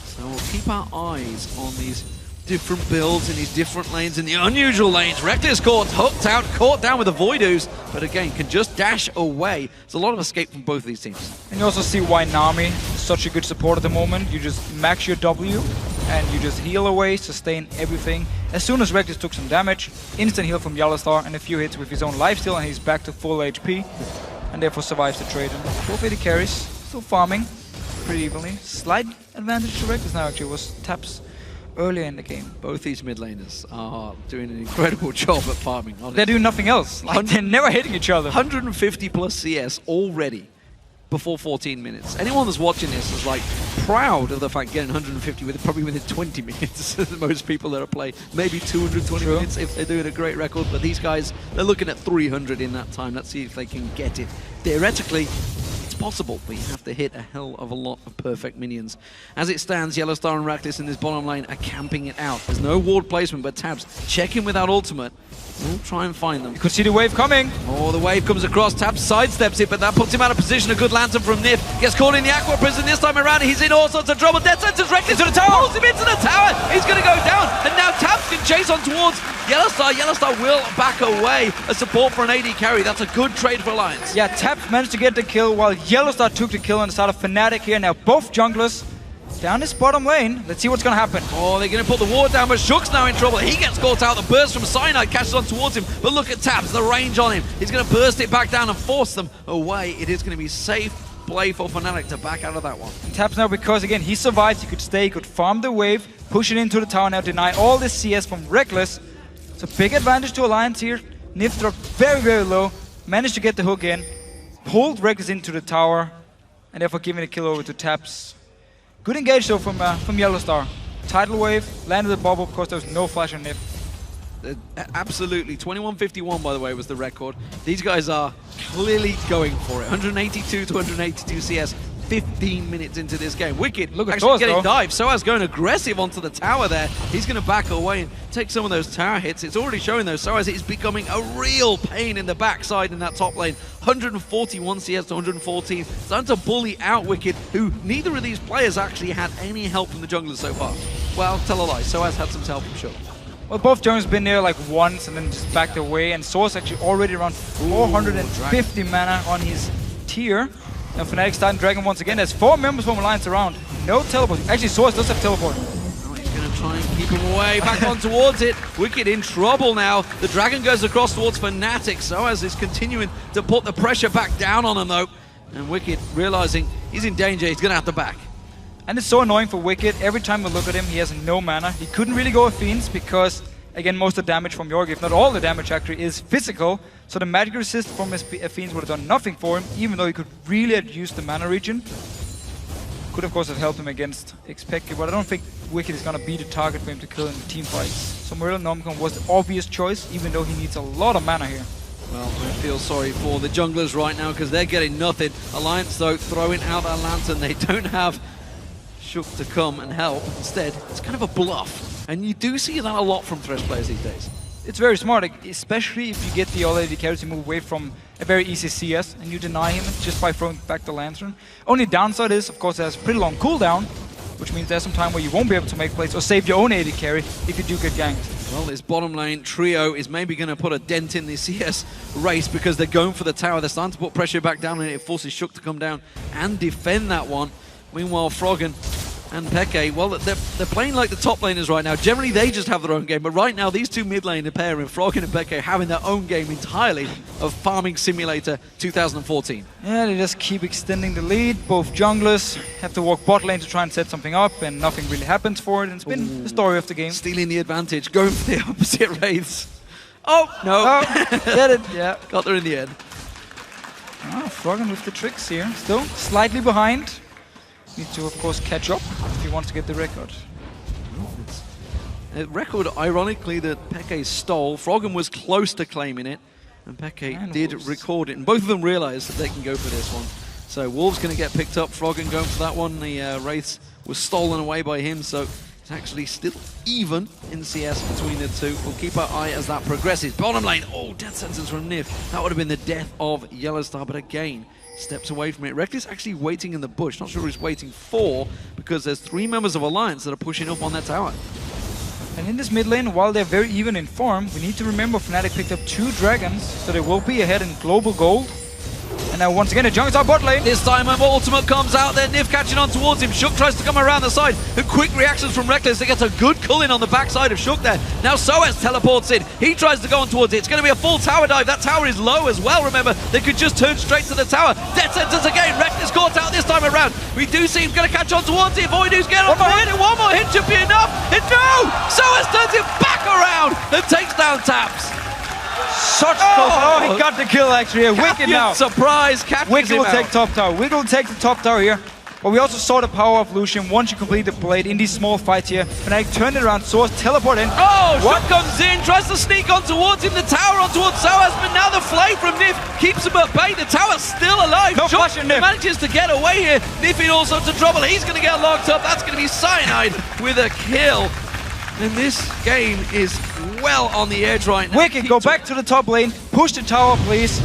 So we'll keep our eyes on these different builds in these different lanes, in the unusual lanes. Reckless caught, hooked out, caught down with the Voidoos, but again, can just dash away. There's a lot of escape from both of these teams. And you also see why Nami is such a good support at the moment. You just max your W, and you just heal away, sustain everything. As soon as Reckless took some damage, instant heal from Yellowstar, and a few hits with his own lifesteal, and he's back to full HP, and therefore survives the trade. And both AD carries, still farming pretty evenly. Slight advantage to Reckless now actually was Taps earlier in the game. Both these mid laners are doing an incredible job at farming. Honestly. They're doing nothing else. Like, they're never hitting each other. 150 plus CS already before 14 minutes. Anyone that's watching this is like proud of the fact getting 150 probably within 20 minutes. Most people that are playing maybe 220 minutes if they're doing a great record. But these guys, they're looking at 300 in that time. Let's see if they can get it. Theoretically, it's possible, but you have to hit a hell of a lot of perfect minions. As it stands, Yellowstar and Reckless in this bottom lane are camping it out. There's no ward placement, but Tabs checking without ultimate. We'll try and find them. You could see the wave coming. Oh, the wave comes across. Tabs sidesteps it, but that puts him out of position. A good lantern from Nif. Gets caught in the Aqua Prison this time around. He's in all sorts of trouble. Death Sentence Reckless to the tower. Pulls him into the tower. He's going to go down. And now Tabs can chase on towards Yellowstar. Yellowstar will back away. A support for an AD carry. That's a good trade for Alliance. Yeah, Tabs managed to get the kill while Yellowstar took the kill on the side of Fnatic here. Now both junglers down this bottom lane. Let's see what's going to happen. Oh, they're going to put the ward down, but Shook's now in trouble. He gets caught out. The burst from Cyanide catches on towards him. But look at Tabs, the range on him. He's going to burst it back down and force them away. It is going to be safe play for Fnatic to back out of that one. And Tabs now, because again, he survives. He could stay, he could farm the wave, push it into the tower, now deny all this CS from Reckless. It's a big advantage to Alliance here. Nif dropped very, very low. Managed to get the hook in. Pulled Reckless into the tower. And therefore giving the kill over to Tabs. Good engage though from Yellowstar. Tidal wave, landed the bubble, of course there was no flash on Nif. Absolutely, 21:51 by the way was the record. These guys are clearly going for it. 182 to 182 CS, 15 minutes into this game. Wicked, look at actually Soaz, getting though. dived. Soaz going aggressive onto the tower there. He's going to back away and take some of those tower hits. It's already showing though, Soaz is becoming a real pain in the backside in that top lane. 141 CS to 114. Starting to bully out Wicked, who neither of these players actually had any help from the junglers so far. Well, tell a lie, Soaz had some help from Shook. Well, both junglers been there like once and then just backed away, and Soaz actually already around 450 mana on his tier. Now Fnatic starting Dragon once again. There's 4 members from Alliance around. No teleport. Actually, Source does have teleport. Oh, he's going to try and keep him away. Back on towards it. Wicked in trouble now. The Dragon goes across towards Fnatic. Soaz is continuing to put the pressure back down on him though. And Wicked realizing he's in danger. He's going to have to back. And it's so annoying for Wicked. Every time we look at him, he has no mana. He couldn't really go with Fiends because, again, most of the damage from York, if not all the damage actually, is physical. So the magic resist from his Fiends would have done nothing for him, even though he could really have used the mana regen. Could, of course, have helped him against Xpeke, but I don't think Wicked is going to be the target for him to kill in the team fights. So Morello Nomicon was the obvious choice, even though he needs a lot of mana here. Well, I feel sorry for the junglers right now because they're getting nothing. Alliance, though, throwing out that lantern. They don't have Shook to come and help. Instead, it's kind of a bluff. And you do see that a lot from Thresh players these days. It's very smart, especially if you get the all-AD carry to move away from a very easy CS and you deny him just by throwing back the Lantern. Only downside is, of course, it has a pretty long cooldown, which means there's some time where you won't be able to make plays or save your own AD carry if you do get ganked. Well, this bottom lane trio is maybe going to put a dent in the CS race because they're going for the tower. They're starting to put pressure back down and it forces Shook to come down and defend that one. Meanwhile, Froggen and Peke, well, they're playing like the top laners right now. Generally, they just have their own game, but right now, these two mid laner pair, Froggen and Peke, having their own game entirely of Farming Simulator 2014. Yeah, they just keep extending the lead. Both junglers have to walk bot lane to try and set something up, and nothing really happens for it. And it's been the story of the game. Stealing the advantage, going for the opposite wraiths. Oh, no. Oh, get it, yeah. Got there in the end. Ah, Froggen with the tricks here. Still slightly behind. Needs to, of course, catch up if he wants to get the record. A record, ironically, that Peke stole. Froggen was close to claiming it, and Peke did record it. And both of them realized that they can go for this one. So Wolves going to get picked up. Froggen going for that one. The Wraiths was stolen away by him, so it's actually still even in CS between the two. We'll keep our eye as that progresses. Bottom lane, oh, death sentence from Nif. That would have been the death of Yellowstar, but again, steps away from it. Reckless actually waiting in the bush. Not sure who he's waiting for, because there's 3 members of Alliance that are pushing up on that tower. And in this mid lane, while they're very even in form, we need to remember Fnatic picked up 2 dragons, so they will be ahead in global gold. And now once again, it junks our bot lane. This time, Ultimate comes out there. Nif catching on towards him. Shook tries to come around the side. And quick reactions from Reckless. They get a good cull-in on the backside of Shook there. Now Soaz teleports in. He tries to go on towards it. It's going to be a full tower dive. That tower is low as well, remember. They could just turn straight to the tower. Death sentence again. Reckless caught out this time around. We do see him going to catch on towards it. Voidoo's getting on behind it. One more hit should be enough. And no! Soaz turns it back around and takes down Taps. Such close. Oh, he got the kill actually. Wicked now. Surprise. Wicked will take top tower. Wicked will take the top tower here. But we also saw the power of Lucian once you complete the blade in these small fights here. Fnatic turned it around, Source teleport in. Oh, Shook comes in, tries to sneak on towards him, the tower on towards Soaz, but now the flame from Nif keeps him at bay. The tower's still alive. No flash in Nif. Manages to get away here. Nif in all sorts of trouble. He's going to get locked up. That's going to be Cyanide with a kill. And this game is well on the edge right now. Wicked, go back to the top lane. Push the tower, please.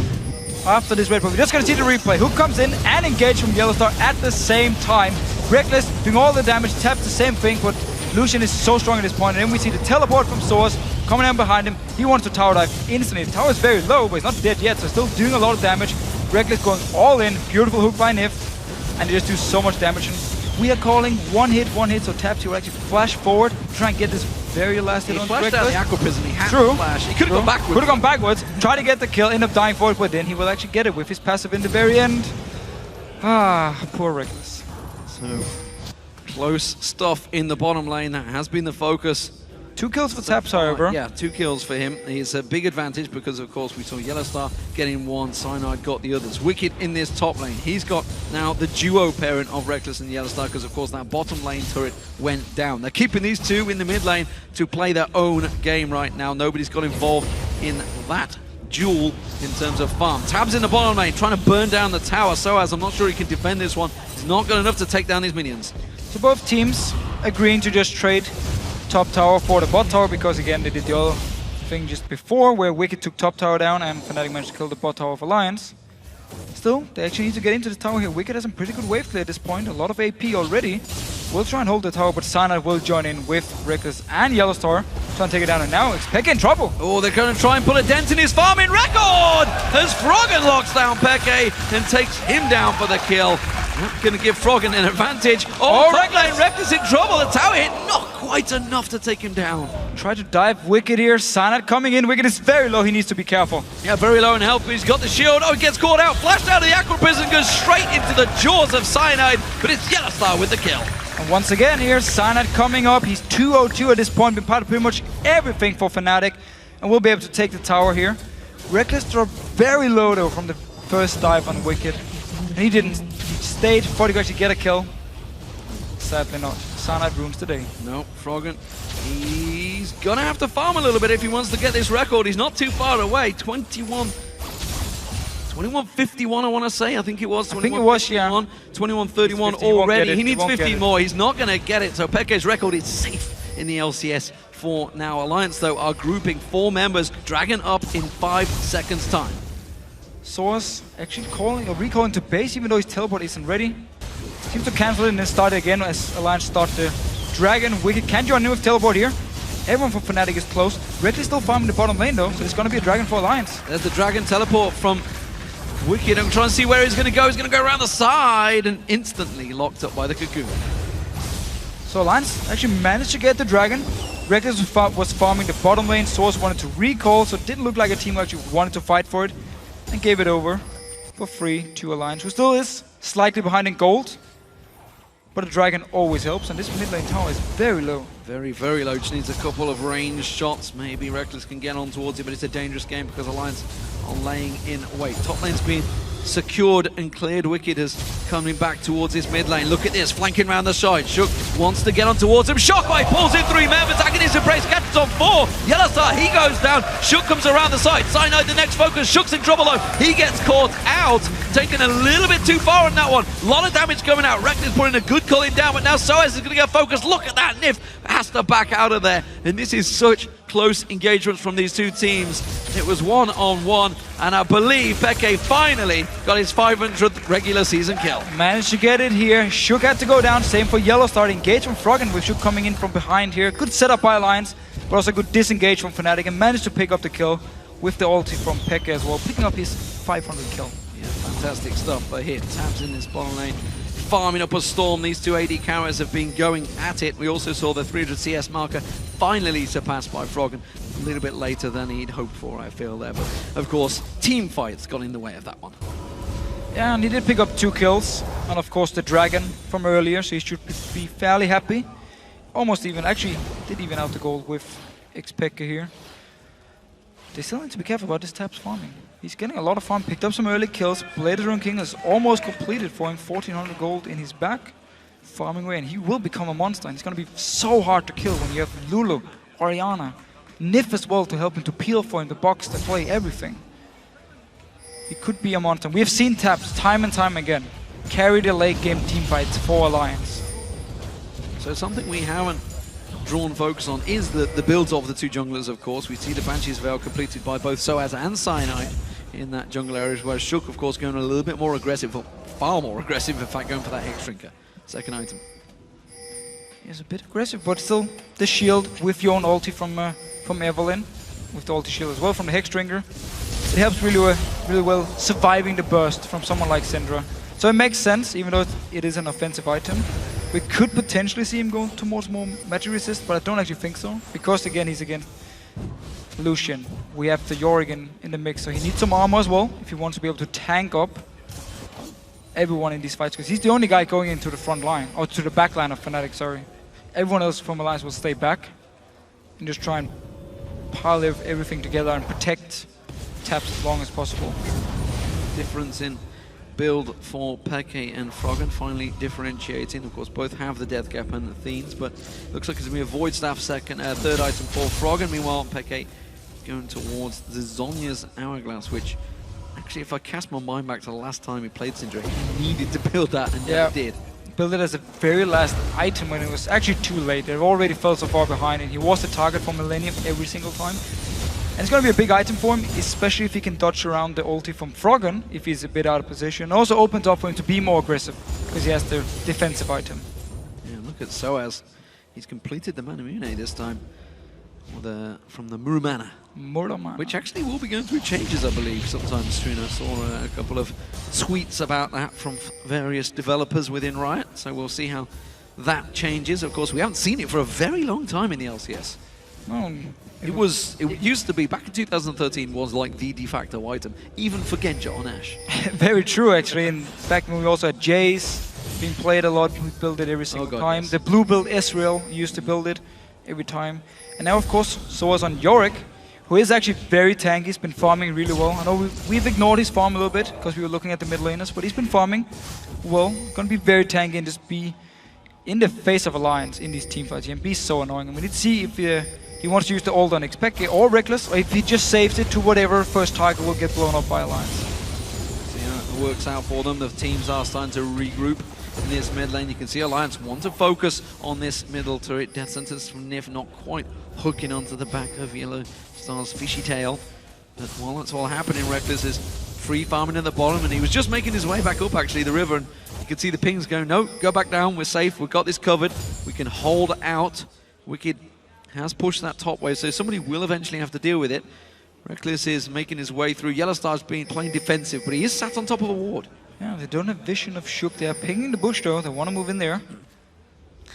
After this red, we're just going to see the replay. Who comes in and engage from Yellowstar at the same time. Reckless doing all the damage, taps the same thing, but Lucian is so strong at this point. And then we see the teleport from Source coming down behind him. He wants to tower dive instantly. The tower is very low, but he's not dead yet, so still doing a lot of damage. Reckless going all in. Beautiful hook by Nif. And they just do so much damage. And we are calling one hit, so Taps, he will actually flash forward, try and get this very last hit on Reckless. He flashed out the Aqua Prison, he had to flash. He could have gone backwards. Could have gone backwards, try to get the kill, end up dying for it, but then he will actually get it with his passive in the very end. Ah, poor Reckless. So, close stuff in the bottom lane. That has been the focus. 2 kills for Taps, however. Yeah, 2 kills for him. He's a big advantage because, of course, we saw Yellowstar getting 1, Cyanide got the others. Wicked in this top lane. He's got now the duo parent of Reckless and Yellowstar because, of course, that bottom lane turret went down. They're keeping these 2 in the mid lane to play their own game right now. Nobody's got involved in that duel in terms of farm. Tabs in the bottom lane, trying to burn down the tower. Soaz, I'm not sure he can defend this one. He's not got enough to take down these minions. So both teams agreeing to just trade top tower for the bot tower because again they did the other thing just before where Wicked took top tower down and Fnatic managed to kill the bot tower of Alliance. Still, they actually need to get into the tower here. Wicked has some pretty good wave clear at this point, a lot of AP already. We'll try and hold the tower, but Cyanide will join in with Reckless and Yellowstar. Trying to take it down, and now Xpeke in trouble. Oh, they're going to try and put a dent in his farming record! as Froggen locks down Peke and takes him down for the kill. Not going to give Froggen an advantage. Oh, Reckless in trouble. The tower hit not quite enough to take him down. Try to dive Wicked here. Cyanide coming in. Wicked is very low. He needs to be careful. Yeah, very low in health, but he's got the shield. Oh, he gets caught out. Flashed out of the Aqua Prison, goes straight into the jaws of Cyanide, but it's Yellowstar with the kill. And once again here, Cyanide coming up. He's 2-0-2 at this point. Been part of pretty much everything for Fnatic. And we'll be able to take the tower here. Reckless dropped very low though from the first dive on Wicked. And he didn't. He stayed, thought he could actually get a kill. Sadly not. Cyanide ruins the day. No, Froggen, he's gonna have to farm a little bit if he wants to get this record. He's not too far away. 21-51, I want to say. I think it was. 21-51, 21-31 already. He needs 15 more. He's not going to get it. So Peke's record is safe in the LCS for now. Alliance, though, are grouping 4 members. Dragon up in 5 seconds' time. Source actually recalling to base, even though his teleport isn't ready. Seems to cancel it and then start again as Alliance start the Dragon. Wicked can join in with teleport here. Everyone from Fnatic is close. Reckless still farming the bottom lane though, so it's going to be a Dragon for Alliance. There's the Dragon teleport from Wicked. I'm trying to see where he's going to go. He's going to go around the side and instantly locked up by the Cocoon. So Alliance actually managed to get the Dragon. Reckless was farming the bottom lane. Source wanted to recall, so it didn't look like a team who actually wanted to fight for it. And gave it over for free to Alliance, who still is slightly behind in gold. But a Dragon always helps, and this mid lane tower is very low. Very, very low. Just needs a couple of ranged shots. Maybe Reckless can get on towards it, but it's a dangerous game because Alliance are laying in wait. Top lane's been secured and cleared. Wicked is coming back towards his mid lane. Look at this, flanking around the side. Shook wants to get on towards him. Shockwave pulls in 3 men, attacking his embrace, catches on 4. Yellowstar, he goes down. Shook comes around the side. Cyanide, the next focus. Shook's in trouble though. He gets caught out, taken a little bit too far on that one. A lot of damage coming out. Reckless putting a good culling down, but now Soaz is going to get focused. Look at that. Nif has to back out of there. And this is such close engagements from these two teams. It was 1-on-1, and I believe Peke finally got his 500th regular season kill. Managed to get it here. Shook had to go down. Same for Yellowstar. Engage from Froggen with Shook coming in from behind here. Good setup by Alliance, but also good disengage from Fnatic, and managed to pick up the kill with the ulti from Peke as well, picking up his 500 kill. Yeah, fantastic stuff for here. Tabs in this bottom lane, farming up a storm. These two AD carriers have been going at it. We also saw the 300 CS marker finally surpassed by Froggen. A little bit later than he'd hoped for, I feel there. But of course, team fights got in the way of that one. Yeah, and he did pick up 2 kills. And of course the Dragon from earlier, so he should be fairly happy. Almost even, actually did even out the goal with X-Pekka here. They still need to be careful about this Tabs farming. He's getting a lot of farm, picked up some early kills. Bladed Rune King is almost completed for him, 1400 gold in his back. Farming away, and he will become a monster. And it's going to be so hard to kill when you have Lulu, Orianna, Nif as well to help him, to peel for him, the box, to play everything. He could be a monster. We have seen Tabs time and time again carry the late game team fights for Alliance. So something we haven't drawn focus on is the builds of the two junglers, of course. We see the Banshee's Veil completed by both Soaz and Cyanide in that jungle area, whereas Shook, of course, going a little bit more aggressive, far more aggressive, in fact, going for that Hex Drinker. Second item. He's a bit aggressive, but still the shield with your own ulti from Evelyn, with the ulti shield as well from the Hex Drinker. It helps really well surviving the burst from someone like Syndra. So it makes sense, even though it is an offensive item. We could potentially see him go towards more magic resist, but I don't actually think so. Because again, he's against Lucian. We have the Yorick in the mix, so he needs some armor as well if he wants to be able to tank up everyone in these fights. Because he's the only guy going into the front line, or to the back line of Fnatic, sorry. Everyone else from Alliance will stay back and just try and pile everything together and protect Tabs as long as possible. Difference in build for Peke and Froggen, finally differentiating. Of course, both have the Death Gap and the Themes, but looks like it's going to be a Void Staff third item for Froggen. Meanwhile, Peke going towards the Zhonya's Hourglass, which actually, if I cast my mind back to the last time he played Syndra, he needed to build that, and yeah, he did. Build it as a very last item when it was actually too late. They already fell so far behind, and he was the target for Millennium every single time. And it's going to be a big item for him, especially if he can dodge around the ulti from Froggen, if he's a bit out of position. Also opens up for him to be more aggressive, because he has the defensive item. Yeah, look at Soaz. He's completed the Manamune this time. from the Muramana. Which actually will be going through changes, I believe, sometime soon. I saw a couple of tweets about that from various developers within Riot, so we'll see how that changes. Of course, we haven't seen it for a very long time in the LCS. It used to be, back in 2013, was like the de facto item, even for Genja on Ashe. Very true, actually. And back when we also had Jace, being played a lot, we built it every single time. Yes. The blue build Israel used to build it every time. And now, of course, so was on Yorick, who is actually very tanky. He's been farming really well. I know we've ignored his farm a little bit because we were looking at the mid laners, but he's been farming well. Gonna be very tanky and just be in the face of Alliance in these teamfights here and be so annoying. And we need to see if he wants to use the ult on Expected or Reckless, or if he just saves it to whatever first target will get blown up by Alliance. See how it works out for them. The teams are starting to regroup in this mid lane. You can see Alliance want to focus on this middle turret. Death Sentence from Nif not quite hooking onto the back of Yellow Star's fishy tail. But while that's all happening, Reckless is free farming at the bottom, and he was just making his way back up actually the river, and you can see the pings going, no, go back down, we're safe, we've got this covered, we can hold out. Wicked has pushed that top wave, so somebody will eventually have to deal with it. Reckless is making his way through. Yellow Star's playing defensive, but he is sat on top of a ward. Yeah, they don't have vision of Shook. They are pinging the bush though. They want to move in there.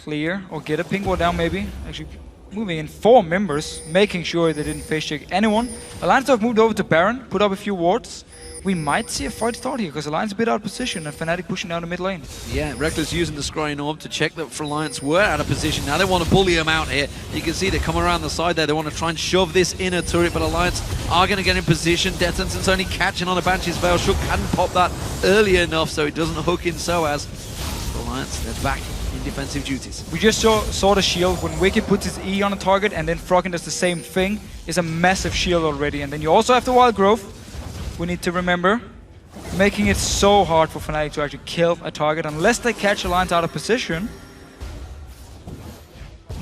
Clear, or get a ping ward down maybe. Actually moving in 4 members, making sure they didn't face check anyone. Alliance have moved over to Baron, put up a few wards. We might see a fight start here, because Alliance a bit out of position and Fnatic pushing down the mid lane. Yeah, Reckless using the scrying orb to check that Alliance were out of position. Now they want to bully them out here. You can see they come around the side there. They want to try and shove this inner turret, but Alliance are going to get in position. Death Sentence only catching on a Banshee's Veil. Shook hadn't popped that early enough, so it doesn't hook in Soaz. Alliance, they're back in defensive duties. We just saw the shield. When Wicked puts his E on a target and then Froggen does the same thing, is a massive shield already. And then you also have the Wild Growth. We need to remember, making it so hard for Fnatic to actually kill a target unless they catch Alliance out of position.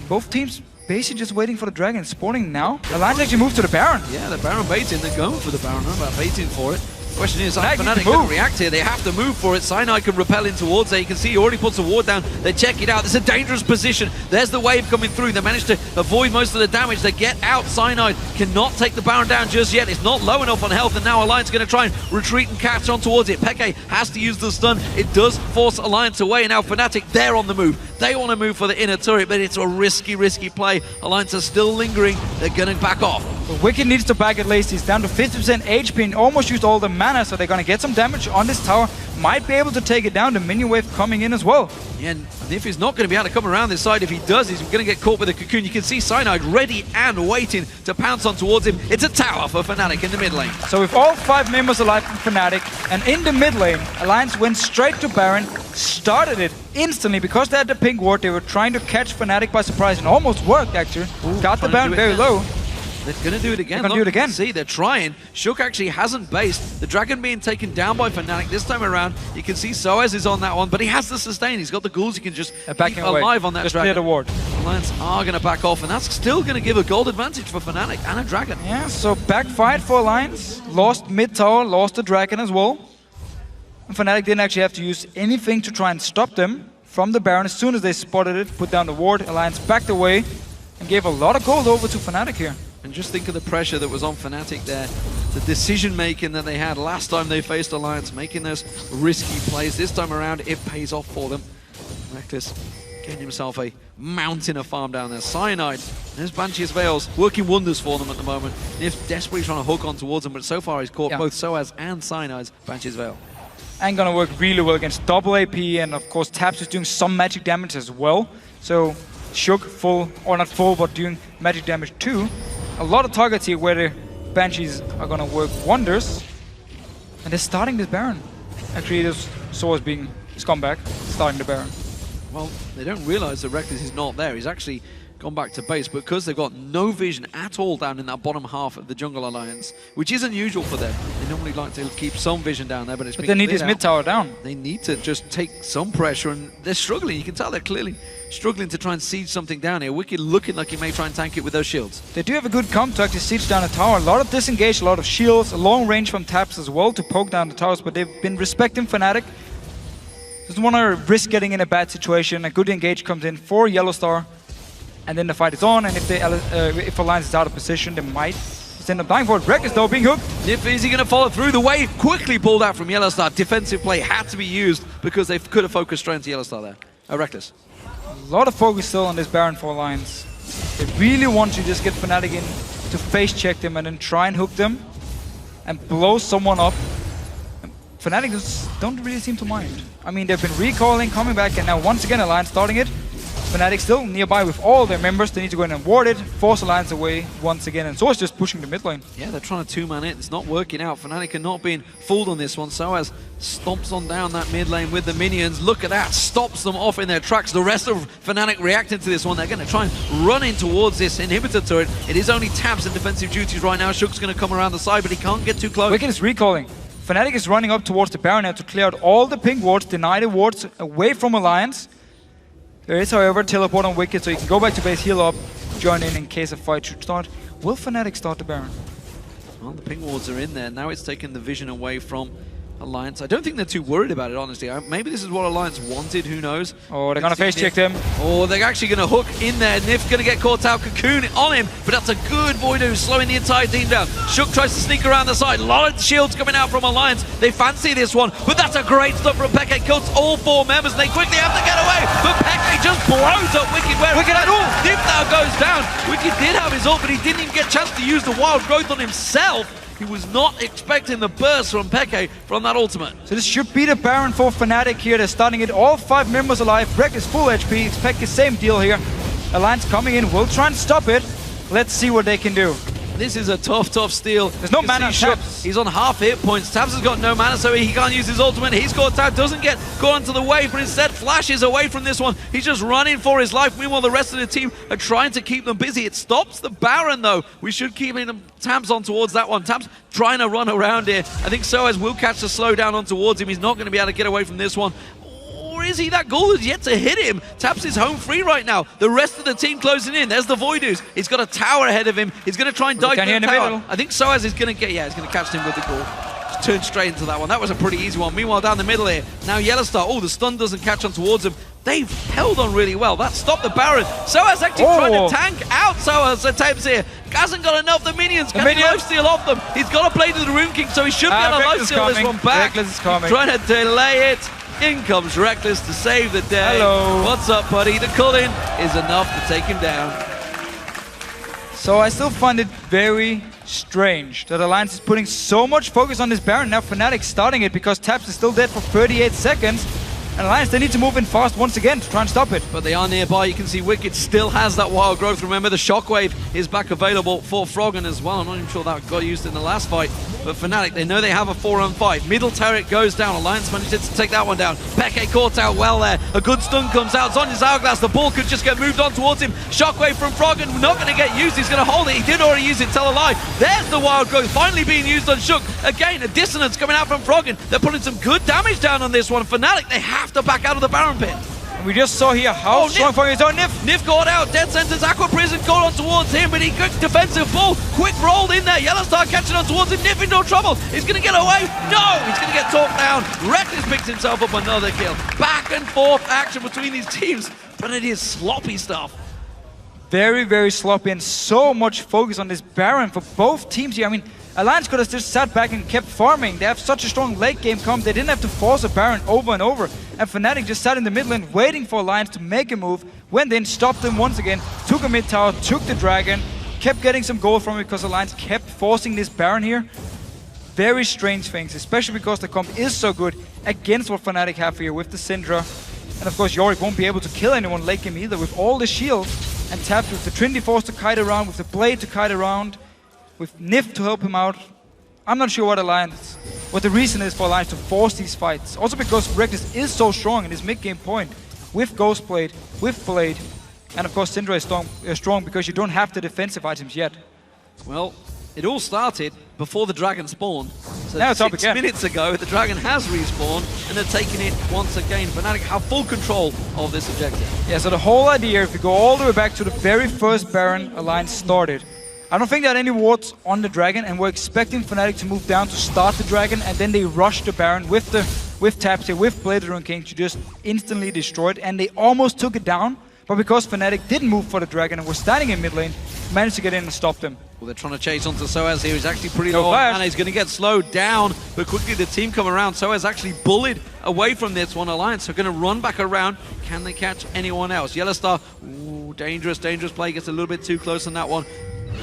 Both teams basically just waiting for the Dragon, spawning now. Alliance actually moved to the Baron. Yeah, the Baron baiting, they're going for the Baron, not about baiting for it. Question is, Fnatic can react here, they have to move for it. Cyanide can repel in towards it. You can see he already puts a ward down. They check it out. It's a dangerous position. There's the wave coming through. They manage to avoid most of the damage. They get out. Cyanide cannot take the Baron down just yet. It's not low enough on health, and now Alliance going to try and retreat and catch on towards it. Peke has to use the stun. It does force Alliance away, and now Fnatic, they're on the move. They want to move for the inner turret, but it's a risky play. Alliance are still lingering. They're going to back off. But Wicked needs to back at least. He's down to 50% HP and almost used all the mana, so they're going to get some damage on this tower. Might be able to take it down. The minion wave coming in as well. Yeah, and Nif is not going to be able to come around this side. If he does, he's going to get caught with a cocoon. You can see Cyanide ready and waiting to pounce on towards him. It's a tower for Fnatic in the mid lane. So with all 5 members alive from Fnatic, and in the mid lane, Alliance went straight to Baron, started it instantly because they had the pink ward. They were trying to catch Fnatic by surprise and almost worked actually. Got the Baron very low. They're going to do it again. They're going to do it again. See, they're trying. Shook actually hasn't based. The Dragon being taken down by Fnatic this time around. You can see Soaz is on that one, but he has the sustain. He's got the ghouls. He can just keep alive on that just Dragon. Clear the ward. Alliance are going to back off, and that's still going to give a gold advantage for Fnatic and a Dragon. Yeah, so backfired for Alliance. Lost mid tower, lost the Dragon as well. And Fnatic didn't actually have to use anything to try and stop them from the Baron. As soon as they spotted it, put down the ward, Alliance backed away and gave a lot of gold over to Fnatic here. And just think of the pressure that was on Fnatic there. The decision-making that they had last time they faced Alliance, making those risky plays. This time around, it pays off for them. Reckless getting himself a mountain of farm down there. Cyanide, there's Banshee's Veils, working wonders for them at the moment. Nif desperately trying to hook on towards them, but so far he's caught both Soaz and Cyanide's Banshee's Veil. And gonna work really well against double AP, and of course Taps is doing some magic damage as well. So Shook full, or not full, but doing magic damage too. A lot of targets here where the Banshees are gonna work wonders. And they're starting this Baron. Actually, this Soaz being scumbag, starting the Baron. Well, they don't realize that Reckless is not there. He's actually gone back to base because they've got no vision at all down in that bottom half of the Jungle Alliance, which is unusual for them. They normally like to keep some vision down there, but it's they need this mid tower down. They need to just take some pressure, and they're struggling. You can tell they're clearly struggling to try and siege something down here. Wicked looking like he may try and tank it with those shields. They do have a good comp to actually siege down the tower. A lot of disengage, a lot of shields, a long range from Taps as well to poke down the towers, but they've been respecting Fnatic. Doesn't want to risk getting in a bad situation. A good engage comes in for Yellow Star. and then the fight is on, and if Alliance is out of position, they might just end up dying for it. Reckless though, being hooked. Nif, is he going to follow through? The wave quickly pulled out from Yellowstar. Defensive play had to be used because they could have focused straight into Yellowstar there. Reckless. A lot of focus still on this Baron for Alliance. They really want to just get Fnatic in to face check them and then try and hook them and blow someone up. Fnatic just don't really seem to mind. I mean, they've been recalling, coming back, and now once again Alliance starting it. Fnatic still nearby with all their members. They need to go in and ward it, force Alliance away once again, and Soaz just pushing the mid lane. Yeah, they're trying to two-man it. It's not working out. Fnatic are not being fooled on this one. Soaz stomps on down that mid lane with the minions. Look at that, stops them off in their tracks. The rest of Fnatic reacting to this one. They're going to try and run in towards this inhibitor turret. It is only Tabs in defensive duties right now. Shook's going to come around the side, but he can't get too close. Wicked is recalling. Fnatic is running up towards the Baron now to clear out all the pink wards, deny the wards away from Alliance. There is, however, teleport on Wicked, so you can go back to base, heal up, join in case a fight should start. Will Fnatic start the Baron? Well, the ping wards are in there. Now it's taken the vision away from Alliance. I don't think they're too worried about it, honestly. Maybe this is what Alliance wanted, who knows? Oh, they're going to face check them. Oh, they're actually going to hook in there. Nif's going to get caught out, Cocoon on him, but that's a good Voidoo, slowing the entire team down. Shook tries to sneak around the side. A lot of shields coming out from Alliance. They fancy this one, but that's a great stuff from Peke. Kills all 4 members, and they quickly have to get away, but Peke just blows up Wicked. Wicked at all. Nif now goes down. Wicked did have his ult, but he didn't even get a chance to use the wild growth on himself. He was not expecting the burst from Peke from that ultimate. So this should be the Baron for Fnatic here. They're starting it, all 5 members alive. Breck is full HP, expect the same deal here. Alliance coming in, will try and stop it. Let's see what they can do. This is a tough steal. There's no mana on Tabs. He's on half hit points. Tabs has got no mana, so he can't use his ultimate. He's caught out, doesn't get caught onto the wave, but instead flashes away from this one. He's just running for his life. Meanwhile, the rest of the team are trying to keep them busy. It stops the Baron, though. We should keep Tabs on towards that one. Tabs trying to run around here. I think Soaz will catch the slow down on towards him. He's not going to be able to get away from this one. Or is he? That goal is yet to hit him. Tabs is home free right now. The rest of the team closing in. There's the Voidoos. He's got a tower ahead of him. He's going to try and dive through the tower. I think Soaz is going to get, he's going to catch him with the goal. Just turn straight into that one. That was a pretty easy one. Meanwhile, down the middle here, now Yellowstar. The stun doesn't catch on towards him. They've held on really well. That stopped the Baron. Soaz actually trying to tank out Soaz. Tabs here. Hasn't got enough. The minions can lifesteal off them. He's got to play to the Rune King, so he should be able to lifesteal this one back. Reckless is coming. Trying to delay it. In comes Reckless to save the day. Hello. What's up, buddy? The call-in is enough to take him down. So I still find it very strange that Alliance is putting so much focus on this Baron. Now Fnatic starting it because Tabs is still dead for 38 seconds. And Alliance, they need to move in fast once again to try and stop it. But they are nearby. You can see Wicked still has that wild growth. Remember, the Shockwave is back available for Froggen as well. I'm not even sure that got used in the last fight. But Fnatic, they know they have a 4-on-5. Middle turret goes down. Alliance manages to take that one down. Peke caught out well there. A good stun comes out. Zonya's Hourglass. The ball could just get moved on towards him. Shockwave from Froggen. Not going to get used. He's going to hold it. He did already use it. Tell a lie. There's the wild growth finally being used on Shook. Again, a dissonance coming out from Froggen. They're putting some good damage down on this one. Fnatic, they have to back out of the Baron pit. And we just saw here how strong for his own Nif. Nif got out. Dead Center's Aqua Prison caught on towards him, but he quick defensive pull. Quick roll in there. Yellowstar catching on towards him. Nif in no trouble. He's going to get away. No! He's going to get talked down. Reckless picks himself up another kill. Back and forth action between these teams, but it is sloppy stuff. Very, very sloppy and so much focus on this Baron for both teams here. I mean, Alliance could have just sat back and kept farming. They have such a strong late game comp. They didn't have to force a Baron over and over. And Fnatic just sat in the mid lane waiting for Alliance to make a move. Went in, stopped them once again, took a mid tower, took the dragon, kept getting some gold from it because Alliance kept forcing this Baron here. Very strange things, especially because the comp is so good against what Fnatic have here with the Syndra. And of course, Yorick won't be able to kill anyone late game either with all the shields. And Tabs with the Trinity Force to kite around, with the Blade to kite around, with Nif to help him out. I'm not sure what the reason is for Alliance to force these fights. Also because Reckless is so strong in his mid-game point, with Ghost Blade, with Blade, and of course Syndra is strong because you don't have the defensive items yet. Well, it all started before the dragon spawned. So now it's up 6 again. minutes ago, the dragon has respawned, and they're taking it once again. Fnatic have full control of this objective. Yeah, so the whole idea, if we go all the way back to the very first Baron Alliance started, I don't think there are any wards on the dragon, and we're expecting Fnatic to move down to start the dragon, and then they rush the Baron with Tabs here, with Blade of the Rune King to just instantly destroy it, and they almost took it down, but because Fnatic didn't move for the Dragon and was standing in mid lane, managed to get in and stop them. Well, they're trying to chase onto Soaz here. He's actually pretty No low flash. and he's going to get slowed down, but quickly the team come around. Soaz actually bullied away from this one. Alliance are going to run back around. Can they catch anyone else? Yellowstar, ooh, dangerous play. Gets a little bit too close on that one.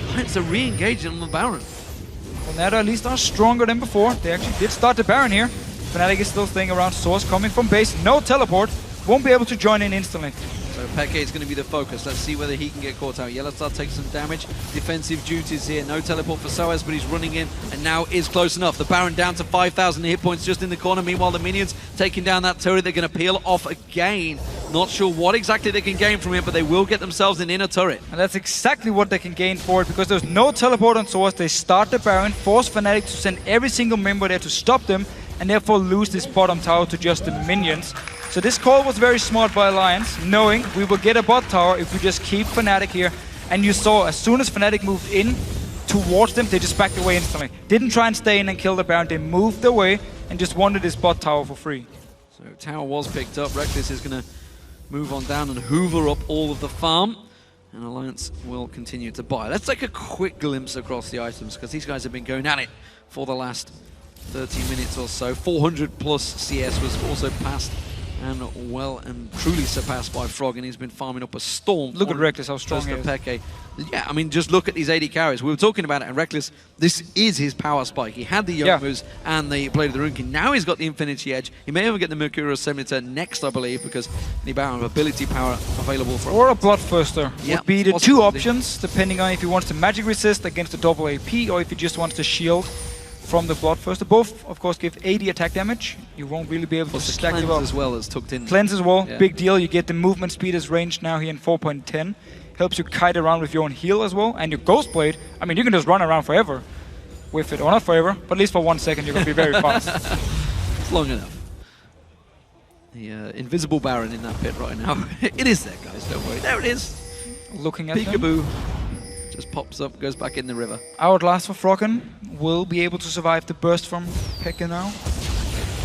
Alliance are re-engaging on the Baron. Fnatic at least are stronger than before. They actually did start the Baron here. Fnatic is still staying around. Source coming from base. No teleport. Won't be able to join in instantly. So Peke is going to be the focus. Let's see whether he can get caught out. Yellowstar takes some damage. Defensive duties here. No teleport for Soaz, but he's running in and now is close enough. The Baron down to 5,000 hit points just in the corner. Meanwhile, the minions taking down that turret. They're going to peel off again. Not sure what exactly they can gain from it, but they will get themselves an inner turret. And that's exactly what they can gain for it, because there's no teleport on Source. They start the Baron, force Fnatic to send every single member there to stop them, and therefore lose this bottom tower to just the minions. So this call was very smart by Alliance, knowing we will get a bot tower if we just keep Fnatic here. And you saw, as soon as Fnatic moved in towards them, they just backed away instantly. Didn't try and stay in and kill the Baron, they moved away and just wanted this bot tower for free. So tower was picked up. Reckless is going to move on down and hoover up all of the farm. And Alliance will continue to buy. Let's take a quick glimpse across the items, because these guys have been going at it for the last 30 minutes or so. 400 plus CS was also passed and well and truly surpassed by Frog, and he's been farming up a storm. Look at Reckless, how strong he is. Peke. Yeah, I mean, just look at these 80 carries. We were talking about it, and Reckless, this is his power spike. He had the Yomu's and the Blade of the Rune King. Now he's got the Infinity Edge. He may even get the Mercurial Scimitar next, I believe, because the Baron of ability power available for Or a Bloodthirster would be the two possibility. options, depending on if he wants to magic resist against the double AP, or if he just wants to shield from the Bloodthirster. Both, of course, give 80 attack damage. You won't really be able to stack them up. As well as tucked in. Cleanse as well, Yeah. big deal. You get the movement speed as ranged now here in 4.10. Helps you kite around with your own heal as well. And your Ghost Blade, I mean, you can just run around forever with it. Or not forever, but at least for 1 second you're going to be very fast. It's long enough. The invisible Baron in that pit right now. It is there, guys, don't worry. There it is. Looking at Peekaboo. Just pops up, goes back in the river. Outlast for Froggen will be able to survive the burst from Pekka now,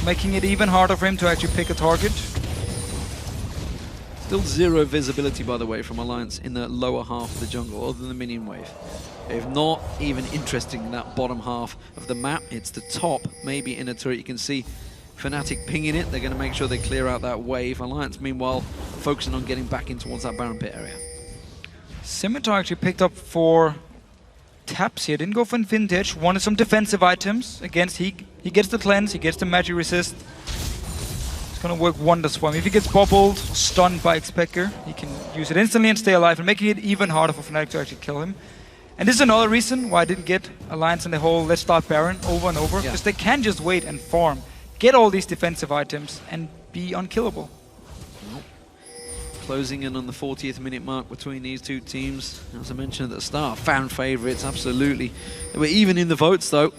making it even harder for him to actually pick a target. Still zero visibility, by the way, from Alliance in the lower half of the jungle, other than the minion wave. If not even interesting in that bottom half of the map, it's the top, maybe in a turret. You can see Fnatic pinging it. They're going to make sure they clear out that wave. Alliance, meanwhile, focusing on getting back in towards that Baron Pit area. Scimitar actually picked up for taps here. Didn't go for Infinity Edge. Wanted some defensive items. Against he gets the cleanse, he gets the magic resist. It's gonna work wonders for him. If he gets bobbled, stunned by Xpecker, he can use it instantly and stay alive, and making it even harder for Fnatic to actually kill him. And this is another reason why I didn't get Alliance in the whole let's start Baron over and over, because they can just wait and farm, get all these defensive items, and be unkillable. Closing in on the 40th minute mark between these two teams. As I mentioned at the start, fan favourites, absolutely. They were even in the votes, though.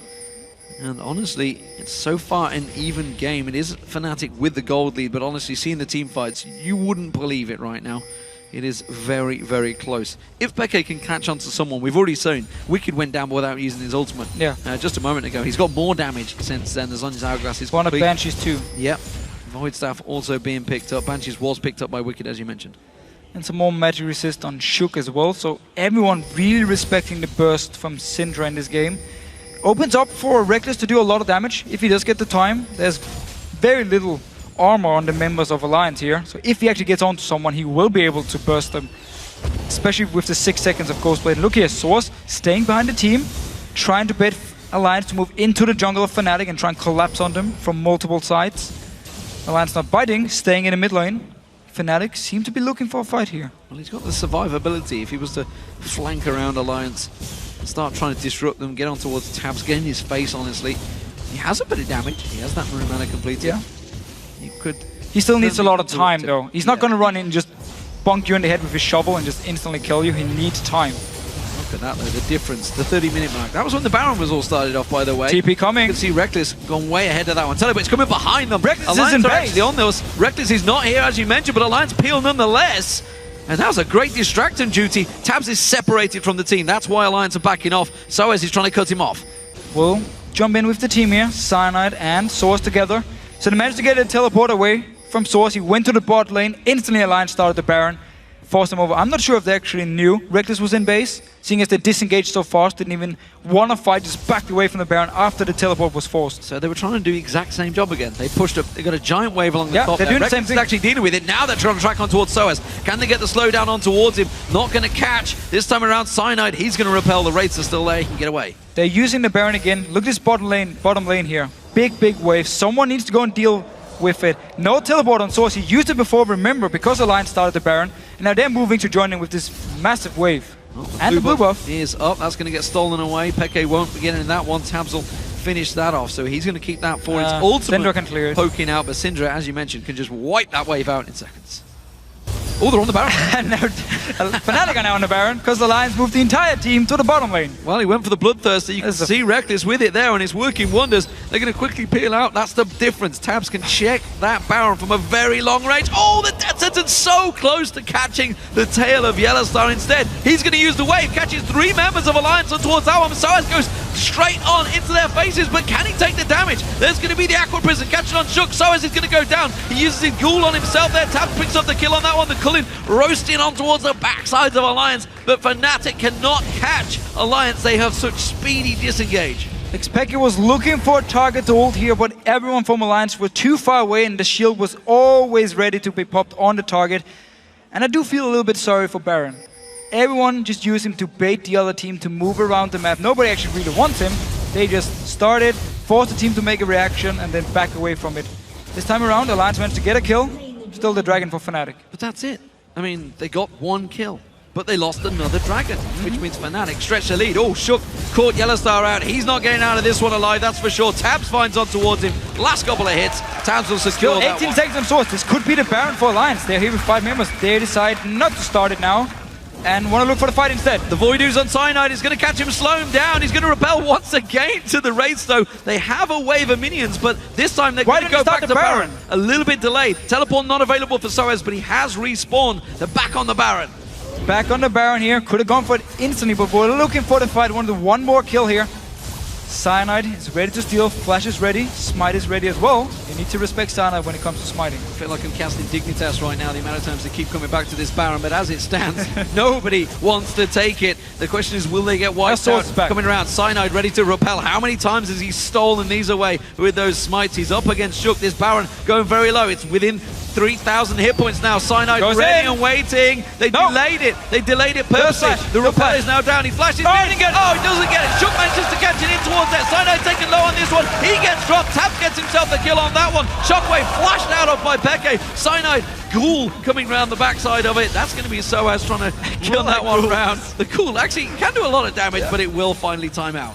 And honestly, it's so far an even game. It is Fnatic with the gold lead, but honestly, seeing the team fights, you wouldn't believe it right now. It is very, very close. If Peke can catch on to someone, we've already seen Wicked went down without using his ultimate just a moment ago. He's got more damage since then, as long as Hourglass is One complete. of Banshees too. Yep. Void Staff also being picked up. Banshees was picked up by Wicked, as you mentioned. And some more magic resist on Shook as well. So everyone really respecting the burst from Syndra in this game. Opens up for Reckless to do a lot of damage if he does get the time. There's very little armor on the members of Alliance here. So if he actually gets onto someone, he will be able to burst them. Especially with the 6 seconds of Ghostblade. Look here, Source staying behind the team, trying to bait Alliance to move into the jungle of Fnatic and try and collapse on them from multiple sides. Alliance not biting, staying in the mid lane. Fnatic seem to be looking for a fight here. Well, he's got the survivability. If he was to flank around Alliance, start trying to disrupt them, get on towards Tabs, get in his face, honestly. He has a bit of damage. He has that Maroon Mana completed. Yeah. He could... He still needs a lot of time, though. He's not going to run in and just bonk you in the head with his shovel and just instantly kill you. He needs time. Look at that, though, the difference. The 30-minute mark. That was when the Baron was all started off, by the way. TP coming. You can see Reckless gone way ahead of that one. But it's coming behind them. Reckless Alliance is in are base. actually on those. Reckless is not here, as you mentioned, but Alliance peel nonetheless. And that was a great distracting duty. Tabs is separated from the team. That's why Alliance are backing off. Soaz is trying to cut him off. We'll jump in with the team here. Cyanide and Source together. So they managed to get a teleport away from Source. He went to the bot lane. Instantly Alliance started the Baron. force them over. I'm not sure if they actually knew Reckless was in base, seeing as they disengaged so fast, didn't even want to fight, just backed away from the Baron after the teleport was forced. So they were trying to do the exact same job again. They pushed up, they got a giant wave along the top. They're doing the same Reckless thing. is actually dealing with it. Now they're trying to track on towards Soaz. Can they get the slowdown on towards him? Not going to catch. This time around, Cyanide, he's going to repel. The Wraiths are still there. He can get away. They're using the Baron again. Look at this bottom lane here. Big wave. Someone needs to go and deal with it. No teleport on Source. He used it before, remember, because Alliance started the Baron. And now they're moving to join in with this massive wave. And the blue buff is up. That's going to get stolen away. Peke won't be getting that one. Tabs will finish that off. So he's going to keep that for its ultimate Syndra can clear it. poking out. But Syndra, as you mentioned, can just wipe that wave out in seconds. Oh, they're on the Baron. And now Fnatic are now on the Baron because the Lions moved the entire team to the bottom lane. Well, he went for the Bloodthirster. You can see Reckless with it there, and it's working wonders. They're going to quickly peel out. That's the difference. Tabs can check that Baron from a very long range. Oh, the Death Sentence so close to catching the tail of Yellowstar instead. He's going to use the wave, catches 3 members of Alliance on towards that one. Soaz goes straight on into their faces, but can he take the damage? There's going to be the Aqua Prison catching on Shook. Soaz is going to go down. He uses his Ghoul on himself there. Tabs picks up the kill on that one. The Cullen roasting on towards the backsides of Alliance, but Fnatic cannot catch Alliance. They have such speedy disengage. Xpeke was looking for a target to ult here, but everyone from Alliance were too far away and the shield was always ready to be popped on the target. And I do feel a little bit sorry for Baron. Everyone just used him to bait the other team to move around the map. Nobody actually really wants him. They just started, forced the team to make a reaction and then back away from it. This time around, Alliance managed to get a kill. Still the Dragon for Fnatic. But that's it. I mean, they got 1 kill, but they lost another Dragon, which means Fnatic stretch the lead. Oh, Shook caught Yellowstar out. He's not getting out of this one alive, that's for sure. Tabs finds on towards him. Last couple of hits. Tabs will secure Still 18 seconds on Source. This could be the Baron for Alliance. They're here with 5 members. They decide not to start it now and want to look for the fight instead. The Voidoo's on Cyanide is going to catch him, slow him down. He's going to repel once again to the Wraiths, though. They have a wave of minions, but this time they're going to go back to Baron. A little bit delayed. Teleport not available for Soaz, but he has respawned. They're back on the Baron. Back on the Baron here. Could have gone for it instantly, but we're looking for the fight. Wanted one more kill here. Cyanide is ready to steal. Flash is ready. Smite is ready as well. You need to respect Cyanide when it comes to smiting. I feel like I'm casting Dignitas right now, the amount of times they keep coming back to this Baron, but as it stands, nobody wants to take it. The question is, will they get wiped out? Coming around, Cyanide ready to repel. How many times has he stolen these away with those smites? He's up against Shook. This Baron going very low. It's within 3,000 hit points now. Cyanide ready and waiting. They delayed it. They delayed it purposely. The repel is now down. He flashes. He doesn't get it. Shook manages to catch it in towards that. Cyanide taking low on this one. He gets dropped. Tabs gets himself the kill on that one. Shockwave flashed out of by Peke. Cyanide, Ghoul coming around the backside of it. That's going to be Soaz trying to kill that one round. The Ghoul actually can do a lot of damage, but it will finally time out.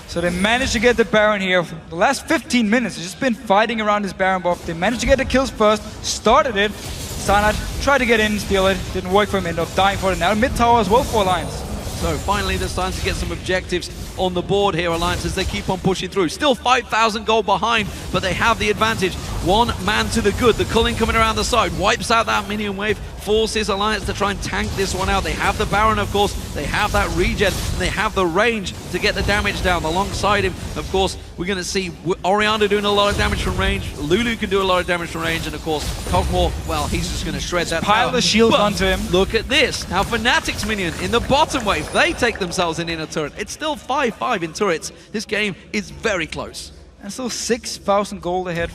So they managed to get the Baron here. For the last 15 minutes, they've just been fighting around this Baron buff. They managed to get the kills first, started it. Cyanide tried to get in, steal it. Didn't work for him, ended up dying for it. Now mid tower as well for Alliance. So finally there's time to get some objectives on the board here, Alliance, as they keep on pushing through. Still 5,000 gold behind, but they have the advantage. 1 man to the good. The Culling coming around the side, wipes out that minion wave, forces Alliance to try and tank this one out. They have the Baron, of course. They have that regen, and they have the range to get the damage down. Alongside him, of course, we're going to see Oriander doing a lot of damage from range. Lulu can do a lot of damage from range, and of course, Cogmore, well, he's just going to shred that pile the shield onto him. Look at this. Now, Fnatic's minion in the bottom wave, they take themselves an inner turret. It's still 5-5 in turrets. This game is very close. And still 6,000 gold ahead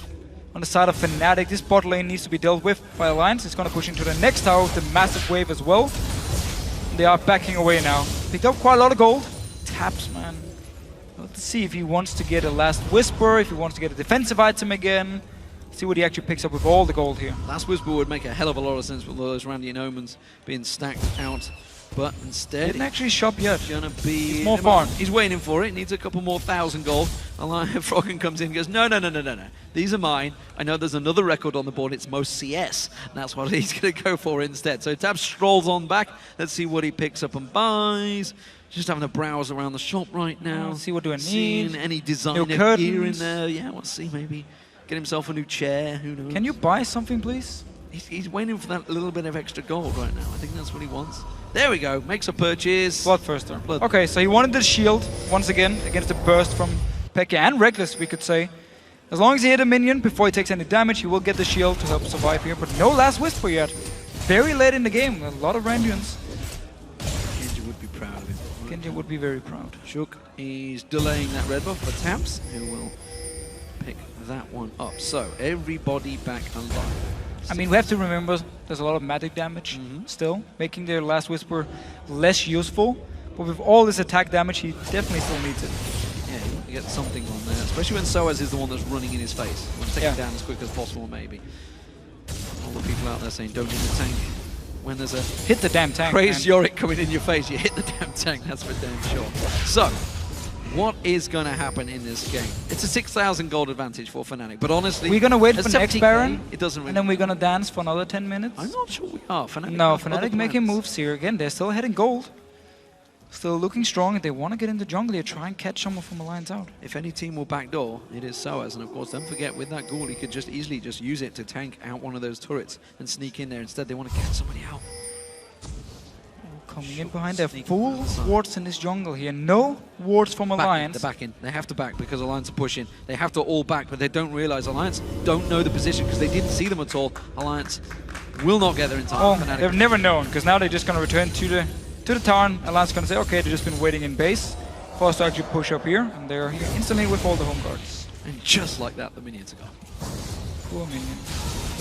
on the side of Fnatic. This bot lane needs to be dealt with by Alliance. It's going to push into the next tower with the massive wave as well. They are backing away now. Picked up quite a lot of gold. Taps, man. Let's see if he wants to get a last Whisper, if he wants to get a defensive item again. See what he actually picks up with all the gold here. Last Whisper would make a hell of a lot of sense with those Randian Omens being stacked out. But instead, didn't actually shop yet. Gonna be it's more farm. He's waiting for it. Needs a couple more 1,000 gold. Froggen comes in and goes, no. These are mine. I know there's another record on the board. It's most CS. And that's what he's going to go for instead. So Tab strolls on back. Let's see what he picks up and buys. Just having a browse around the shop right now. See what do I need. Seeing any designer gear in there. Yeah, we'll see maybe. Get himself a new chair. Who knows? Can you buy something, please? He's waiting for that little bit of extra gold right now. I think that's what he wants. There we go. Makes a purchase. Bloodthirster. Okay, so he wanted the shield once again against the burst from Peke and Reckless, we could say. As long as he hit a minion before he takes any damage, he will get the shield to help survive here. But no last Whisper yet. very late in the game. A lot of Randuins. Genji would be proud of him. Genji would be very proud. Shook is delaying that red buff for Tabs, who will pick that one up. So, everybody back alive. I mean, we have to remember there's a lot of magic damage still, making their Last Whisper less useful. But with all this attack damage, he definitely still needs it. Yeah, you get something on there, especially when Soaz is the one that's running in his face. You want to take him down as quick as possible, maybe. All the people out there saying, don't hit the tank. When there's a hit the damn tank, crazed Yorick coming in your face, you hit the damn tank, that's for damn sure. So, what is going to happen in this game? It's a 6,000 gold advantage for Fnatic, but honestly... We're going to wait for the next Baron, it doesn't really and then we're going to dance for another 10 minutes. I'm not sure we are. Fnatic no, Fnatic making moves here. Again, they're still heading gold. Still looking strong, and they want to get into jungle here, try and catch someone from Alliance out. If any team will backdoor, it is Soaz, and of course, don't forget, with that ghoul, he could just easily just use it to tank out one of those turrets and sneak in there. Instead, they want to catch somebody out. Coming in behind their full wards in this jungle here. No wards from Alliance. They're back in. They have to back because Alliance are pushing. They have to all back, but they don't realize Alliance don't know the position because they didn't see them at all. Alliance will not get there in time. Oh, they've never known, because now they're just going to return to the tower. Alliance is going to say, okay, they've just been waiting in base for us to actually push up here, and they're here instantly with all the home guards. And just like that, the minions are gone. Poor minion.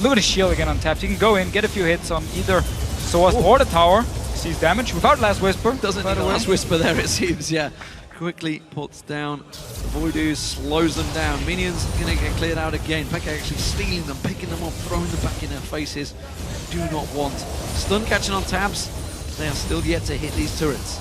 Look at the shield again on taps. You can go in, get a few hits on either Soaz or the tower. Sees damage without Last Whisper. Doesn't need a Last Whisper there, it seems, yeah. Quickly puts down the Voidoo, slows them down. Minions gonna get cleared out again. Pekka actually stealing them, picking them up, throwing them back in their faces. Do not want. Stun catching on Tabs. They are still yet to hit these turrets.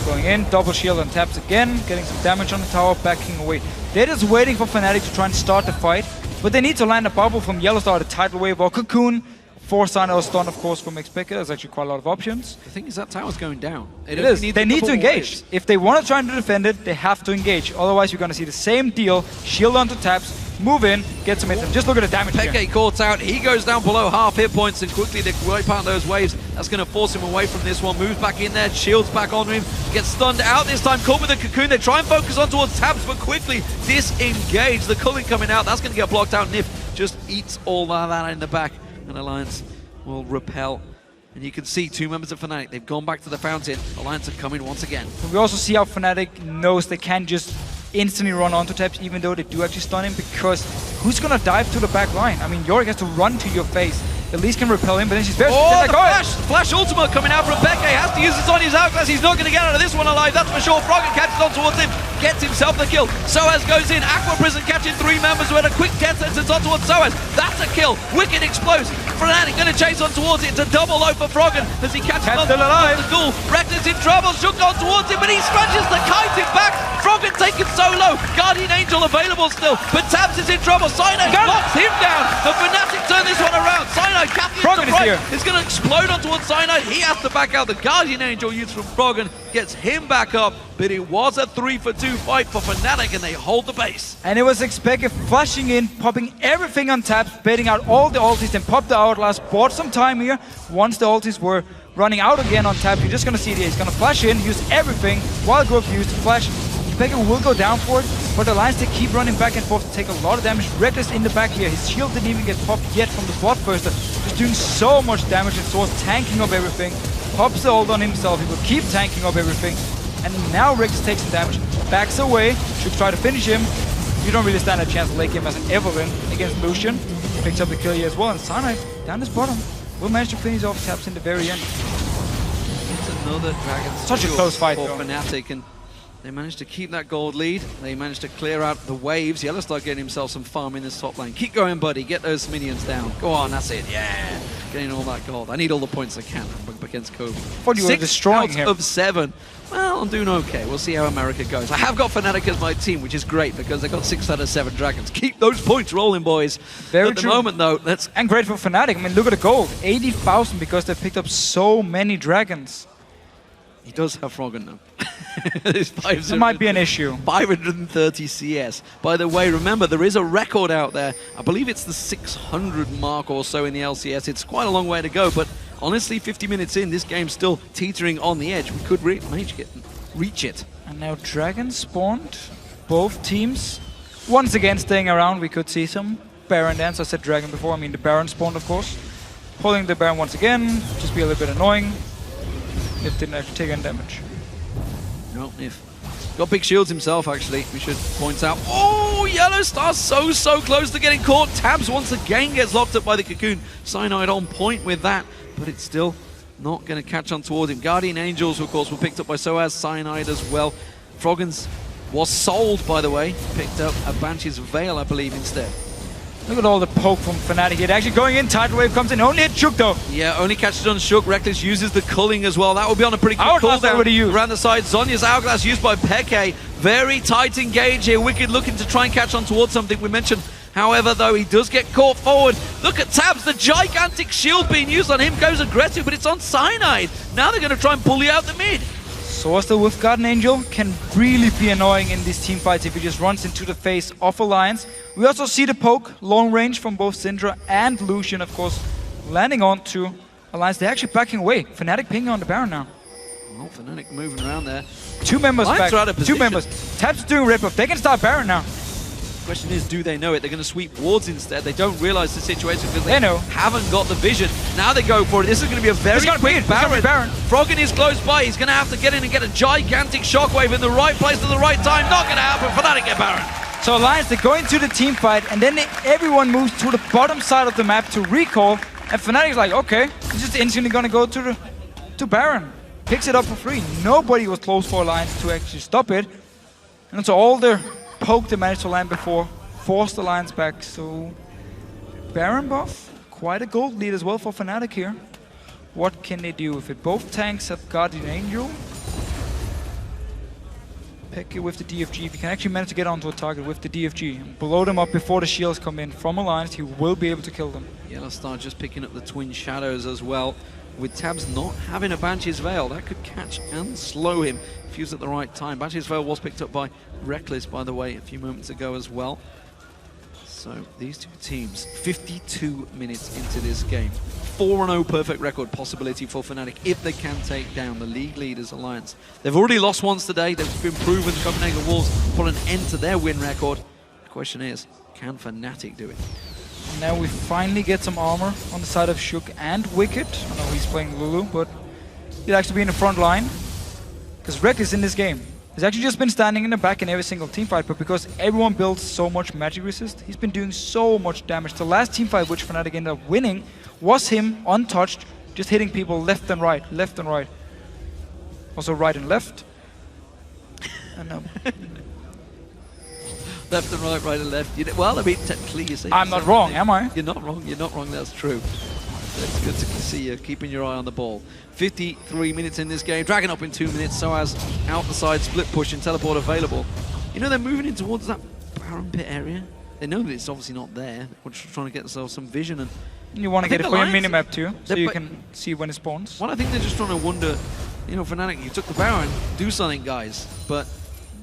Going in, double shield on Tabs again, getting some damage on the tower, backing away. They're just waiting for Fnatic to try and start the fight, but they need to land a bubble from Yellowstar, the tidal wave, or Cocoon. Force or stun, of course, from Xpeke. There's actually quite a lot of options. The thing is that tower's going down. It is. They need to engage. If they want to try and defend it, they have to engage. Otherwise, you're going to see the same deal. Shield onto Taps, move in, get some hits, and just look at the damage here. Peke caught out. He goes down below half hit points, and quickly they wipe out those waves. That's going to force him away from this one. Moves back in there. Shields back on him. Gets stunned out this time. Caught with the Cocoon. They try and focus on towards Taps, but quickly disengage. The culling coming out. That's going to get blocked out. Nif just eats all that in the back. And Alliance will repel. And you can see two members of Fnatic, they've gone back to the fountain. Alliance are coming once again. But we also see how Fnatic knows they can't just instantly run onto Taps, even though they do actually stun him, because who's gonna dive to the back line? I mean, Yorick has to run to your face. At least can repel him, but then she's very... Oh, the flash ultimate coming out from Peke. Has to use this on his hourglass. He's not going to get out of this one alive, that's for sure. Froggen catches on towards him, gets himself the kill. Soaz goes in. Aqua Prison catching three members who had a quick death sentence on towards Soaz. That's a kill. Wicked explodes. Fnatic going to chase on towards it. It's a double low for Froggen as he catches on still alive. The ghoul. Rector's in trouble. Shook on towards him, but he scratches the kite him back. Froggen taken so low. Guardian Angel available still, but Tabs is in trouble. Cyanide knocks him down. The Fnatic turn this one around. Cyanide capturing it's going to explode on towards Cyanide. He has to back out. The Guardian Angel used from Froggen gets him back up, but it was a 3-for-2 fight for Fnatic, and they hold the base. And it was Xpeke flashing in, popping everything on Taps, baiting out all the ultis, and popped the Outlast. Bought some time here. Once the ultis were running out again on Taps, you're just going to see it. He's going to flash in, use everything. Wild Growth used to flash. Xpeke will go down for it, but the Alliance, they keep running back and forth to take a lot of damage. Reckless in the back here. His shield didn't even get popped yet from the Spot Burster. Just doing so much damage, and Soaz tanking up everything. Pops the ult on himself. He will keep tanking up everything. And now Reckless takes some damage, backs away, should try to finish him. You don't really stand a chance to late game as an Evelyn against Lucian. Picks up the kill here as well, and Cyanide down his bottom will manage to finish off Taps in the very end. It's another Dragon. Such a close fight for though. Fnatic, and they managed to keep that gold lead. They managed to clear out the waves. Yellowstar getting himself some farm in this top lane. Keep going, buddy. Get those minions down. Go on, that's it. Yeah. Getting all that gold. I need all the points I can against Kobe. Thought you were destroying him. 6 out of 7. Well, I'm doing okay. We'll see how America goes. I have got Fnatic as my team, which is great because they got 6 out of 7 dragons. Keep those points rolling, boys. Very At the true. moment, though, let's... And great for Fnatic. I mean, look at the gold. 80,000 because they picked up so many dragons. He does have Froggen now. It might be an issue. 530 CS. By the way, remember, there is a record out there. I believe it's the 600 mark or so in the LCS. It's quite a long way to go, but honestly, 50 minutes in, this game's still teetering on the edge. We could reach it. And now Dragon spawned. Both teams once again staying around. We could see some Baron dance. I said Dragon before. I mean the Baron spawned, of course. Pulling the Baron once again, just be a little bit annoying. Nif didn't actually take any damage. No, Nif. Got big shields himself, actually, we should point out. Oh, Yellow Star so close to getting caught. Tabs once again gets locked up by the Cocoon. Cyanide on point with that, but it's still not going to catch on toward him. Guardian Angels, of course, were picked up by Soaz. Cyanide as well. Froggens was sold, by the way. Picked up a Banshee's Veil, I believe, instead. Look at all the poke from Fnatic here. Actually going in, Tidal Wave comes in, only hit Shook though. Yeah, only catches on Shook. Reckless uses the culling as well. That will be on a pretty quick cooldown around the side. Zonya's Hourglass used by Peke. Very tight engage here. Wicked looking to try and catch on towards something we mentioned. However, though, he does get caught forward. Look at Tabs, the gigantic shield being used on him goes aggressive, but it's on Cyanide. Now they're going to try and bully out the mid. Sourster with Guardian Angel can really be annoying in these team fights if he just runs into the face of Alliance. We also see the poke, long range from both Syndra and Lucian, of course, landing on to Alliance. They're actually backing away. Fnatic pinging on the Baron now. Oh, Fnatic moving around there. 2 members Alliance back. are out of 2 position. members. Tabs doing rip-off. They can start Baron now. Question is, do they know it? They're going to sweep wards instead. They don't realize the situation because they know. Haven't got the vision. Now they go for it. This is going to be a very quick Baron. Froggen is close by. He's going to have to get in and get a gigantic shockwave in the right place at the right time. Not going to happen. Fnatic get Baron. So Alliance, they're going to the team fight, and then everyone moves to the bottom side of the map to recall, and Fnatic's like, okay, he's just instantly going to go to Baron. Picks it up for free. Nobody was close for Alliance to actually stop it. And so all the poke they managed to land before forced Alliance back. So Baron buff, quite a gold lead as well for Fnatic here. What can they do with it? Both tanks have Guardian Angel. Peke with the DFG. If he can actually manage to get onto a target with the DFG and blow them up before the shields come in from Alliance, he will be able to kill them. Yellow Star just picking up the Twin Shadows as well. With Tabs not having a Banshee's Veil, that could catch and slow him if used at the right time. Banshee's Veil was picked up by Reckless, by the way, a few moments ago as well. So these two teams, 52 minutes into this game. 4-0 perfect record possibility for Fnatic if they can take down the league leaders Alliance. They've already lost once today. They've been proven. Copenhagen Wolves put an end to their win record. The question is, can Fnatic do it? Now we finally get some armor on the side of Shook and Wicked. I know he's playing Lulu, but he'd actually be in the front line. Because Reckless in this game has actually just been standing in the back in every single team fight, but because everyone builds so much magic resist, he's been doing so much damage. The last team fight which Fnatic ended up winning was him untouched, just hitting people left and right, left and right. Also right and left. And left and right, right and left. Well, I mean, technically you say... I'm not wrong, am I? You're not wrong, that's true. It's good to see you keeping your eye on the ball. 53 minutes in this game, Dragon up in 2 minutes, Soaz out the side, split push and teleport available. You know, they're moving in towards that Baron pit area. They know that it's obviously not there. We're just trying to get themselves some vision. And you want to get it for your minimap too, so you can see when it spawns. Well, I think they're just trying to wonder, you know, Fnatic, you took the Baron, do something, guys. But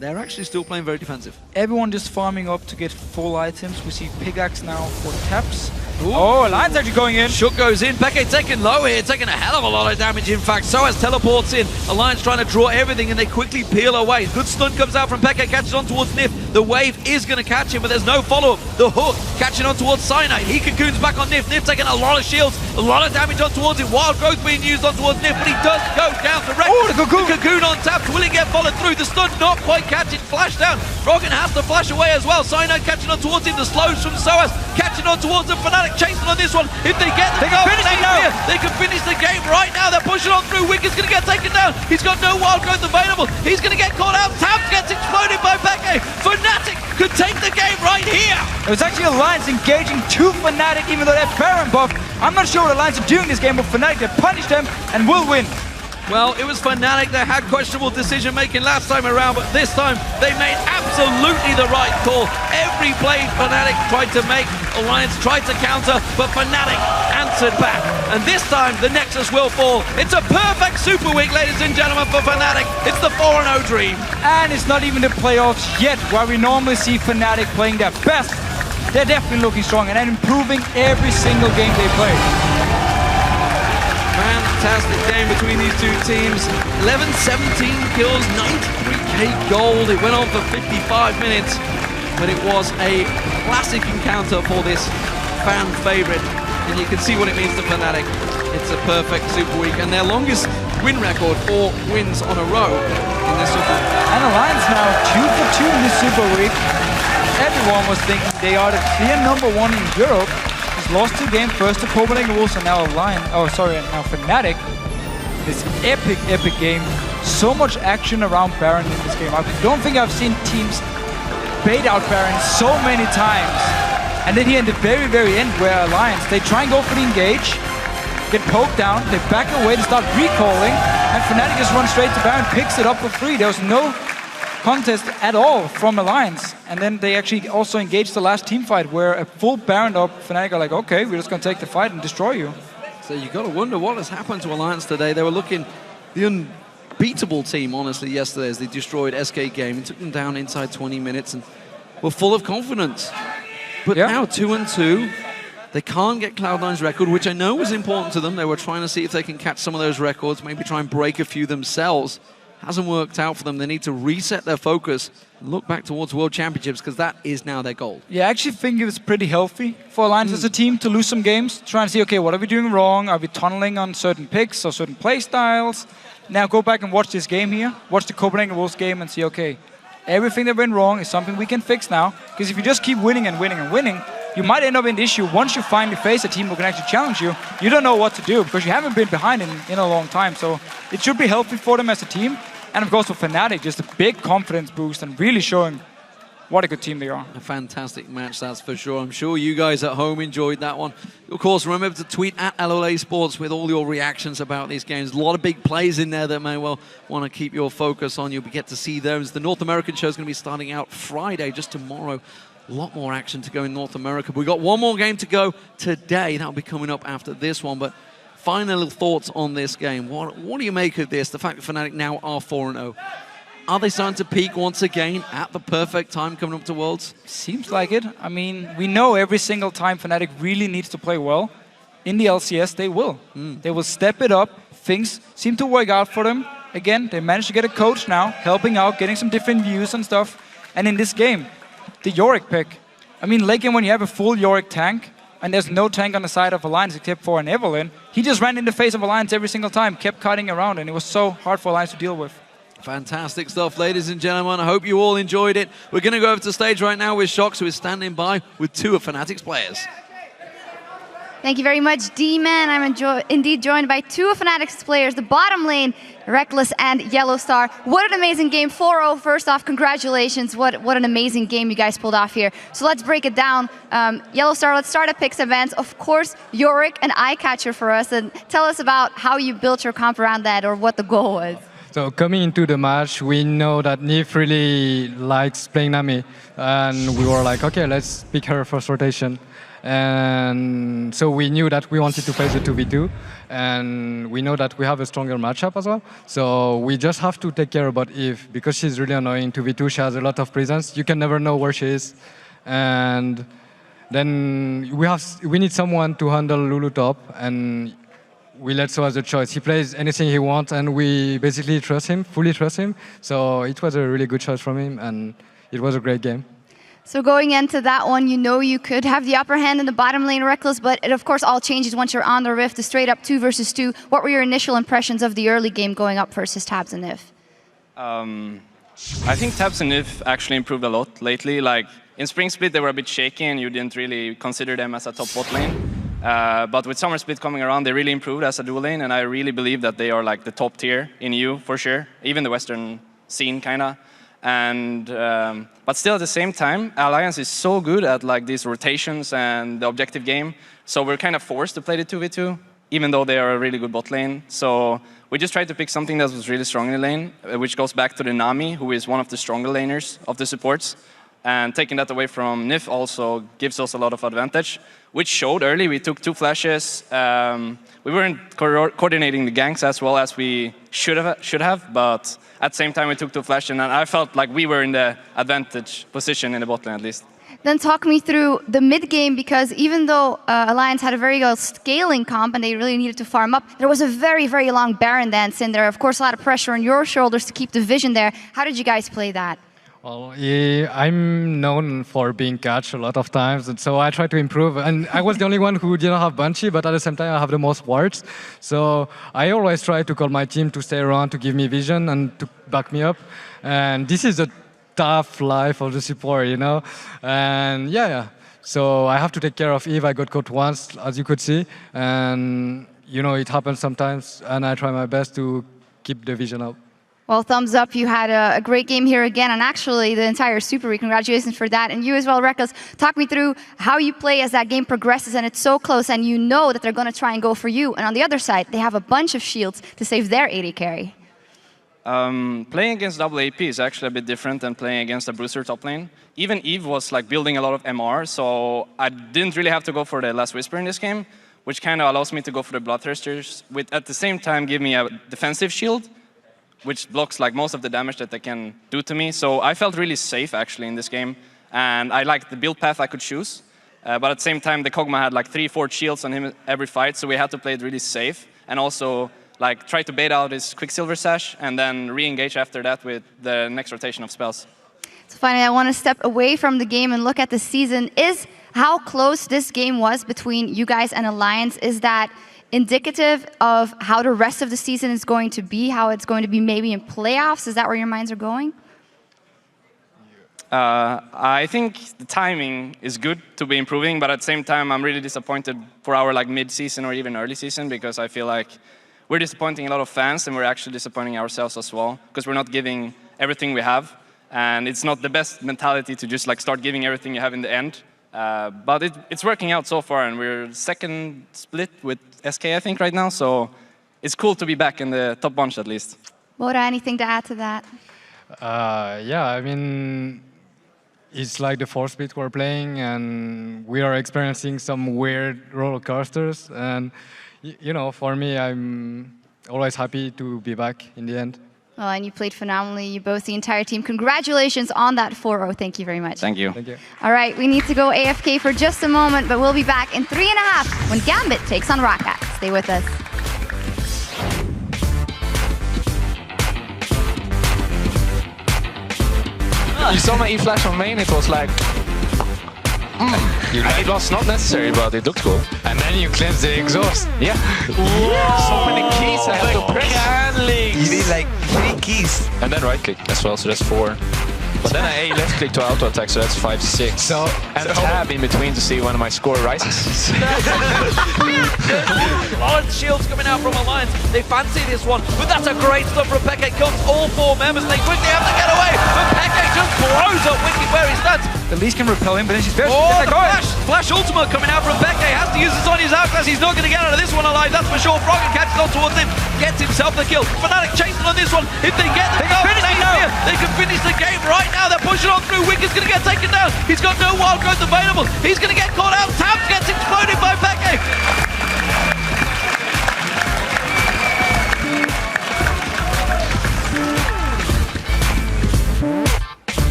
they're actually still playing very defensive. Everyone just farming up to get full items. We see Pickaxe now for Taps. Ooh. Oh, Alliance actually going in. Shook goes in. Peke taking low here, taking a hell of a lot of damage, in fact. Soaz teleports in. Alliance trying to draw everything, and they quickly peel away. Good stun comes out from Peke, catches on towards Nif. The wave is going to catch him, but there's no follow-up. The hook catching on towards Cyanide. He cocoons back on Nif. Nif taking a lot of shields, a lot of damage on towards him. Wild Growth being used on towards Nif, but he does go down to Rex. Oh, the cocoon on tap. Will he get followed through? The stun not quite catching. Flash down. Froggen has to flash away as well. Cyanide catching on towards him. The slows from Soaz catching on towards the Fnatic, chasing on this one. If they get the goal, they can finish the game right now. They're pushing on through. Wicked's going to get taken down. He's got no Wild Growth available. He's going to get caught out. Tabs gets exploded by Peke. Fnatic could take the game right here. It was actually Alliance engaging to Fnatic, even though they're Baron buff. I'm not sure what Alliance are doing this game, but Fnatic, they punish them and will win. Well, it was Fnatic that had questionable decision-making last time around, but this time they made absolutely the right call. Every play Fnatic tried to make, Alliance tried to counter, but Fnatic answered back. And this time, the Nexus will fall. It's a perfect Super Week, ladies and gentlemen, for Fnatic. It's the 4-0 dream. And it's not even the playoffs yet, where we normally see Fnatic playing their best. They're definitely looking strong and improving every single game they play. Fantastic game between these two teams. 11-17 kills, 93k gold. It went on for 55 minutes, but it was a classic encounter for this fan favorite and you can see what it means to Fnatic. It's a perfect Super Week, and their longest win record, 4 wins on a row in this Super Week. And Alliance now 2 for 2 in this Super Week. Everyone was thinking they are the clear #1 in Europe. Just lost 2 games, first to Copenhagen Wolves and now Alliance. Oh, sorry, and now Fnatic. This epic game. So much action around Baron in this game. I don't think I've seen teams bait out Baron so many times. And then here in the very end, where Alliance, they try and go for the engage, get poked down, they back away, they start recalling, and Fnatic just runs straight to Baron, picks it up for free. There was no contest at all from Alliance. And then they actually also engaged the last team fight, where a full Baron up, Fnatic are like, okay, we're just gonna take the fight and destroy you. So you got to wonder what has happened to Alliance today. They were looking the unbeatable team, honestly, yesterday as they destroyed SK Game and took them down inside 20 minutes and were full of confidence. But now 2-2, they can't get Cloud9's record, which I know was important to them. They were trying to see if they can catch some of those records, maybe try and break a few themselves. Hasn't worked out for them. They need to reset their focus and look back towards World Championships, because that is now their goal. Yeah, I actually think it was pretty healthy for Alliance as a team to lose some games, try and see, okay, what are we doing wrong? Are we tunneling on certain picks or certain play styles? Now go back and watch this game here, watch the Copenhagen Wolves game and see, okay, everything that went wrong is something we can fix now. Because if you just keep winning and winning and winning, you might end up in the issue once you finally face a team who can actually challenge you. You don't know what to do because you haven't been behind in a long time. So it should be healthy for them as a team. And of course for Fnatic, just a big confidence boost and really showing what a good team they are. A fantastic match, that's for sure. I'm sure you guys at home enjoyed that one. Of course, remember to tweet at LLA Sports with all your reactions about these games. A lot of big plays in there that may well want to keep your focus on. You'll get to see those. The North American show is going to be starting out Friday, just tomorrow. A lot more action to go in North America. We've got one more game to go today. That'll be coming up after this one. But final thoughts on this game. What do you make of this? The fact that Fnatic now are 4-0. Are they starting to peak once again at the perfect time coming up to Worlds? Seems like it. I mean, we know every single time Fnatic really needs to play well. In the LCS, they will. They will step it up. Things seem to work out for them. Again, they managed to get a coach now, helping out, getting some different views and stuff. And in this game, the Yorick pick. I mean, late game when you have a full Yorick tank, and there's no tank on the side of Alliance except for an Evelyn, he just ran in the face of Alliance every single time, kept cutting around, and it was so hard for Alliance to deal with. Fantastic stuff, ladies and gentlemen. I hope you all enjoyed it. We're going to go over to the stage right now with Shox, who is standing by with 2 of Fnatic's players. Thank you very much, D-Man. I'm indeed joined by 2 of Fnatic's players, the bottom lane, Reckless and Yellowstar. What an amazing game, 4-0. First off, congratulations. What an amazing game you guys pulled off here. So let's break it down. Yellowstar, let's start at Picks Events. Of course, Yorick, an eye-catcher for us. And tell us about how you built your comp around that, or what the goal was. So coming into the match, we know that Nif really likes playing Nami. And we were like, okay, let's pick her first rotation. And so we knew that we wanted to play the 2v2, and we know that we have a stronger matchup as well. So we just have to take care about Eve, because she's really annoying. 2v2, she has a lot of presence. You can never know where she is. And then we need someone to handle Lulu top, and we let So as a choice. He plays anything he wants, and we basically trust him, fully trust him. So it was a really good choice from him, and it was a great game. So going into that one, you know you could have the upper hand in the bottom lane, Reckless, but it of course all changes once you're on the Rift, the straight up 2 versus 2. What were your initial impressions of the early game going up versus Tabs and Nif? I think Tabs and Nif actually improved a lot lately. Like in Spring Split, they were a bit shaky and you didn't really consider them as a top bot lane. But with Summer Split coming around, they really improved as a dual lane, and I really believe that they are like the top tier in EU for sure, even the Western scene kinda. And but still at the same time, Alliance is so good at like these rotations and the objective game, so we're kind of forced to play the 2v2, even though they are a really good bot lane. So we just tried to pick something that was really strong in the lane, which goes back to the Nami, who is one of the stronger laners of the supports. And taking that away from Nif also gives us a lot of advantage, which showed early. We took 2 flashes. We weren't coordinating the ganks as well as we should have, but at the same time we took 2 flashes, and I felt like we were in the advantage position in the bot lane at least. Then talk me through the mid game, because even though Alliance had a very good scaling comp and they really needed to farm up, there was a very, very long Baron dance in there. Of course, a lot of pressure on your shoulders to keep the vision there. How did you guys play that? Well, yeah, I'm known for being catch a lot of times, and so I try to improve. And I was the only one who didn't have Bunchy, but at the same time, I have the most wards. So I always try to call my team to stay around, to give me vision, and to back me up. And this is a tough life of the support, you know? And yeah. So I have to take care of Eve. I got caught once, as you could see. And, you know, it happens sometimes, and I try my best to keep the vision up. Well, thumbs up. You had a great game here again, and actually the entire Superweek. Congratulations for that. And you as well, Rekas. Talk me through how you play as that game progresses, and it's so close, and you know that they're going to try and go for you. And on the other side, they have a bunch of shields to save their AD carry. Playing against double AP is actually a bit different than playing against a Bruiser top lane. Even Eve was like building a lot of MR, so I didn't really have to go for the Last Whisper in this game, which kind of allows me to go for the Bloodthirsters, with at the same time give me a defensive shield, which blocks like most of the damage that they can do to me. So I felt really safe actually in this game, and I liked the build path I could choose. But at the same time, the Kog'Maw had like 3-4 shields on him every fight, so we had to play it really safe, and also like try to bait out his Quicksilver Sash, and then re-engage after that with the next rotation of spells. So finally, I want to step away from the game and look at the season. Is how close this game was between you guys and Alliance, is that indicative of how the rest of the season is going to be, how it's going to be maybe in playoffs? Is that where your minds are going? I think the timing is good to be improving, but at the same time, I'm really disappointed for our like mid-season or even early season, because I feel like we're disappointing a lot of fans, and we're actually disappointing ourselves as well, because we're not giving everything we have, and it's not the best mentality to just like start giving everything you have in the end. But it's working out so far, and we're second split with SK, I think, right now. So it's cool to be back in the top bunch, at least. Bora, anything to add to that? Yeah, I mean, it's like the 4th split we're playing, and we are experiencing some weird roller coasters. And, you know, for me, I'm always happy to be back in the end. Well, and you played phenomenally, you both, the entire team. Congratulations on that 4-0. Thank you very much. Thank you. Thank you. All right, we need to go AFK for just a moment, but we'll be back in 3.5 when Gambit takes on Roccat. Stay with us. You saw my E-flash on main, it was like... it was not necessary, but it looked cool. And then you cleanse the exhaust. Yeah. So many keys I had to press. You need like 3 keys. And then right click as well, so that's 4. But then I A left click to auto attack, so that's 5, 6. And tab in between to see when my score rises. Large shields coming out from Alliance. They fancy this one, but that's a great stuff from Peke. Kills all 4 members, and they quickly have to get away. But Peke just blows up Wicked where he stands. The Leash can repel him, but then she's very the flash ultimate coming out from Peke. Has to use this on his outclass. He's not going to get out of this one alive, that's for sure. Froggen catches on towards him, gets himself the kill. Fnatic chasing on this one. If they get the they can finish the game right now. They're pushing on through. Wicked's going to get taken down. He's got no wild growth available. He's going to get caught out. Tab gets exploded by Peke.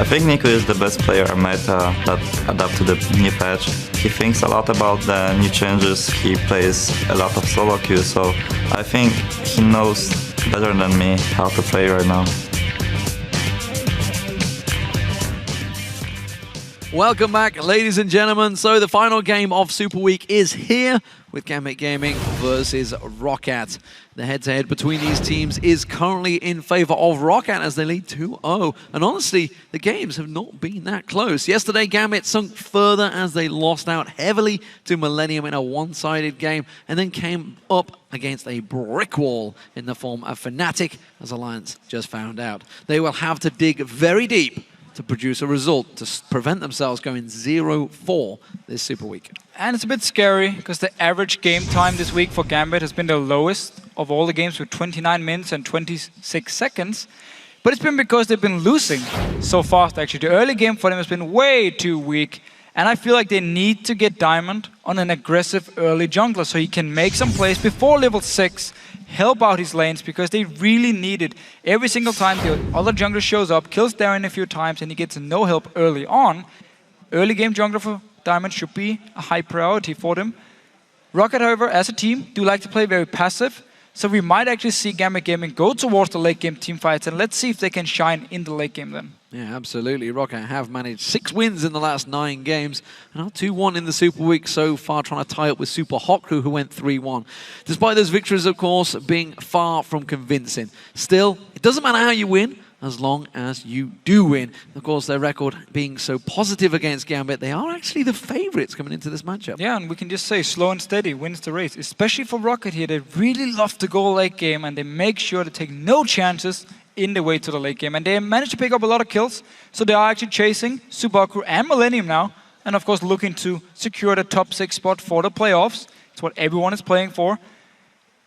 think Nico is the best player I met that adapt to the new patch. He thinks a lot about the new changes. He plays a lot of solo queue, so I think he knows better than me how to play right now. Welcome back, ladies and gentlemen. So the final game of Super Week is here with Gambit Gaming versus Roccat. The head-to-head between these teams is currently in favor of Roccat as they lead 2-0. And honestly, the games have not been that close. Yesterday, Gambit sunk further as they lost out heavily to Millennium in a one-sided game and then came up against a brick wall in the form of Fnatic, as Alliance just found out. They will have to dig very deep to produce a result to prevent themselves going 0-4 this Super Week. And it's a bit scary because the average game time this week for Gambit has been the lowest of all the games with 29 minutes and 26 seconds. But it's been because they've been losing so fast, actually. The early game for them has been way too weak. And I feel like they need to get Diamond on an aggressive early jungler so he can make some plays before level 6, help out his lanes, because they really need it. Every single time the other jungler shows up, kills Darren a few times, and he gets no help early on. Early game jungler for Diamond should be a high priority for them. Roccat, however, as a team, do like to play very passive. So we might actually see Gambit Gaming go towards the late game team fights, and let's see if they can shine in the late game then. Yeah, absolutely. Roccat have managed 6 wins in the last 9 games and are 2-1 in the Super Week so far, trying to tie up with Super Hot Crew, who went 3-1. Despite those victories, of course, being far from convincing. Still, it doesn't matter how you win, as long as you do win. Of course, their record being so positive against Gambit, they are actually the favorites coming into this matchup. Yeah, and we can just say slow and steady wins the race. Especially for Roccat here, they really love to go late game and they make sure to take no chances in the way to the late game. And they managed to pick up a lot of kills, so they are actually chasing Superweek and Millennium now. And of course, looking to secure the top 6 spot for the playoffs. It's what everyone is playing for.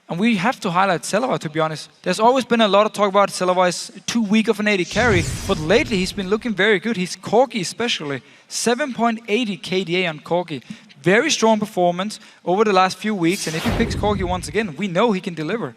And we have to highlight Selva, to be honest. There's always been a lot of talk about Selva is too weak of an AD carry, but lately he's been looking very good. He's Corki especially. 7.80 KDA on Corki. Very strong performance over the last few weeks, and if he picks Corki once again, we know he can deliver.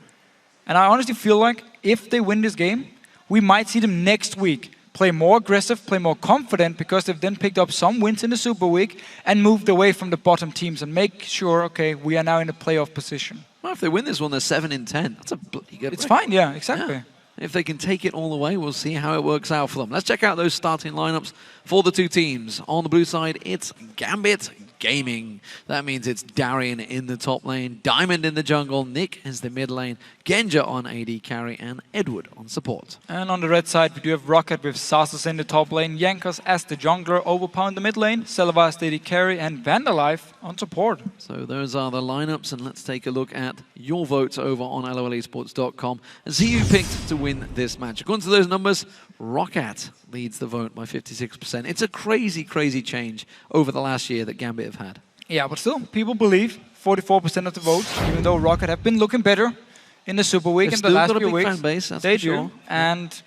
And I honestly feel like if they win this game, we might see them next week play more aggressive, play more confident, because they've then picked up some wins in the Super Week and moved away from the bottom teams and make sure, okay, we are now in a playoff position. Well, if they win this one, they're 7-10. That's a bloody good It's record. fine, yeah, exactly. Yeah. If they can take it all the way, we'll see how it works out for them. Let's check out those starting lineups for the two teams. On the blue side, it's Gambit Gaming. That means it's Darian in the top lane, Diamond in the jungle, Nick is the mid lane, Genja on AD carry, and Edward on support. And on the red side, we do have Roccat with Sasus in the top lane, Jankos as the jungler, Overpower in the mid lane, Selva as the AD carry, and Vandalife on support. So those are the lineups, and let's take a look at your votes over on lolesports.com and see who picked to win this match. According to those numbers, Roccat leads the vote by 56%. It's a crazy, crazy change over the last year that Gambit have had. Yeah, but still, people believe 44% of the votes, even though Roccat have been looking better in the Super Week in the last few weeks. Fan base, that's they for do, sure. and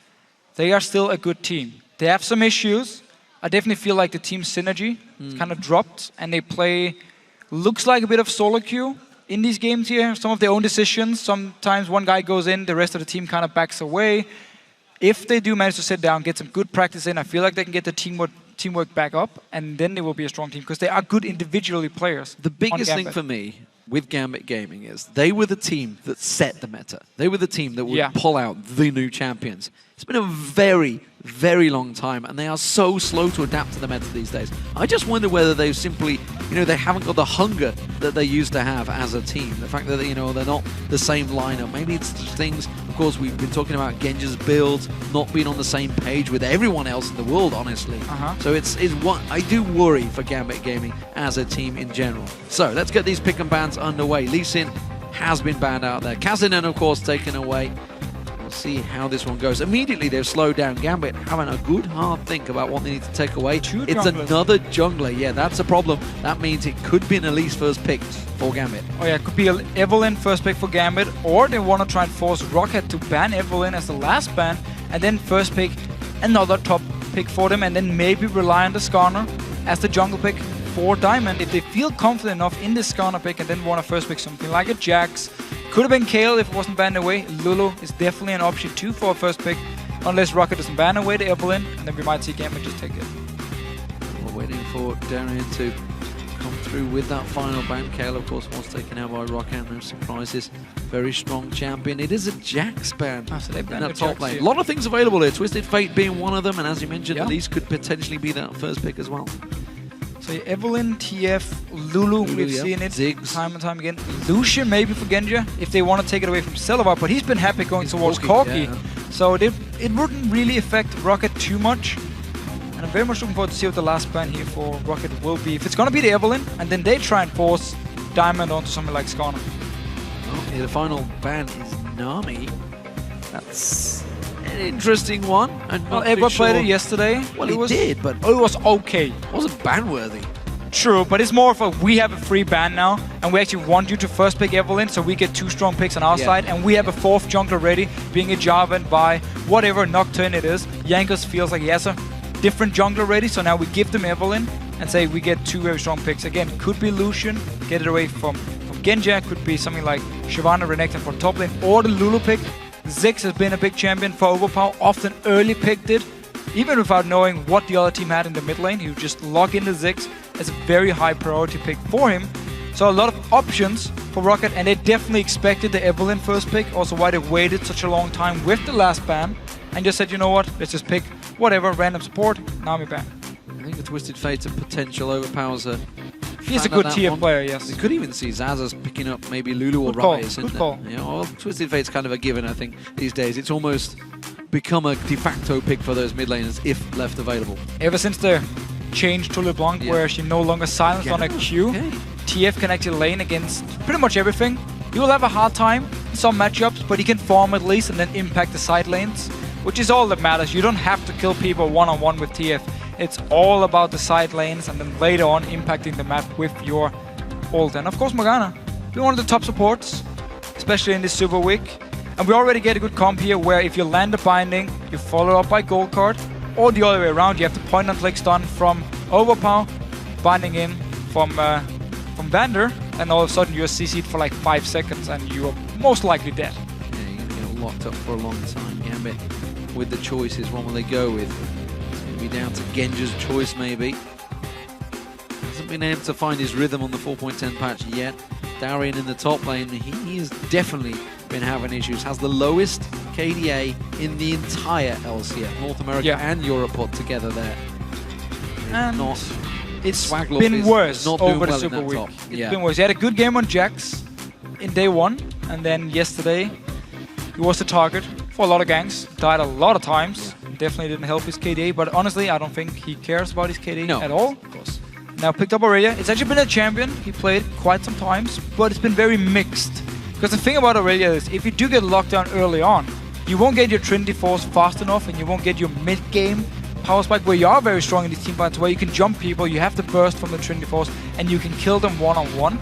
they are still a good team. They have some issues. I definitely feel like the team synergy kind of dropped, and they play, looks like a bit of solo queue in these games here. Some of their own decisions. Sometimes one guy goes in, the rest of the team kind of backs away. If they do manage to sit down, get some good practice in, I feel like they can get the teamwork back up, and then they will be a strong team, because they are good individually players. The biggest thing for me with Gambit Gaming is they were the team that set the meta. They were the team that would pull out the new champions. It's been a very, very long time, and they are so slow to adapt to the meta these days. I just wonder whether they've simply, they haven't got the hunger that they used to have as a team. The fact that, they're not the same lineup. Maybe it's just things, of course, we've been talking about Genja's build not being on the same page with everyone else in the world, honestly. So it's what I do worry for Gambit Gaming as a team in general. So let's get these pick and bans underway. Lee Sin has been banned out there. Kazinen, of course, taken away. We'll see how this one goes. Immediately, they've slowed down. Gambit having a good hard think about what they need to take away. It's another jungler. Yeah, that's a problem. That means it could be an Elise first pick for Gambit. Oh yeah, it could be Evelyn first pick for Gambit, or they want to try and force Roccat to ban Evelyn as the last ban, and then first pick another top pick for them, and then maybe rely on the Skarner as the jungle pick for Diamond if they feel confident enough in this Skarner pick, and then want to first pick something like a Jax. Could have been Kayle if it wasn't banned away. Lulu is definitely an option too for a first pick. unless Rocket doesn't ban away the Evelyn, and then we might see Gambit just take it. We're waiting for Darian to come through with that final ban. Kale, of course, was taken out by Rocket. No surprises. Very strong champion. It is a Jax ban so they in banned that the top Jax lane. here. A lot of things available here. Twisted Fate being one of them, and as you mentioned, Elise could potentially be that first pick as well. So yeah, Evelyn, TF, Lulu, we've seen it time and time again. Lucian maybe for Genja, if they want to take it away from Celavar, but he's been happy going towards Corki. So it wouldn't really affect Rocket too much. And I'm very much looking forward to see what the last ban here for Rocket will be. If it's going to be the Evelyn, and then they try and force Diamond onto something like Skarner. Yeah, the final ban is Nami. That's an interesting one. Well, Edward played it yesterday. Well, he did, but it was okay. It wasn't ban-worthy. True, but it's more of a, we have a free ban now, and we actually want you to first pick Evelyn, so we get 2 strong picks on our side, and we have a 4th jungler ready, being a Jarvan by whatever Nocturne it is. Jankos feels like he has a different jungler ready, so now we give them Evelyn, and say we get 2 very strong picks. Again, could be Lucian, get it away from Genja, could be something like Shyvana Renekton for top lane, or the Lulu pick. Ziggs has been a big champion for Overpower, often early picked it, even without knowing what the other team had in the mid lane. He would just lock into Ziggs as a very high priority pick for him. So a lot of options for Rocket, and they definitely expected the Evelyn first pick, also why they waited such a long time with the last ban, and just said, you know what, let's just pick whatever, random support, Nami ban. I think the Twisted Fate's a potential overpowers her. He's a good tier player, yes. We could even see Zazas picking up maybe Lulu or Ryze. Good call. You know, well, Twisted Fate's kind of a given, I think, these days. It's almost become a de facto pick for those mid laners if left available. Ever since the change to LeBlanc, where she no longer silenced on a Q, TF can actually lane against pretty much everything. He will have a hard time in some matchups, but he can farm at least and then impact the side lanes, which is all that matters. You don't have to kill people one-on-one with TF. It's all about the side lanes and then later on impacting the map with your ult. And of course Morgana, being one of the top supports, especially in this Super Week. And we already get a good comp here where if you land a binding, you follow up by gold card, or the other way around, you have the point and click stun from Overpower, binding in from Vander, and all of a sudden you're CC'd for like 5 seconds and you are most likely dead. Yeah, you're going to get locked up for a long time. Gambit with the choices, what will they go with? Be down to Genja's choice maybe. Hasn't been able to find his rhythm on the 4.10 patch yet. Darian in the top lane, he has definitely been having issues. Has the lowest KDA in the entire LCS, North America and Europe put together there. And it's Swaglup been worse not over the well Super Week. top. It's been worse. He had a good game on Jax in day 1, and then yesterday he was the target for a lot of ganks. Died a lot of times. Definitely didn't help his KDA, but honestly, I don't think he cares about his KDA at all. Of course. Now picked up Aurelia. It's actually been a champion. He played quite some times, but it's been very mixed. Because the thing about Aurelia is, if you do get locked down early on, you won't get your Trinity Force fast enough, and you won't get your mid-game power spike where you are very strong in these team fights, where you can jump people, you have the burst from the Trinity Force, and you can kill them one-on-one.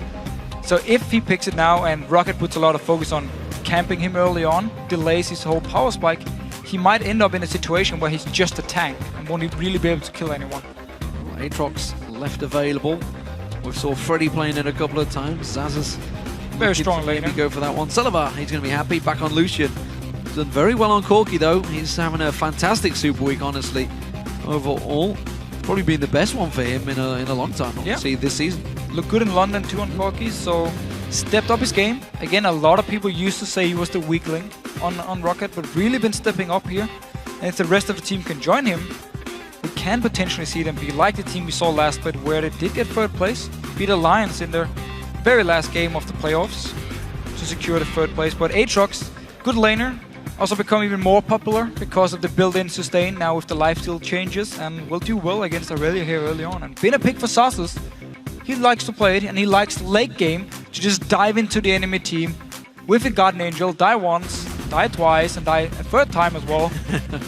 So if he picks it now, and Rocket puts a lot of focus on camping him early on, delays his whole power spike, he might end up in a situation where he's just a tank and won't really be able to kill anyone. Aatrox left available. We saw Freddy playing it a couple of times. Zazas very strong laner. Maybe go for that one. Celavar, he's going to be happy. Back on Lucian. Done very well on Corki though. He's having a fantastic Super Week, honestly. Overall, probably been the best one for him in a long time. Obviously, this season. Looked good in London too on Corki, so stepped up his game. Again, a lot of people used to say he was the weak link on Rocket, but really been stepping up here. And if the rest of the team can join him, we can potentially see them be like the team we saw last split, where they did get 3rd place, beat Alliance in their very last game of the playoffs to secure the 3rd place. But Aatrox, good laner, also become even more popular because of the built-in sustain now with the lifesteal changes, and will do well against Aurelia here early on. And been a pick for Sasus. He likes to play it, and he likes late game to just dive into the enemy team with a Guardian Angel, die once, die twice, and die a 3rd time as well.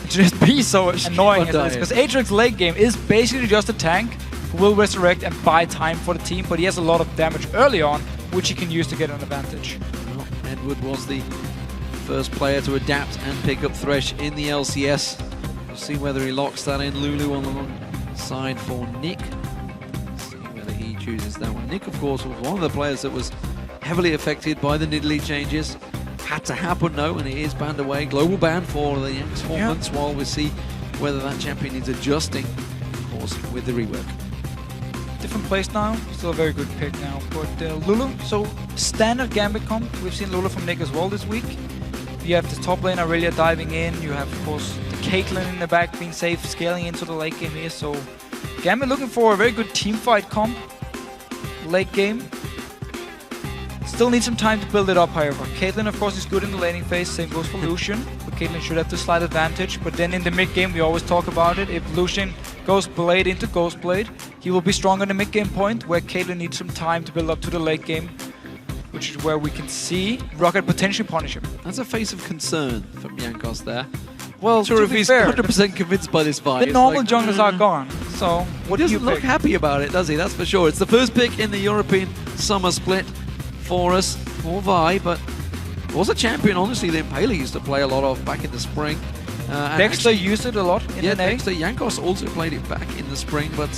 Just be so annoying as this. Because Aatrox's late game is basically just a tank who will resurrect and buy time for the team, but he has a lot of damage early on, which he can use to get an advantage. Well, Edward was the first player to adapt and pick up Thresh in the LCS. We'll see whether he locks that in. Lulu on the long side for Nick. See whether he chooses that one. Nick, of course, was one of the players that was heavily affected by the Nidalee changes. had to happen though, and it is banned away. Global ban for the next 4 months while we see whether that champion needs adjusting, of course, with the rework. Different place now, still a very good pick now. But Lulu, so standard Gambit comp. We've seen Lulu from Nick as well this week. You have the top lane Aurelia diving in. You have, of course, the Caitlyn in the back being safe, scaling into the late game here. So Gambit looking for a very good teamfight comp late game. Still need some time to build it up, however. Caitlyn, of course, is good in the laning phase. Same goes for Lucian. But Caitlyn should have the slight advantage. But then in the mid game, we always talk about it. If Lucian goes Blade into Ghost Blade, he will be strong on the mid game point, where Caitlyn needs some time to build up to the late game, which is where we can see Rocket potentially punish him. That's a face of concern from Jankos there. Well, sure, if he's 100% convinced by this fight. The normal junglers are gone, so what do you pick? He doesn't look happy about it, does he? That's for sure. It's the first pick in the European Summer Split for us, for Vi, but was a champion, honestly, that Impaler used to play a lot of back in the spring. Dexter used it a lot in the Dexter. Jankos also played it back in the spring, but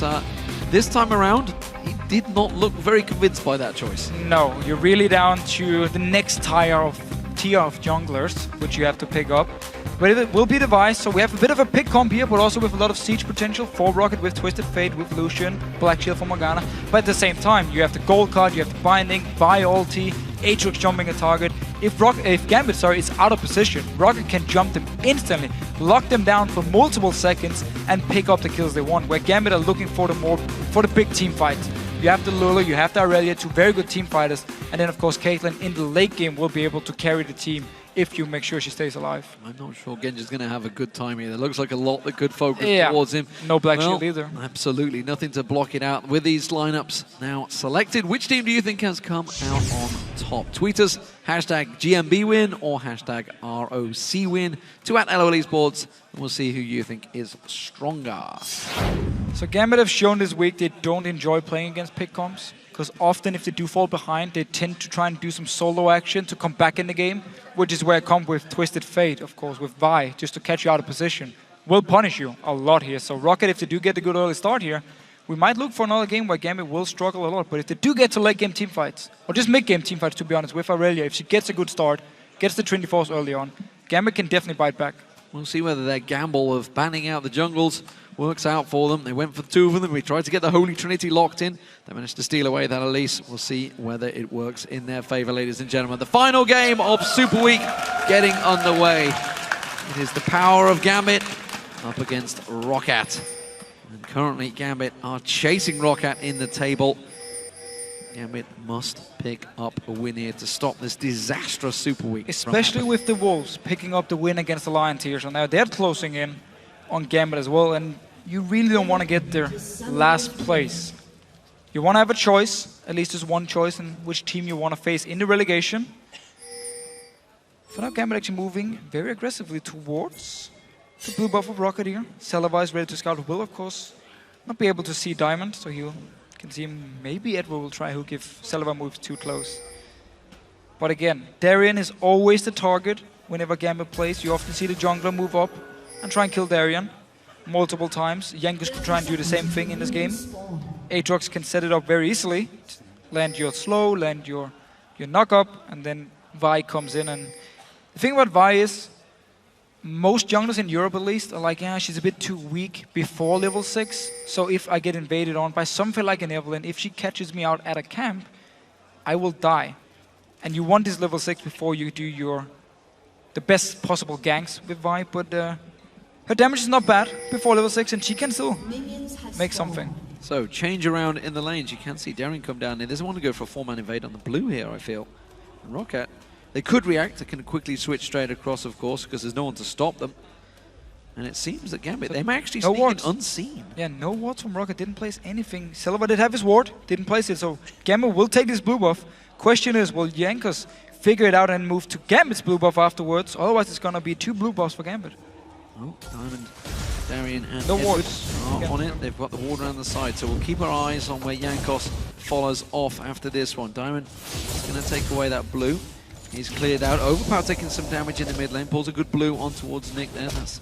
this time around, he did not look very convinced by that choice. No, you're really down to the next tier of junglers, which you have to pick up. But it will be the Vi, so we have a bit of a pick comp here, but also with a lot of siege potential for Rocket with Twisted Fate, with Lucian, Black Shield for Morgana. But at the same time, you have the gold card, you have the binding, Vi ulti, Aatrox jumping a target. If Gambit is out of position, Rocket can jump them instantly, lock them down for multiple seconds, and pick up the kills they want. Where Gambit are looking for the big team fights. You have the Lulu, you have the Aurelia, two very good team fighters, and then of course Caitlyn in the late game will be able to carry the team if you make sure she stays alive. I'm not sure Genji's going to have a good time here. There looks like a lot that could focus towards him. No Black Shield either. Absolutely, nothing to block it out. With these lineups now selected, which team do you think has come out on top? Tweet us, #GMBWin or #ROCWin to @LOL Esports, and we'll see who you think is stronger. So Gambit have shown this week they don't enjoy playing against pick comps, because often if they do fall behind, they tend to try and do some solo action to come back in the game, which is where I come with Twisted Fate, of course, with Vi, just to catch you out of position. Will punish you a lot here. So Rocket, if they do get a good early start here, we might look for another game where Gambit will struggle a lot. But if they do get to late game teamfights, or just mid game teamfights to be honest, with Aurelia, if she gets a good start, gets the Trinity Force early on, Gambit can definitely bite back. We'll see whether their gamble of banning out the jungles works out for them. They went for two of them. We tried to get the Holy Trinity locked in. They managed to steal away that Elise. We'll see whether it works in their favor, ladies and gentlemen. The final game of Super Week getting underway. It is the power of Gambit up against Roccat. And currently Gambit are chasing Roccat in the table. Gambit must pick up a win here to stop this disastrous Super Week. Especially with the Wolves picking up the win against the Lions here. So now they're closing in on Gambit as well, and you really don't want to get their last place. You want to have a choice, at least there's one choice in which team you want to face in the relegation. For now, Gambit actually moving very aggressively towards the blue buff of Rocket here. Celavi is ready to scout. Will, of course, not be able to see Diamond, so you can see him. Maybe Edward will try, he'll give Celavi moves too close. But again, Darien is always the target whenever Gambit plays. You often see the jungler move up and try and kill Darien multiple times. Jankos could try and do the same thing in this game. Aatrox can set it up very easily. Land your slow, land your knock up, and then Vi comes in. And the thing about Vi is, most junglers in Europe at least are like, yeah, she's a bit too weak before level 6. So if I get invaded on by something like an Evelyn, if she catches me out at a camp, I will die. And you want this level 6 before you do the best possible ganks with Vi, but her damage is not bad before level 6, and she can still make something. So, change around in the lanes. You can see Darien come down. He doesn't want to go for a 4-man invade on the blue here, I feel. And Roccat, they could react. They can quickly switch straight across, of course, because there's no one to stop them. And it seems that Gambit, they may actually sneak in unseen. Yeah, no wards from Rocket. Didn't place anything. Celavi did have his ward, didn't place it. So, Gambit will take this blue buff. Question is, will Jankos figure it out and move to Gambit's blue buff afterwards? Otherwise, it's going to be 2 blue buffs for Gambit. Oh, Diamond, Darien, and the Edward are on it. They've got the ward around the side, so we'll keep our eyes on where Jankos follows off after this one. Diamond is going to take away that blue. He's cleared out. Overpower taking some damage in the mid lane. Pulls a good blue on towards Nick there. That's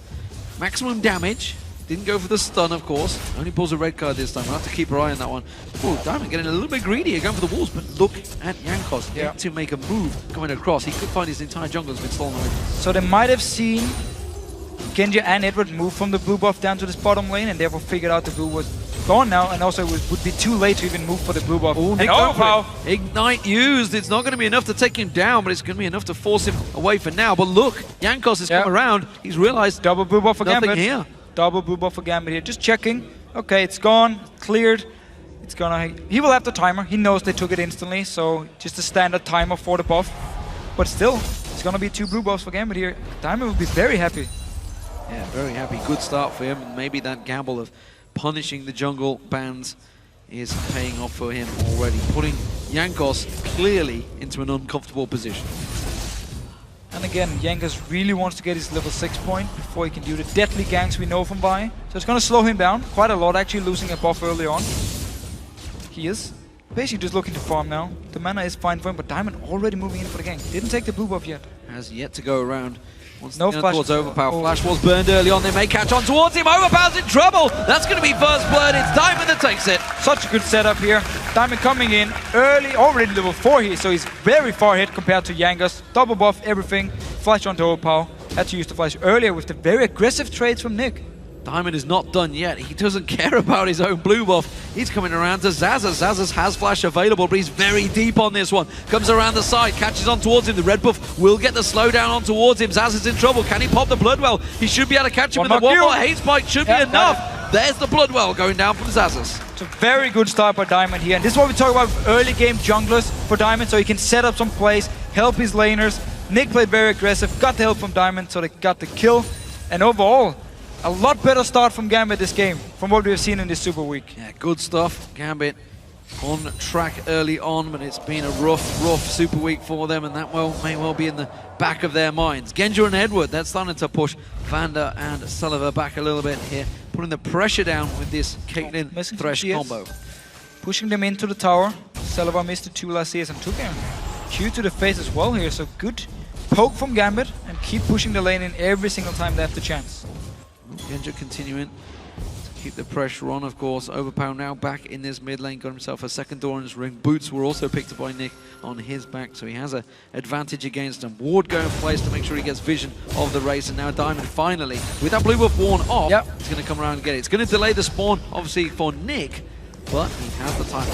maximum damage. Didn't go for the stun, of course. Only pulls a red card this time. We'll have to keep our eye on that one. Oh, Diamond getting a little bit greedy here, going for the walls, but look at Jankos. Yeah. To make a move coming across. He could find his entire jungle has been stolen away. So they might have seen Genji and Edward move from the blue buff down to this bottom lane and therefore figured out the blue was gone now, and also it would be too late to even move for the blue buff. Oh, Nick Ignite used. It's not going to be enough to take him down, but it's going to be enough to force him away for now. But look, Jankos has come around. He's realized double blue buff for nothing Gambit. Here. Double blue buff for Gambit here. Just checking. Okay, it's gone. Cleared. It's gonna. He will have the timer. He knows they took it instantly, so just a standard timer for the buff. But still, it's gonna be 2 blue buffs for Gambit here. Diamond will be very happy. Yeah, very happy. Good start for him. And maybe that gamble of punishing the jungle bans is paying off for him already, putting Jankos clearly into an uncomfortable position. And again, Jankos really wants to get his level 6 point before he can do the deadly ganks we know from Vi. So it's going to slow him down quite a lot, actually losing a buff early on. He is basically just looking to farm now. The mana is fine for him, but Diamond already moving in for the gank. Didn't take the blue buff yet. Has yet to go around. Once no flash towards Overpower. Flash was burned early on. They may catch on towards him. Overpower's in trouble. That's going to be first blood. It's Diamond that takes it. Such a good setup here. Diamond coming in early, already level 4 here, so he's very far ahead compared to Jankos. Double buff, everything. Flash onto Overpower. Had to use the flash earlier with the very aggressive trades from Nick. Diamond is not done yet. He doesn't care about his own blue buff. He's coming around to Zazas. Zazas has flash available, but he's very deep on this one. Comes around the side, catches on towards him. The red buff will get the slowdown on towards him. Zazas in trouble. Can he pop the Bloodwell? He should be able to catch him with the one more hate spike. Should be enough. There's the Bloodwell going down from Zazas. It's a very good start by Diamond here. And this is what we talk about early game junglers for Diamond, so he can set up some plays, help his laners. Nick played very aggressive, got the help from Diamond, so they got the kill. And overall, a lot better start from Gambit this game, from what we've seen in this Super Week. Yeah, good stuff. Gambit on track early on, but it's been a rough Super Week for them, and that may well be in the back of their minds. Genja and Edward, that's starting to push Vander and Sullivan back a little bit here, putting the pressure down with this Caitlyn Thresh combo. Pushing them into the tower. Sullivan missed the 2 last CS and took him. Q to the face as well here, so good poke from Gambit, and keep pushing the lane in every single time they have the chance. Genja continuing to keep the pressure on, of course. Overpower now back in this mid lane, got himself a second door in his ring. Boots were also picked up by Nick on his back, so he has an advantage against him. Ward going in place to make sure he gets vision of the race, and now Diamond finally, with that blue buff worn off, he's going to come around and get it. It's going to delay the spawn, obviously, for Nick, but he has the time.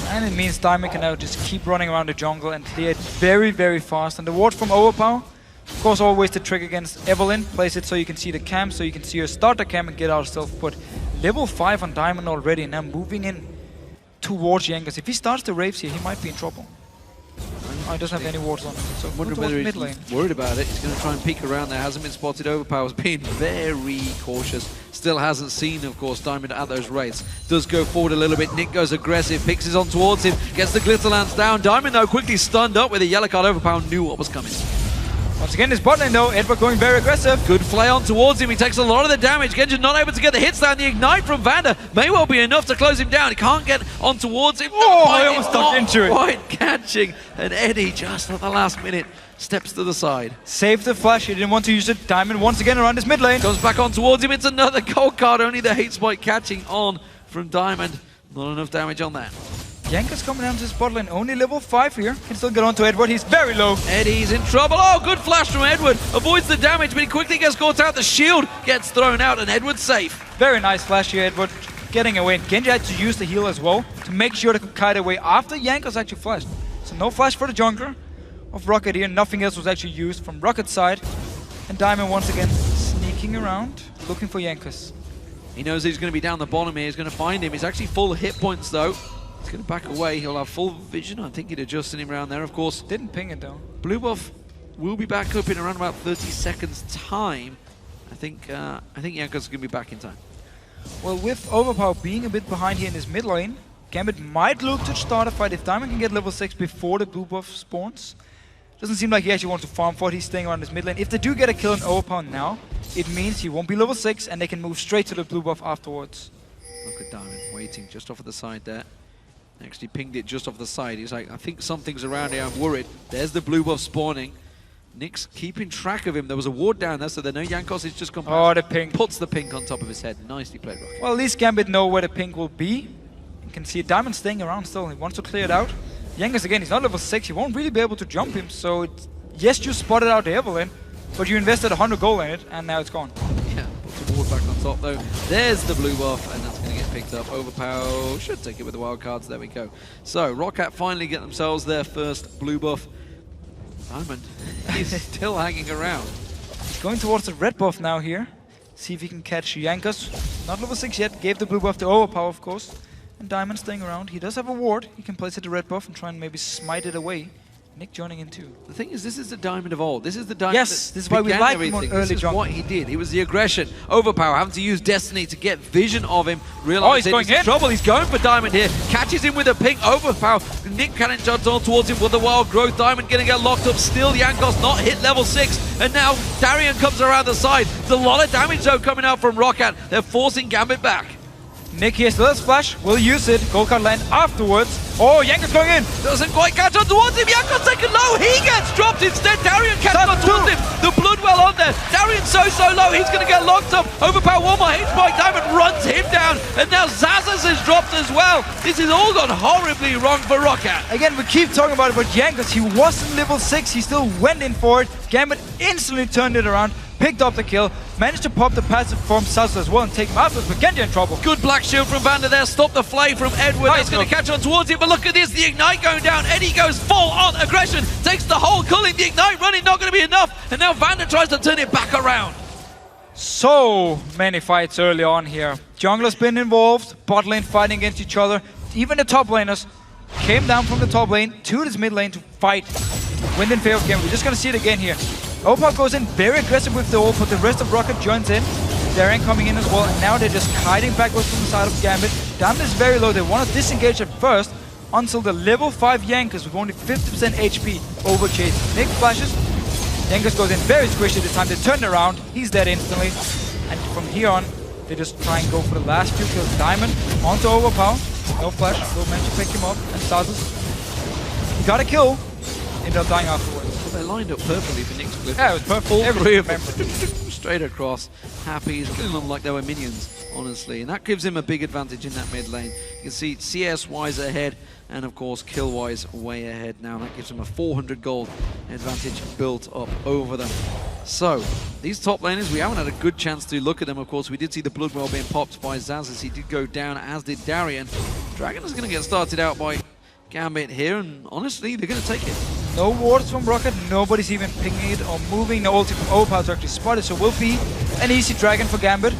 And it means Diamond can now just keep running around the jungle and clear it very, very fast. And the ward from Overpower, of course, always the trick against Evelyn. Place it so you can see the camp, so you can see her start the camp and get out herself. But level 5 on Diamond already, and now moving in towards Jankos. If he starts the Raves here, he might be in trouble. Oh, he doesn't have any wards on him, so I wonder whether he's worried about it. He's going to try and peek around there. Hasn't been spotted. Overpower's being very cautious. Still hasn't seen, of course, Diamond at those rates. Does go forward a little bit. Nick goes aggressive, picks his on towards him, gets the Glitterlands down. Diamond, though, quickly stunned up with a yellow card. Overpower knew what was coming. Once again, this bot lane though, Edward going very aggressive. Good flay on towards him. He takes a lot of the damage. Genja not able to get the hits down. The ignite from Vander may well be enough to close him down. He can't get on towards him. Oh, I almost stuck into it. Quite catching. And Eddie, just at the last minute, steps to the side. Saved the flash. He didn't want to use it. Diamond once again around his mid lane. Comes back on towards him. It's another gold card. Only the hate spike catching on from Diamond. Not enough damage on that. Jankos coming down to his bot lane, only level 5 here. Can still get on to Edward, he's very low. Eddie's in trouble. Oh, good flash from Edward. Avoids the damage, but he quickly gets caught out. The shield gets thrown out, and Edward's safe. Very nice flash here, Edward. Getting away. Genja had to use the heal as well to make sure they could kite away after Jankos actually flashed. So no flash for the jungler of Rocket here. Nothing else was actually used from Rocket's side. And Diamond once again sneaking around, looking for Jankos. He knows he's going to be down the bottom here. He's going to find him. He's actually full hit points, though. He's going to back away. He'll have full vision. I think he'd adjusted him around there, of course. Didn't ping it, though. Blue buff will be back up in around about 30 seconds' time. I think Jankos is going to be back in time. Well, with Overpower being a bit behind here in his mid lane, Gambit might look to start a fight. If Diamond can get level 6 before the blue buff spawns, doesn't seem like he actually wants to farm for it. He's staying around his mid lane. If they do get a kill on Overpower now, it means he won't be level 6 and they can move straight to the blue buff afterwards. Look at Diamond waiting just off of the side there. Actually pinged it just off the side. He's like, I think something's around here. I'm worried. There's the blue buff spawning. Nick's keeping track of him. There was a ward down there, so they know Jankos is just come past. Oh, the pink. Puts the pink on top of his head. Nicely played, Rocket. Well, at least Gambit know where the pink will be. You can see Diamond staying around still. He wants to clear it out. Jankos, again, he's not level 6. You won't really be able to jump him. So, yes, you spotted out the Evelyn, but you invested 100 gold in it, and now it's gone. Yeah, puts the ward back on top, though. There's the blue buff, and that's going to get picked up. Overpower should take it with the wild cards. There we go. So, Roccat finally get themselves their first blue buff. Diamond, he's still hanging around. He's going towards the red buff now here. See if he can catch Jankos. Not level 6 yet. Gave the blue buff to overpower, of course. And Diamond staying around. He does have a ward. He can place it the red buff and try and maybe smite it away. Nick joining in too. The thing is, this is the Diamond of old. This is the Diamond. Yes, this is why we like him on early This is jump. what he did. He was the aggression. Overpower, having to use Destiny to get vision of him. Oh, Realize he's going in. trouble. He's going for Diamond here. Catches him with a pink Overpower. Nick cannon jumps on towards him with the wild growth. Diamond going to get locked up. Still, Jankos not hit level 6. And now Darian comes around the side. There's a lot of damage though coming out from Roccat. They're forcing Gambit back. Nick here still has flash, will use it. Gold card land afterwards. Oh, Jankos going in. Doesn't quite catch on towards him. Jankos taken low. He gets dropped instead. Darian catches on towards him. The Bloodwell on there. Darian's so low. He's going to get locked up. Overpower one more hit spike. Diamond runs him down. And now Zazas is dropped as well. This has all gone horribly wrong for Roccat. Again, we keep talking about it, but Jankos, he wasn't level 6. He still went in for it. Gambit instantly turned it around. Picked up the kill, managed to pop the passive from Saz as well and take him afterwards, but Genji in trouble. Good black shield from Vander there, stop the flay from Edward. He's going to catch on towards it, but look at this, the Ignite going down. Eddie goes full on aggression, takes the whole culling, the Ignite running, not going to be enough, and now Vander tries to turn it back around. So many fights early on here. Jungler's been involved, bot lane fighting against each other. Even the top laners came down from the top lane to this mid lane to fight. Wind in favor of Gambit. We're just going to see it again here. Opal goes in very aggressive with the ult, but the rest of Rocket joins in. Darren coming in as well, and now they're just kiting backwards from the side of Gambit. Diamond is very low. They want to disengage at first until the level 5 Jankos with only 50% HP over Chase. Nick flashes. Jankos goes in very squishy this time. They turn around. He's dead instantly. And from here on, they just try and go for the last few kills. Diamond onto Overpower. No flash. Will manage to pick him up. And Stazes. He got a kill. Ended up dying afterwards. They lined up perfectly for Nick's clip. Yeah, it was perfect. All three of them straight across. Happy. He's killing them like they were minions, honestly. And that gives him a big advantage in that mid lane. You can see CS-wise ahead, and of course kill-wise way ahead now. That gives him a 400 gold advantage built up over them. So, these top laners, we haven't had a good chance to look at them. Of course, we did see the Bloodwell being popped by Zazas. He did go down, as did Darian. Dragon is going to get started out by Gambit here, and honestly, they're going to take it. No wards from Rocket, nobody's even pinging it or moving the ulti from Overpower to actually spot it, so will be an easy Dragon for Gambit.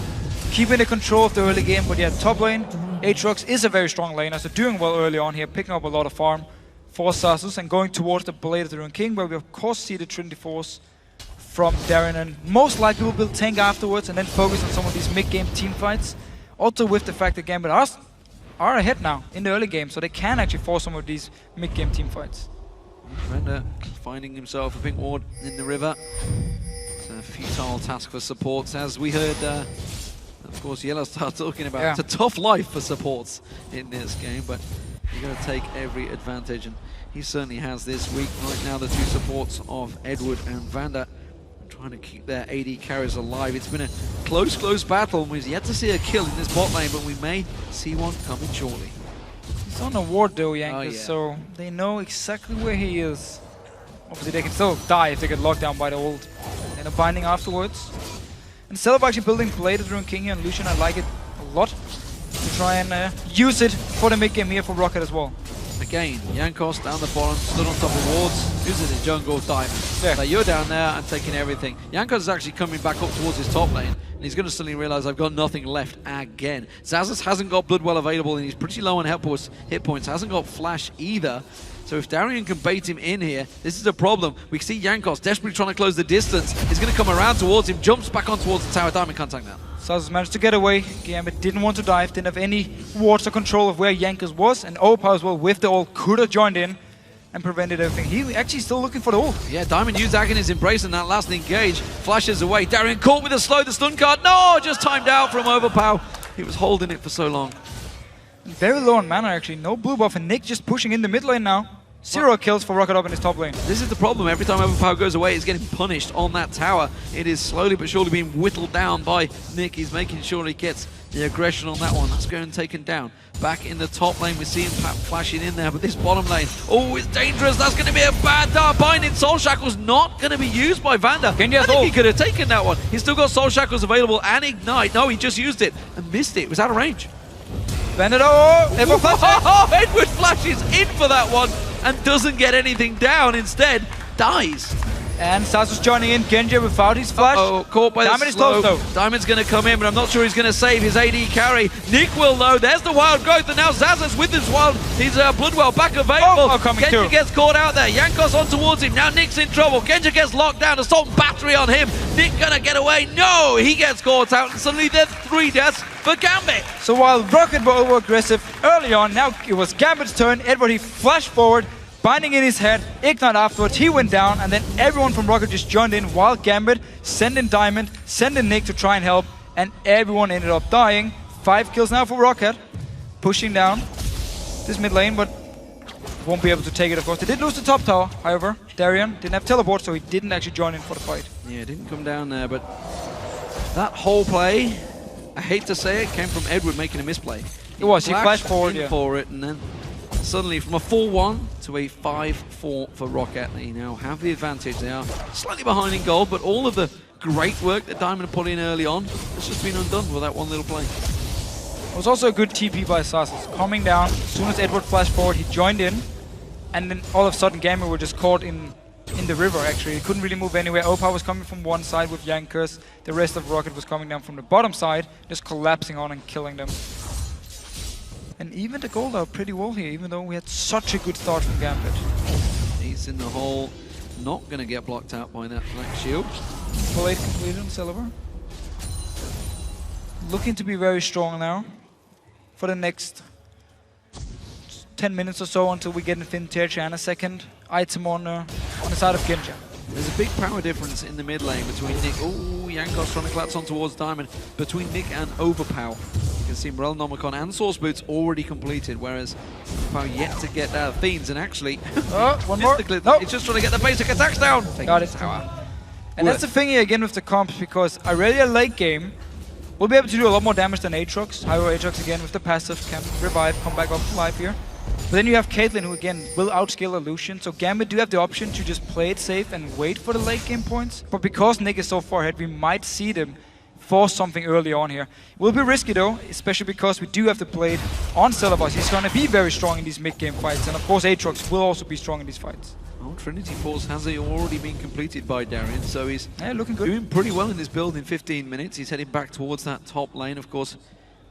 Keeping the control of the early game, but yeah, top lane, Aatrox is a very strong laner, so doing well early on here, picking up a lot of farm for Sasus and going towards the Blade of the Ruined King, where we of course see the Trinity Force from Darren, and most likely will build tank afterwards and then focus on some of these mid-game team fights. Also with the fact that Gambit are ahead now in the early game, so they can actually force some of these mid-game team fights. Render finding himself a pink ward in the river. It's a futile task for supports, as we heard, of course, Yellow Star talking about. Yeah. It's a tough life for supports in this game, but you've got to take every advantage, and he certainly has this week. Right now, the two supports of Edward and Vander trying to keep their AD carries alive. It's been a close battle, and we've yet to see a kill in this bot lane, but we may see one coming shortly. He's on a ward though, Jankos, oh, yeah. So they know exactly where he is. Obviously they can still die if they get locked down by the ult. And a binding afterwards. Instead of actually building Blade of the Ruined King here and Lucian, I like it a lot. To try and use it for the mid game here for Rocket as well. Again, Jankos down the bottom, stood on top of wards, uses the jungle, Diamond. Yeah. So you're down there and taking everything. Jankos is actually coming back up towards his top lane, and he's going to suddenly realize I've got nothing left again. Zazas hasn't got Bloodwell available, and he's pretty low on hit points, hasn't got Flash either. So if Darian can bait him in here, this is a problem. We see Jankos desperately trying to close the distance. He's going to come around towards him, jumps back on towards the tower. Diamond can't tank that. Saz managed to get away. Gambit didn't want to dive, didn't have any wards or control of where Jankos was, and Overpower as well with the ult could have joined in and prevented everything. He actually still looking for the ult. Yeah, Diamond used Agony's Embrace in that last engage. Flashes away. Darian caught with a slow, the stun card. No, just timed out from Overpower. He was holding it for so long. Very low on mana actually, no blue buff, and Nick just pushing in the mid lane now. 0 kills for Rocket up in his top lane. This is the problem. Every time Overpower goes away, he's getting punished on that tower. It is slowly but surely being whittled down by Nick. He's making sure he gets the aggression on that one. That's going taken down. Back in the top lane, we see him flashing in there, but this bottom lane, oh, it's dangerous. That's going to be a bad dark binding. Soul Shackle's not going to be used by Vander. I think he could have taken that one. He's still got Soul Shackles available and Ignite. No, he just used it and missed it. It was out of range. Vander, Edward flashes in for that one and doesn't get anything down. Instead, dies. And Sasus joining in, Genji without his flash. Caught by Diamond the is close though. Diamond's going to come in, but I'm not sure he's going to save his AD carry. Nick will though. There's the wild growth, and now Zazas with his wild. His Bloodwell back available. Genji gets caught out there. Yankos on towards him. Now Nick's in trouble. Genji gets locked down. Assault battery on him. Nick going to get away. No, he gets caught out, and suddenly there's 3 deaths for Gambit. So while Rocket were over aggressive early on, now it was Gambit's turn. Edward, he flashed forward. Binding in his head, Ignite afterwards, he went down, and then everyone from Rocket just joined in while Gambit sent in Diamond, sent in Nick to try and help, and everyone ended up dying. 5 kills now for Rocket, pushing down this mid lane, but won't be able to take it, of course. They did lose the top tower, however. Darian didn't have teleport, so he didn't actually join in for the fight. Yeah, didn't come down there, but that whole play, I hate to say it, came from Edward making a misplay. It was, he flashed forward, in for it, and then suddenly from a 4-1 to a 5-4 for Rocket. They now have the advantage. They are slightly behind in gold, but all of the great work that Diamond put in early on has just been undone with that one little play. It was also a good TP by Sasus. Coming down, as soon as Edward flashed forward, he joined in, and then all of a sudden Gamer were just caught in the river, actually. He couldn't really move anywhere. Opa was coming from one side with Yankers. The rest of Rocket was coming down from the bottom side, just collapsing on and killing them. And even the gold are pretty well here, even though we had such a good start from Gambit. He's in the hole, not going to get blocked out by that black shield. Blade completed on Silver. Looking to be very strong now for the next 10 minutes or so until we get Infinity and a second item on the side of Genji. There's a big power difference in the mid lane between Nick. Oh, Yankos trying to collapse on towards Diamond. Between Nick and Overpower. You can see Morel, Nomicon and Source Boots already completed, whereas Overpower yet to get Fiends. And actually, one more. Nope. He's just trying to get the basic attacks down. Got it. And that's the thing here again with the comps, because Irelia late game will be able to do a lot more damage than Aatrox. Hyrule Aatrox again with the passive can revive, come back up to life here. But then you have Caitlyn, who again will outscale Illusion, so Gambit do have the option to just play it safe and wait for the late game points. But because Nick is so far ahead, we might see them force something early on here. It will be risky though, especially because we do have the Blade on Celebos. He's going to be very strong in these mid-game fights, and of course Aatrox will also be strong in these fights. Oh, Trinity Force has already been completed by Darian, so he's looking good. Doing pretty well in this build in 15 minutes. He's heading back towards that top lane, of course.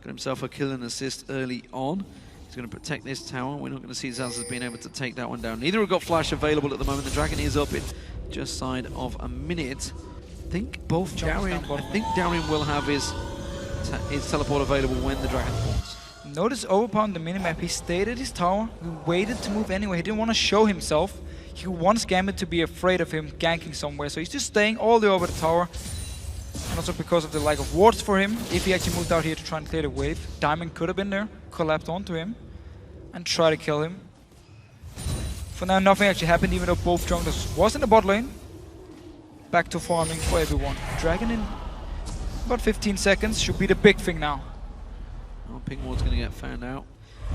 Got himself a kill and assist early on. He's going to protect this tower. We're not going to see Zaz being able to take that one down. Neither have got flash available at the moment. The dragon is up in just side of a minute. I think Darian will have his teleport available when the dragon spawns. Notice Overpower on the minimap. He stayed at his tower. He waited to move anyway. He didn't want to show himself. He wants Gambit to be afraid of him ganking somewhere. So he's just staying all the way over the tower. And also because of the lack of wards for him. If he actually moved out here to try and clear the wave, Diamond could have been there, collapsed onto him, and try to kill him. For now, nothing actually happened, even though both junglers was in the bot lane. Back to farming for everyone. Dragon in about 15 seconds should be the big thing now. Oh, Ping Ward's going to get found out.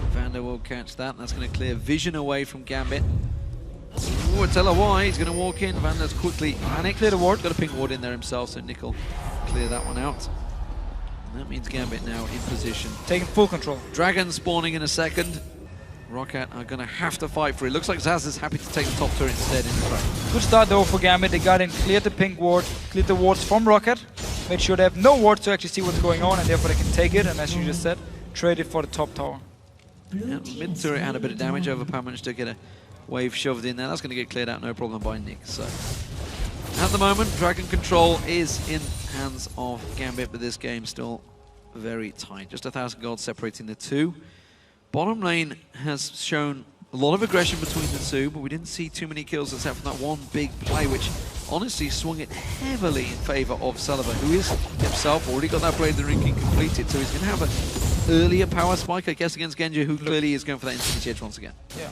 Vander will catch that. That's going to clear vision away from Gambit. Ooh, tell her why. He's going to walk in. Vander's quickly panicked. Clear the ward. Got a Ping Ward in there himself, so Nick will clear that one out. And that means Gambit now in position. Taking full control. Dragon spawning in a second. Rocket are going to have to fight for it. Looks like Zaz is happy to take the top turret instead in the fight. Good start though for Gambit. They got in, cleared the pink ward, cleared the wards from Rocket. Made sure they have no wards to actually see what's going on, and therefore they can take it, and as you just said, trade it for the top tower. Yeah, mid turret had a bit of damage. Overpower managed to get a wave shoved in there. That's going to get cleared out no problem by Nick. So at the moment, Dragon control is in hands of Gambit, but this game still very tight. Just 1,000 gold separating the two. Bottom lane has shown a lot of aggression between the two, but we didn't see too many kills except from that one big play, which honestly swung it heavily in favor of Sullivan, who is himself already got that Blade of the Ring completed, so he's going to have an earlier power spike, I guess, against Genji, who clearly is going for that Infinity Edge once again. Yeah.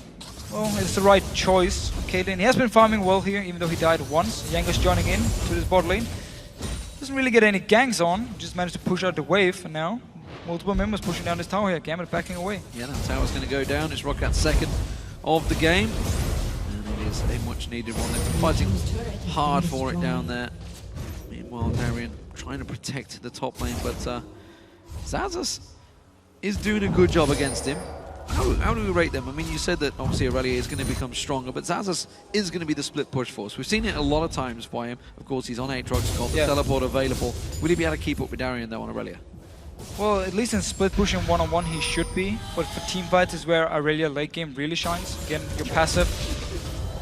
Well, it's the right choice. Caitlyn, he has been farming well here, even though he died once. Jankos joining in to this bot lane. Doesn't really get any ganks on, just managed to push out the wave, and now multiple members pushing down this tower here. Gambit backing away. Yeah, that tower's going to go down. It's Rockat's second of the game. And it is a much needed one. They're fighting hard for it down there. Meanwhile, Darian trying to protect the top lane, but Xaxus is doing a good job against him. How do we rate them? I mean, you said that obviously Aurelia is going to become stronger, but Xaxus is going to be the split push force. We've seen it a lot of times by him. Of course, he's on Aatrox, got the teleport available. Will he be able to keep up with Darian though on Aurelia? Well, at least in split pushing one-on-one he should be, but for team fights is where Aurelia late game really shines. Again, your passive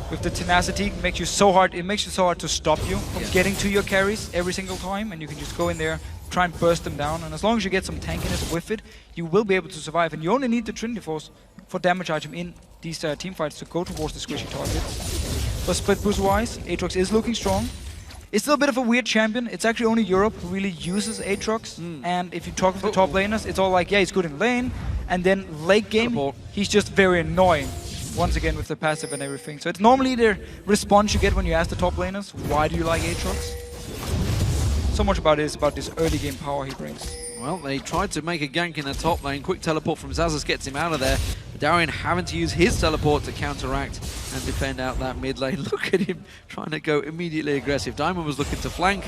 with the tenacity makes you so hard. It makes it so hard to stop you from getting to your carries every single time, and you can just go in there, try and burst them down, and as long as you get some tankiness with it, you will be able to survive. And you only need the Trinity Force for damage item in these team fights to go towards the squishy targets. But split push wise, Aatrox is looking strong. It's still a bit of a weird champion. It's actually only Europe who really uses Aatrox. And if you talk with the top laners, it's all like, yeah, he's good in lane. And then late game, he's just very annoying. Once again with the passive and everything. So it's normally the response you get when you ask the top laners, why do you like Aatrox? So much about it is about this early game power he brings. Well, they tried to make a gank in the top lane. Quick teleport from Xaxus gets him out of there. Darian having to use his teleport to counteract and defend out that mid lane. Look at him trying to go immediately aggressive. Diamond was looking to flank.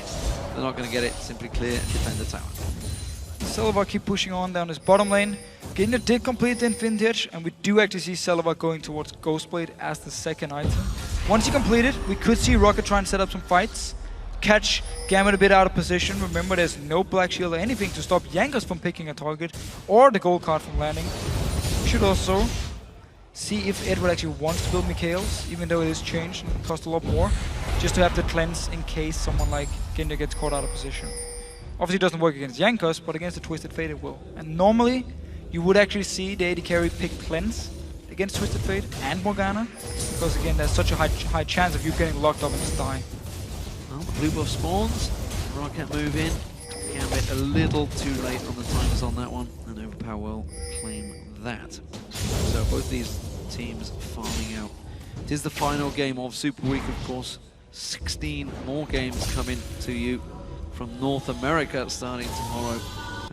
They're not going to get it. Simply clear and defend the tower. Celavar keep pushing on down his bottom lane. Gina did complete the Infinity Edge, and we do actually see Celavar going towards Ghostblade as the second item. Once he completed, we could see Rocket try and set up some fights. Catch Gambit a bit out of position. Remember, there's no Black Shield or anything to stop Jankos from picking a target or the gold card from landing. We should also see if Edward actually wants to build Mikhail's, even though it is changed and costs a lot more, just to have the cleanse in case someone like Ginder gets caught out of position. Obviously it doesn't work against Jankos, but against the Twisted Fate it will. And normally, you would actually see the AD carry pick cleanse against Twisted Fate and Morgana, because again, there's such a high chance of you getting locked up and just dying. Well, the blue buff spawns. Rocket move in. Gambit a little too late on the timers on that one, and Overpower will claim that. So both these teams farming out. It is the final game of Super Week, of course. 16 more games coming to you from North America starting tomorrow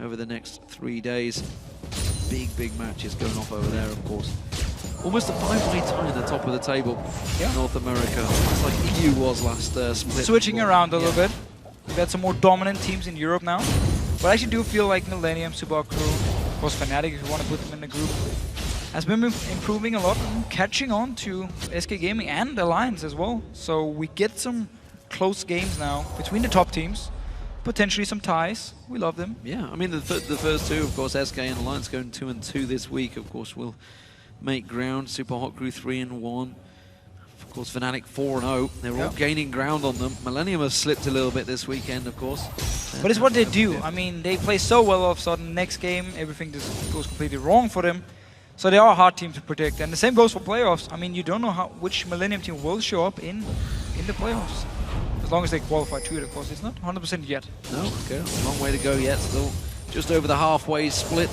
over the next 3 days. Big matches going off over there, of course. Almost a 5-way tie at the top of the table in North America. It's like EU was last split. Switching around a little bit. We've had some more dominant teams in Europe now. But I actually do feel like Millennium, Subaru Crew, of course Fnatic if you want to put them in the group, has been improving a lot and catching on to SK Gaming and Alliance as well. So we get some close games now between the top teams. Potentially some ties. We love them. Yeah, I mean the first two, of course, SK and Alliance going 2-2 this week. Of course, will make ground. Super Hot Crew 3-1. Of course, Fnatic 4-0. They're all gaining ground on them. Millennium have slipped a little bit this weekend, of course. But it's what they do. I mean, they play so well all of a sudden. Next game, everything just goes completely wrong for them. So they are a hard team to predict. And the same goes for playoffs. I mean, you don't know which Millennium team will show up in the playoffs. As long as they qualify to it, of course. It's not 100% yet. No, okay. Long way to go yet. Still just over the halfway split.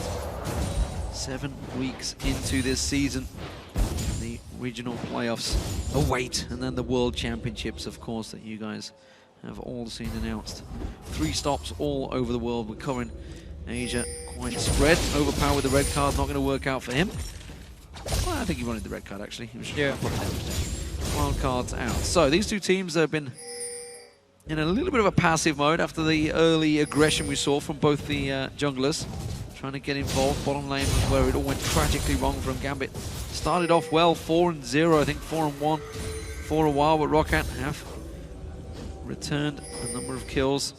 7 weeks into this season. The regional playoffs await. And then the World Championships, of course, that you guys have all seen announced. 3 stops all over the world. We're covering Asia quite spread. Overpower with the red card, not going to work out for him. Well, I think he wanted the red card, actually. He was wild cards out. So these two teams have been in a little bit of a passive mode after the early aggression we saw from both the junglers. Trying to get involved. Bottom lane was where it all went tragically wrong from Gambit. Started off well, 4-0, I think 4-1 for a while, but Rocket have returned a number of kills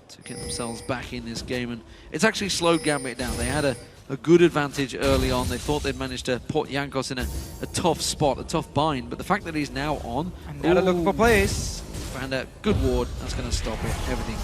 to get themselves back in this game. And it's actually slowed Gambit down. They had a good advantage early on. They thought they'd managed to put Jankos in a tough spot, a tough bind, but the fact that he's now on... And now they're looking for plays. And a good ward, that's going to stop it. Everything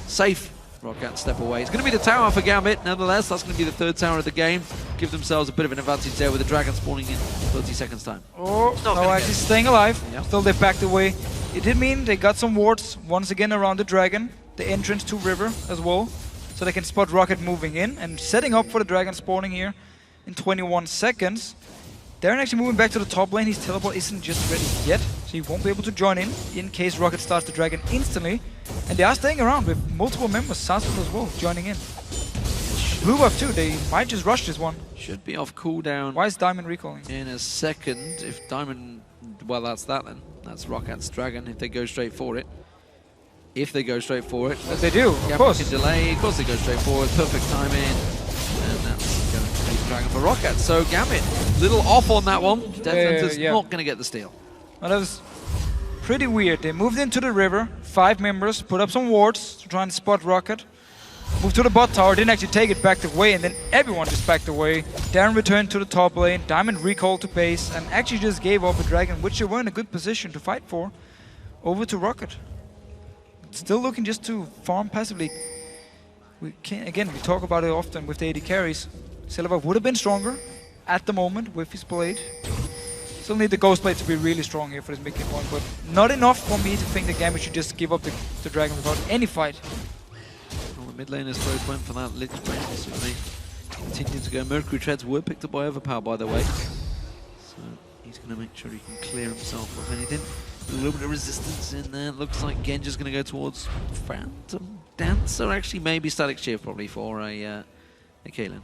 safe. Rocket step away. It's going to be the tower for Gambit. Nonetheless, that's going to be the 3rd tower of the game. Give themselves a bit of an advantage there with the dragon spawning in 30 seconds time. Oh, no, actually staying alive. Yep. Still they backed away. It did mean they got some wards once again around the dragon. The entrance to river as well. So they can spot Rocket moving in and setting up for the dragon spawning here in 21 seconds. Darren actually moving back to the top lane. His teleport isn't just ready yet, so he won't be able to join in case Rocket starts the dragon instantly. And they are staying around with multiple members, Sasol as well, joining in. Blue buff too, they might just rush this one. Should be off cooldown. Why is Diamond recalling? In a second, if Diamond... Well, that's that then. That's Rocket's dragon, if they go straight for it. If they go straight for it. But they do, of course. Can delay, of course they go straight forward, perfect timing. And that's going to be the dragon for Rocket. So Gambit, little off on that one. Deathlander's not going to get the steal. Well, that was pretty weird. They moved into the river, 5 members, put up some wards to try and spot Rocket. Moved to the bot tower, didn't actually take it, backed away, and then everyone just backed away. Darren returned to the top lane, Diamond recalled to base, and actually just gave up a dragon, which they were in a good position to fight for, over to Rocket. Still looking just to farm passively. We talk about it often with the AD carries. Silva would have been stronger at the moment with his blade. Still need the Ghost Blade to be really strong here for this mid-game point, but not enough for me to think that Gambit should just give up the dragon without any fight. Well, the mid laners both went for that Lich Blade, so they continue to go. Mercury Treads were picked up by Overpower, by the way. So he's going to make sure he can clear himself of anything. A little bit of resistance in there. Looks like Genji's going to go towards Phantom Dancer. Actually, maybe Static Shift probably for a Kaelin.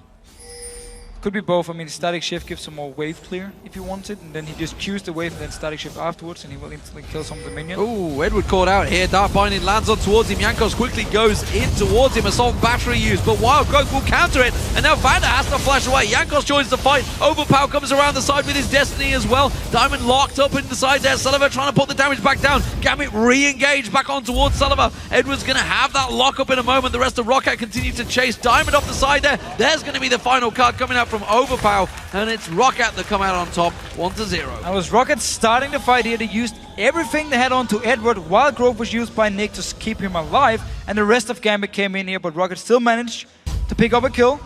Could be both. I mean, Static Shift gives some more wave clear if you want it, and then he just cues the wave and then Static Shift afterwards, and he will instantly kill some of the minions. Oh, Edward caught out here. Dark Binding lands on towards him. Jankos quickly goes in towards him. Assault battery used, but Wild Growth will counter it, and now Vander has to flash away. Jankos joins the fight. Overpower comes around the side with his Destiny as well. Diamond locked up in the side there. Sullivan trying to put the damage back down. Gambit re-engaged back on towards Sullivan. Edward's going to have that lock up in a moment. The rest of Rocket continue to chase Diamond off the side there. There's going to be the final card coming out from Overpower. And it's Rocket that come out on top, 1-0. That was Rocket starting the fight here. They used everything they had on to Edward. Wild Growth was used by Nick to keep him alive, and the rest of Gambit came in here, but Rocket still managed to pick up a kill.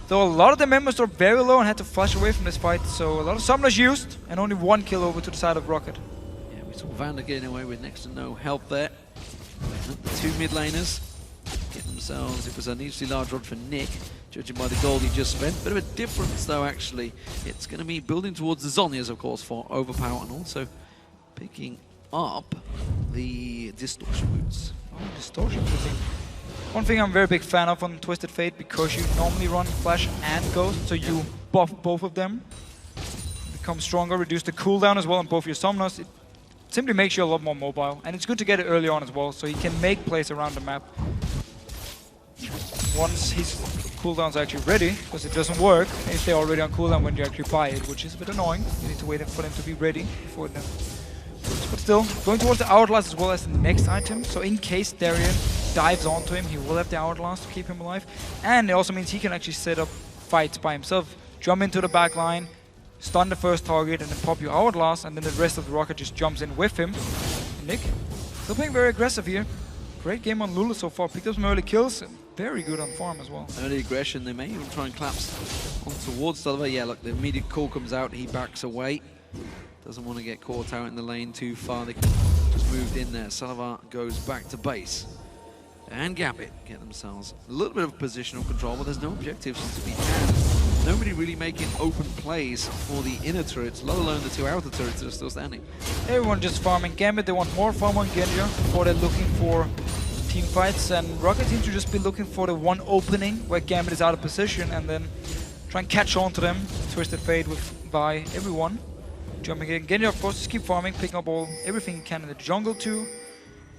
Though a lot of the members were very low and had to flash away from this fight, so a lot of summoners used, and only 1 kill over to the side of Rocket. Yeah, we saw Vander getting away with next to no help there. And the 2 mid laners get themselves, it was an unusually large rod for Nick, judging by the gold he just spent. Bit of a difference though, actually. It's going to be building towards the Zhonya's, of course, for Overpower, and also picking up the Distortion Boots. Oh, Distortion Boots. One thing I'm a very big fan of on Twisted Fate, because you normally run Flash and Ghost, so you buff both of them. Become stronger, reduce the cooldown as well on both your summoners. It simply makes you a lot more mobile, and it's good to get it early on as well, so you can make plays around the map. Once his cooldowns are actually ready, because it doesn't work if they're already on cooldown when you actually buy it, which is a bit annoying. You need to wait for them to be ready before them. But still, going towards the Hourglass as well as the next item, so in case Darien dives onto him, he will have the Hourglass to keep him alive. And it also means he can actually set up fights by himself, jump into the back line, stun the first target, and then pop your Hourglass, and then the rest of the Rocket just jumps in with him. Nick, still playing very aggressive here. Great game on Lulu so far, picked up some early kills, very good on farm as well. Early aggression, they may even try and collapse on towards Sullivan. Yeah, look, the immediate call comes out, he backs away. Doesn't want to get caught out in the lane too far. They just moved in there. Sullivan goes back to base. And Gambit get themselves a little bit of positional control, but there's no objectives to be had. Nobody really making open plays for the inner turrets, let alone the 2 outer turrets that are still standing. Everyone just farming Gambit. They want more farm on Genja before they're looking for team fights, and Rocket seems to just be looking for the one opening where Gambit is out of position and then try and catch on to them. Twisted Fate by everyone. Jumping in. Genja, of course, just keep farming, picking up everything he can in the jungle too.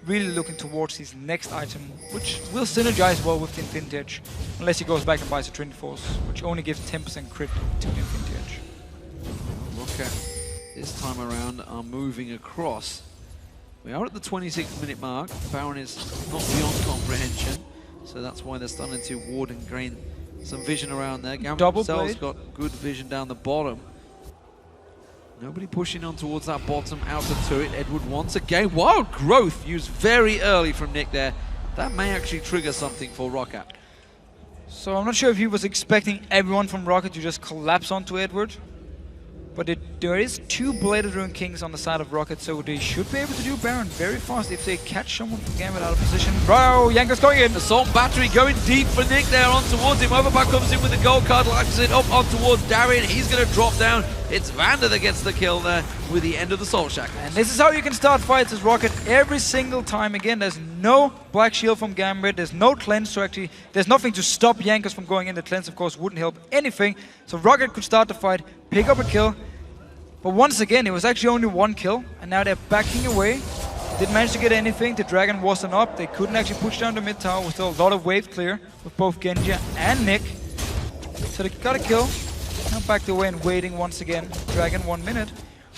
Really looking towards his next item, which will synergize well with the Infinity Edge, unless he goes back and buys a Trinity Force, which only gives 10% crit to the Infinity Edge. Rocket this time around are moving across. We are at the 26-minute mark. Baron is not beyond comprehension, so that's why they're starting to ward and gain some vision around there. Gambit themselves got good vision down the bottom. Nobody pushing on towards that bottom outer turret. Edward once again. Wild Growth used very early from Nick there. That may actually trigger something for Rocket. So I'm not sure if he was expecting everyone from Rocket to just collapse onto Edward. But there is 2 Bladed Ruin Kings on the side of Rocket, so they should be able to do Baron very fast if they catch someone from Gambit out of position. Bro, Yanker's going in! Assault Battery going deep for Nick there on towards him. Overpack comes in with the gold card, locks it up on towards Darien. He's going to drop down. It's Vander that gets the kill there with the end of the Soul Shackles. And this is how you can start fights as Rocket every single time. Again, there's no Black Shield from Gambit, there's no cleanse, so actually there's nothing to stop Jankos from going in. The cleanse, of course, wouldn't help anything. So Rocket could start the fight, pick up a kill. But once again, it was actually only one kill, and now they're backing away. Didn't manage to get anything. The Dragon wasn't up. They couldn't actually push down the mid tower. With still a lot of wave clear with both Genji and Nick. So they got a kill. Now backed away and waiting once again. Dragon 1 minute.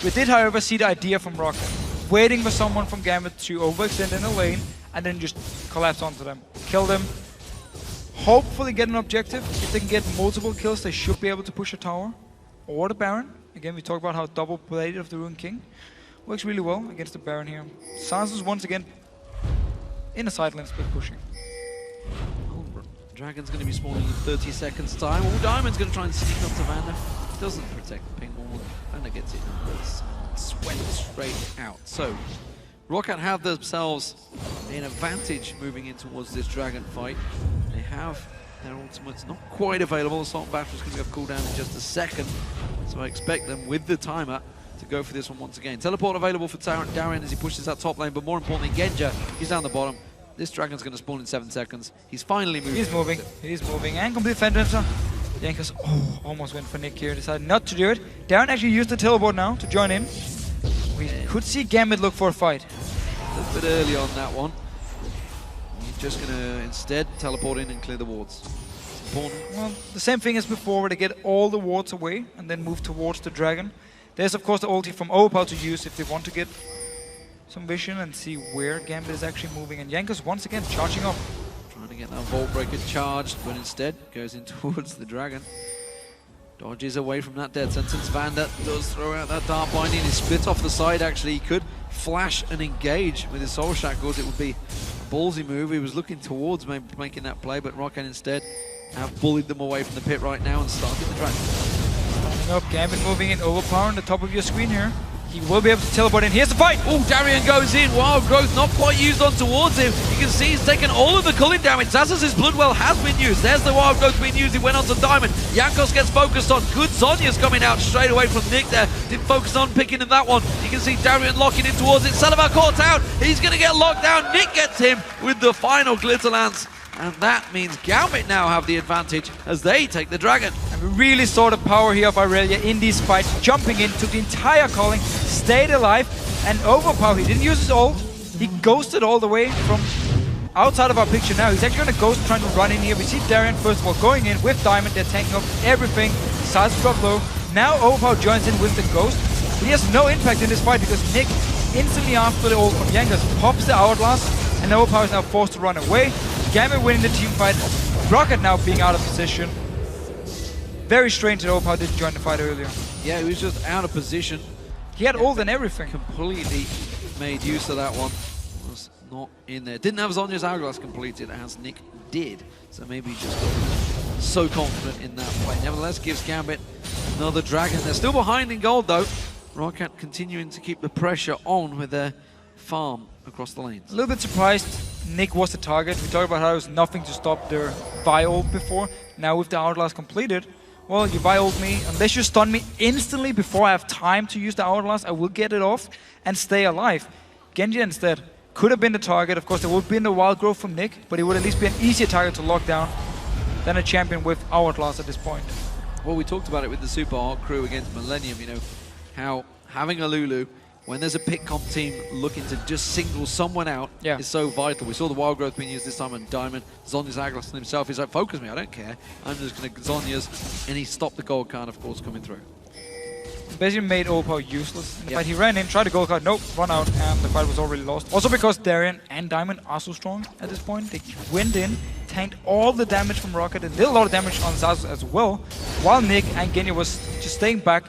We did, however, see the idea from Rocket. Waiting for someone from Gambit to overextend in the lane and then just collapse onto them. Kill them. Hopefully get an objective. If they can get multiple kills, they should be able to push a tower. Or the Baron. Again, we talked about how double bladed of the Rune King works really well against the Baron here. Sansa's once again in a side lane split pushing. Dragon's going to be spawning in 30 seconds time. Diamond's going to try and sneak up to Vander. Doesn't protect the ping wall. Vander gets it. Went straight out. So, Rocket have themselves an advantage moving in towards this Dragon fight. They have their ultimates not quite available. Assault Bash is going to be off cooldown in just a second. So I expect them with the timer to go for this one once again. Teleport available for Darien as he pushes that top lane, but more importantly, Genja, he's down the bottom. This Dragon's going to spawn in 7 seconds. He's finally moving. He's moving. And complete Fenrir. Jankos almost went for Nick here. Decided not to do it. Darren actually used the teleport now to join in. We could see Gambit look for a fight. A little bit early on that one. He's just going to instead teleport in and clear the wards. It's important. Well, the same thing as before, where they get all the wards away and then move towards the Dragon. There's of course the ulti from Overpower to use if they want to get some vision and see where Gambit is actually moving. And Jankos once again charging up. Trying to get that Vault Breaker charged, but instead goes in towards the Dragon. Dodges away from that dead sentence. Vander does throw out that Dark Binding. He split off the side actually. He could flash and engage with his Soul Shackles. It would be a ballsy move. He was looking towards maybe making that play, but Rocket instead have bullied them away from the pit right now and started the Dragon. Up, Gambit moving in, Overpower on the top of your screen here. He will be able to teleport in. Here's the fight! Oh, Darien goes in. Wild Growth not quite used on towards him. You can see he's taken all of the culling damage. Zazas' Bloodwell has been used. There's the Wild Growth being used. He went on to Diamond. Jankos gets focused on. Good Zhonya's coming out straight away from Nick there. Didn't focus on picking in that one. You can see Darien locking in towards it. Salavar caught out. He's going to get locked down. Nick gets him with the final Glitter Lance. And that means Gambit now have the advantage as they take the Dragon. And we really saw the power here of Irelia in these fights, jumping in, took the entire calling, stayed alive, and Overpower. He didn't use his ult, he ghosted all the way from outside of our picture now. He's actually going to ghost trying to run in here. We see Darien first of all going in with Diamond, they're tanking up everything. Size drop low. Now Overpower joins in with the ghost, but he has no impact in this fight because Nick, instantly after the ult from Jankos, pops the Hourglass, and Overpower is now forced to run away. Gambit winning the team fight, Rocket now being out of position. Very strange that Overpower didn't join the fight earlier. Yeah, he was just out of position. He had ult and everything. Completely made use of that one. Was not in there. Didn't have Zhonya's Hourglass completed as Nick did. So maybe he just got so confident in that play. Nevertheless, gives Gambit another Dragon. They're still behind in gold though. Rocket continuing to keep the pressure on with their farm across the lanes. A little bit surprised Nick was the target. We talked about how there was nothing to stop their Vi ult before. Now with the Hourglass completed, well, you Vi ult me. Unless you stun me instantly before I have time to use the Hourglass, I will get it off and stay alive. Genji instead could have been the target. Of course, there would have been the Wild Growth from Nick, but it would at least be an easier target to lock down than a champion with Hourglass at this point. Well, we talked about it with the Super Arc crew against Millennium, you know, how having a Lulu, when there's a pick comp team looking to just single someone out, is so vital. We saw the Wild Growth being used this time on Diamond. Zhonya's Hourglass himself, he's like, focus me, I don't care. I'm just going to Zhonya's, and he stopped the gold card, of course, coming through. Basically made Overpower useless. In the fight, he ran in, tried to gold card, nope, run out, and the fight was already lost. Also because Darien and Diamond are so strong at this point. They went in, tanked all the damage from Rocket, and did a lot of damage on Zazu as well, while Nick and Genji was just staying back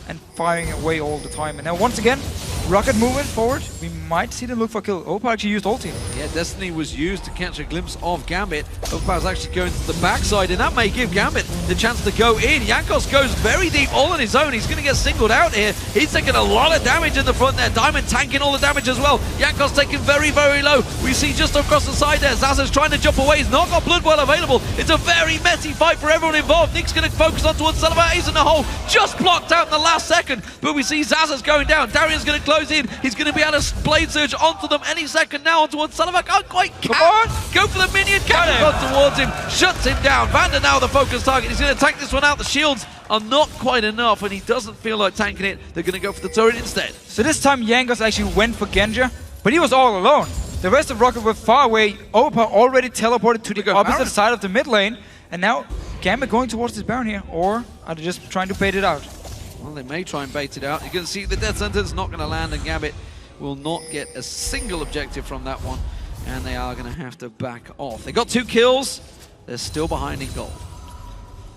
and firing away all the time. And now once again, Rocket moving forward. We might see them look for a kill. Opa actually used ulti. Yeah, Destiny was used to catch a glimpse of Gambit. Opal's actually going to the backside, and that may give Gambit the chance to go in. Jankos goes very deep all on his own. He's going to get singled out here. He's taking a lot of damage in the front there. Diamond tanking all the damage as well. Jankos taking very, very low. We see just across the side there, Zaza's trying to jump away. He's not got Blood Well available. It's a very messy fight for everyone involved. Nick's going to focus on towards Sullivan. He's in the hole. Just blocked out in the last second. But we see Zaza's going down. Darian's going to close in. He's going to be able to blade surge onto them any second now on towards Sullivan. Can't quite go for the minion. Can't run towards him. Shuts him down. Vander now the focus target. He's going to tank this one out. The shields are not quite enough, and he doesn't feel like tanking it. They're going to go for the turret instead. So this time Jankos actually went for Genja, but he was all alone. The rest of Rocket were far away. Opa already teleported to the opposite side of the mid lane, and now Gambit going towards this Baron here, or are they just trying to bait it out? Well, they may try and bait it out. You can see the Death Sentence not going to land, and Gambit will not get a single objective from that one, and they are going to have to back off. They got 2 kills. They're still behind in gold.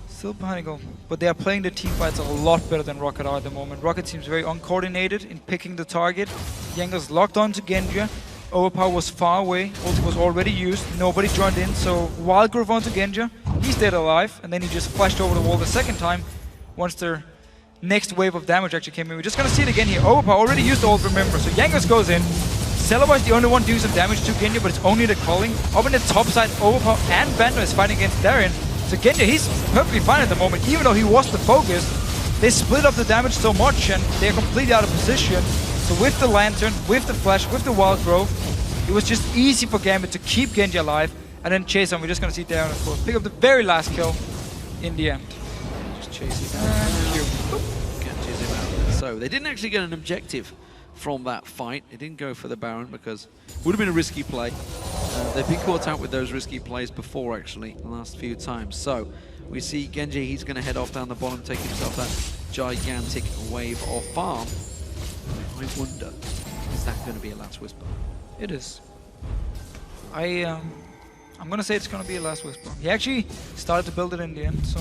Still behind in gold, but they are playing the team fights a lot better than Rocket are at the moment. Rocket seems very uncoordinated in picking the target. Jankos locked on to Genja. Overpower was far away, ulti was already used, nobody joined in, so Wild Growth onto Genja, he stayed alive, and then he just flashed over the wall the second time once their next wave of damage actually came in. We're just gonna see it again here. Overpower already used the ult, remember, so Jankos goes in. Celebar is the only one doing some damage to Genja, but it's only the calling. Up in the top side, Overpower and Vander is fighting against Darien. So Genja, he's perfectly fine at the moment, even though he was the focus. They split up the damage so much, and they're completely out of position. So with the Lantern, with the Flash, with the Wild Growth, it was just easy for Gambit to keep Genji alive and then chase him. We're just going to see Darren, of course, pick up the very last kill in the end. Just chase him out. Can't chase him out. So they didn't actually get an objective from that fight. They didn't go for the Baron because it would have been a risky play. They've been caught out with those risky plays before, actually, the last few times. So we see Genji, he's going to head off down the bottom, take himself that gigantic wave of farm. I wonder, is that going to be a Last Whisper? It is. I'm going to say it's going to be a Last Whisper. He actually started to build it in the end, so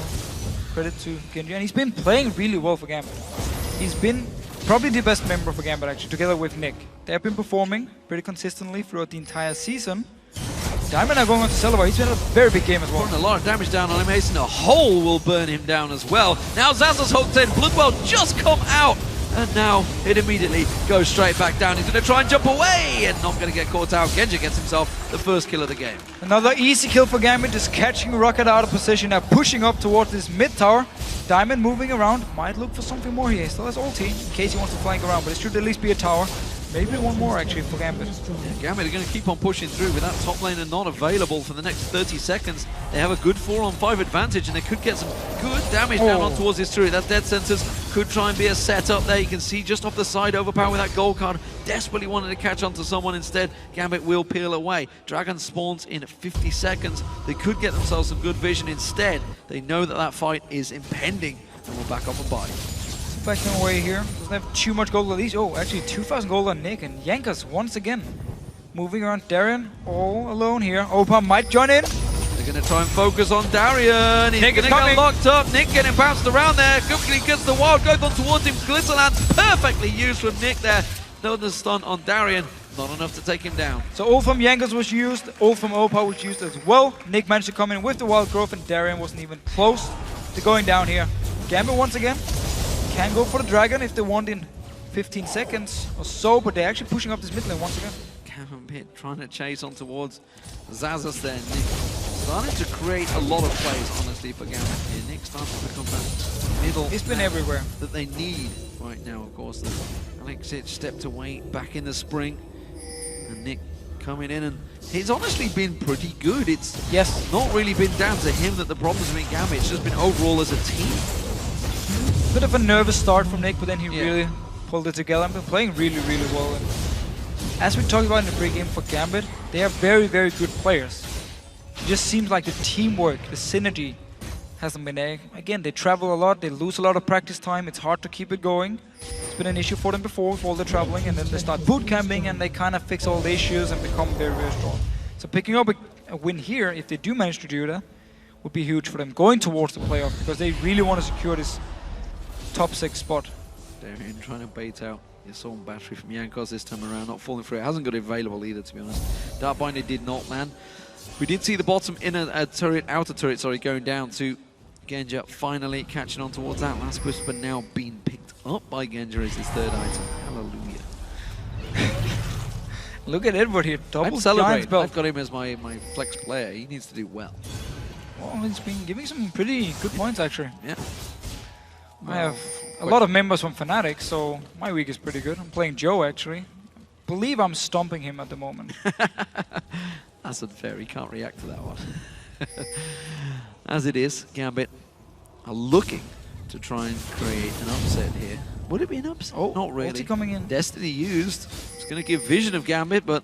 credit to Genji. And he's been playing really well for Gambit. He's been probably the best member for Gambit, actually, together with Nick. They have been performing pretty consistently throughout the entire season. Diamond are going on to Celebar. He's been a very big game as well. Putting a lot of damage down on him. Hasten, a hole will burn him down as well. Now Zaza's hooked in. Bloodwell just come out. And now it immediately goes straight back down. He's going to try and jump away and not going to get caught out. Genji gets himself the first kill of the game. Another easy kill for Gambit, just catching Rocket out of position, now pushing up towards this mid tower. Diamond moving around, might look for something more here. Still has ulti in case he wants to flank around, but it should at least be a tower. Maybe one more actually for Gambit. Yeah, Gambit are going to keep on pushing through with that top laner not available for the next 30 seconds. They have a good 4-on-5 advantage and they could get some good damage down on towards this turret. That Dead Sentence could try and be a setup there. You can see just off the side, Overpower with that gold card. Desperately wanted to catch onto someone instead. Gambit will peel away. Dragon spawns in 50 seconds. They could get themselves some good vision instead. They know that that fight is impending and will back off and buy. Backing away here. Doesn't have too much gold at least. Oh, actually 2,000 gold on Nick, and Jankos once again moving around Darien all alone here. Opa might join in. They're going to try and focus on Darien. He's going to get locked up. Nick getting bounced around there. Quickly gets the wild growth on towards him. Glitterlance perfectly used from Nick there. Another stun on Darien. Not enough to take him down. So all from Jankos was used. All from Opa was used as well. Nick managed to come in with the wild growth, and Darien wasn't even close to going down here. Gambit once again can go for the Dragon if they want in 15 seconds or so, but they're actually pushing up this mid lane once again. Gambit trying to chase on towards Zazas there. Nick starting to create a lot of plays, honestly, for Gambit here. Nick starting to become that middle. It's been everywhere. That they need right now, of course. Alexich stepped away back in the spring, and Nick coming in, and he's honestly been pretty good. It's not really been down to him that the problems have been Gambit. It's just been overall as a team. Bit of a nervous start from Nick, but then he really pulled it together and been playing really, really well. And as we talked about in the pre-game for Gambit, they are very, very good players. It just seems like the teamwork, the synergy hasn't been there. Again, they travel a lot, they lose a lot of practice time, it's hard to keep it going. It's been an issue for them before with all the traveling, and then they start boot camping and they kind of fix all the issues and become very, very strong. So picking up a win here, if they do manage to do that, would be huge for them going towards the playoff, because they really want to secure this top 6 spot. Darien trying to bait out The assault battery from Jankos this time around, not falling through. It hasn't got it available either, to be honest. Darkbinder did not land. We did see the bottom inner turret, outer turret, sorry, going down to Genja, finally catching on towards that last push, but now being picked up by Genja as his third item. Hallelujah. Look at Edward here, double I'm celebrating. belt. I've got him as my flex player. He needs to do well. Well, he's been giving some pretty good points, actually. Yeah. I have a lot of members from Fnatic, so my week is pretty good. I'm playing Joe, actually. I believe I'm stomping him at the moment. That's unfair. He can't react to that one. As it is, Gambit are looking to try and create an upset here. Would it be an upset? Oh, not really. ulti coming in. Destiny used. It's going to give vision of Gambit, but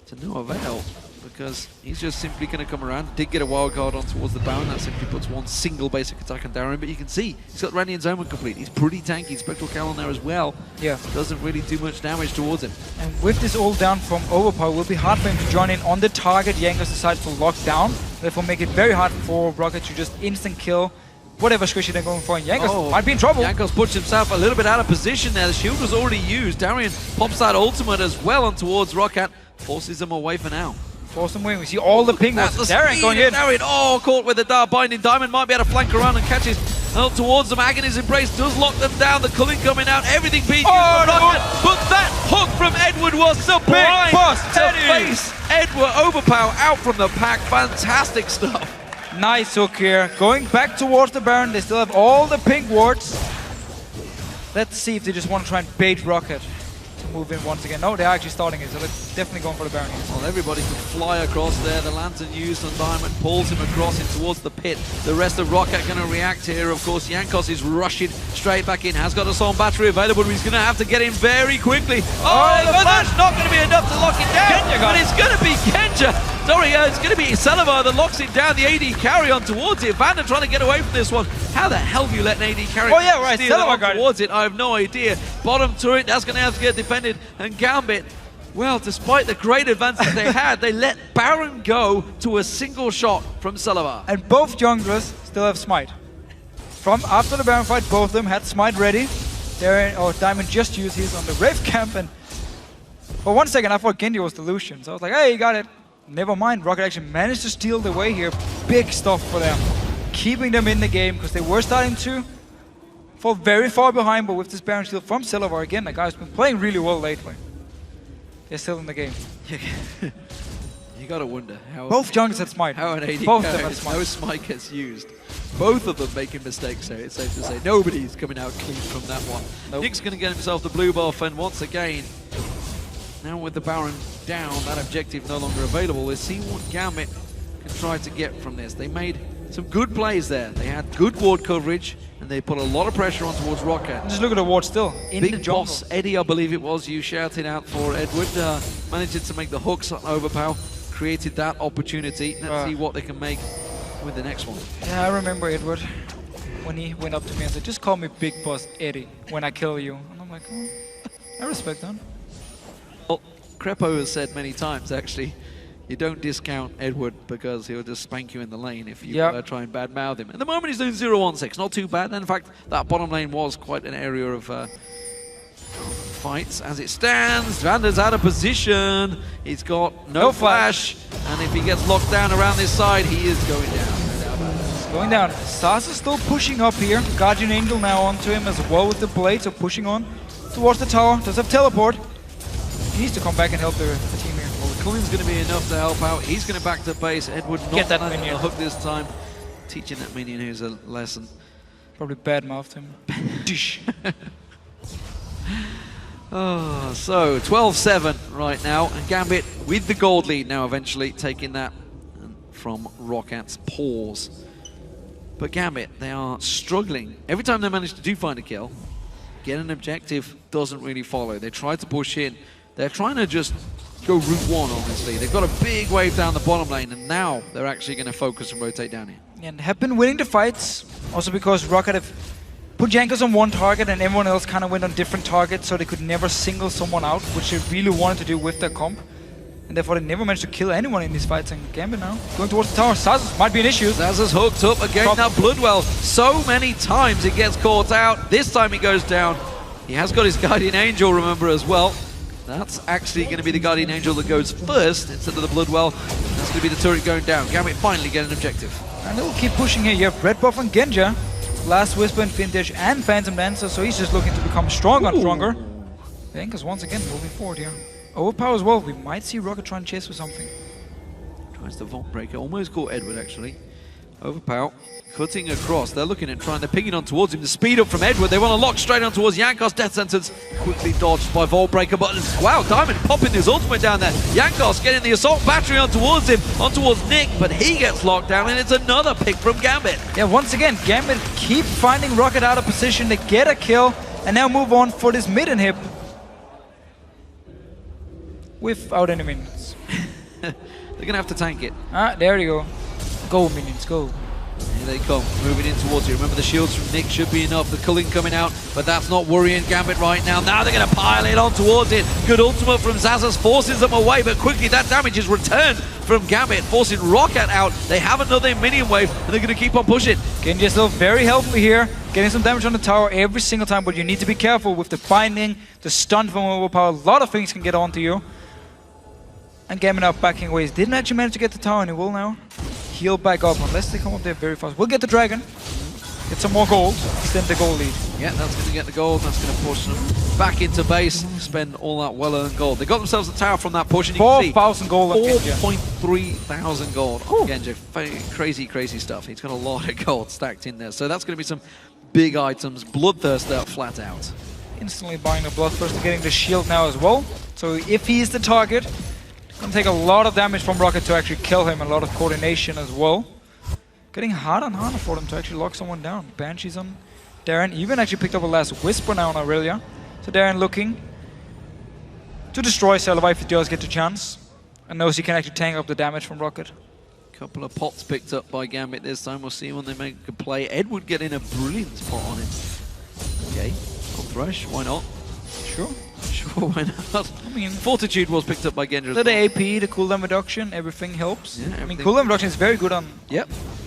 to no avail, because he's just simply going to come around. Did get a wild card on towards the Baron. That simply puts one single basic attack on Darren, but you can see he's got Radiant's Omen complete. He's pretty tanky. Spectral Cowl on there as well. Yeah. Doesn't really do much damage towards him. And with this all down from Overpower, it will be hard for him to join in on the target. Jankos decides to lock down, therefore make it very hard for Rocket to just instant kill whatever squishy they're going for. And Jankos might be in trouble. Jankos puts himself a little bit out of position there. The shield was already used. Darian pops that ultimate as well on towards Rocket. Forces him away for now. Force him away. We see all the ping wards. Darian going in. Darian, caught with the Dark Binding. Diamond might be able to flank around and catch his up towards them. Agony's Embrace does lock them down. The culling coming out. Everything being used for Rocket. But that hook from Edward was the big bust to face Edward. Overpower out from the pack. Fantastic stuff. Nice hook here. Going back towards the Baron. They still have all the pink wards. Let's see if they just want to try and bait Rocket to move in once again. No, they're actually starting it, so they're definitely going for the Baron. Well, everybody can fly across there. The lantern used on Diamond pulls him across in towards the pit. The rest of Rocket going to react here. Of course, Jankos is rushing straight back in. Has got a Assault battery available, but he's going to have to get in very quickly. But that's not going to be enough to lock it down. But it's going to be Genja. Sorry, it's going to be Salivar that locks it down. The AD carry on towards it. Vanda trying to get away from this one. How the hell do you let an AD carry on towards it? I have no idea. Bottom turret, that's going to have to get defended. And Gambit, well, despite the great advantage they had, they let Baron go to a single shot from Salivar. And both junglers still have Smite. From after the Baron fight, both of them had Smite ready. Diamond just used his on the Wraith Camp, and for 1 second I thought Genji was the Lucian. So I was like, hey, you got it. Never mind, Rocket actually managed to steal the way here. Big stuff for them. Keeping them in the game, because they were starting to fall very far behind, but with this Baron steal from Silivar again, the guy's been playing really well lately. They're still in the game. You gotta wonder how both junglers had Smite. How an AD both of them had Smite. No Smite gets used. Both of them making mistakes, so it's safe to say nobody's coming out clean from that one. Nope. Nick's gonna get himself the blue buff, and once again, now with the Baron down, that objective no longer available. Let's see what Gambit can try to get from this. They made some good plays there. They had good ward coverage, and they put a lot of pressure on towards Rocket. Just look at the ward still. In Big the jungle. boss Eddie, I believe it was, you shouted out for Edward. Managed to make the hooks on Overpower, created that opportunity. Let's see what they can make with the next one. Yeah, I remember Edward when he went up to me and said, just call me Big Boss Eddie when I kill you. And I'm like, oh, I respect that. Well, Crepo has said many times, actually, you don't discount Edward because he'll just spank you in the lane if you try and badmouth him. At the moment, he's doing 0-1-6, not too bad. And in fact, that bottom lane was quite an area of fights. As it stands, Vander's out of position. He's got no flash. And if he gets locked down around this side, he is going down. He's going down. Sasa still pushing up here. Guardian Angel now onto him as well with the blade, so pushing on towards the tower. Does have teleport. He needs to come back and help the team here. Well, the Culling's going to be enough to help out. He's going to back to base. Edward not Get that landing minion. the hook this time. Teaching that minion who's a lesson. Probably bad-mouthed him. Dish. Oh, so 12-7 right now. And Gambit with the gold lead now, eventually taking that from Rockat's paws. But Gambit, they are struggling. Every time they manage to do find a kill, get an objective doesn't really follow. They try to push in. They're trying to just go route one, honestly. They've got a big wave down the bottom lane, and now they're actually going to focus and rotate down here. And have been winning the fights, also because Rocket have put Jankos on one target and everyone else kind of went on different targets, so they could never single someone out, which they really wanted to do with their comp. And therefore they never managed to kill anyone in these fights. And Gambit now going towards the tower. Sazas might be an issue. Sazas hooked up again. Now Bloodwell, so many times it gets caught out. This time he goes down. He has got his Guardian Angel, remember, as well. That's actually going to be the Guardian Angel that goes first instead of the Bloodwell. That's going to be the turret going down. Gambit finally get an objective. And they'll keep pushing here. You have Red Buff and Genja, Last Whisper and Vintage and Phantom Dancer, so he's just looking to become stronger and stronger. Yankos once again moving forward here. Overpower as well. We might see Rocket try and chase for something. Tries the Vault Breaker. Almost caught Edward, actually. Overpower. Cutting across. They're looking at trying to ping it on towards him. The speed up from Edward. They want to lock straight on towards Jankos. Death Sentence quickly dodged by Vault Breaker. But wow, Diamond popping his ultimate down there. Jankos getting the Assault Battery on towards him, on towards Nick, but he gets locked down, and it's another pick from Gambit. Yeah, once again, Gambit keep finding Rocket out of position to get a kill, and now move on for this mid inhib without any minions. They're going to have to tank it. Ah, there you go. Go, minions, go. Here they come, moving in towards you. Remember, the shields from Nick should be enough. The culling coming out, but that's not worrying Gambit right now. Now they're going to pile it on towards it. Good ultimate from Zazas forces them away, but quickly that damage is returned from Gambit, forcing Rocket out. They have another minion wave, and they're going to keep on pushing. Genji still very healthy here, getting some damage on the tower every single time, but you need to be careful with the binding, the stun from Overpower. A lot of things can get onto you. And Gambit now backing away. He didn't actually manage to get the tower, and he will now heal back up unless they come up there very fast. We'll get the dragon, get some more gold, extend the gold lead. Yeah, that's going to get the gold. That's going to push them back into base, spend all that well-earned gold. They got themselves a tower from that push, and you can see 4,000 gold on Genji. 4.3 thousand gold on Genji. Crazy, crazy stuff. He's got a lot of gold stacked in there. So that's going to be some big items. Bloodthirst out, flat out. Instantly buying the Bloodthirst and getting the shield now as well. So if he's the target, it's going to take a lot of damage from Rocket to actually kill him, a lot of coordination as well. Getting harder and harder for them to actually lock someone down. Banshee's on Darren, even actually picked up a Last Whisper now on Aurelia. So Darren looking to destroy Celebi if he does get the chance, and knows he can actually tank up the damage from Rocket. Couple of pots picked up by Gambit this time. We'll see when they make a play. Edward getting a brilliant spot on him. Okay, on Thresh, why not? Sure. Sure, why not? I mean, Fortitude was picked up by Gendra. The AP, the cooldown reduction, everything helps. Yeah, I mean, cooldown reduction is very good on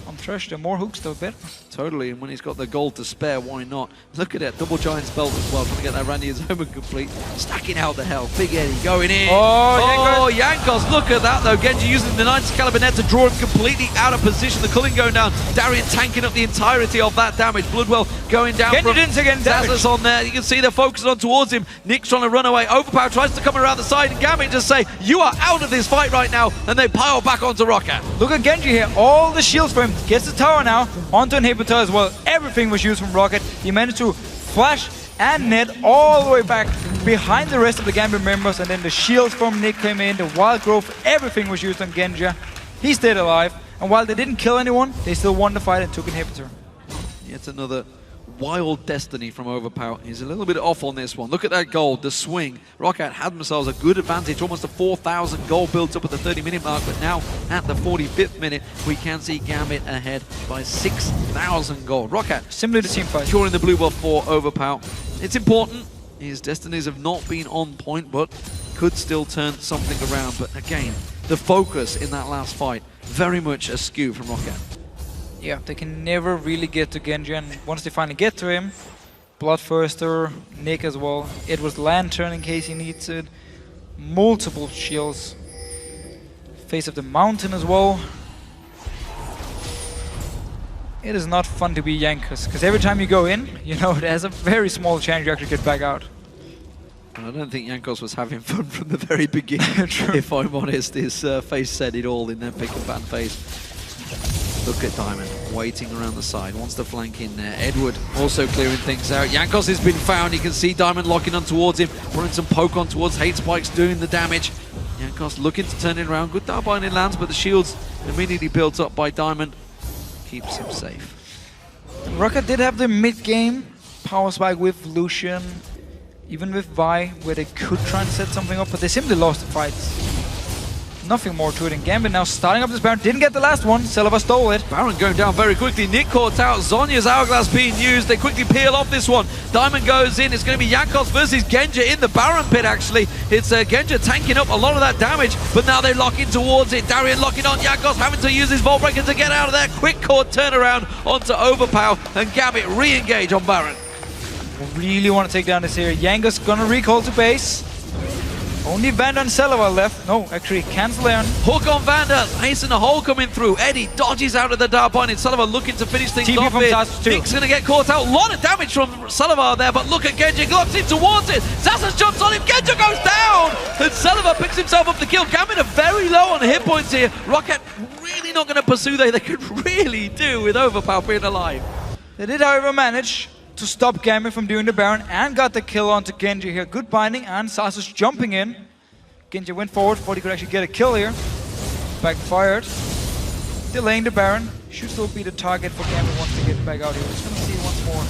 on Thresh. The more hooks, the better. Totally, and when he's got the gold to spare, why not? Look at it, double giant spells as well, trying to get that Randy Azoma complete. Stacking out the hell, Big Eddie going in. Oh, Jankos, look at that though. Genji using the 90 caliber net to draw him completely out of position. The culling going down, Darien tanking up the entirety of that damage. Bloodwell going down Genji from didn't take any damage. Zazas on there. You can see they're focusing on towards him. Nick's trying to run away. Overpower tries to come around the side, and Gambit just say, you are out of this fight right now, and they pile back onto Rocket. Look at Genji here, all the shields for him. Gets the tower now, onto Inhibitor as well. Everything was used from Rocket. He managed to flash and net all the way back behind the rest of the Gambit members, and then the shields from Nick came in, the Wild Growth, everything was used on Genji. He stayed alive, and while they didn't kill anyone, they still won the fight and took Inhibitor. Yet another wild destiny from Overpower. He's a little bit off on this one. Look at that gold, the swing. Rocket had themselves a good advantage, almost a 4,000 gold built up at the 30-minute mark, but now at the 45th minute, we can see Gambit ahead by 6,000 gold. Rocket, similar to team fight, securing the blue buff for Overpower. It's important. His destinies have not been on point, but could still turn something around. But again, the focus in that last fight, very much askew from Rocket. Yeah, they can never really get to Genji, and once they finally get to him, Bloodthirster, Nick as well, it was Lantern in case he needs it, multiple shields, Face of the Mountain as well. It is not fun to be Jankos, because every time you go in, you know, there's a very small chance you actually get back out. And I don't think Jankos was having fun from the very beginning, if I'm honest. His face said it all in that pick and ban phase. Look at Diamond, waiting around the side, wants to flank in there. Edward also clearing things out. Jankos has been found. You can see Diamond locking on towards him, running some poke on towards Hate Spikes, doing the damage. Jankos looking to turn it around. Good dive binding lands, but the shields immediately built up by Diamond. Keeps him safe. Rocket did have the mid-game power spike with Lucian, even with Vi, where they could try and set something up, but they simply lost the fights. Nothing more to it, and Gambit now starting up this Baron. Didn't get the last one, Celebi stole it. Baron going down very quickly. Nick caught out. Zonya's Hourglass being used. They quickly peel off this one. Diamond goes in. It's going to be Jankos versus Genja in the Baron pit, actually. It's Genja tanking up a lot of that damage, but now they're locking towards it. Darien locking on Jankos, having to use his Vault Breaker to get out of there. Quick court turnaround onto Overpower, and Gambit re-engage on Baron. really want to take down this area. Yanga's gonna recall to base. Only Vanda and Selva left. No, actually, cancel Aaron. Hook on Vanda. Ace in the hole coming through. Eddie dodges out of the dark point. It's Selva looking to finish things TP off from here. Zaz too. Nick's going to get caught out. A lot of damage from Selva there, but look at Genji. Glocks in towards it. Zazas jumps on him. Genji goes down. And Selva picks himself up the kill. Gambit are very low on hit points here. Rocket really not going to pursue they could really do with Overpower being alive. They did, however, manage to stop Gambit from doing the Baron and got the kill onto Genji here. Good binding and Zazas jumping in. Genji went forward, thought he could actually get a kill here. Backfired. Delaying the Baron. Should still be the target for Gambit once they get back out here. We're just gonna see once more.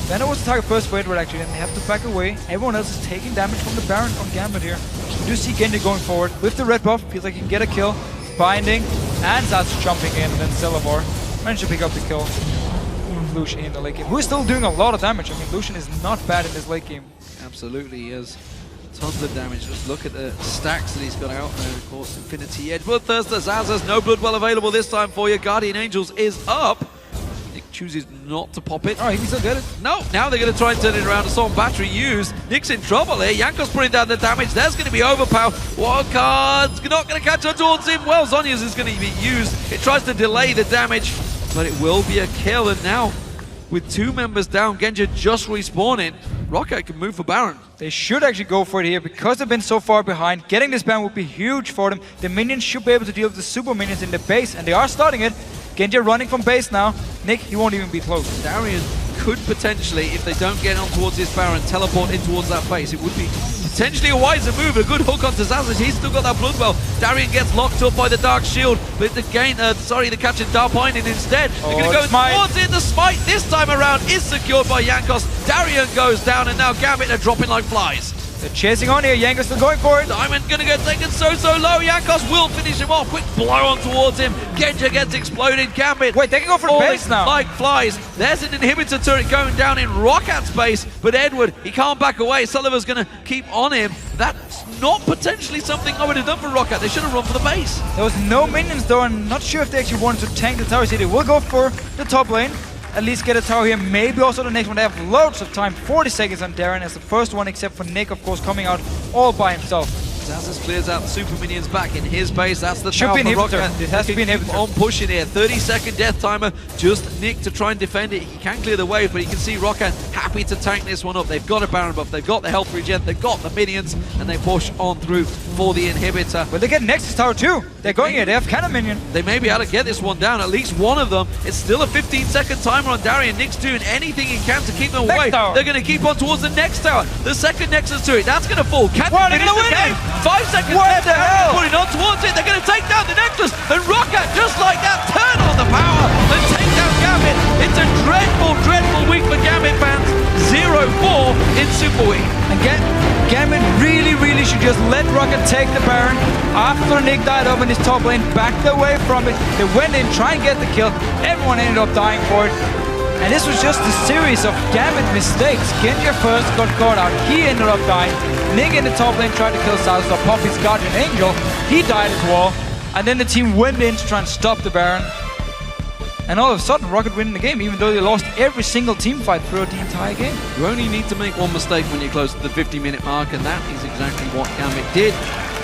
Vanda was the target first for Edward actually, and they have to back away. Everyone else is taking damage from the Baron on Gambit here. We do see Genji going forward with the red buff. Feels like he can get a kill. Binding. And Zaz jumping in, and then Celavar managed to pick up the kill. Lucian in the late game, who is still doing a lot of damage. I mean, Lucian is not bad in this late game. Absolutely, he is. Tons of damage. Just look at the stacks that he's got out there. Of course, Infinity Edge. Bloodthirster, Zazas, no Bloodwell available this time for you. Guardian Angels is up. Nick chooses not to pop it. Oh, he can still get it. No, now they're going to try and turn it around. Assault battery used. Nick's in trouble here. Yanko's putting down the damage. There's going to be Overpower. Wildcard's not going to catch on towards him. Well, Zonya's is going to be used. It tries to delay the damage, but it will be a kill. And now, with two members down, Genji just respawning. Rocket can move for Baron. They should actually go for it here because they've been so far behind. Getting this Baron would be huge for them. The minions should be able to deal with the super minions in the base, and they are starting it. Genji running from base now. Nick, he won't even be close. Darian could potentially, if they don't get on towards this Baron, teleport in towards that base. It would be potentially a wiser move. A good hook onto Zazas. He's still got that Bloodwell. Darian gets locked up by the Dark Shield, but the catch and Dark Binding instead. They're going to go towards it. The smite this time around is secured by Jankos. Darian goes down, and now Gambit are dropping like flies. They're chasing on here. Yanko's still going for it. Diamond gonna get taken so low. Jankos will finish him off. Quick blow on towards him. Genji gets exploded. Gambit. Wait, they can go for the base now. Like flies. There's an inhibitor turret going down in Rockat's base, but Edward, he can't back away. Sullivan's gonna keep on him. That's not potentially something I would have done for Roccat. They should have run for the base. There was no minions though. I'm not sure if they actually wanted to tank the tower. So they will go for the top lane. At least get a tower here, maybe also the next one. They have loads of time, 40 seconds on Darren as the first one, except for Nick, of course, coming out all by himself. Zazas clears out the super minions back in his base. That's the should tower be an for inhibitor. Rocket. It has to be an inhibitor. On pushing here, 30-second death timer. Just Nick to try and defend it. He can clear the wave, but you can see Rocket happy to tank this one up. They've got a Baron buff, they've got the health regen, they've got the minions, and they push on through for the inhibitor. But they get Nexus tower too. They're going here. They have cannon minion. They may be able to get this one down. At least one of them. It's still a 15-second timer on Darian. Nick's doing anything he can to keep them away. They're going to keep on towards the next tower. The second Nexus turret, that's going to fall. Can they finish the game? 5 seconds left. What the hell? Putting on towards it. They're going to take down the necklace. And Rocket, just like that, turn on the power and take down Gambit. It's a dreadful, dreadful week for Gambit fans. 0-4 in Superweek. Again, Gambit really should just let Rocket take the Baron. After Nick died up in his top lane, backed away from it. They went in, trying to get the kill. Everyone ended up dying for it. And this was just a series of Gambit mistakes. Genji first got caught out. He ended up dying. Nick in the top lane tried to kill Salazar, pop his Guardian Angel. He died as well. And then the team went in to try and stop the Baron. And all of a sudden, Rocket win the game, even though they lost every single team fight throughout the entire game. You only need to make one mistake when you're close to the 50-minute mark, and that is exactly what Gambit did.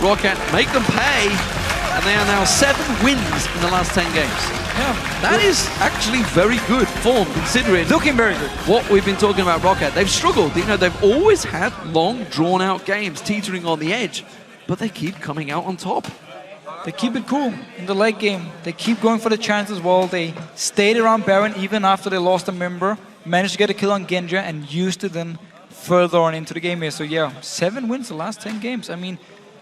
Rocket make them pay, and they are now 7 wins in the last 10 games. Yeah, that is actually very good form, considering looking very good. What we've been talking about Rocket. They've struggled. You know, they've always had long, drawn-out games, teetering on the edge, but they keep coming out on top. They keep it cool in the late game. They keep going for the chance as well. They stayed around Baron even after they lost a member, managed to get a kill on Genja, and used it then further on into the game here. So yeah, 7 wins the last 10 games. I mean,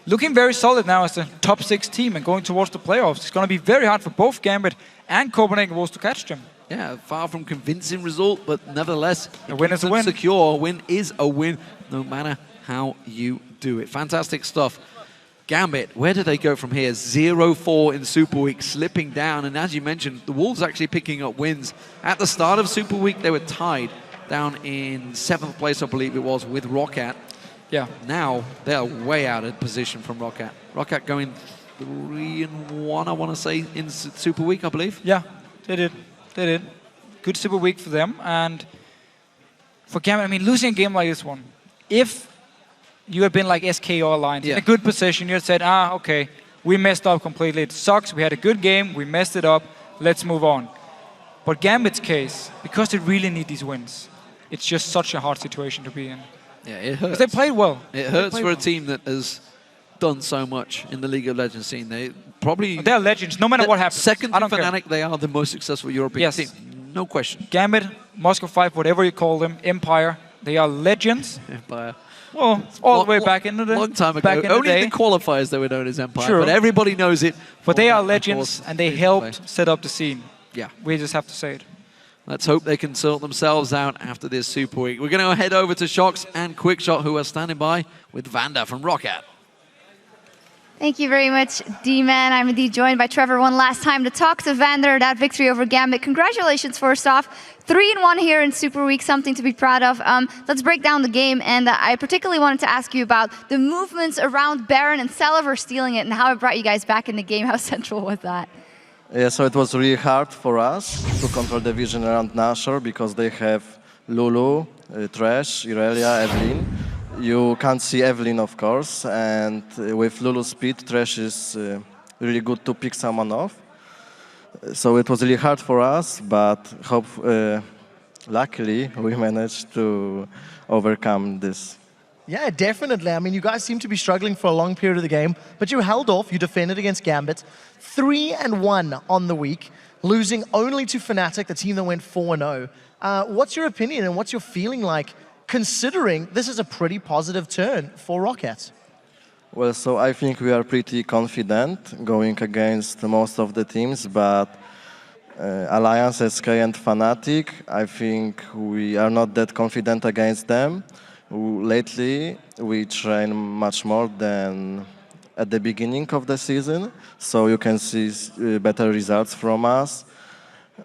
looking very solid now as the top 6 team and going towards the playoffs. It's going to be very hard for both Gambit and Copenhagen Wolves to catch them. Yeah, far from convincing result, but nevertheless, a win is a win. Secure. A win is a win, no matter how you do it. Fantastic stuff. Gambit, where do they go from here? 0-4 in Super Week, slipping down. And as you mentioned, the Wolves actually picking up wins. At the start of Super Week, they were tied down in 7th place, I believe it was, with Rocket. Yeah. Now, they're way out of position from Rocket. Rocket going 3-1, I want to say, in Super Week, I believe. Yeah, they did. They did. Good Super Week for them. And For Gambit, I mean, losing a game like this one, if you had been like SK or Alliance in a good position, you had said, okay, we messed up completely. It sucks. We had a good game. We messed it up. Let's move on. But Gambit's case, because they really need these wins, it's just such a hard situation to be in. Yeah, it hurts. They played well. It hurts for a team that has done so much in the League of Legends scene. They probably... They're legends, no matter what happens. Second to Fnatic, they are the most successful European team. No question. Gambit, Moscow 5, whatever you call them, Empire, they are legends. Empire. Well, all the way back into the... Long time ago. Only in the qualifiers they were known as Empire, True. but everybody knows it. But they are legends, and they helped set up the scene. Yeah. We just have to say it. Let's hope they can sort themselves out after this Super Week. We're going to head over to Shox and Quickshot, who are standing by with Vanda from Roccat. Thank you very much, D-Man. I'm indeed joined by Trevor one last time to talk to Vander, that victory over Gambit. Congratulations, first off. 3-1 here in Super Week, something to be proud of. Let's break down the game, and I particularly wanted to ask you about the movements around Baron and Celaver stealing it and how it brought you guys back in the game. How central was that? Yeah, so it was really hard for us to control the vision around Nashor because they have Lulu, Thresh, Irelia, Evelyn. You can't see Evelyn, of course, and with Lulu's speed, Thresh is really good to pick someone off. So it was really hard for us, but luckily we managed to overcome this. Yeah, definitely. I mean, you guys seem to be struggling for a long period of the game, but you held off, you defended against Gambit. 3-1 on the week, losing only to Fnatic, the team that went 4-0. What's your opinion and what's your feeling like, considering this is a pretty positive turn for Roccat? Well, so I think we are pretty confident going against most of the teams, but Alliance, SK and Fnatic, I think we are not that confident against them. Lately, we train much more than at the beginning of the season, so you can see better results from us.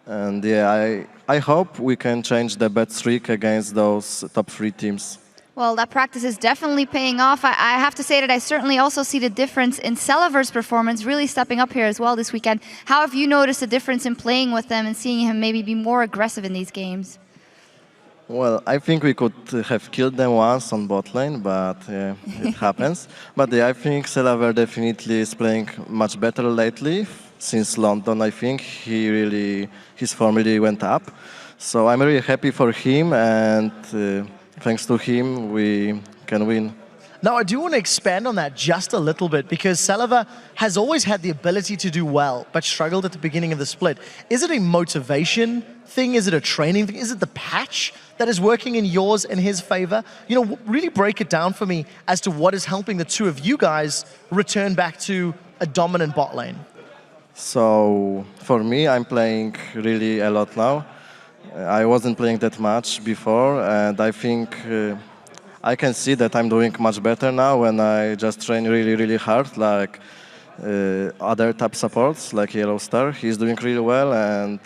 And yeah, I hope we can change the bad streak against those top 3 teams. Well, that practice is definitely paying off. I have to say that I certainly also see the difference in Celaver's performance, really stepping up here as well this weekend. How have you noticed a difference in playing with them and seeing him maybe be more aggressive in these games? Well, I think we could have killed them once on bot lane, but yeah, it happens. But yeah, I think Celaver definitely is playing much better lately. Since London, I think his form really went up. So I'm really happy for him, and thanks to him, we can win. Now, I do want to expand on that just a little bit, because Celaver has always had the ability to do well, but struggled at the beginning of the split. Is it a motivation thing? Is it a training thing? Is it the patch that is working in yours and his favor? You know, really break it down for me as to what is helping the two of you guys return back to a dominant bot lane. So for me, I'm playing really a lot now. I wasn't playing that much before, and I think I can see that I'm doing much better now when I just train really, really hard, like other top supports, like Yellow Star. He's doing really well, and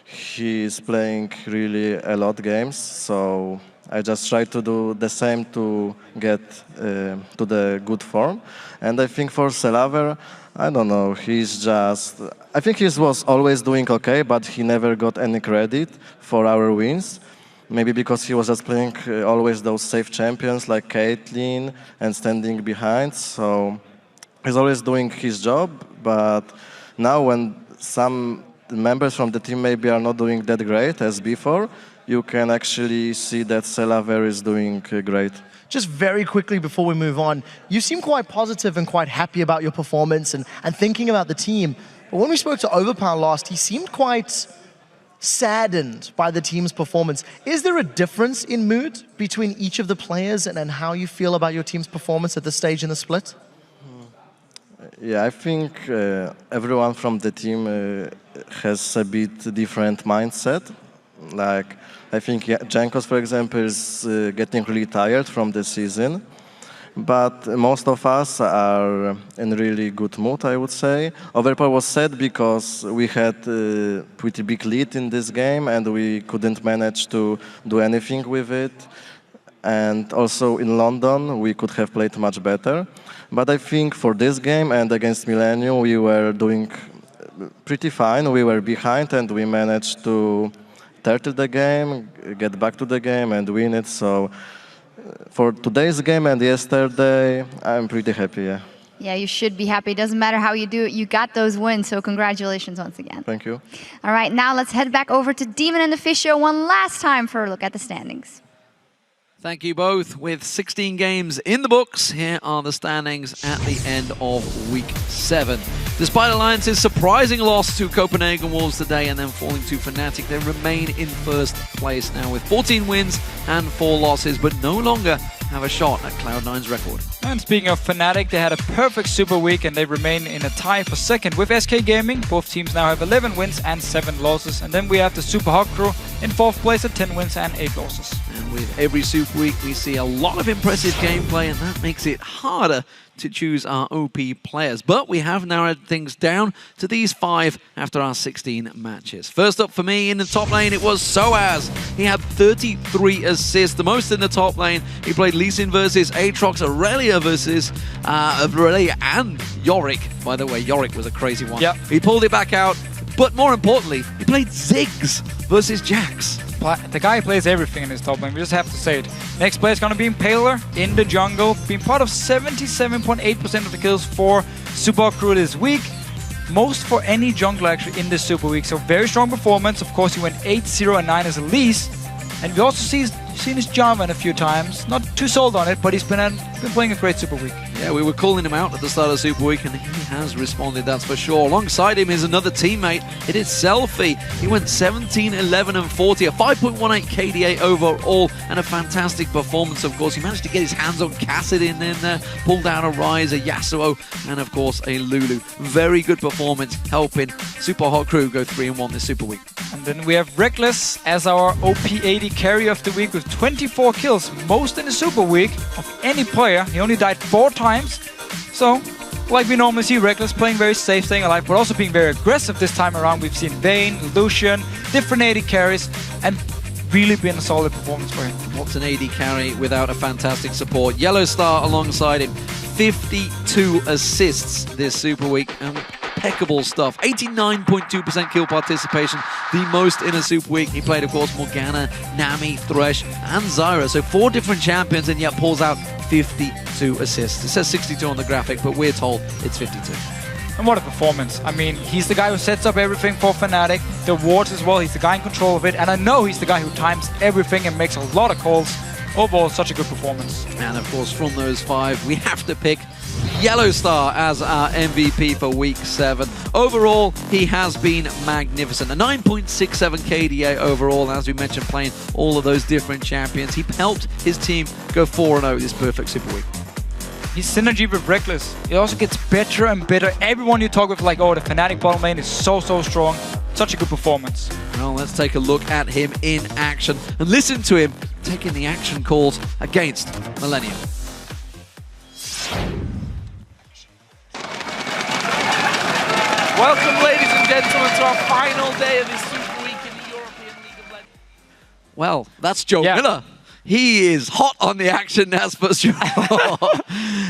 he's playing really a lot games. So I just try to do the same to get to the good form. And I think for Celaver, I don't know, I think he was always doing okay, but he never got any credit for our wins. Maybe because he was just playing always those safe champions like Caitlyn and standing behind. So he's always doing his job, but now when some members from the team maybe are not doing that great as before, you can actually see that Celaver is doing great. Just very quickly before we move on, you seem quite positive and quite happy about your performance and thinking about the team. But when we spoke to Overpower last, he seemed quite saddened by the team's performance. Is there a difference in mood between each of the players and how you feel about your team's performance at this stage in the split? Yeah, I think everyone from the team has a bit different mindset. Like, I think Jankos, for example, is getting really tired from the season. But most of us are in really good mood, I would say. Overpower was sad because we had a pretty big lead in this game and we couldn't manage to do anything with it. And also in London, we could have played much better. But I think for this game and against Millennium, we were doing pretty fine. We were behind and we managed to 30 the game, get back to the game and win it. So for today's game and yesterday, I'm pretty happy, yeah. Yeah, you should be happy. It doesn't matter how you do it. You got those wins, so congratulations once again. Thank you. All right, now let's head back over to Demon and the Fish Show one last time for a look at the standings. Thank you both. With 16 games in the books, here are the standings at the end of Week 7. Despite Alliance's surprising loss to Copenhagen Wolves today and then falling to Fnatic, they remain in first place now with 14 wins and 4 losses, but no longer have a shot at Cloud9's record. And speaking of Fnatic, they had a perfect Super Week and they remain in a tie for second with SK Gaming. Both teams now have 11 wins and 7 losses. And then we have the Super Hot Crew in 4th place at 10 wins and 8 losses. And with every Super Week, we see a lot of impressive gameplay, and that makes it harder to choose our OP players. But we have narrowed things down to these 5 after our 16 matches. First up for me in the top lane, it was Soaz. He had 33 assists, the most in the top lane. He played Lee Sin versus Aatrox, Aurelia versus Aurelia and Yorick. By the way, Yorick was a crazy one. Yep. He pulled it back out, but more importantly, he played Ziggs versus Jax. The guy plays everything in his top lane, we just have to say it. Next player is going to be Impaler in the jungle, being part of 77.8% of the kills for Super Crew this week. Most for any jungler actually in this Super Week, so very strong performance. Of course, he went 8-0 and 9 as a least. And we also seen his Jarvan a few times. Not too sold on it, but he's been playing a great Super Week. Yeah, we were calling him out at the start of Super Week, and he has responded, that's for sure. Alongside him is another teammate. It is Selfie. He went 17, 11, and 40, a 5.18 KDA overall, and a fantastic performance, of course. He managed to get his hands on Kassadin in there, pulled out a Ryze, a Yasuo, and of course a Lulu. Very good performance, helping Super Hot Crew go 3-1 this Super Week. And then we have Reckless as our OP80 carry of the week with 24 kills, most in the Super Week of any player. He only died 4 times. So, like we normally see, Reckless playing very safe, staying alive, but also being very aggressive this time around. We've seen Vayne, Lucian, different AD carries, and really been a solid performance for him. What's an AD carry without a fantastic support? Yellow Star alongside him, 52 assists this Super Week. And impeccable stuff. 89.2% kill participation, the most in a Super Week. He played, of course, Morgana, Nami, Thresh, and Zyra. So 4 different champions, and yet pulls out 52 assists. It says 62 on the graphic, but we're told it's 52. And what a performance. I mean, he's the guy who sets up everything for Fnatic, the wards as well. He's the guy in control of it, and I know he's the guy who times everything and makes a lot of calls. Overall, such a good performance. And of course, from those 5, we have to pick Yellow Star as our MVP for Week 7. Overall, he has been magnificent. A 9.67 KDA overall, as we mentioned, playing all of those different champions. He helped his team go 4-0 this perfect Super Week. His synergy with Reckless, it also gets better and better. Everyone you talk with, like, oh, the Fnatic bottom lane is so strong. Such a good performance. Well, let's take a look at him in action and listen to him taking the action calls against Millennium. Welcome, ladies and gentlemen, to our final day of this Super Week in the European League of Legends. Well, that's Joe Miller. He is hot on the action, that's for sure.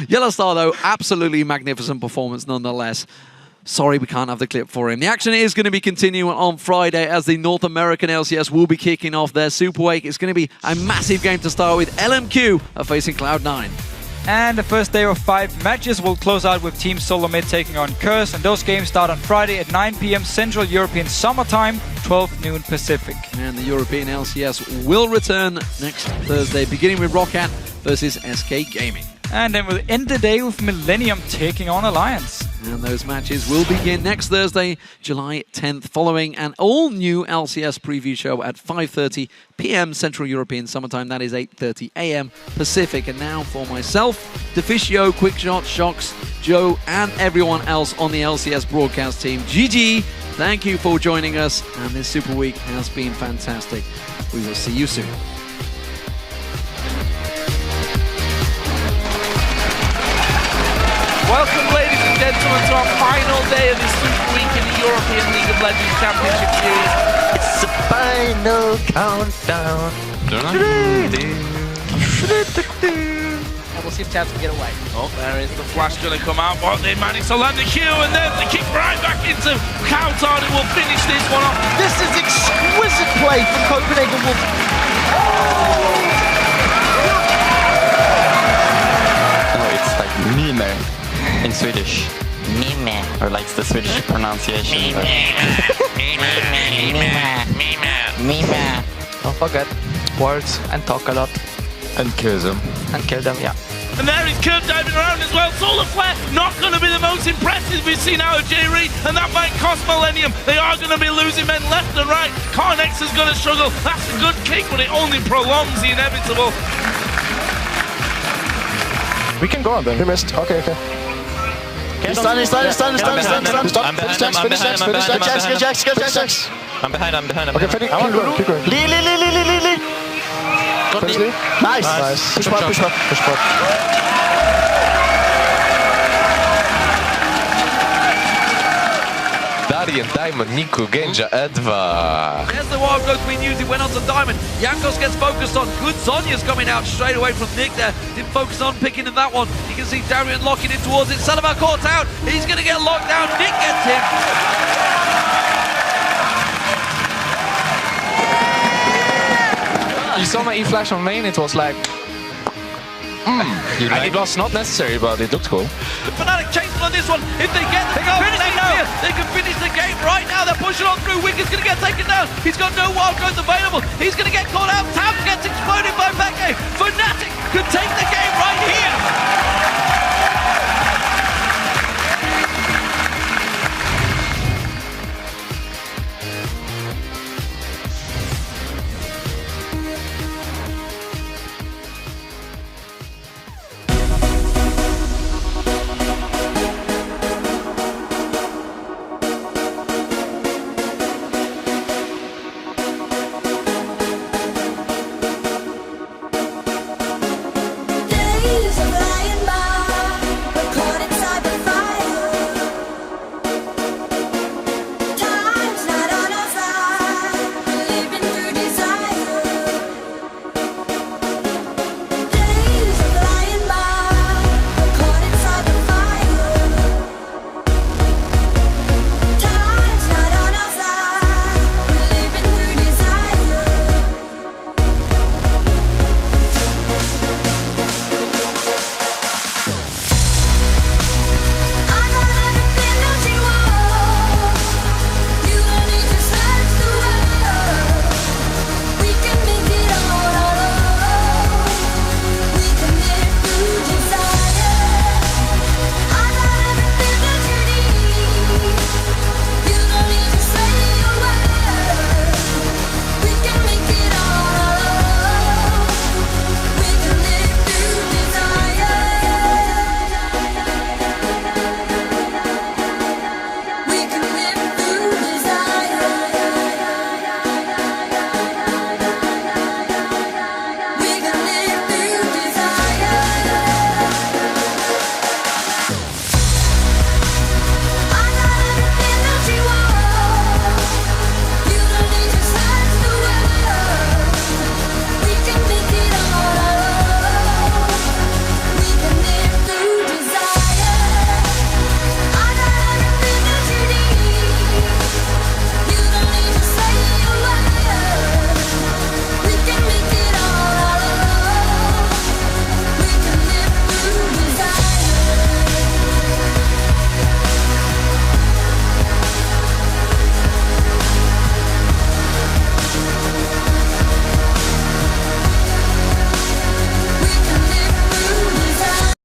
Yellow Star, though, absolutely magnificent performance nonetheless. Sorry, we can't have the clip for him. The action is going to be continuing on Friday as the North American LCS will be kicking off their Super Week. It's going to be a massive game to start with. LMQ are facing Cloud9. And the first day of 5 matches will close out with Team Solo Mid taking on Curse, and those games start on Friday at 9 PM Central European Summertime, 12 noon Pacific. And the European LCS will return next Thursday, beginning with Roccat versus SK Gaming. And then we'll end the day with Millennium taking on Alliance. And those matches will begin next Thursday, July 10th, following an all-new LCS preview show at 5:30 PM Central European Summertime. That is 8:30 AM Pacific. And now for myself, Deficio, Quickshot, Shox, Joe, and everyone else on the LCS broadcast team. GG, thank you for joining us, and this Super Week has been fantastic. We will see you soon. Welcome, ladies and gentlemen, to our final day of this Super Week in the European League of Legends Championship Series. It's the final countdown. We'll see if Tabs can get away. Oh, there is the flash going to come out, but they managed to land the Q, and then they kick right back into Countdown, and will finish this one off. This is exquisite play from Copenhagen Wolves. No, it's like mime in Swedish. Mime. Or like the Swedish pronunciation. Mime. Don't forget words and talk a lot. And kill them. And kill them, yeah. And there is Kurt diving around as well. Solar Flare not going to be the most impressive we've seen out of J-Reed, and that might cost Millennium. They are going to be losing men left and right. Carnex is going to struggle. That's a good kick, but it only prolongs the inevitable. We can go on then. He missed. Okay. He's done. Jax. I'm behind. Okay, keep going. Lee. Nice. Push back. Darien, Diamond, Niku, Genja, Edva. There's the wild growth being used. It went on to Diamond. Jankos gets focused on. Good Sonya's coming out straight away from Nick there. Didn't focus on picking in that one. You can see Darien locking in towards it. Salavar caught out. He's going to get locked down. Nick gets him. You saw my E-flash on main, it was like... it was not necessary, but it looked cool. Fnatic chasing on this one. If they get the finishing here, they can finish the game right now. They're pushing on through. Wicked's going to get taken down. He's got no wild growth available. He's going to get caught out. Tab gets exploded by Peke. Fnatic could take the game